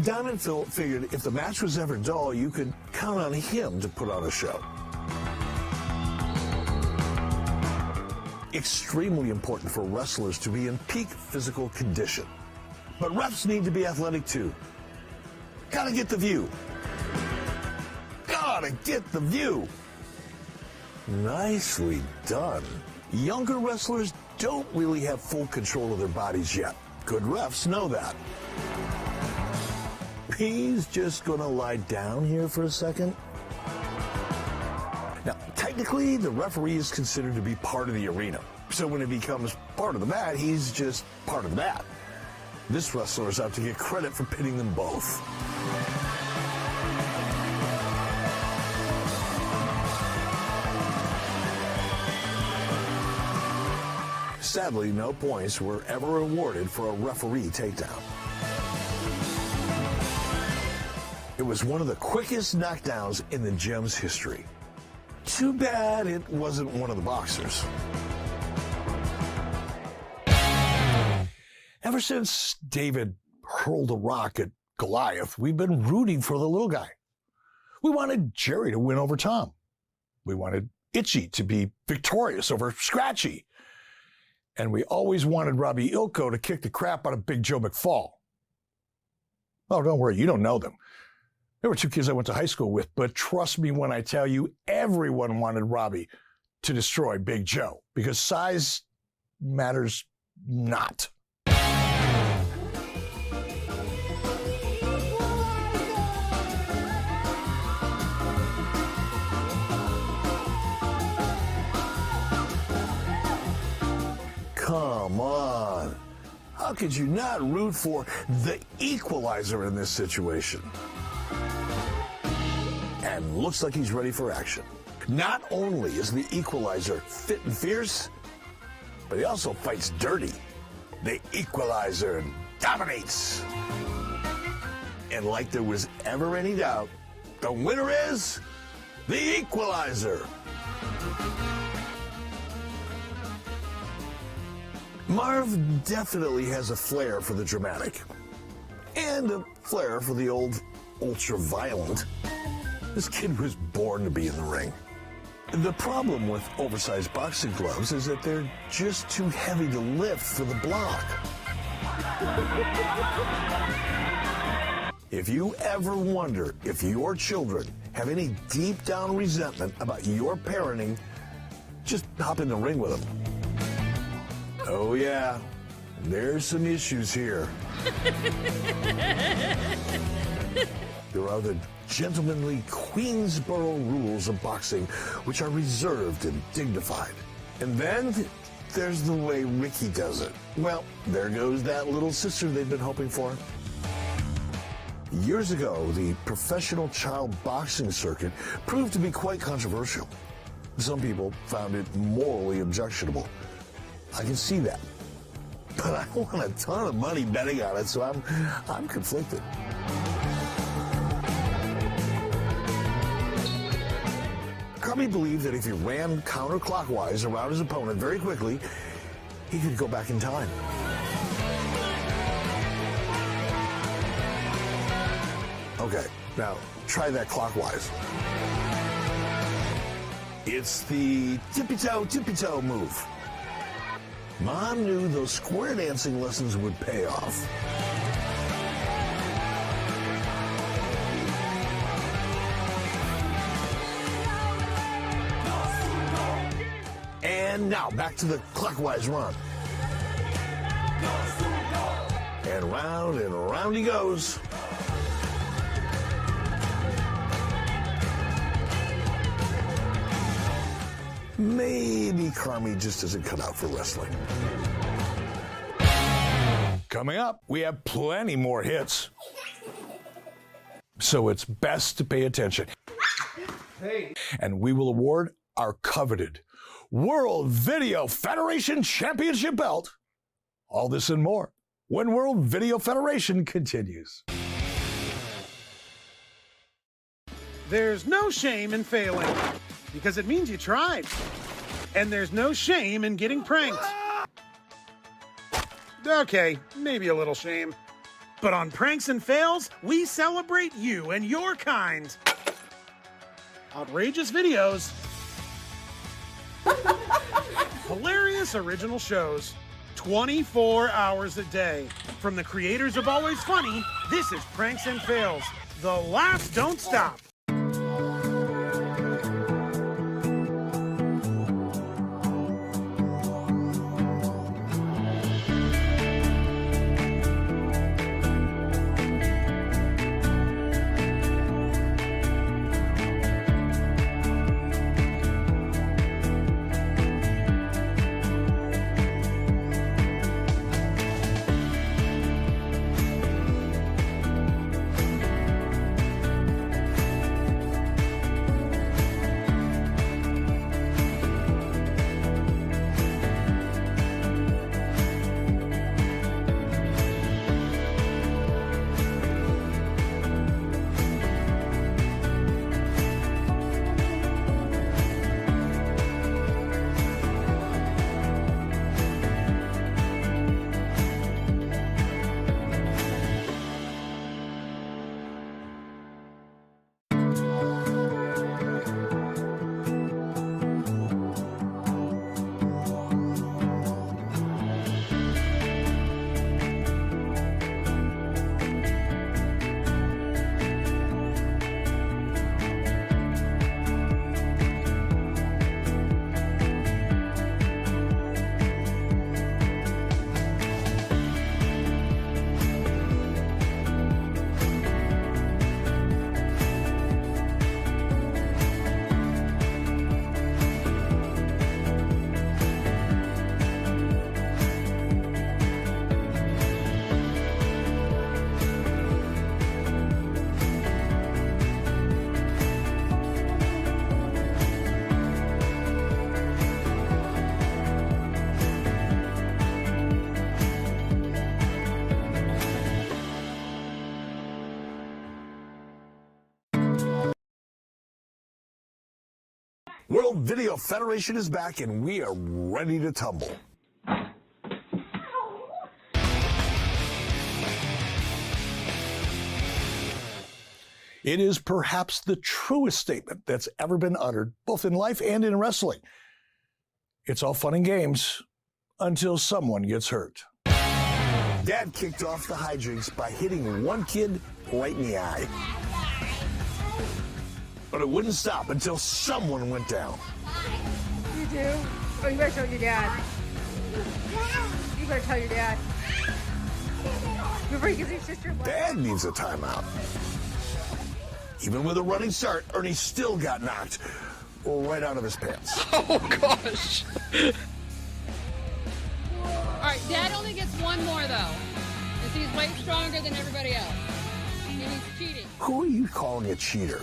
Diamond Phil figured if the match was ever dull, you could count on him to put on a show. Extremely important for wrestlers to be in peak physical condition. But refs need to be athletic too. Gotta get the view. Gotta get the view. Nicely done. Younger wrestlers don't really have full control of their bodies yet. Good refs know that. He's just gonna lie down here for a second. Now, technically, the referee is considered to be part of the arena. So when he becomes part of the mat, he's just part of the mat. This wrestler is out to get credit for pitting them both. Sadly, no points were ever awarded for a referee takedown. It was one of the quickest knockdowns in the Gem's history. Too bad it wasn't one of the boxers. Ever since David hurled a rock at Goliath, we've been rooting for the little guy. We wanted Jerry to win over Tom. We wanted Itchy to be victorious over Scratchy. And we always wanted Robbie Ilko to kick the crap out of Big Joe McFall. Oh, don't worry, you don't know them. There were two kids I went to high school with, but trust me when I tell you, everyone wanted Robbie to destroy Big Joe, because size matters not. Come on. How could you not root for the equalizer in this situation? and looks like he's ready for action. Not only is the Equalizer fit and fierce, but he also fights dirty. The Equalizer dominates. And like there was ever any doubt, the winner is the Equalizer. Marv definitely has a flair for the dramatic and a flair for the old ultra-violent. This kid was born to be in the ring. The problem with oversized boxing gloves is that they're just too heavy to lift for the block. If you ever wonder if your children have any deep down resentment about your parenting, just hop in the ring with them. Oh yeah, there's some issues here. There are the gentlemanly Queensboro rules of boxing, which are reserved and dignified. And then there's the way Ricky does it. Well, there goes that little sister they've been hoping for. Years ago, the professional child boxing circuit proved to be quite controversial. Some people found it morally objectionable. I can see that. But I won a ton of money betting on it, so I'm conflicted. Carmi believed that if he ran counterclockwise around his opponent very quickly, he could go back in time. Okay, now try that clockwise. It's the tippy-toe move. Mom knew those square dancing lessons would pay off. And now back to the clockwise run. And round he goes. Maybe Carmi just isn't cut out for wrestling. Coming up, we have plenty more hits. So it's best to pay attention. Hey. And we will award our coveted World Video Federation Championship belt. All this and more when World Video Federation continues. There's no shame in failing, because it means you tried. And there's no shame in getting pranked. Okay, maybe a little shame. But on Pranks and Fails, we celebrate you and your kind. Outrageous videos. Hilarious original shows. 24 hours a day. From the creators of Always Funny, this is Pranks and Fails. The laughs don't stop. World Video Federation is back, and we are ready to tumble. It is perhaps the truest statement that's ever been uttered, both in life and in wrestling. It's all fun and games until someone gets hurt. Dad kicked off the hijinks by hitting one kid right in the eye. But it wouldn't stop until someone went down. You do? Oh, you better tell your dad. You better tell your dad. Before he gives your sister one. Dad needs a timeout. Even with a running start, Ernie still got knocked right out of his pants. Oh, gosh. All right, Dad only gets one more, though. Because he's way stronger than everybody else. And he's cheating. Who are you calling a cheater?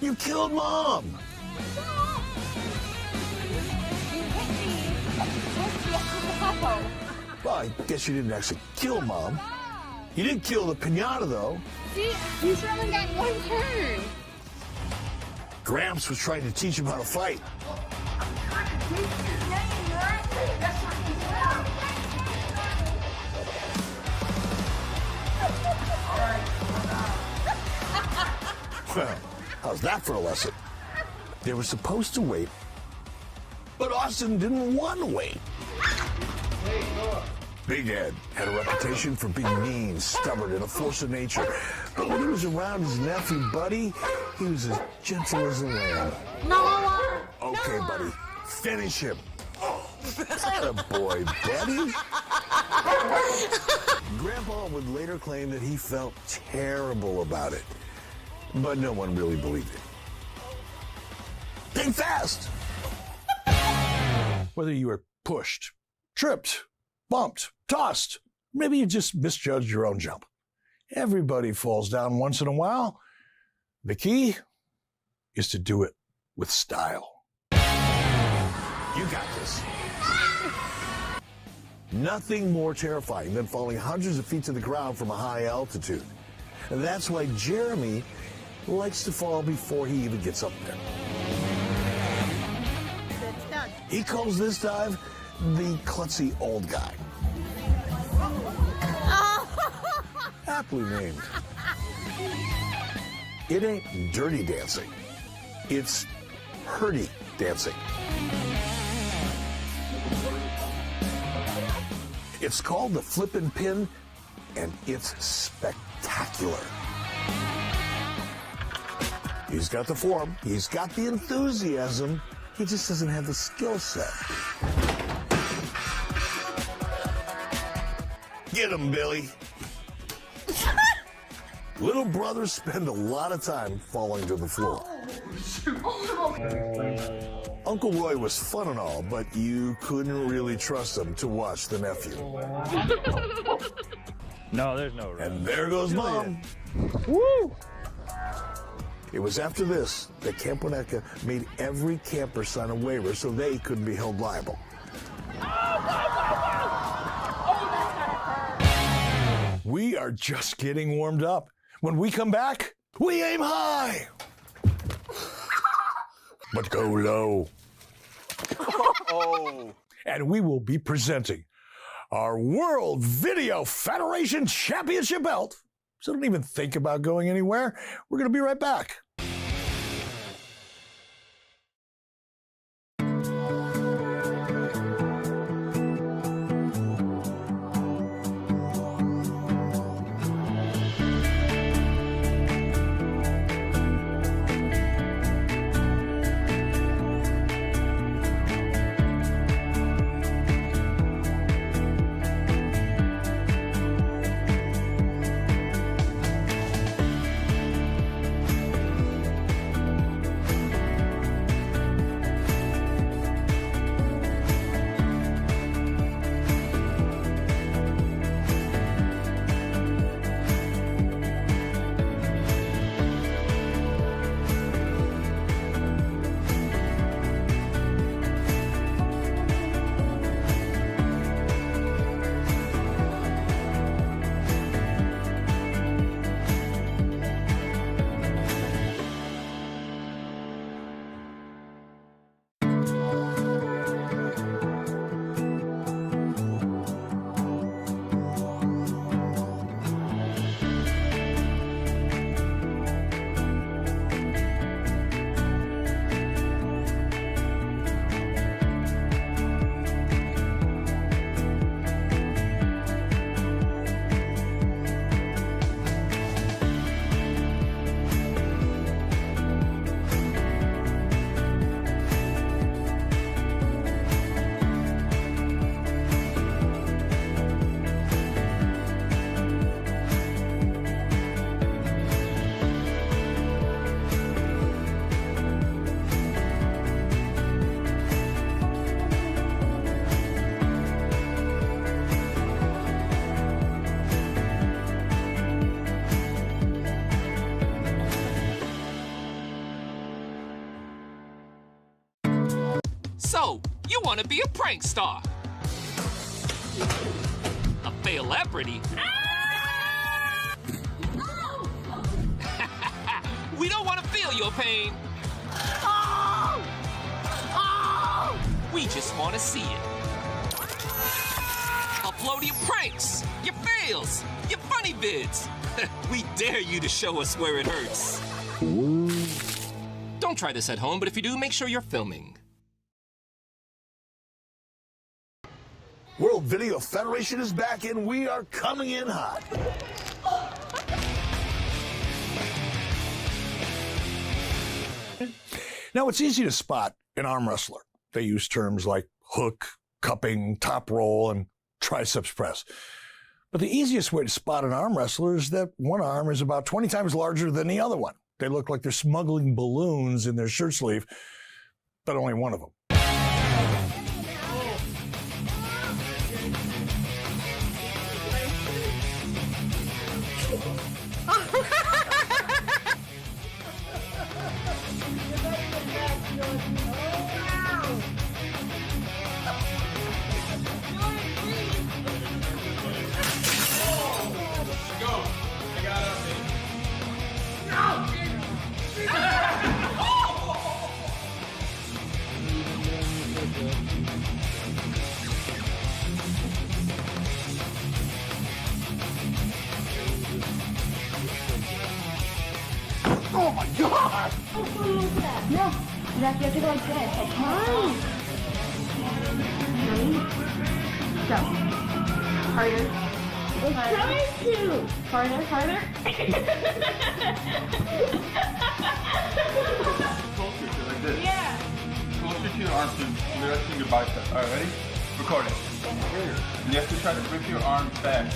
You killed Mom! Well, I guess you didn't actually kill Mom. You did kill the pinata, though. See, he's only got one turn. Gramps was trying to teach him how to fight. Well, how's that for a lesson? They were supposed to wait, but Austin didn't want to wait. Big Ed had a reputation for being mean, stubborn, and a force of nature. But when he was around his nephew, Buddy, he was as gentle as a lamb. No! Okay, Buddy, finish him. Attaboy, Buddy. Grandpa would later claim that he felt terrible about it, but no one really believed it. Think fast! Whether you were pushed, tripped, bumped, tossed, maybe you just misjudged your own jump. Everybody falls down once in a while. The key is to do it with style. You got this. Nothing more terrifying than falling hundreds of feet to the ground from a high altitude. And that's why Jeremy likes to fall before he even gets up there. He calls this dive the klutzy old guy. Aptly named. It ain't dirty dancing. It's hurdy dancing. It's called the flippin' pin, and it's spectacular. He's got the form, he's got the enthusiasm, he just doesn't have the skill set. Get him, Billy. Little brothers spend a lot of time falling to the floor. Uncle Roy was fun and all, but you couldn't really trust him to watch the nephew. No, there's no room. And there goes Mom. Woo! It was after this that Camp Winnetka made every camper sign a waiver so they couldn't be held liable. We are just getting warmed up. When we come back, we aim high, but go low. Oh. And we will be presenting our World Video Federation Championship belt. So don't even think about going anywhere. We're going to be right back. So, you want to be a prank star? A fail-lebrity? We don't want to feel your pain. We just want to see it. Upload your pranks, your fails, your funny vids. We dare you to show us where it hurts. Don't try this at home, but if you do, make sure you're filming. World Video Federation is back and we are coming in hot. Now, it's easy to spot an arm wrestler. They use terms like hook, cupping, top roll, and triceps press. But the easiest way to spot an arm wrestler is that one arm is about 20 times larger than the other one. They look like they're smuggling balloons in their shirt sleeve, but only one of them. Oh my God! No, you have to go like this. Like, ready? Go. Harder. It's trying to. Harder, harder. Closer to like this. Yeah. Closer to your arms to resting your bicep. Alright, ready? Record it. You have to try to grip your arms back.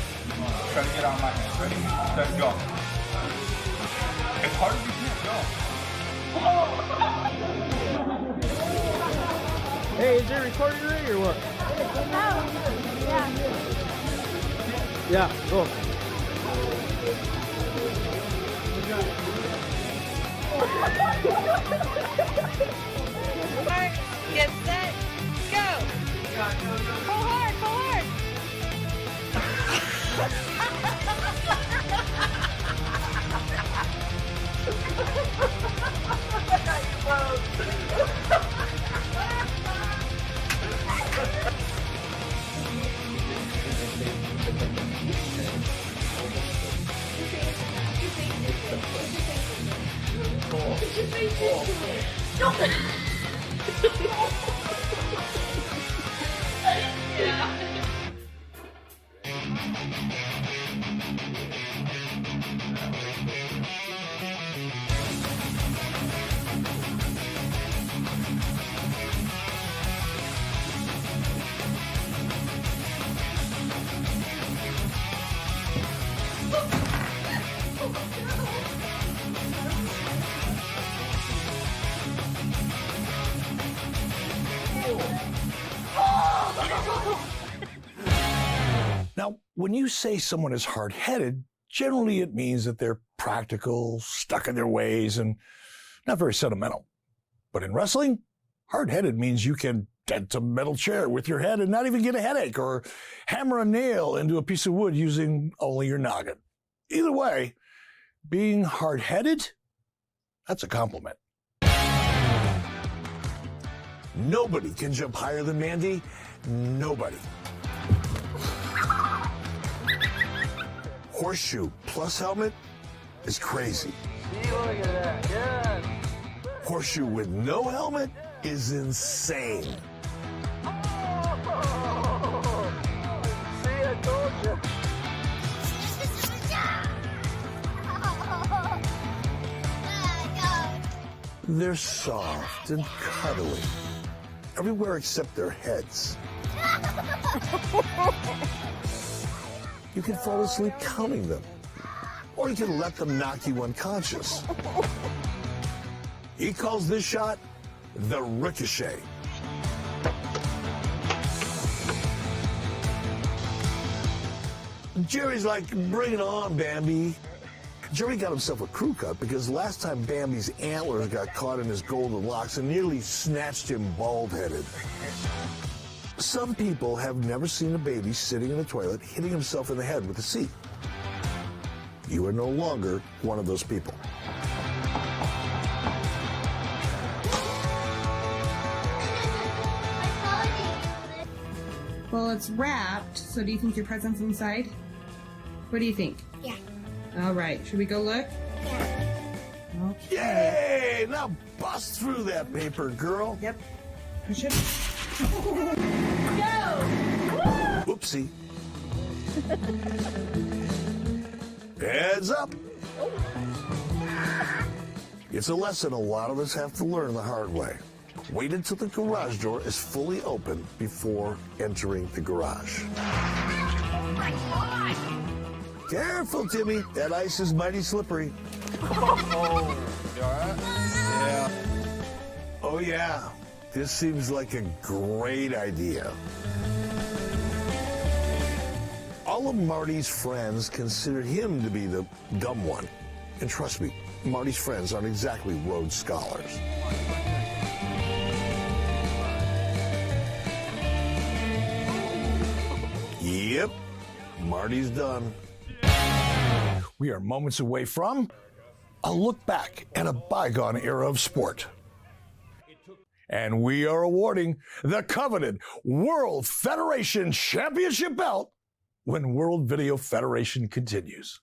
Try to get on my hand. Ready? Set, go. As hard as you can, go. Hey, is it recording already or what? No. Yeah. Yeah, go. Alright, get set, go. Pull hard, pull hard. Now, when you say someone is hard-headed, generally it means that they're practical, stuck in their ways, and not very sentimental. But in wrestling, hard-headed means you can dent a metal chair with your head and not even get a headache, or hammer a nail into a piece of wood using only your noggin. Either way, being hard-headed, that's a compliment. Nobody can jump higher than Mandy. Nobody. Horseshoe plus helmet is crazy. Look at that, yes. Horseshoe with no helmet is insane. Oh, see, I told you. They're soft and cuddly, everywhere except their heads. You can fall asleep counting them, or you can let them knock you unconscious. He calls this shot the ricochet. Jerry's like, bring it on, Bambi. Jerry got himself a crew cut because last time Bambi's antlers got caught in his golden locks and nearly snatched him bald-headed. Some people have never seen a baby sitting in the toilet hitting himself in the head with a seat. You are no longer one of those people. Well, it's wrapped, so do you think your present's inside? What do you think? Yeah. All right, should we go look? Yeah. Yay! Now bust through that paper, girl. Yep. Push it. Go! Whoopsie. Heads up. It's a lesson a lot of us have to learn the hard way. Wait until the garage door is fully open before entering the garage. Oh my God! Careful, Timmy. That ice is mighty slippery. Oh, you all right? Yeah. Oh, yeah. This seems like a great idea. All of Marty's friends considered him to be the dumb one. And trust me, Marty's friends aren't exactly Rhodes Scholars. Yep, Marty's done. We are moments away from a look back at a bygone era of sport. And we are awarding the coveted World Federation Championship belt when World Video Federation continues.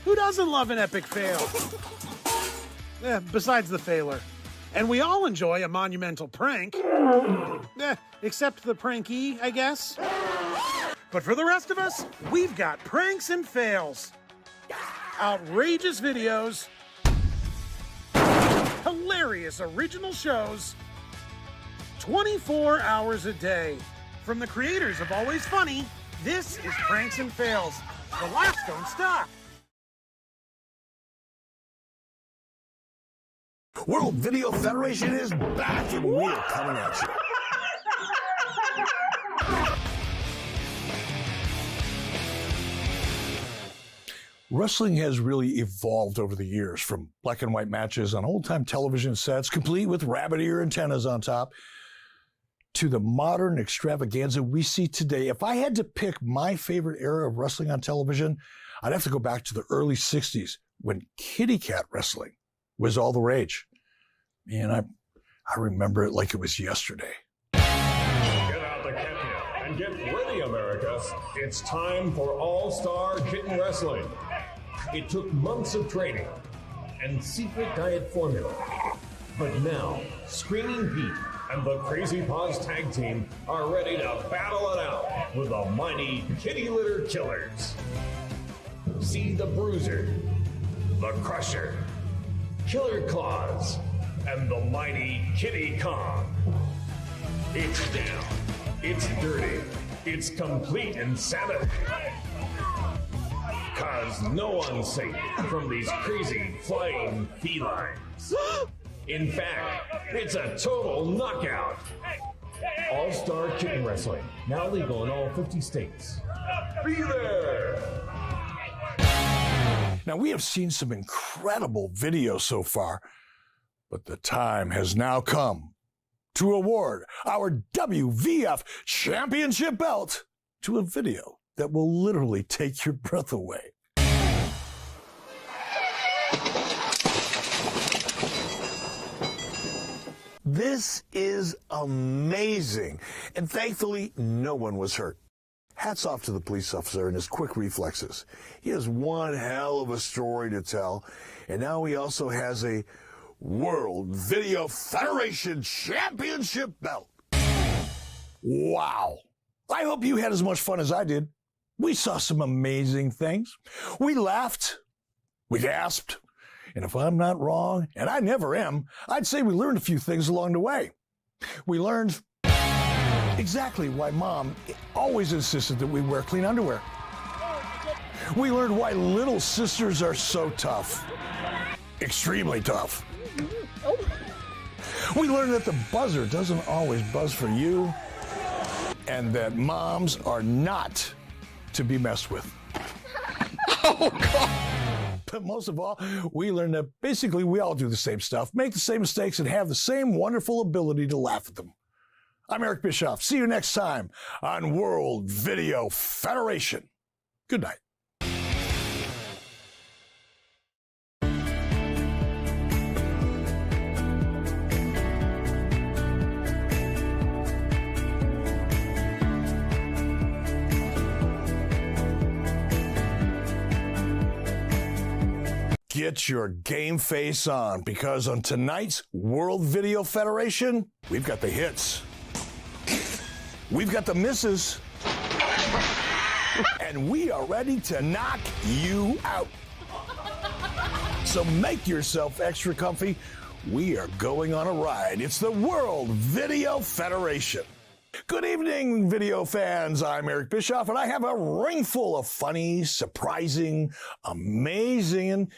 Who doesn't love an epic fail? Besides the failer. And we all enjoy a monumental prank. Except the prankee, I guess. But for the rest of us, we've got pranks and fails. Outrageous videos. Hilarious original shows. 24 hours a day. From the creators of Always Funny, this is Pranks and Fails. The laughs don't stop. World Video Federation is back and we are coming at you. Wrestling has really evolved over the years, from black and white matches on old-time television sets, complete with rabbit ear antennas on top, to the modern extravaganza we see today. If I had to pick my favorite era of wrestling on television, I'd have to go back to the early 60s when kitty cat wrestling was all the rage. Man, I remember it like it was yesterday. Get out the Ketnia and get ready, America, us, it's time for All-Star Kitten Wrestling. It took months of training and secret diet formula. But now, Screaming Pete and the Crazy Paws Tag Team are ready to battle it out with the mighty Kitty Litter Killers. See the Bruiser, the Crusher, Killer Claws, and the mighty Kitty Kong. It's down, it's dirty, it's complete insanity. 'Cause no one's safe from these crazy flying felines. In fact, it's a total knockout. All-Star Kitten Wrestling, now legal in all 50 states. Be there! Now, we have seen some incredible videos so far, but the time has now come to award our WVF Championship belt to a video that will literally take your breath away. This is amazing, and thankfully, no one was hurt. Hats off to the police officer and his quick reflexes. He has one hell of a story to tell, and now he also has a World Video Federation Championship belt. Wow. I hope you had as much fun as I did. We saw some amazing things. We laughed. We gasped. And if I'm not wrong, and I never am, I'd say we learned a few things along the way. We learned exactly why Mom always insisted that we wear clean underwear. We learned why little sisters are so tough. Extremely tough. We learned that the buzzer doesn't always buzz for you, and that moms are not to be messed with. Oh, God. But most of all, we learned that basically we all do the same stuff, make the same mistakes, and have the same wonderful ability to laugh at them. I'm Eric Bischoff. See you next time on World Video Federation. Good night. Get your game face on, because on tonight's World Video Federation, we've got the hits, we've got the misses, and we are ready to knock you out. So make yourself extra comfy. We are going on a ride. It's the World Video Federation. Good evening, video fans. I'm Eric Bischoff, and I have a ring full of funny, surprising, amazing, and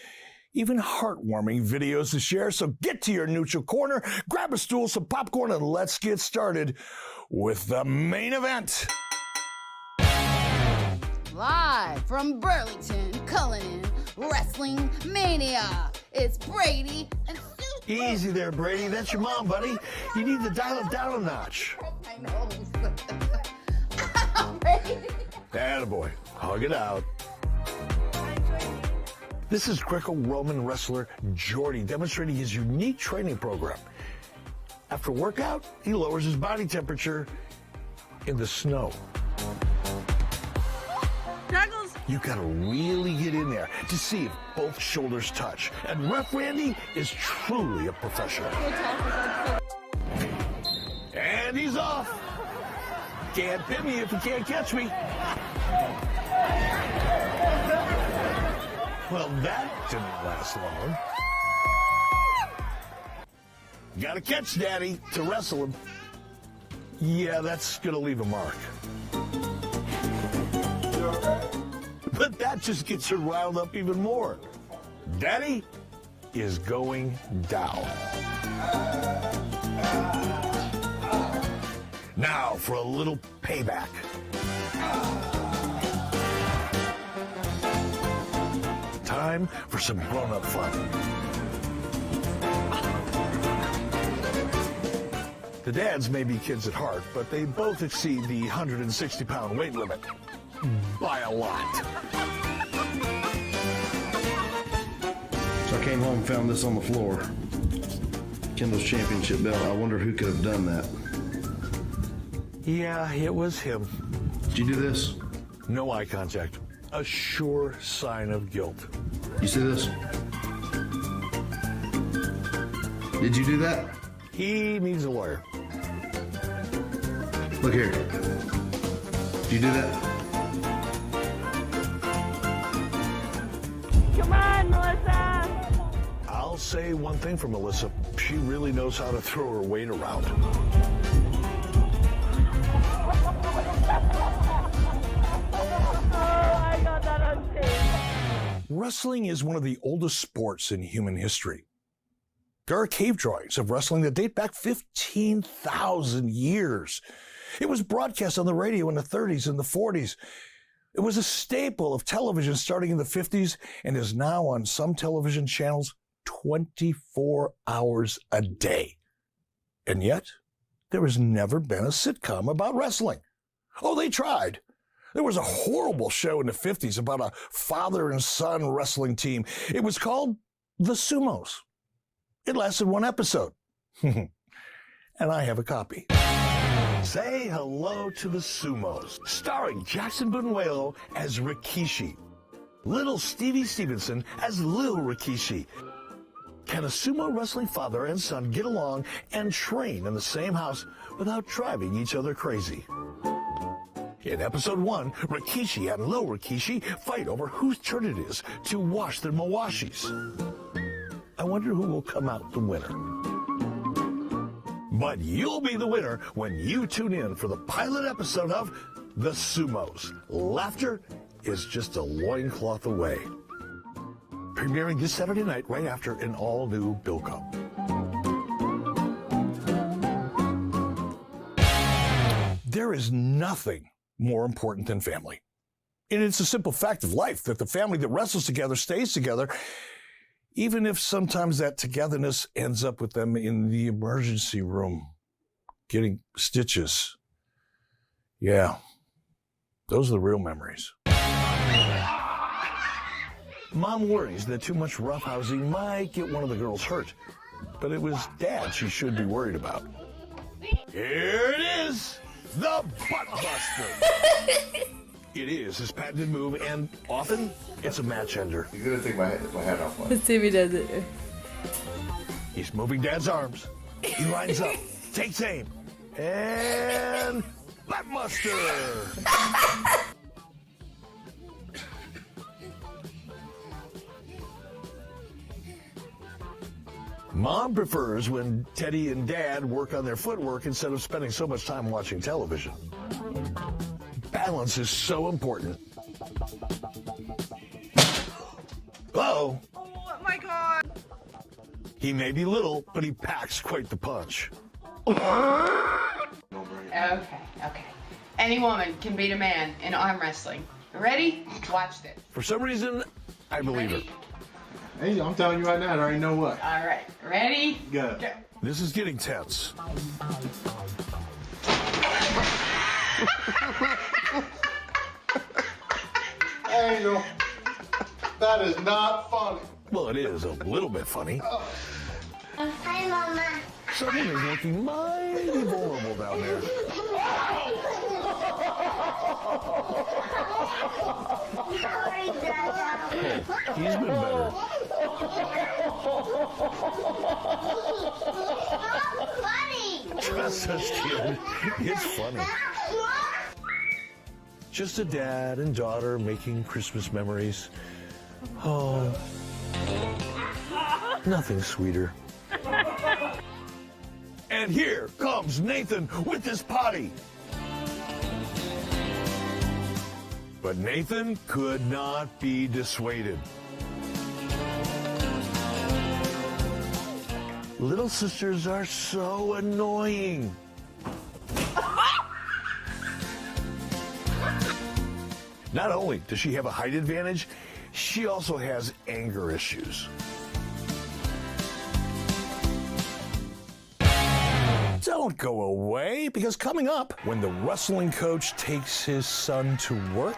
even heartwarming videos to share. So get to your neutral corner, grab a stool, some popcorn, and let's get started with the main event. Live from Burlington, Cullinan, Wrestling Mania. It's Brady and Sue. Easy there, Brady. That's your mom, buddy. You need to dial it down a notch. I know. Attaboy. Hug it out. This is Greco-Roman wrestler Jordy demonstrating his unique training program. After workout, he lowers his body temperature in the snow. Juggles. You gotta really get in there to see if both shoulders touch. And Ref Randy is truly a professional. And he's off. Can't pin me if you can't catch me. Well, that didn't last long. Gotta catch Daddy to wrestle him. Yeah, that's gonna leave a mark. But that just gets her riled up even more. Daddy is going down. Now for a little payback. Time for some grown-up fun. The dads may be kids at heart, but they both exceed the 160-pound weight limit by a lot. So I came home and found this on the floor. Kendall's championship belt. I wonder who could have done that. Yeah, it was him. Did you do this? No eye contact. A sure sign of guilt. You see this? Did you do that? He needs a lawyer. Look here. Did you do that? Come on, Melissa. I'll say one thing for Melissa. She really knows how to throw her weight around. I got that on tape. Wrestling is one of the oldest sports in human history. There are cave drawings of wrestling that date back 15,000 years. It was broadcast on the radio in the 30s and the 40s. It was a staple of television starting in the 50s and is now on some television channels 24 hours a day. And yet, there has never been a sitcom about wrestling. Oh, they tried. There was a horrible show in the 50s about a father and son wrestling team. It was called The Sumos. It lasted one episode. And I have a copy. Say hello to The Sumos, starring Jackson Bunuelo as Rikishi, little Stevie Stevenson as Lil Rikishi. Can a sumo wrestling father and son get along and train in the same house without driving each other crazy? In episode 1, Rikishi and Lil Rikishi fight over whose turn it is to wash their mawashis. I wonder who will come out the winner. But you'll be the winner when you tune in for the pilot episode of The Sumos. Laughter is just a loincloth away. Premiering this Saturday night right after an all-new Bilko. There is nothing more important than family. And it's a simple fact of life that the family that wrestles together stays together, even if sometimes that togetherness ends up with them in the emergency room, getting stitches. Yeah, those are the real memories. Mom worries that too much roughhousing might get one of the girls hurt, but it was Dad she should be worried about. Here it is, the Butt Buster. It is his patented move, and often it's a match ender. You're gonna take my hat off. Let's see if he does it. He's moving Dad's arms. He lines up, takes aim, and Buttbuster. Mom prefers when Teddy and Dad work on their footwork instead of spending so much time watching television. Balance is so important. Uh-oh. Oh my God. He may be little, but he packs quite the punch. Okay. Any woman can beat a man in arm wrestling. Ready? Watch this. For some reason, I believe her. Hey, I'm telling you right now, I already know what. All right. Ready? Go. This is getting tense. Angel, that is not funny. Well, it is a little bit funny. Hi, Mama. Someone is looking mighty vulnerable down there. Sorry, Dada. Oh, he's been better. Funny. Trust us, kid. It's funny. Just a dad and daughter making Christmas memories. Oh, nothing sweeter. And here comes Nathan with his potty. But Nathan could not be dissuaded. Little sisters are so annoying. Not only does she have a height advantage, she also has anger issues. Don't go away, because coming up, when the wrestling coach takes his son to work,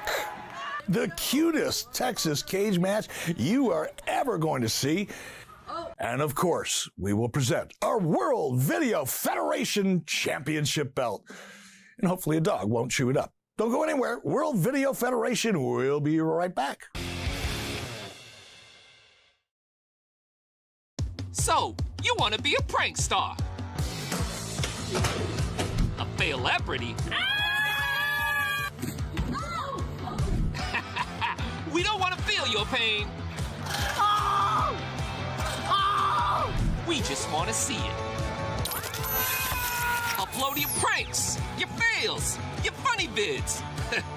the cutest Texas cage match you are ever going to see. And of course, we will present our World Video Federation Championship belt. And hopefully a dog won't chew it up. Don't go anywhere. World Video Federation will be right back. So, you want to be a prank star? A fail-lebrity? We don't want to feel your pain. We just want to see it. Upload your pranks, your fails, your funny vids.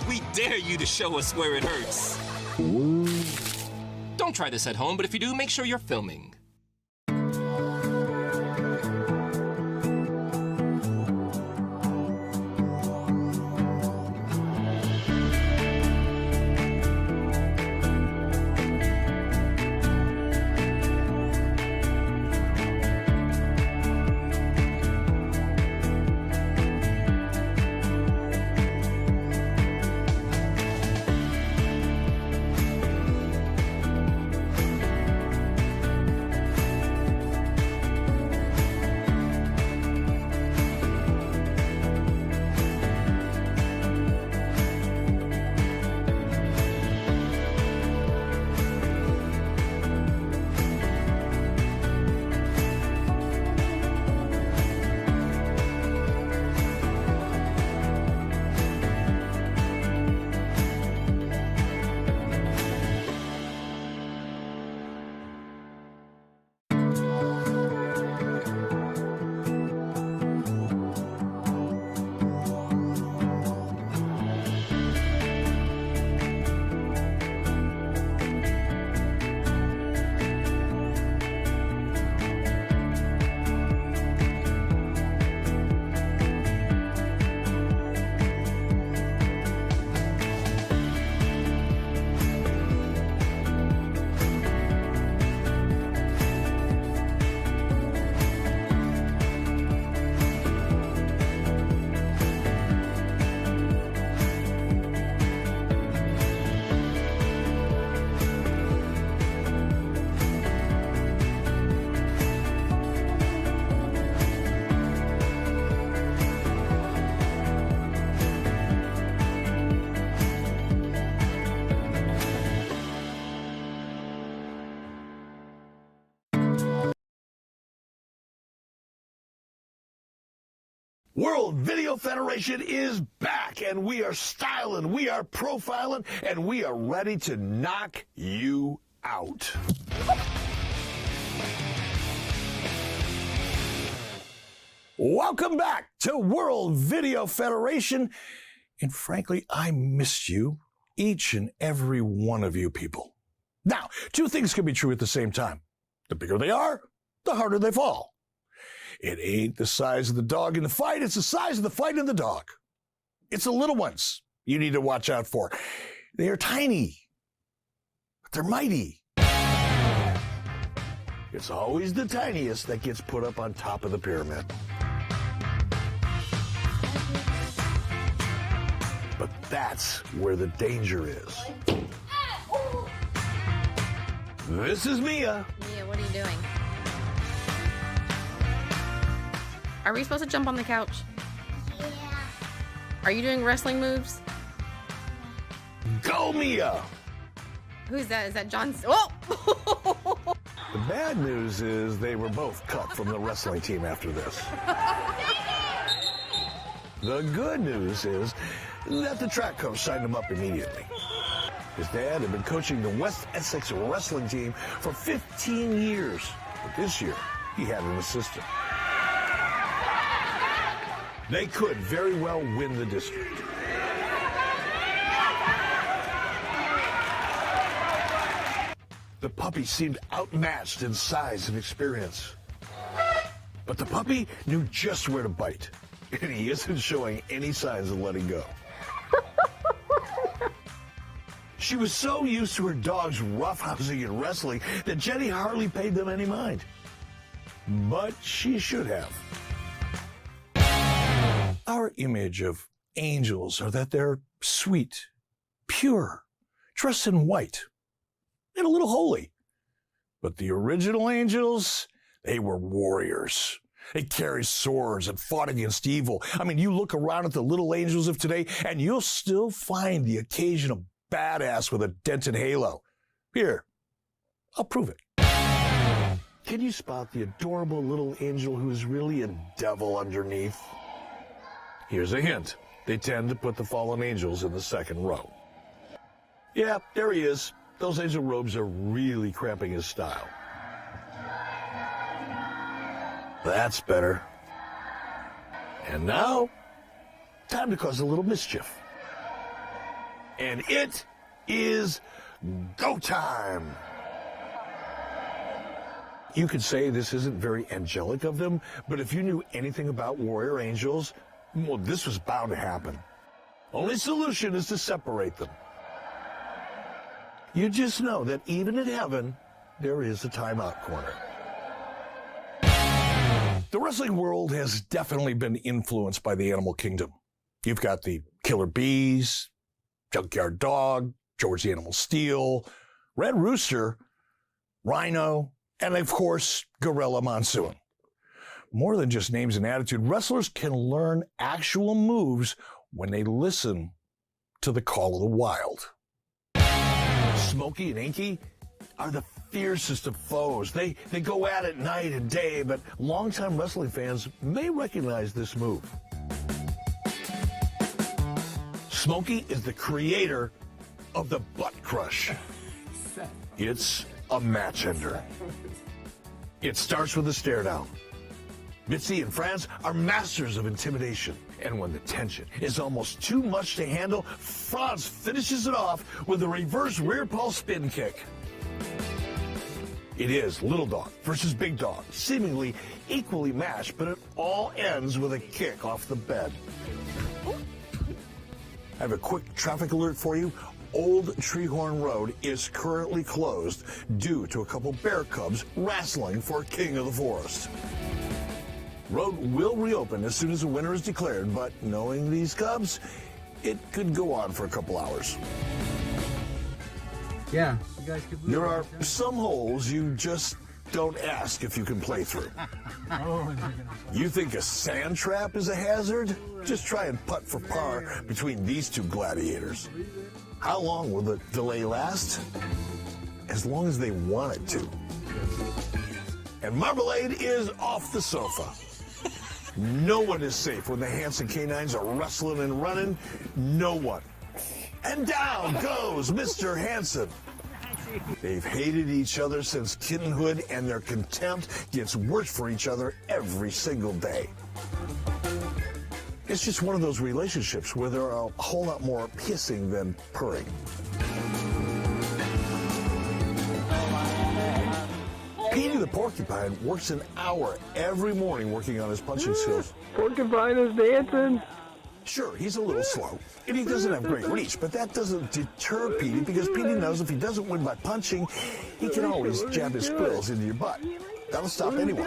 We dare you to show us where it hurts. Don't try this at home, but if you do, make sure you're filming. World Video Federation is back, and we are styling, we are profiling, and we are ready to knock you out. Welcome back to World Video Federation, and frankly, I missed you, each and every one of you people. Now, two things can be true at the same time. The bigger they are, the harder they fall. It ain't the size of the dog in the fight, it's the size of the fight in the dog. It's the little ones you need to watch out for. They are tiny, but they're mighty. It's always the tiniest that gets put up on top of the pyramid. But that's where the danger is. This is Mia. Mia, what are you doing? Are we supposed to jump on the couch? Yeah. Are you doing wrestling moves? Go, Mia! Who's that? Is that John? Oh! The bad news is they were both cut from the wrestling team after this. The good news is that the track coach signed him up immediately. His dad had been coaching the West Essex wrestling team for 15 years, but this year he had an assistant. They could very well win the district. The puppy seemed outmatched in size and experience. But the puppy knew just where to bite, and he isn't showing any signs of letting go. She was so used to her dog's roughhousing and wrestling that Jenny hardly paid them any mind. But she should have. Our image of angels are that they're sweet, pure, dressed in white, and a little holy. But the original angels, they were warriors. They carried swords and fought against evil. I mean, you look around at the little angels of today, and you'll still find the occasional badass with a dented halo. Here, I'll prove it. Can you spot the adorable little angel who's really a devil underneath? Here's a hint. They tend to put the fallen angels in the second row. Yeah, there he is. Those angel robes are really cramping his style. That's better. And now, time to cause a little mischief. And it is go time. You could say this isn't very angelic of them, but if you knew anything about warrior angels, well, this was bound to happen. Only solution is to separate them. You just know that even in heaven, there is a timeout corner. The wrestling world has definitely been influenced by the animal kingdom. You've got the Killer Bees, Junkyard Dog, George the Animal Steel, Red Rooster, Rhino, and of course, Gorilla Monsoon. More than just names and attitude, wrestlers can learn actual moves when they listen to the call of the wild. Smokey and Inky are the fiercest of foes. They go at it night and day, but longtime wrestling fans may recognize this move. Smokey is the creator of the butt crush. It's a match ender. It starts with a stare down. Mitzi and Franz are masters of intimidation. And when the tension is almost too much to handle, Franz finishes it off with a reverse rear pulse spin kick. It is Little Dog versus Big Dog, seemingly equally matched, but it all ends with a kick off the bed. I have a quick traffic alert for you. Old Treehorn Road is currently closed due to a couple bear cubs wrestling for King of the Forest. Road will reopen as soon as a winner is declared, but knowing these cubs, it could go on for a couple hours. Yeah, you guys could. There are some holes you just don't ask if you can play through. You think a sand trap is a hazard? Just try and putt for par between these two gladiators. How long will the delay last? As long as they want it to. And Marmalade is off the sofa. No one is safe when the Hanson canines are wrestling and running. No one. And down goes Mr. Hanson. They've hated each other since kittenhood, and their contempt gets worse for each other every single day. It's just one of those relationships where there are a whole lot more hissing than purring. Petey the Porcupine works an hour every morning working on his punching skills. Porcupine is dancing. Sure, he's a little slow, and he doesn't have great reach, but that doesn't deter Petey, because Petey knows if he doesn't win by punching, he can always jab his squirrels into your butt. That'll stop anyone.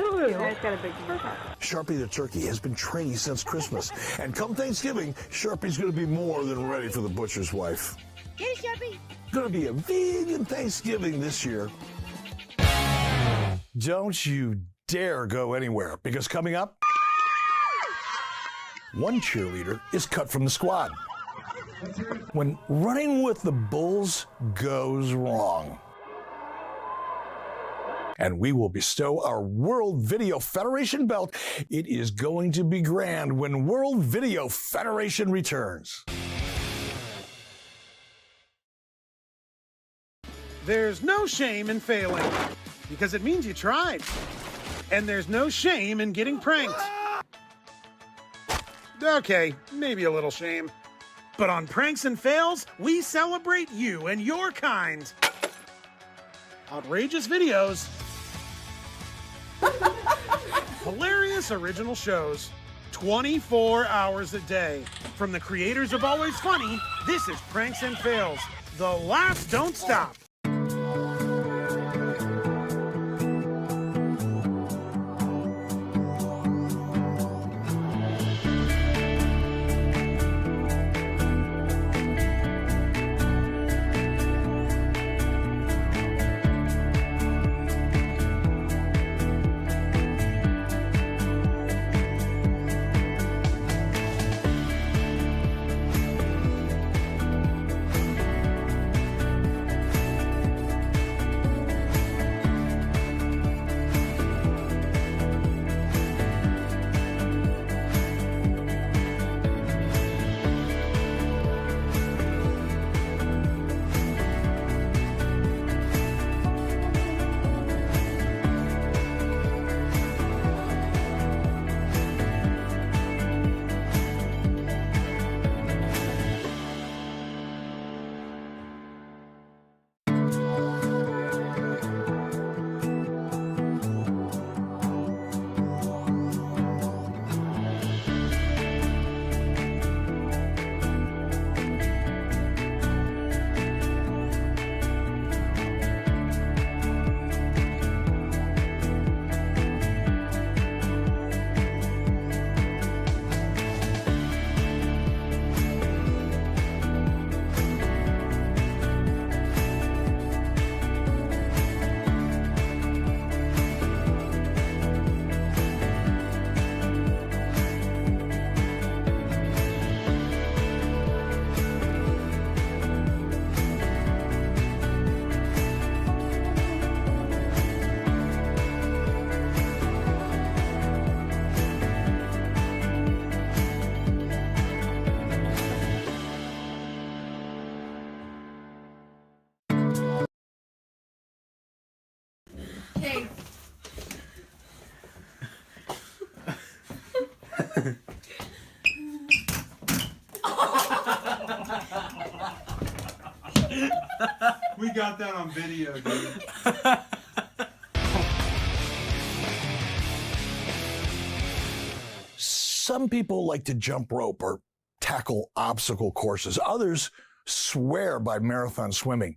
Sharpie the turkey has been training since Christmas, and come Thanksgiving, Sharpie's going to be more than ready for the butcher's wife. Hey, Sharpie. Going to be a vegan Thanksgiving this year. Don't you dare go anywhere, because coming up, one cheerleader is cut from the squad when running with the Bulls goes wrong. And we will bestow our World Video Federation belt. It is going to be grand when World Video Federation returns. There's no shame in failing, because it means you tried. And there's no shame in getting pranked. Okay, maybe a little shame. But on Pranks and Fails, we celebrate you and your kind. Outrageous videos. Hilarious original shows. 24 hours a day. From the creators of Always Funny, this is Pranks and Fails. The laughs don't stop. We got that on video, dude. Some people like to jump rope or tackle obstacle courses. Others swear by marathon swimming.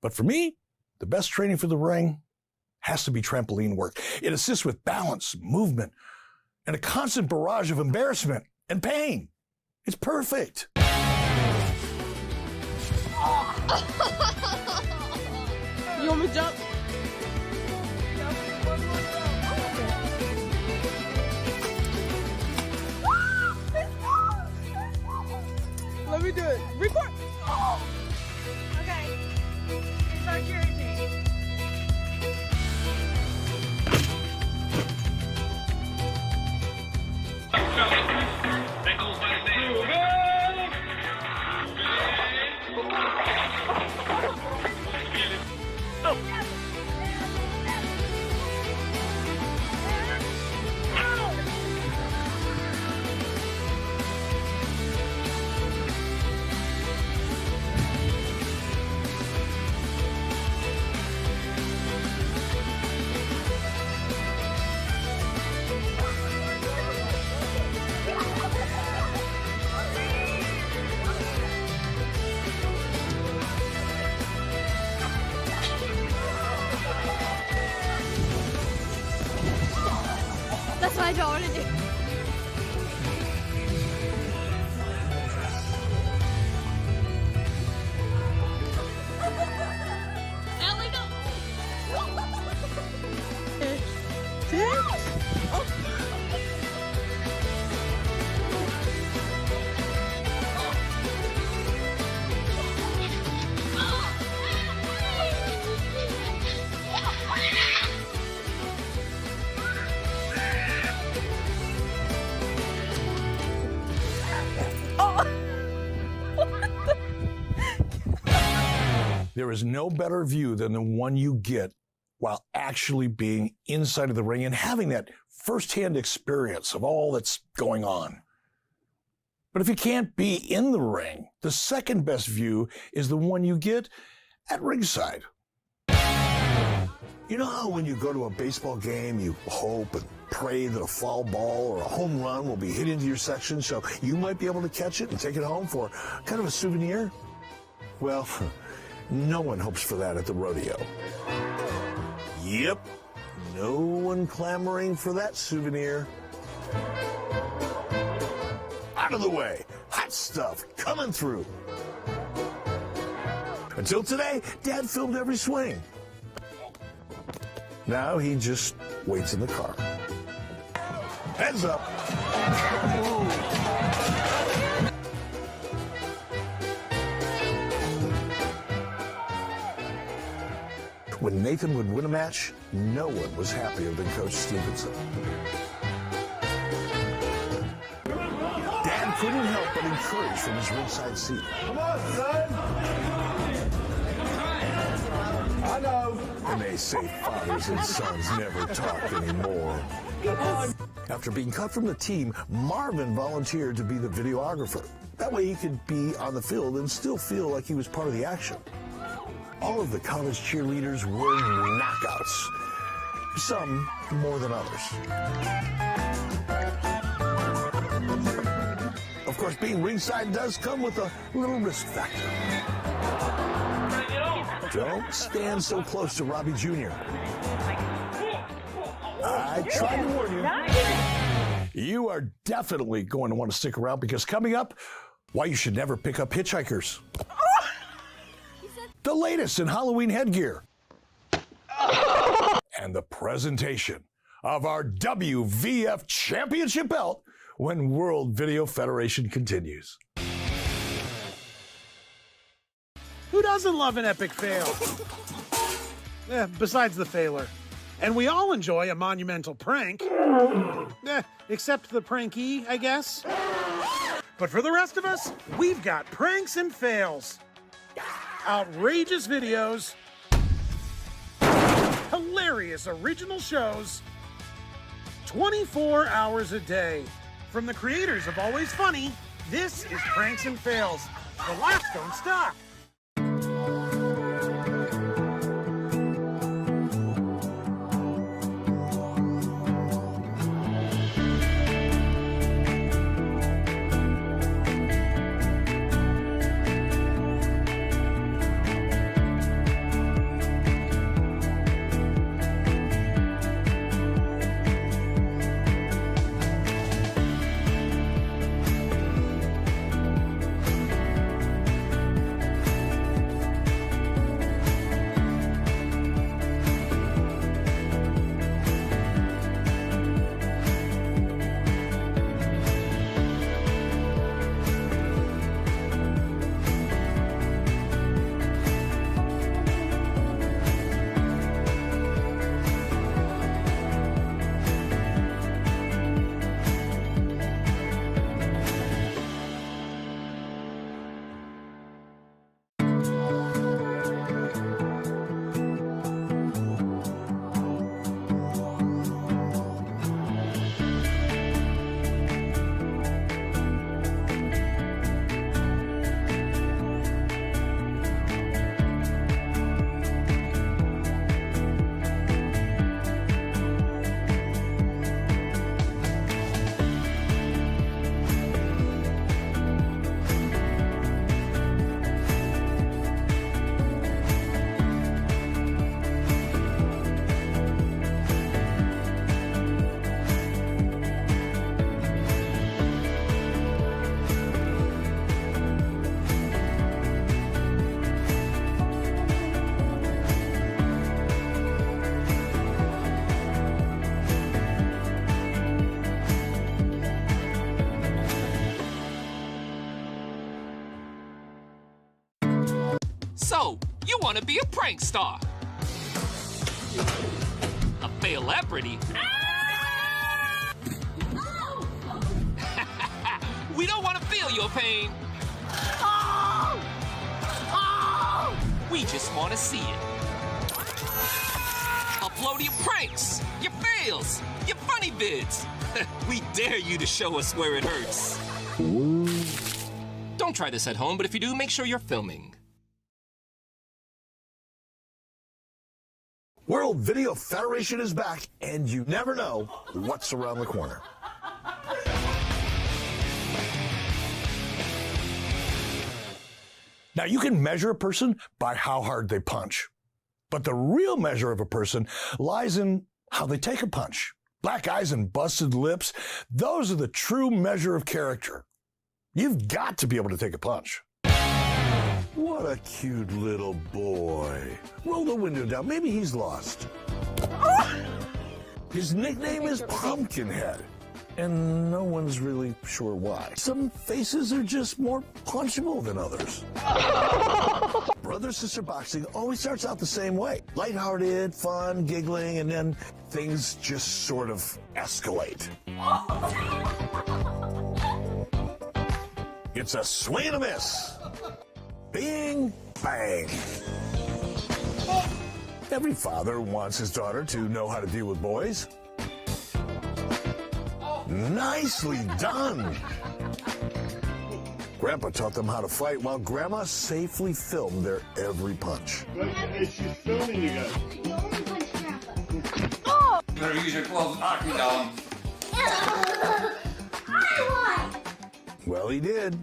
But for me, the best training for the ring has to be trampoline work. It assists with balance, movement, and a constant barrage of embarrassment and pain. It's perfect. You want me to jump? Let me do it. Record. Okay. Start your routine. That's what I don't want to do. Ellie, no. There is no better view than the one you get while actually being inside of the ring and having that firsthand experience of all that's going on. But if you can't be in the ring, the second best view is the one you get at ringside. You know how when you go to a baseball game, you hope and pray that a foul ball or a home run will be hit into your section so you might be able to catch it and take it home for kind of a souvenir? Well, no one hopes for that at the rodeo. Yep, no one clamoring for that souvenir. Out of the way, hot stuff coming through. Until today, Dad filmed every swing. Now he just waits in the car. Heads up. When Nathan would win a match, no one was happier than Coach Stevenson. Dad couldn't help but encourage from his ringside seat. Come on, son. I know. And they say fathers and sons never talk anymore. After being cut from the team, Marvin volunteered to be the videographer. That way he could be on the field and still feel like he was part of the action. All of the college cheerleaders were knockouts, some more than others. Of course, being ringside does come with a little risk factor. Don't stand so close to Robbie Jr. I tried to warn you. You are definitely going to want to stick around because coming up, why you should never pick up hitchhikers. The latest in Halloween headgear. And the presentation of our WVF Championship belt when World Video Federation continues. Who doesn't love an epic fail? Besides the failer. And we all enjoy a monumental prank. Except the pranky, I guess. But for the rest of us, we've got pranks and fails. Outrageous videos. Hilarious original shows. 24 hours a day. From the creators of Always Funny, this is Pranks and Fails. The laughs don't stop. So, you want to be a prank star? A fail-lebrity? We don't want to feel your pain. We just want to see it. Upload your pranks, your fails, your funny vids. We dare you to show us where it hurts. Don't try this at home, but if you do, make sure you're filming. World Video Federation is back, and you never know what's around the corner. Now, you can measure a person by how hard they punch. But the real measure of a person lies in how they take a punch. Black eyes and busted lips, those are the true measure of character. You've got to be able to take a punch. What a cute little boy. Roll the window down. Maybe he's lost. His nickname is Pumpkinhead, and no one's really sure why. Some faces are just more punchable than others. Brother-sister boxing always starts out the same way. Lighthearted, fun, giggling, and then things just sort of escalate. It's a swing and a miss. Bing, bang. Every father wants his daughter to know how to deal with boys. Nicely done. Grandpa taught them how to fight while Grandma safely filmed their every punch. She's filming you guys. You only punch Grandpa. You better use your clothes hockey down. I won! Well, he did.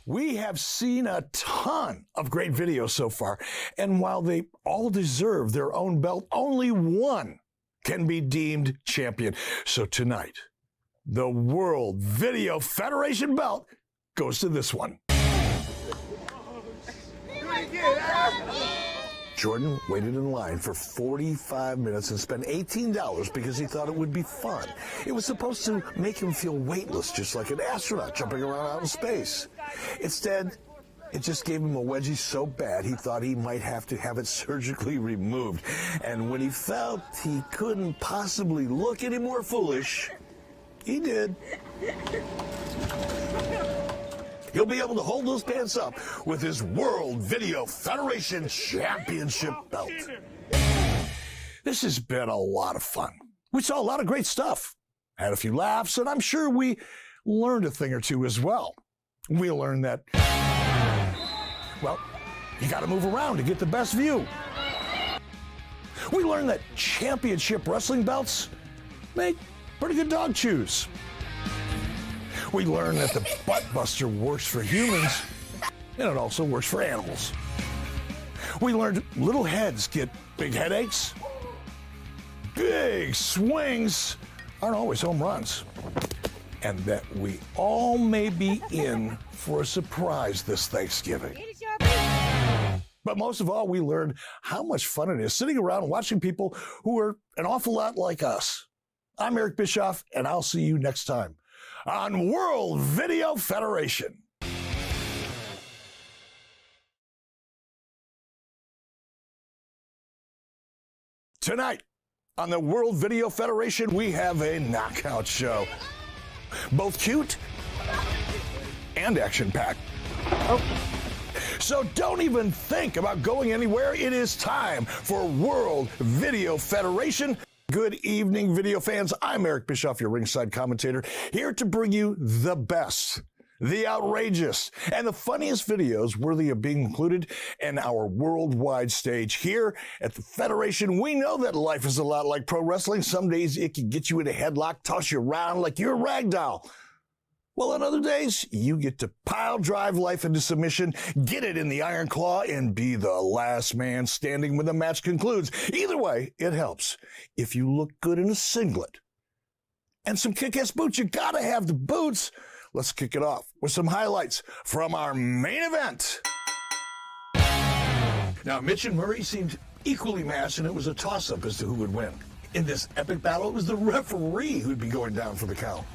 We have seen a ton of great videos so far, and while they all deserve their own belt, only one can be deemed champion. So tonight, the World Video Federation belt goes to this one. Jordan waited in line for 45 minutes and spent $18 because he thought it would be fun. It was supposed to make him feel weightless, just like an astronaut jumping around out in space. Instead, it just gave him a wedgie so bad he thought he might have to have it surgically removed. And when he felt he couldn't possibly look any more foolish, he did. He'll be able to hold those pants up with his World Video Federation Championship belt. This has been a lot of fun. We saw a lot of great stuff. had a few laughs, and I'm sure we learned a thing or two as well. We learned that, well, you got to move around to get the best view. We learned that championship wrestling belts make pretty good dog chews. We learned that the butt buster works for humans, and it also works for animals. We learned little heads get big headaches. Big swings aren't always home runs. And that we all may be in for a surprise this Thanksgiving. But most of all, we learned how much fun it is sitting around watching people who are an awful lot like us. I'm Eric Bischoff, and I'll see you next time on World Video Federation. Tonight on the World Video Federation, we have a knockout show. Both cute and action-packed. So don't even think about going anywhere. It is time for World Video Federation. Good evening, video fans. I'm Eric Bischoff, your ringside commentator, here to bring you the best, the outrageous, and the funniest videos worthy of being included in our worldwide stage. Here at the Federation, we know that life is a lot like pro wrestling. Some days it can get you in a headlock, toss you around like you're a rag doll. Well, on other days, you get to pile drive life into submission, get it in the iron claw, and be the last man standing when the match concludes. Either way, it helps. If you look good in a singlet and some kick-ass boots, you gotta have the boots. Let's kick it off with some highlights from our main event. Now, Mitch and Murray seemed equally matched, and it was a toss-up as to who would win. In this epic battle, it was the referee who'd be going down for the count.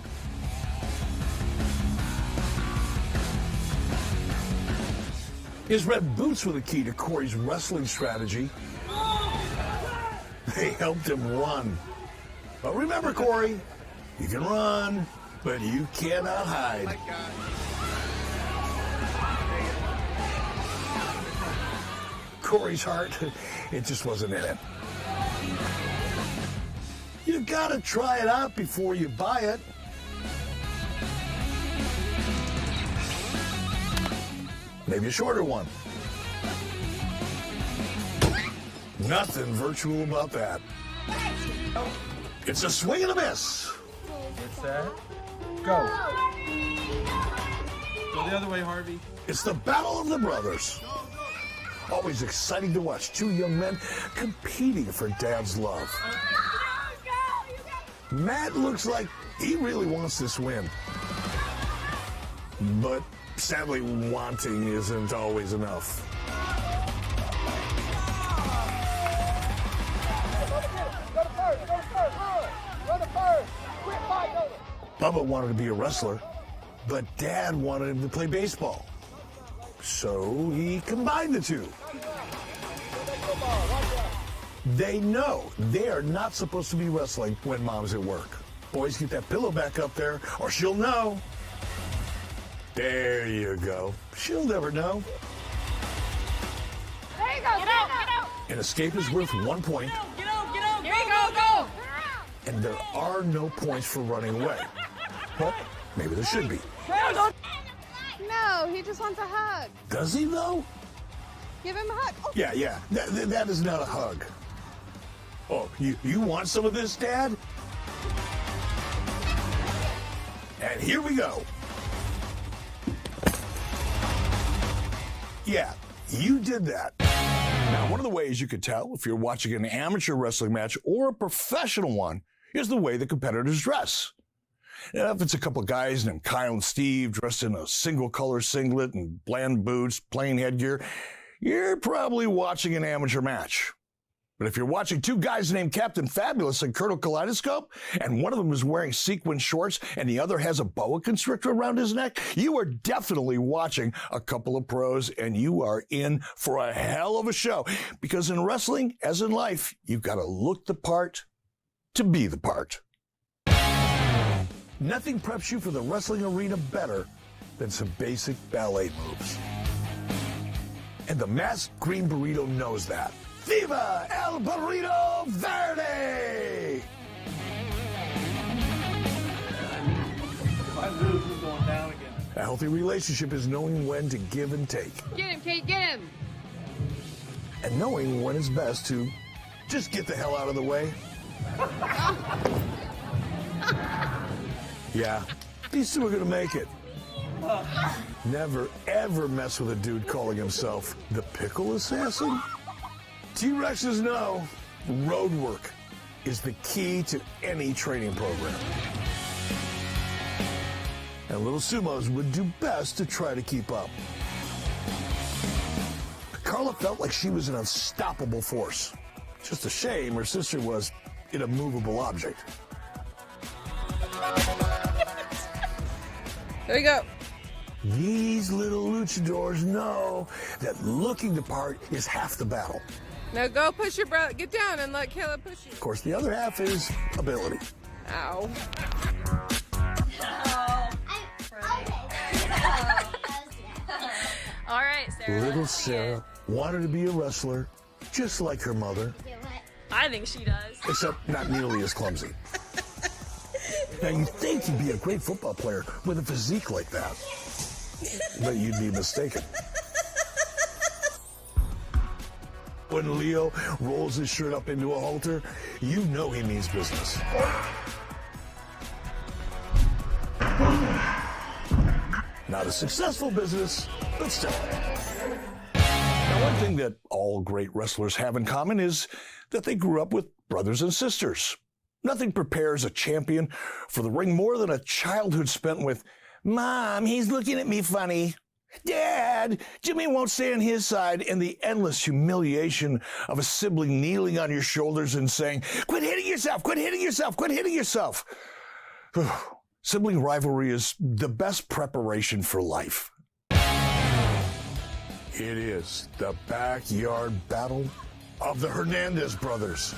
His red boots were the key to Corey's wrestling strategy. They helped him run. But remember, Corey, you can run, but you cannot hide. Corey's heart, it just wasn't in it. You gotta try it out before you buy it. Maybe a shorter one. Nothing virtual about that. It's a swing and a miss. What's that? Go. Go the other way, Harvey. It's the Battle of the Brothers. Always exciting to watch two young men competing for Dad's love. Matt looks like he really wants this win. But sadly, wanting isn't always enough. Bubba wanted to be a wrestler, but Dad wanted him to play baseball. So he combined the two. They know they are not supposed to be wrestling when Mom's at work. Boys, get that pillow back up there, or she'll know. There you go. She'll never know. There you go. Get out. An escape is worth 1 point. Get out. Here you go. And there are no points for running away. Well, maybe there should be. No, he just wants a hug. Does he, though? Give him a hug. Oh. Yeah. That is not a hug. Oh, you want some of this, Dad? And here we go. Yeah, you did that. Now, one of the ways you could tell if you're watching an amateur wrestling match or a professional one is the way the competitors dress. Now, if it's a couple of guys named Kyle and Steve dressed in a single color singlet and bland boots, plain headgear, you're probably watching an amateur match. But if you're watching two guys named Captain Fabulous and Colonel Kaleidoscope, and one of them is wearing sequin shorts and the other has a boa constrictor around his neck, you are definitely watching a couple of pros, and you are in for a hell of a show. Because in wrestling, as in life, you've got to look the part to be the part. Nothing preps you for the wrestling arena better than some basic ballet moves. And the masked green burrito knows that. Viva El Burrito Verde! A healthy relationship is knowing when to give and take. Get him, Kate, get him. And knowing when it's best to just get the hell out of the way. Yeah, these two are gonna make it. Never, ever mess with a dude calling himself the Pickle Assassin. T-Rexes know road work is the key to any training program. And little sumos would do best to try to keep up. Carla felt like she was an unstoppable force. Just a shame her sister was an immovable object. There you go. These little luchadors know that looking the part is half the battle. Now go push your brother. Get down and let Caleb push you. Of course, the other half is ability. Ow. All right, Sarah. Little Sarah wanted to be a wrestler, just like her mother. I think she does. Except not nearly as clumsy. Now, you'd think you'd be a great football player with a physique like that. But you'd be mistaken. When Leo rolls his shirt up into a halter, you know he means business. Not a successful business, but still. Now, one thing that all great wrestlers have in common is that they grew up with brothers and sisters. Nothing prepares a champion for the ring more than a childhood spent with, "Mom, he's looking at me funny. Dad, Jimmy won't stay on his side," and the endless humiliation of a sibling kneeling on your shoulders and saying, "Quit hitting yourself, quit hitting yourself, quit hitting yourself." Sibling rivalry is the best preparation for life. It is the backyard battle of the Hernandez brothers.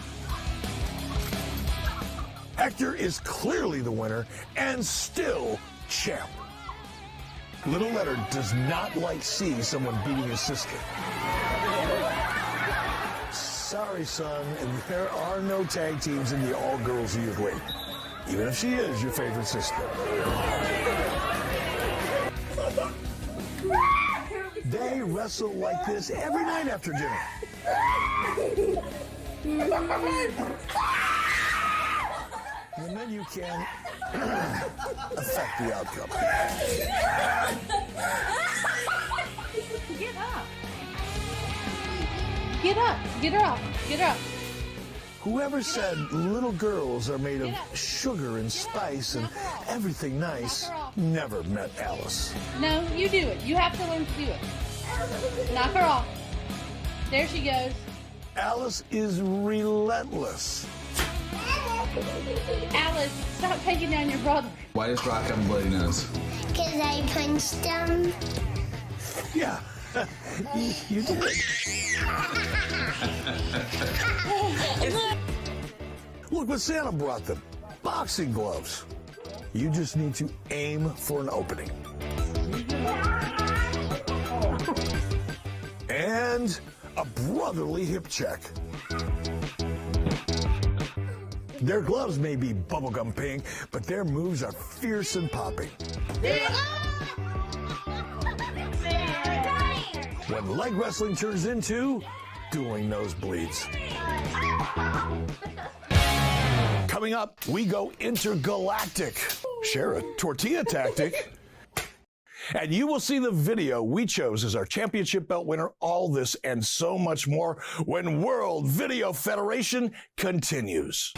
Hector is clearly the winner and still champ. Little Leonard does not like seeing someone beating his sister. Sorry, son, and there are no tag teams in the all-girls youth league, even if she is your favorite sister. They wrestle like this every night after dinner. And then you can affect the outcome. Get up. Get up. Get her up. Get her up. Whoever said little girls are made of sugar and spice and everything nice never met Alice. No, you do it. You have to learn to do it. Knock her off. There she goes. Alice is relentless. Alice, stop taking down your brother. Why does Brock have a bloody nose? Because I punched him. Yeah, you did. Look what Santa brought them. Boxing gloves. You just need to aim for an opening. And a brotherly hip check. Their gloves may be bubblegum pink, but their moves are fierce and popping. When leg wrestling turns into dueling nosebleeds. Coming up, we go intergalactic. Share a tortilla tactic. And you will see the video we chose as our championship belt winner. All this and so much more when World Video Federation continues.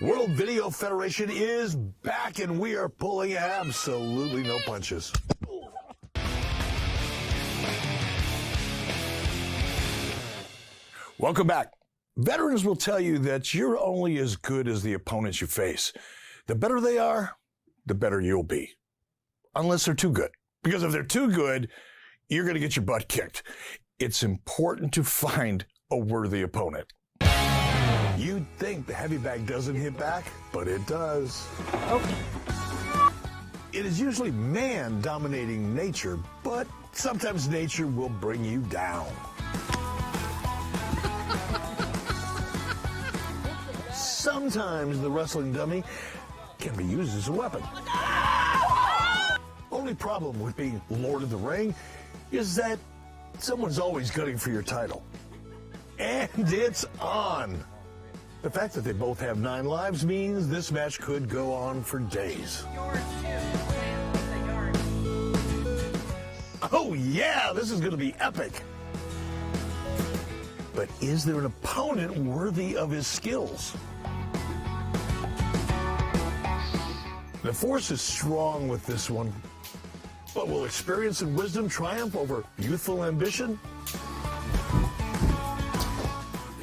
World Video Federation is back, and we are pulling absolutely no punches. Welcome back. Veterans will tell you that you're only as good as the opponents you face. The better they are, the better you'll be. Unless they're too good. Because if they're too good, you're going to get your butt kicked. It's important to find a worthy opponent. You'd think the heavy bag doesn't hit back, but it does. Okay. It is usually man dominating nature, but sometimes nature will bring you down. Sometimes the wrestling dummy can be used as a weapon. Only problem with being Lord of the Ring is that someone's always gunning for your title. And it's on. The fact that they both have 9 lives means this match could go on for days. Oh yeah, this is going to be epic. But is there an opponent worthy of his skills? The force is strong with this one. But will experience and wisdom triumph over youthful ambition?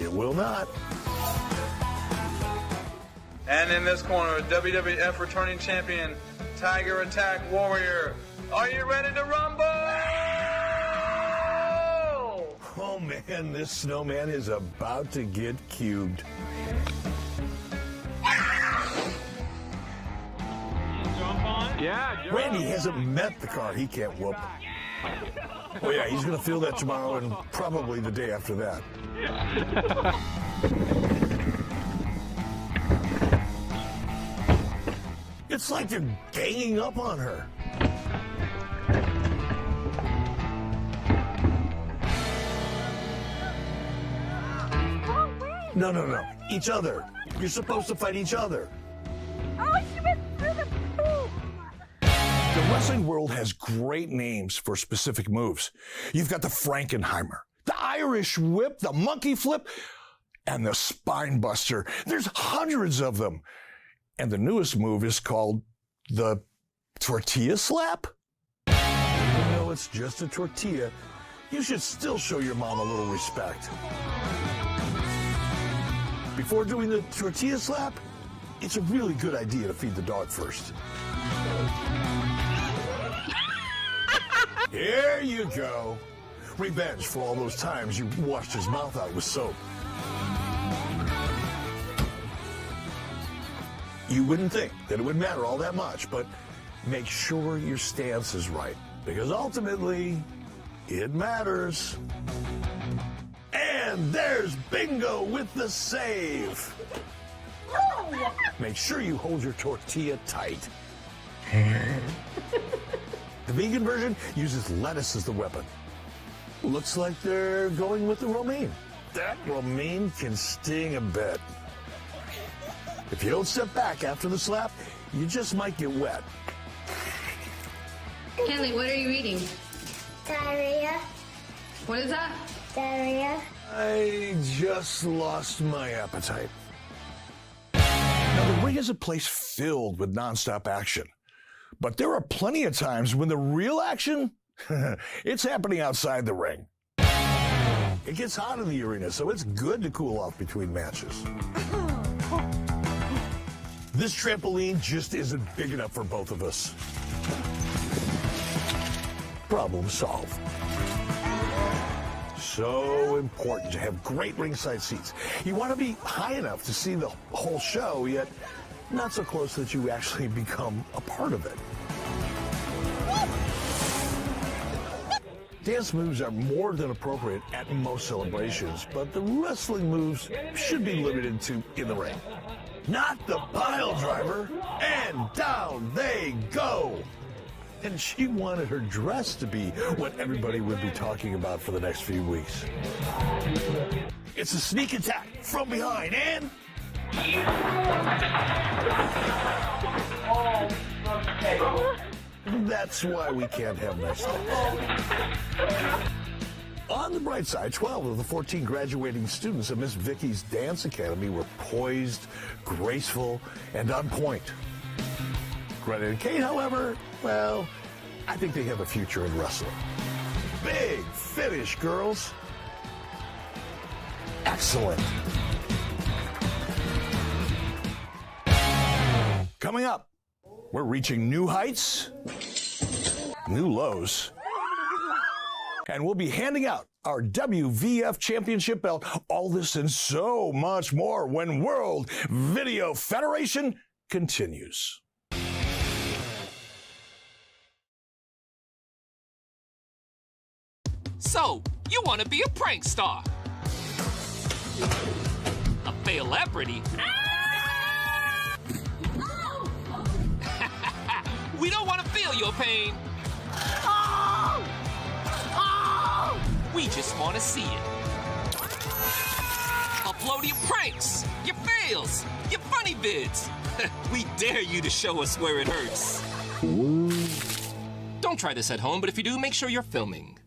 It will not. And in this corner, WWF returning champion, Tiger Attack Warrior. Are you ready to rumble? Oh man, this snowman is about to get cubed. Yeah, Randy hasn't met the car he can't whoop. Oh yeah, he's going to feel that tomorrow and probably the day after that. It's like they're ganging up on her. No. Each other. You're supposed to fight each other. Oh, she went through the pool. The wrestling world has great names for specific moves. You've got the Frankenheimer, the Irish Whip, the Monkey Flip, and the Spine Buster. There's hundreds of them. And the newest move is called the Tortilla Slap. Even though it's just a tortilla, you should still show your mom a little respect. Before doing the Tortilla Slap, it's a really good idea to feed the dog first. Here you go. Revenge for all those times you washed his mouth out with soap. You wouldn't think that it would matter all that much, but make sure your stance is right, because ultimately, it matters. And there's Bingo with the save. Make sure you hold your tortilla tight. The vegan version uses lettuce as the weapon. Looks like they're going with the romaine. That romaine can sting a bit. If you don't step back after the slap, you just might get wet. Kenley, what are you eating? Diarrhea. What is that? Diarrhea. I just lost my appetite. Now, the ring is a place filled with nonstop action. But there are plenty of times when the real action, it's happening outside the ring. It gets hot in the arena, so it's good to cool off between matches. This trampoline just isn't big enough for both of us. Problem solved. So important to have great ringside seats. You want to be high enough to see the whole show, yet not so close that you actually become a part of it. Dance moves are more than appropriate at most celebrations, but the wrestling moves should be limited to in the ring. Not the pile driver, and down they go. And she wanted her dress to be what everybody would be talking about for the next few weeks. It's a sneak attack from behind, and that's why we can't have nice things. On the bright side, 12 of the 14 graduating students of Miss Vicky's Dance Academy were poised, graceful, and on point. Greta and Kate, however, well, I think they have a future in wrestling. Big finish, girls. Excellent. Coming up, we're reaching new heights, new lows, and we'll be handing out our WVF Championship belt. All this and so much more when World Video Federation continues. So, you want to be a prank star? A fail-lebrity? We don't want to feel your pain. We just want to see it. Upload your pranks, your fails, your funny vids. We dare you to show us where it hurts. Don't try this at home, but if you do, make sure you're filming.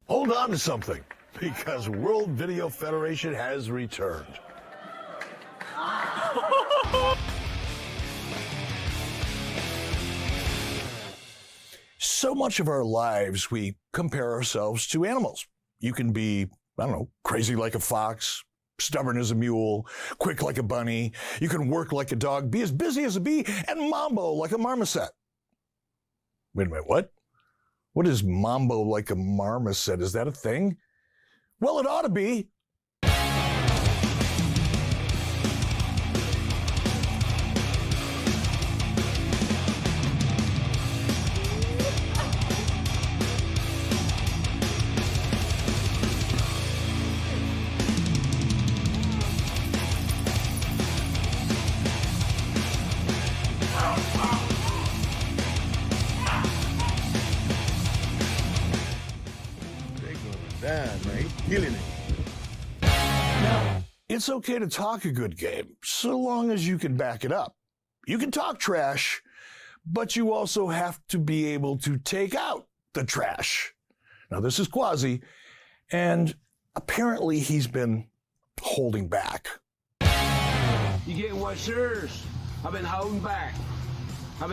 Hold on to something, because World Video Federation has returned. So much of our lives, we compare ourselves to animals. You can be, I don't know, crazy like a fox, stubborn as a mule, quick like a bunny. You can work like a dog, be as busy as a bee, and mambo like a marmoset. Wait a minute, what? What is mambo like a marmoset? Is that a thing? Well, it ought to be. Now, it's okay to talk a good game, so long as you can back it up. You can talk trash, but you also have to be able to take out the trash. Now, this is Quasi, and apparently he's been holding back. You getting what's yours? I've been holding back. I've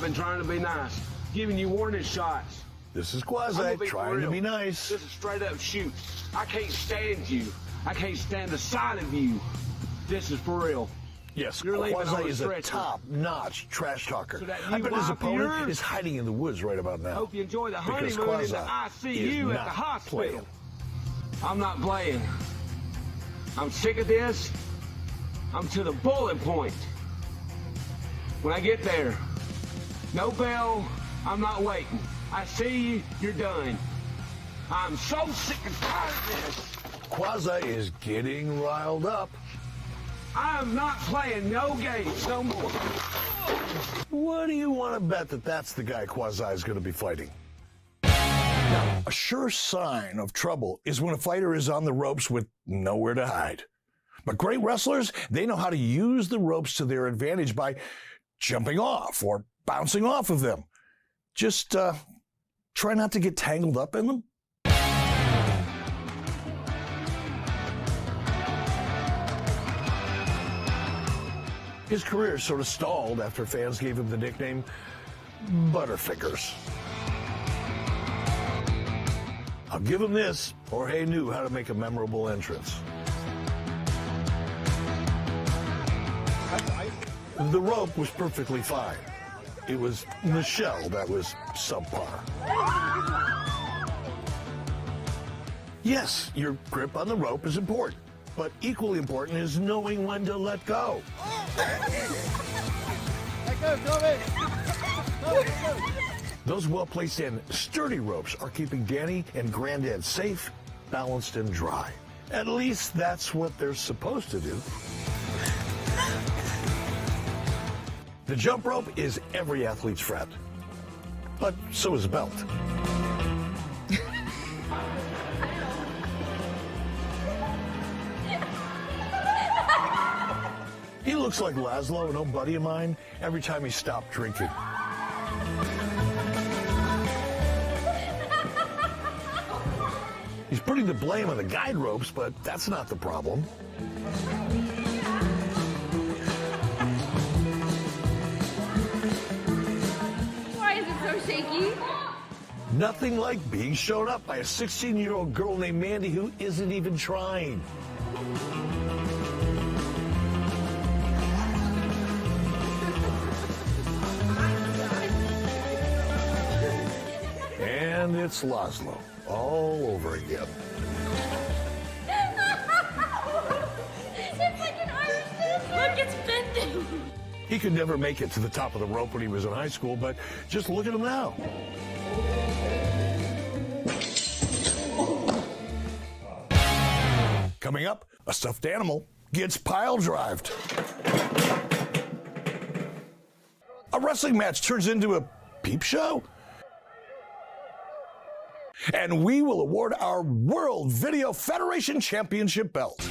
been trying to be nice, giving you warning shots. This is Quasi, trying to be nice. This is straight up shoot. I can't stand you. I can't stand the sight of you. This is for real. Yes, You're leaving on Quasi a is a stretcher. top-notch trash talker. So that I new bet his wife opponent of yours? is hiding in the woods right about now. Hope you enjoy the Because honeymoon in the Quasi ICU is at not the hospital. playing. I'm not playing. I'm sick of this. I'm to the bullet point. When I get there, no bell, I'm not waiting. I see you, you're done. I'm so sick and tired of this. Quasi is getting riled up. I'm not playing no games no more. What do you want to bet that that's the guy Quasi is going to be fighting? Now, a sure sign of trouble is when a fighter is on the ropes with nowhere to hide. But great wrestlers, they know how to use the ropes to their advantage by jumping off or bouncing off of them. Just try not to get tangled up in them. His career sort of stalled after fans gave him the nickname Butterfingers. I'll give him this, Jorge knew how to make a memorable entrance. The rope was perfectly fine. It was Michelle that was subpar. Yes, your grip on the rope is important, but equally important is knowing when to let go. Let go, Tommy! Those well-placed and sturdy ropes are keeping Danny and Granddad safe, balanced, and dry. At least that's what they're supposed to do. The jump rope is every athlete's friend, but so is a belt. He looks like Laszlo, an old buddy of mine, every time he stopped drinking. He's putting the blame on the guide ropes, but that's not the problem. Why is it so shaky? Nothing like being shown up by a 16-year-old girl named Mandy who isn't even trying. And it's Laszlo all over again. It's like an Irish fish. Look, it's bending. He could never make it to the top of the rope when he was in high school, but just look at him now. Coming up, a stuffed animal gets pile-drived. A wrestling match turns into a peep show. And we will award our World Video Federation Championship belt.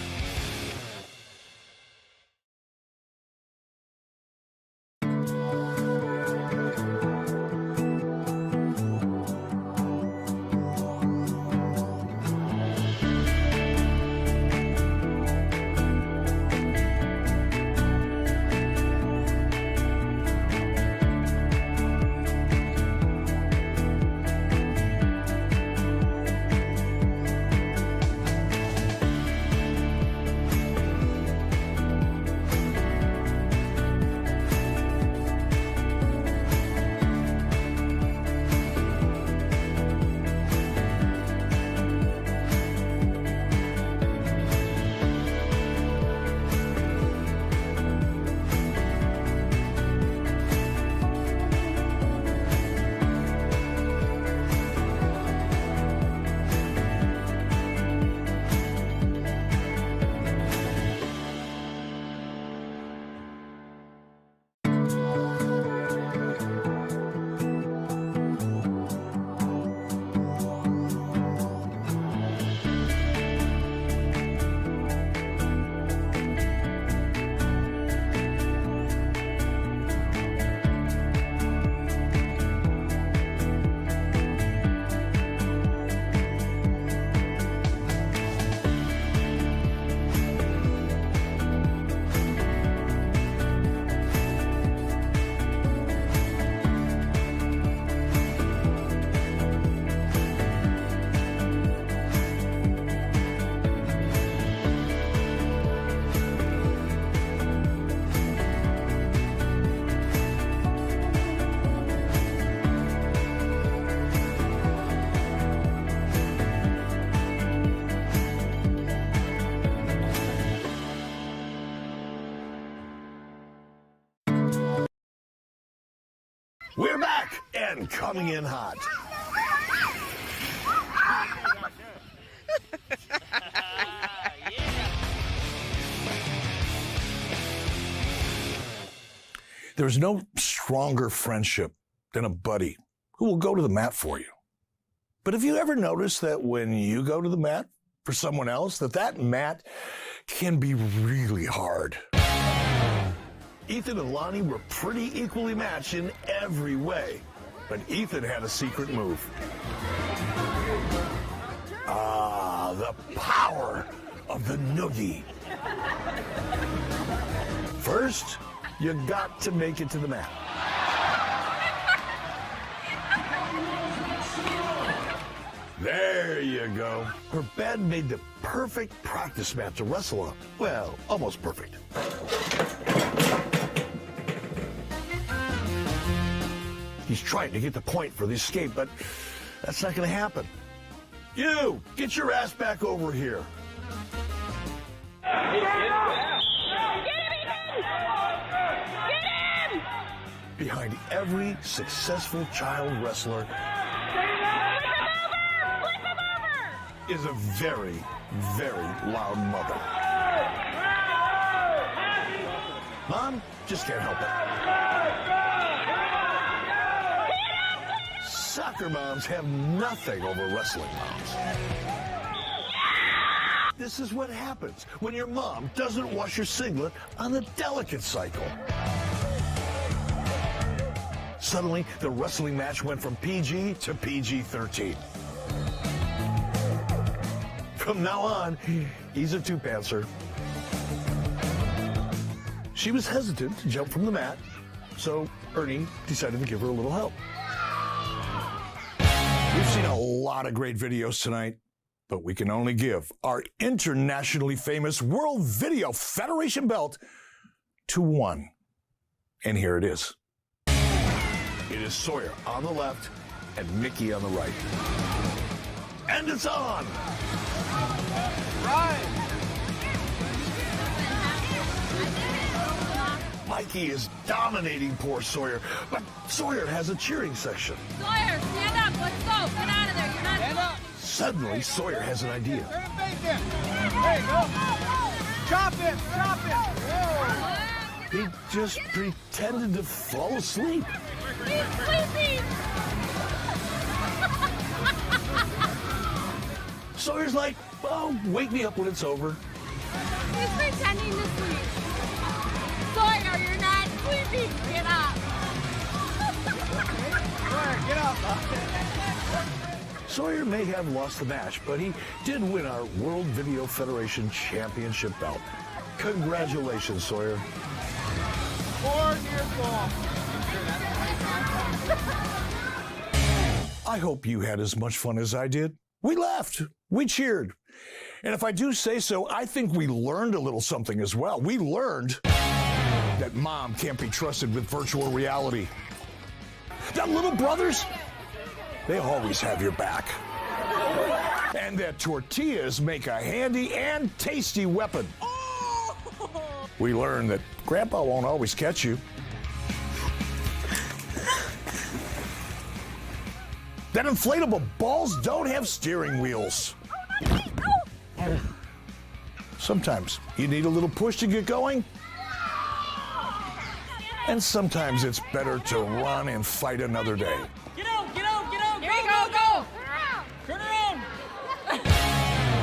We're back and coming in hot. There's no stronger friendship than a buddy who will go to the mat for you. But have you ever noticed that when you go to the mat for someone else, that mat can be really hard? Ethan and Lonnie were pretty equally matched in every way, but Ethan had a secret move. Ah, the power of the noogie. First, you got to make it to the mat. There you go. Her bed made the perfect practice mat to wrestle on. Well, almost perfect. He's trying to get the point for the escape, but that's not going to happen. You, get your ass back over here. Behind every successful child wrestler is a very, very loud mother. Mom just can't help it. Soccer moms have nothing over wrestling moms. This is what happens when your mom doesn't wash your singlet on the delicate cycle. Suddenly, the wrestling match went from PG to PG-13. From now on, he's a two-pantser. She was hesitant to jump from the mat, so Ernie decided to give her a little help. We've seen a lot of great videos tonight, but we can only give our internationally famous World Video Federation belt to one. And here it is. It is Sawyer on the left and Mickey on the right. And it's on! Right! Mikey is dominating poor Sawyer, but Sawyer has a cheering section. Sawyer, stand up. Let's go. Get out of there. You're not... Stand up. Suddenly, Sawyer has an idea. Turn him face in. There you go. Chop him. Chop him. He just pretended to fall asleep. He's sleeping. Sawyer's like, oh, wake me up when it's over. He's pretending to sleep. Sawyer, you're not sleeping. Get up. Sawyer, get up. Sawyer may have lost the match, but he did win our World Video Federation Championship belt. Congratulations, Sawyer. 4 years long. I hope you had as much fun as I did. We laughed. We cheered. And if I do say so, I think we learned a little something as well. We learned that Mom can't be trusted with virtual reality. That little brothers, they always have your back. And that tortillas make a handy and tasty weapon. We learned that Grandpa won't always catch you. That inflatable balls don't have steering wheels. Sometimes you need a little push to get going. And sometimes it's better to run and fight another day. Get out. Get out. Get out. Here we go. Go. Turn around.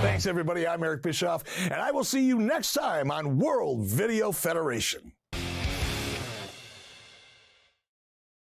Thanks, everybody. I'm Eric Bischoff, and I will see you next time on World Video Federation.